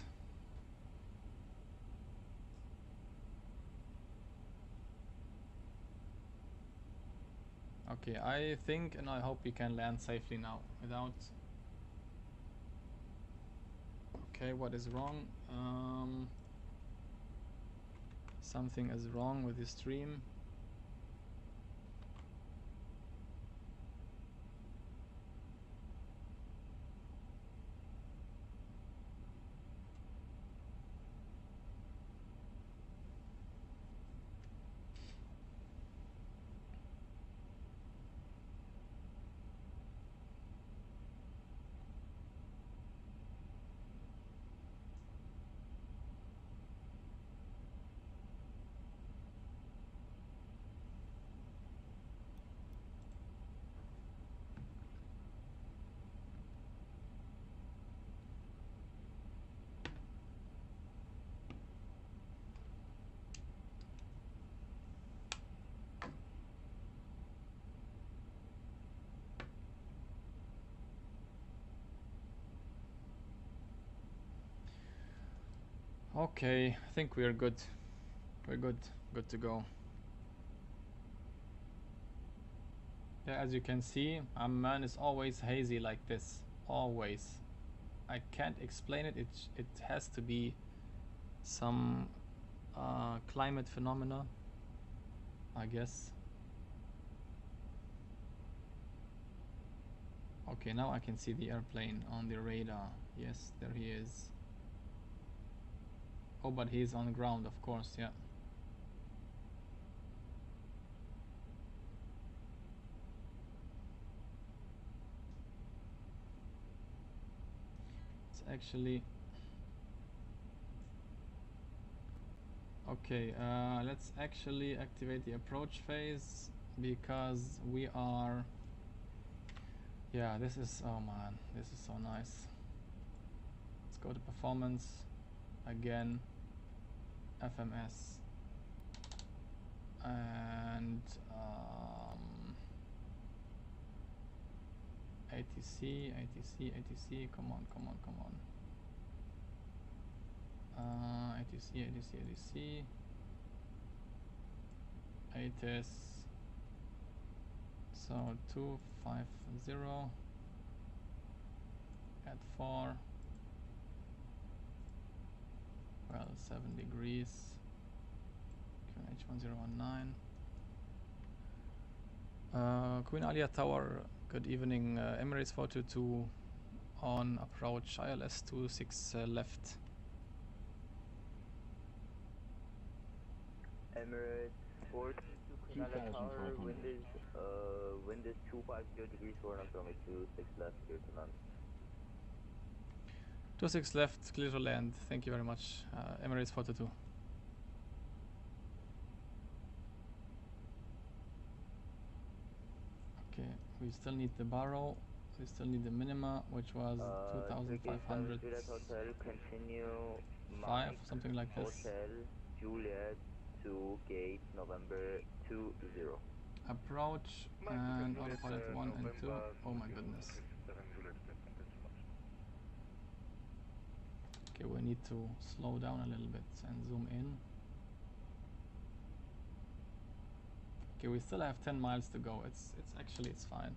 Okay, I think and I hope we can land safely now without... Okay, what is wrong? Something is wrong with the stream. Okay, I think we are good. We're good to go. Yeah, as you can see, Amman is always hazy like this. Always. I can't explain it. It has to be some climate phenomena, I guess. Okay, now I can see the airplane on the radar. Yes, there he is. Oh, but he's on the ground, of course, yeah. It's actually... Okay, let's actually activate the approach phase because we are... Yeah, this is... Oh man, this is so nice. Let's go to performance again. FMS and ATC, come on. ATC, ATS, so 250 at 4. Well, 7 degrees. QNH 1019. Queen Alia Tower, good evening. Emirates 422 on approach, ILS 26 left. Emirates 422 Queen Alia Tower, wind is 250 degrees 4 knots, runway 26 left, clear to land. 26 left, clear to land. Thank you very much. Emirates 422. Okay, we still need the barrow. We still need the minima, which was 2,500. Hotel, continue 5, something like this. Hotel, Juliet to gate November 20. Approach and autopilot 1 and 2. Oh my goodness. Okay, we need to slow down a little bit and zoom in. Okay, we still have 10 miles to go. It's fine.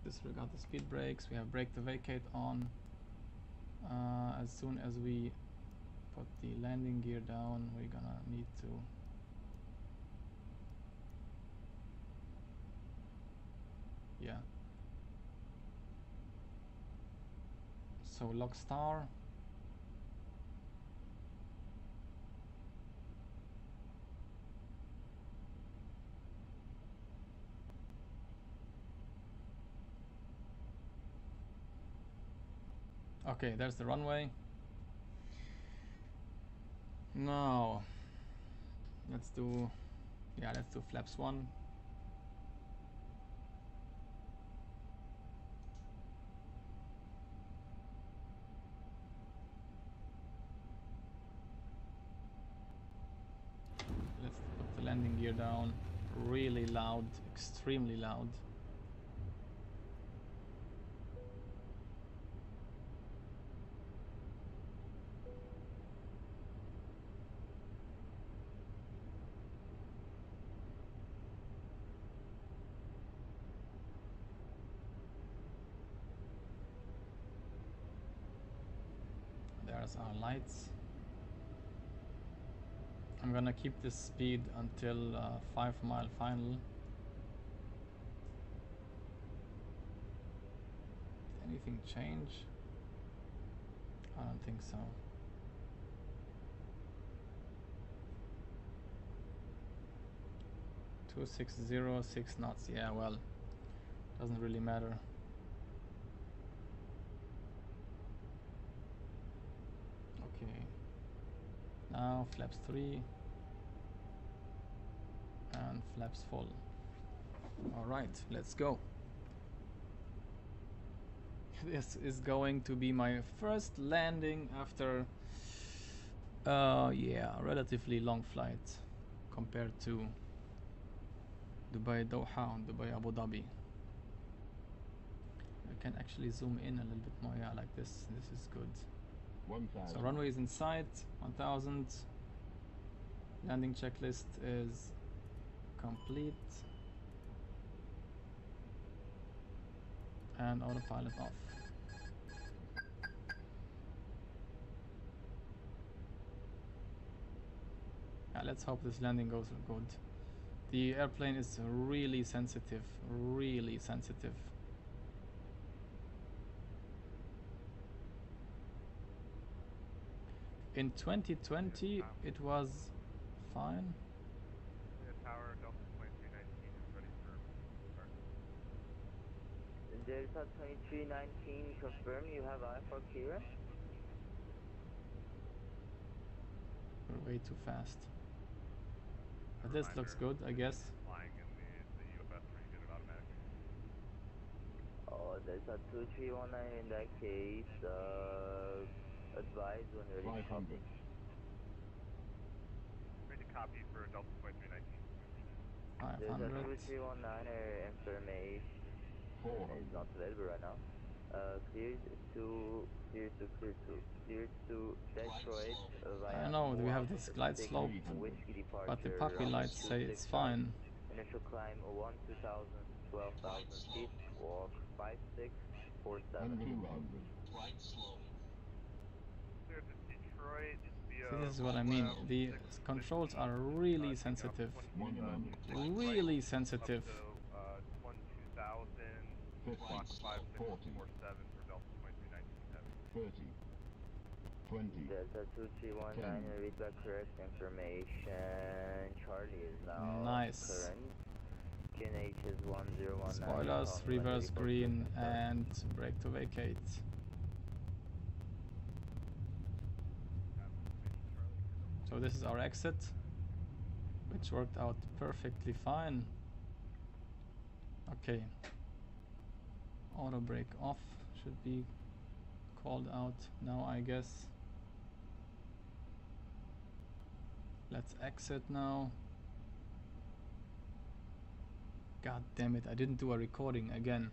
Disregard the speed brakes. We have brake to vacate on. As soon as we put the landing gear down, we're gonna need to so lock star. Okay, there's the runway. Now, let's do flaps 1. Let's put the landing gear down. Really loud, extremely loud. There's our lights. I'm gonna keep this speed until 5-mile final. Did anything change? I don't think so. Two 6 knots. Yeah, well, doesn't really matter. Okay. Now flaps 3 and flaps full. All right, let's go. This is going to be my first landing after yeah, relatively long flight compared to Dubai Doha and Dubai Abu Dhabi. I can actually zoom in a little bit more. Yeah, like this. This is good. 1,000. So runway is in sight, 1000. Landing checklist is complete. And autopilot off. Yeah, let's hope this landing goes good. The airplane is really sensitive, really sensitive. In 2020, it was fine. The tower, Delta 2319 is ready for start. Delta 2319, confirm you have IFR clearance? We're way too fast. But this looks good, I guess. Flying in the UFS where you did it automatically. Oh, Delta 2319 in that case, advise when you're ready to copy. Ready to copy for Delta 2319. 500. Delta 2319 information is not available right now. Cleared to Detroit via I know we have this glide slope, but the puppy lights say it's fine. Initial climb 12,000 feet, walk 5647. Quite slow. Clear to Detroit via See, this is what I mean. The controls are really sensitive. Really sensitive. Up to 12,000, block 5647 for Delta 2319 heavy. 30. 20. Delta 2319, read back correct information. Charlie is now Nice. current. QNH is 1019. Spoilers, reverse green, and brake to vacate. So this is our exit, which worked out perfectly fine. Okay. Auto brake off should be called out now, I guess. Let's exit now. God damn it, I didn't do a recording again.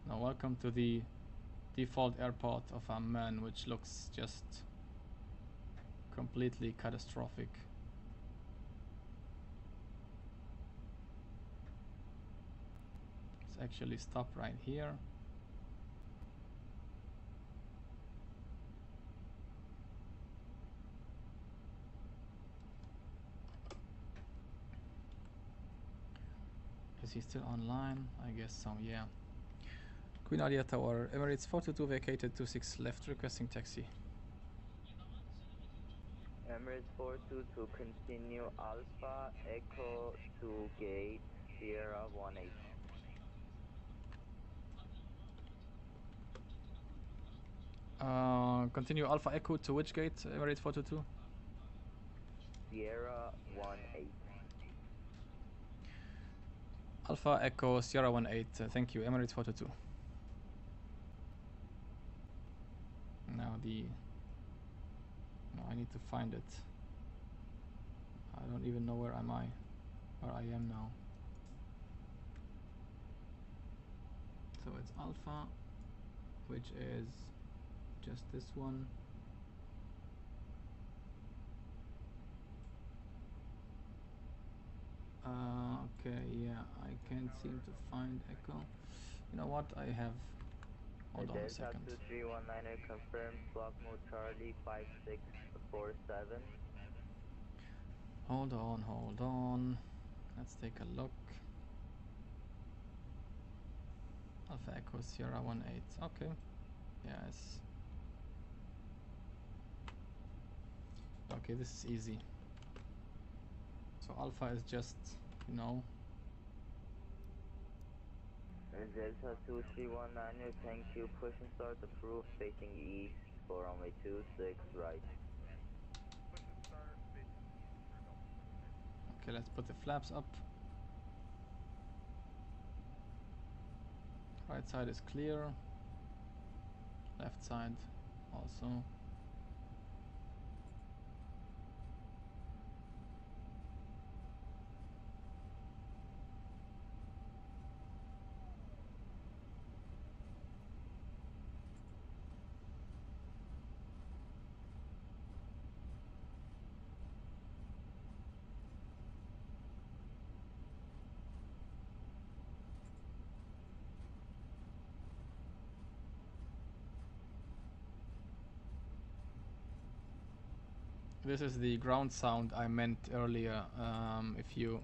Now welcome to the default airport of Amman, which looks just completely catastrophic. Let's actually stop right here. Is he still online? I guess so, yeah. Queen Alia Tower, Emirates 422 vacated, 26 left, requesting taxi. Emirates 422 continue Alpha Echo to gate Sierra 18. Continue Alpha Echo to which gate? Emirates 422? Sierra 18. Alpha Echo Sierra 18. Thank you. Emirates 422. Now no, I need to find it. I don't even know where I am now. So it's Alpha, which is just this one. Okay, yeah, I can't seem to find Echo. You know what? I have. Hold on a second. 2319er confirmed block mode Charlie 5647. Hold on. Let's take a look. Alpha Echo Sierra 18. Okay. Yes. Okay, this is easy. So Alpha is just, you know. Delta 2319er, thank you. Push and start approved, facing east for runway 26 right. Okay, let's put the flaps up. Right side is clear. Left side also. This is the ground sound I meant earlier. If you...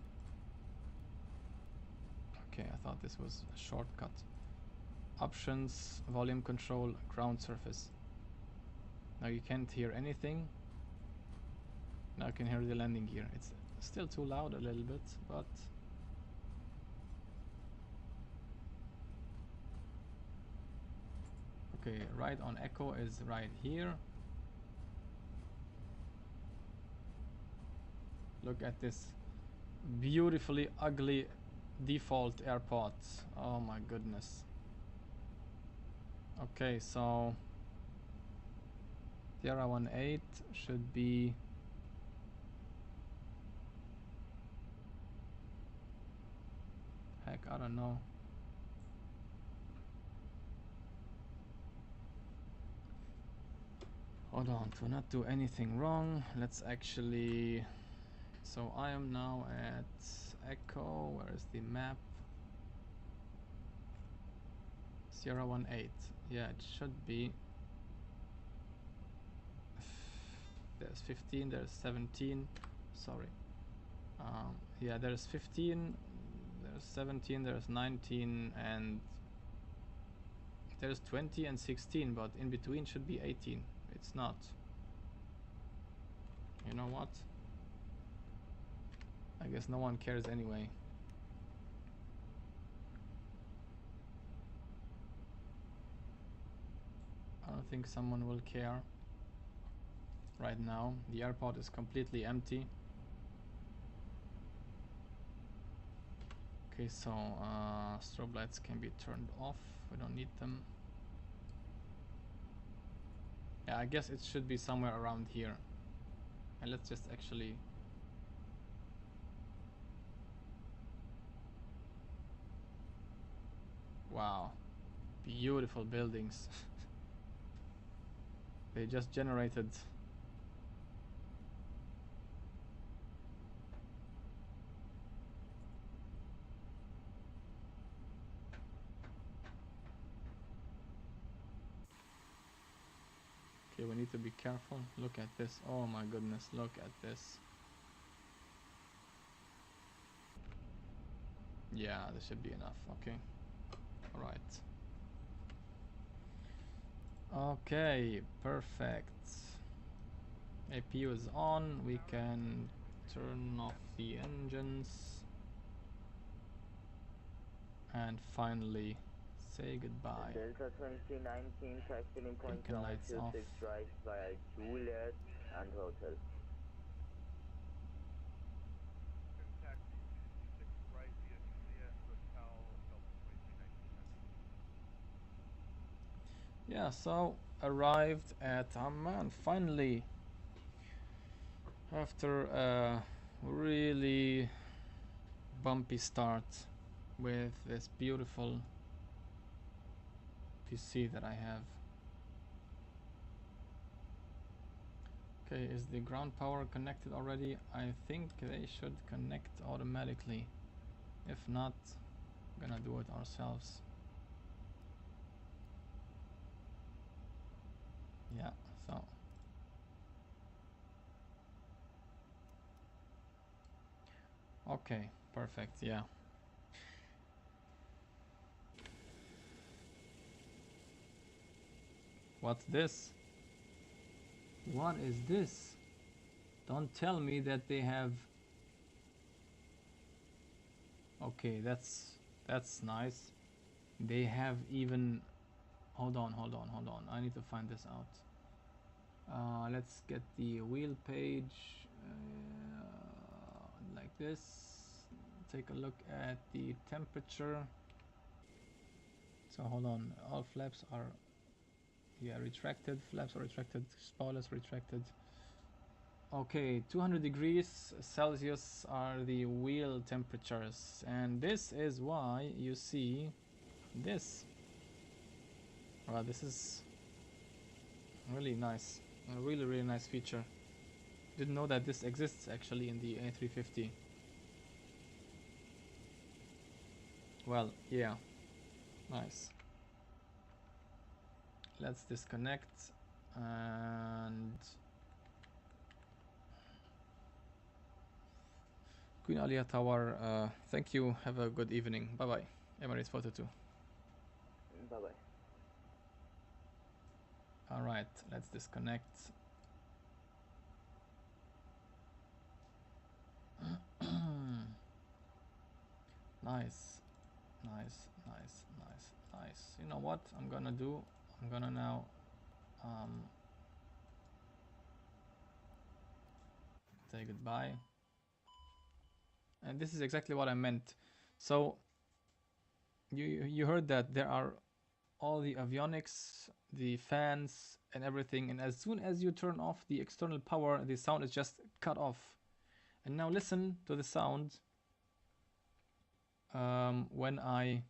Okay, I thought this was a shortcut. Options, volume control, ground surface. Now you can't hear anything. Now you can hear the landing gear. It's still too loud a little bit, but... Okay, right on Echo is right here. Look at this beautifully ugly default airport. Oh my goodness. Okay, so Sierra 18 should be heck, I don't know. Hold on, to not do anything wrong, let's actually... So I am now at Echo. Where is the map? Sierra 18. Yeah, it should be. There's 15. There's 17. Sorry. Yeah, there's 15. There's 17. There's 19, and there's 20 and 16. But in between should be 18. It's not. You know what? I guess no one cares anyway. I don't think someone will care right now. The airport is completely empty. Okay, so strobe lights can be turned off. We don't need them. Yeah, I guess it should be somewhere around here. And let's just actually... Wow, beautiful buildings. They just generated. Okay, we need to be careful. Look at this. Oh my goodness, look at this. Yeah, this should be enough. Okay. Alright. Okay, perfect. APU is on. We can turn off the engines. and finally say goodbye. Delta 2319, taxiing point Beacon lights off. 26 right via Juliet and Hotel. Yeah, so arrived at Amman finally after a really bumpy start with this beautiful PC that I have. Okay, is the ground power connected already? I think they should connect automatically. If not, we're gonna do it ourselves. Yeah, so okay, perfect. Yeah. What's this? What is this? Don't tell me that they have... Okay, that's nice. They have even... Hold on. I need to find this out. Let's get the wheel page like this. Take a look at the temperature. So hold on, all flaps are retracted, flaps are retracted, spoilers retracted. Okay, 200 degrees Celsius are the wheel temperatures, and this is why you see this. Well, this is really nice, a really nice feature. Didn't know that this exists actually in the A350. Well, yeah, nice. Let's disconnect and Queen Alia Tower, thank you, have a good evening, bye bye. Emirates Photo 2. Bye bye. Alright, let's disconnect. Nice. You know what I'm gonna do? I'm gonna now say goodbye. And this is exactly what I meant. So you heard that there are all the avionics, the fans and everything, and as soon as you turn off the external power, the sound is just cut off. And now listen to the sound when I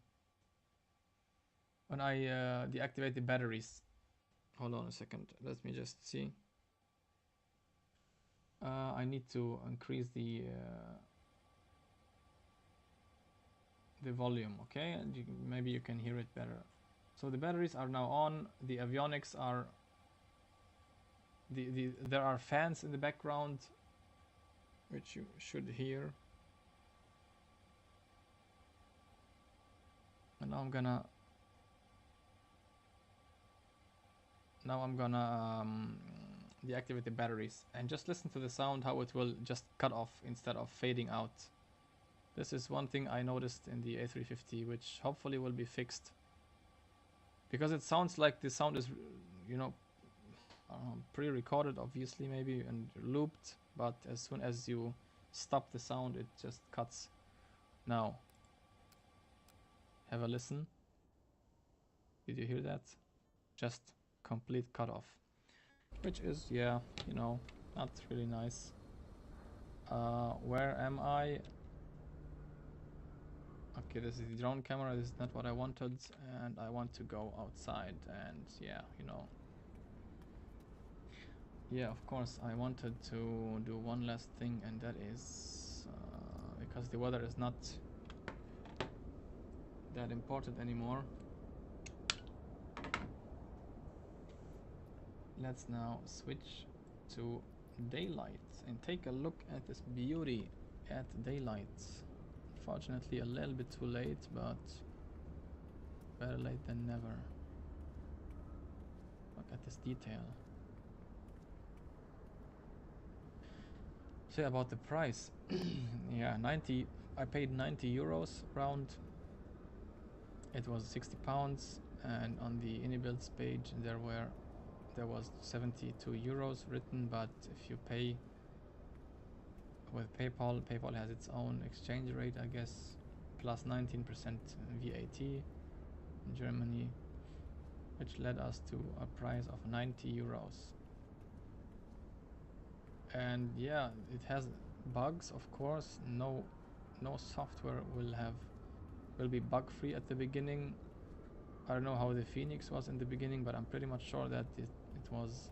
deactivate the batteries. Hold on a second, let me just see. I need to increase the volume, okay, and maybe you can hear it better. So the batteries are now on, the avionics are there are fans in the background which you should hear. And now I'm gonna deactivate the batteries and just listen to the sound, how it will just cut off instead of fading out. This is one thing I noticed in the A350, which hopefully will be fixed, because it sounds like the sound is, you know, pre-recorded obviously maybe and looped, but as soon as you stop the sound it just cuts. Now have a listen. Did you hear that? Just complete cut off, which is, yeah, you know, not really nice. Where am I? Okay, this is the drone camera. This is not what I wanted, and I want to go outside. And yeah, you know, yeah, of course I wanted to do one last thing, and that is because the weather is not that important anymore. Let's now switch to daylight and take a look at this beauty at daylight. Fortunately a little bit too late, but better late than never. Look at this detail. So about the price, yeah, 90. I paid 90 euros around it was 60 pounds, and on the iniBuilds page there was 72 euros written, but if you pay with PayPal has its own exchange rate, I guess, plus 19% VAT in Germany, which led us to a price of 90 euros. And yeah, it has bugs, of course. No software will be bug free at the beginning. I don't know how the Phoenix was in the beginning, but I'm pretty much sure that it was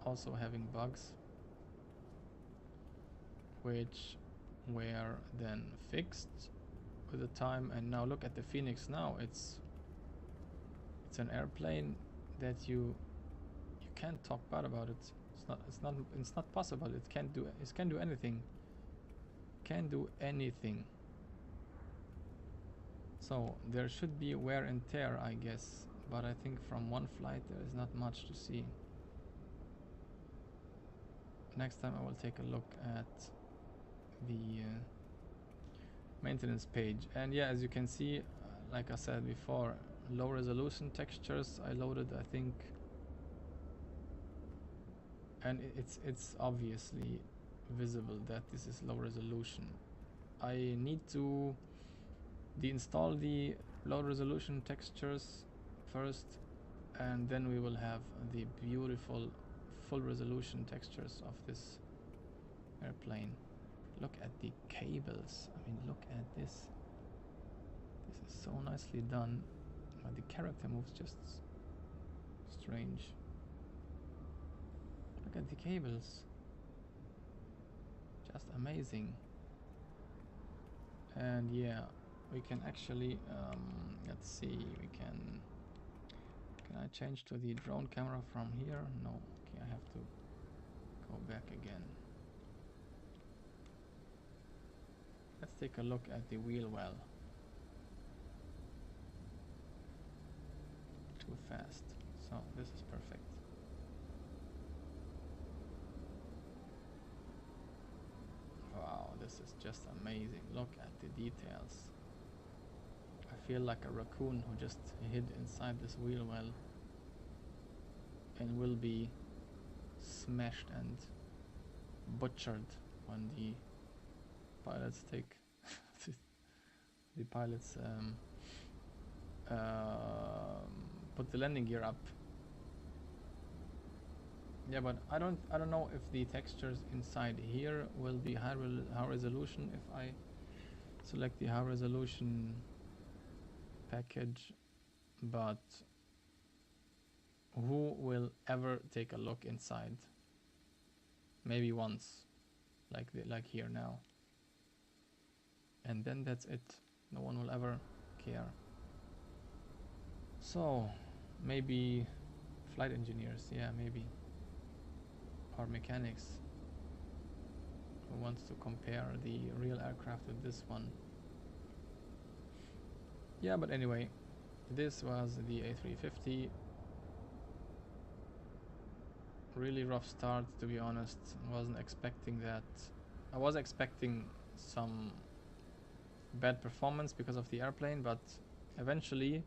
also having bugs, which were then fixed with the time. And now look at the Phoenix now. It's an airplane that you can't talk bad about it. It's not possible. It can't do anything. Can't do anything. So there should be wear and tear, I guess, but I think from one flight there is not much to see. Next time I will take a look at the maintenance page. And yeah, as you can see, like I said before, low resolution textures I loaded, I think, and it's obviously visible that this is low resolution. I need to deinstall the low resolution textures first, and then we will have the beautiful full resolution textures of this airplane. Look at the cables. I mean, look at this. This is so nicely done, but the character moves just strange. Look at the cables. Just amazing. And yeah, we can actually let's see, can I change to the drone camera from here? No. Okay, I have to go back again. Let's take a look at the wheel well. Too fast. So this is perfect. Wow, this is just amazing. Look at the details. I feel like a raccoon who just hid inside this wheel well and will be smashed and butchered when the pilots take the pilots put the landing gear up. Yeah, but I don't know if the textures inside here will be high resolution if I select the high resolution package, but who will ever take a look inside? Maybe once, like here now, and then that's it. No one will ever care. So maybe flight engineers, yeah, maybe, or mechanics who wants to compare the real aircraft with this one. Yeah, but anyway, this was the A350. Really rough start, to be honest. Wasn't expecting that. I was expecting some bad performance because of the airplane, but eventually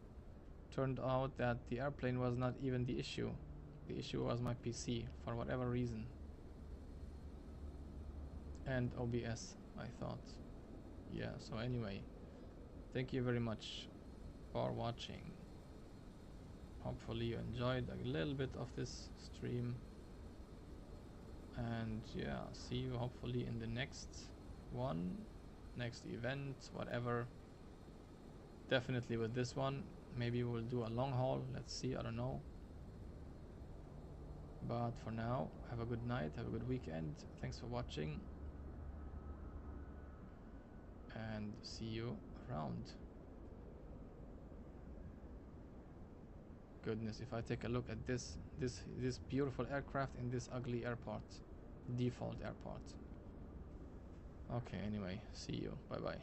turned out that the airplane was not even the issue. The issue was my PC, for whatever reason. And OBS, I thought. Yeah, so anyway, thank you very much for watching. Hopefully you enjoyed a little bit of this stream. And yeah, see you hopefully in the next one, next event, whatever. Definitely with this one. Maybe we'll do a long haul. Let's see, I don't know. But for now, have a good night, have a good weekend. Thanks for watching. And see you around. Goodness, if I take a look at this beautiful aircraft in this ugly airport, default airport. Okay, anyway, see you. Bye bye.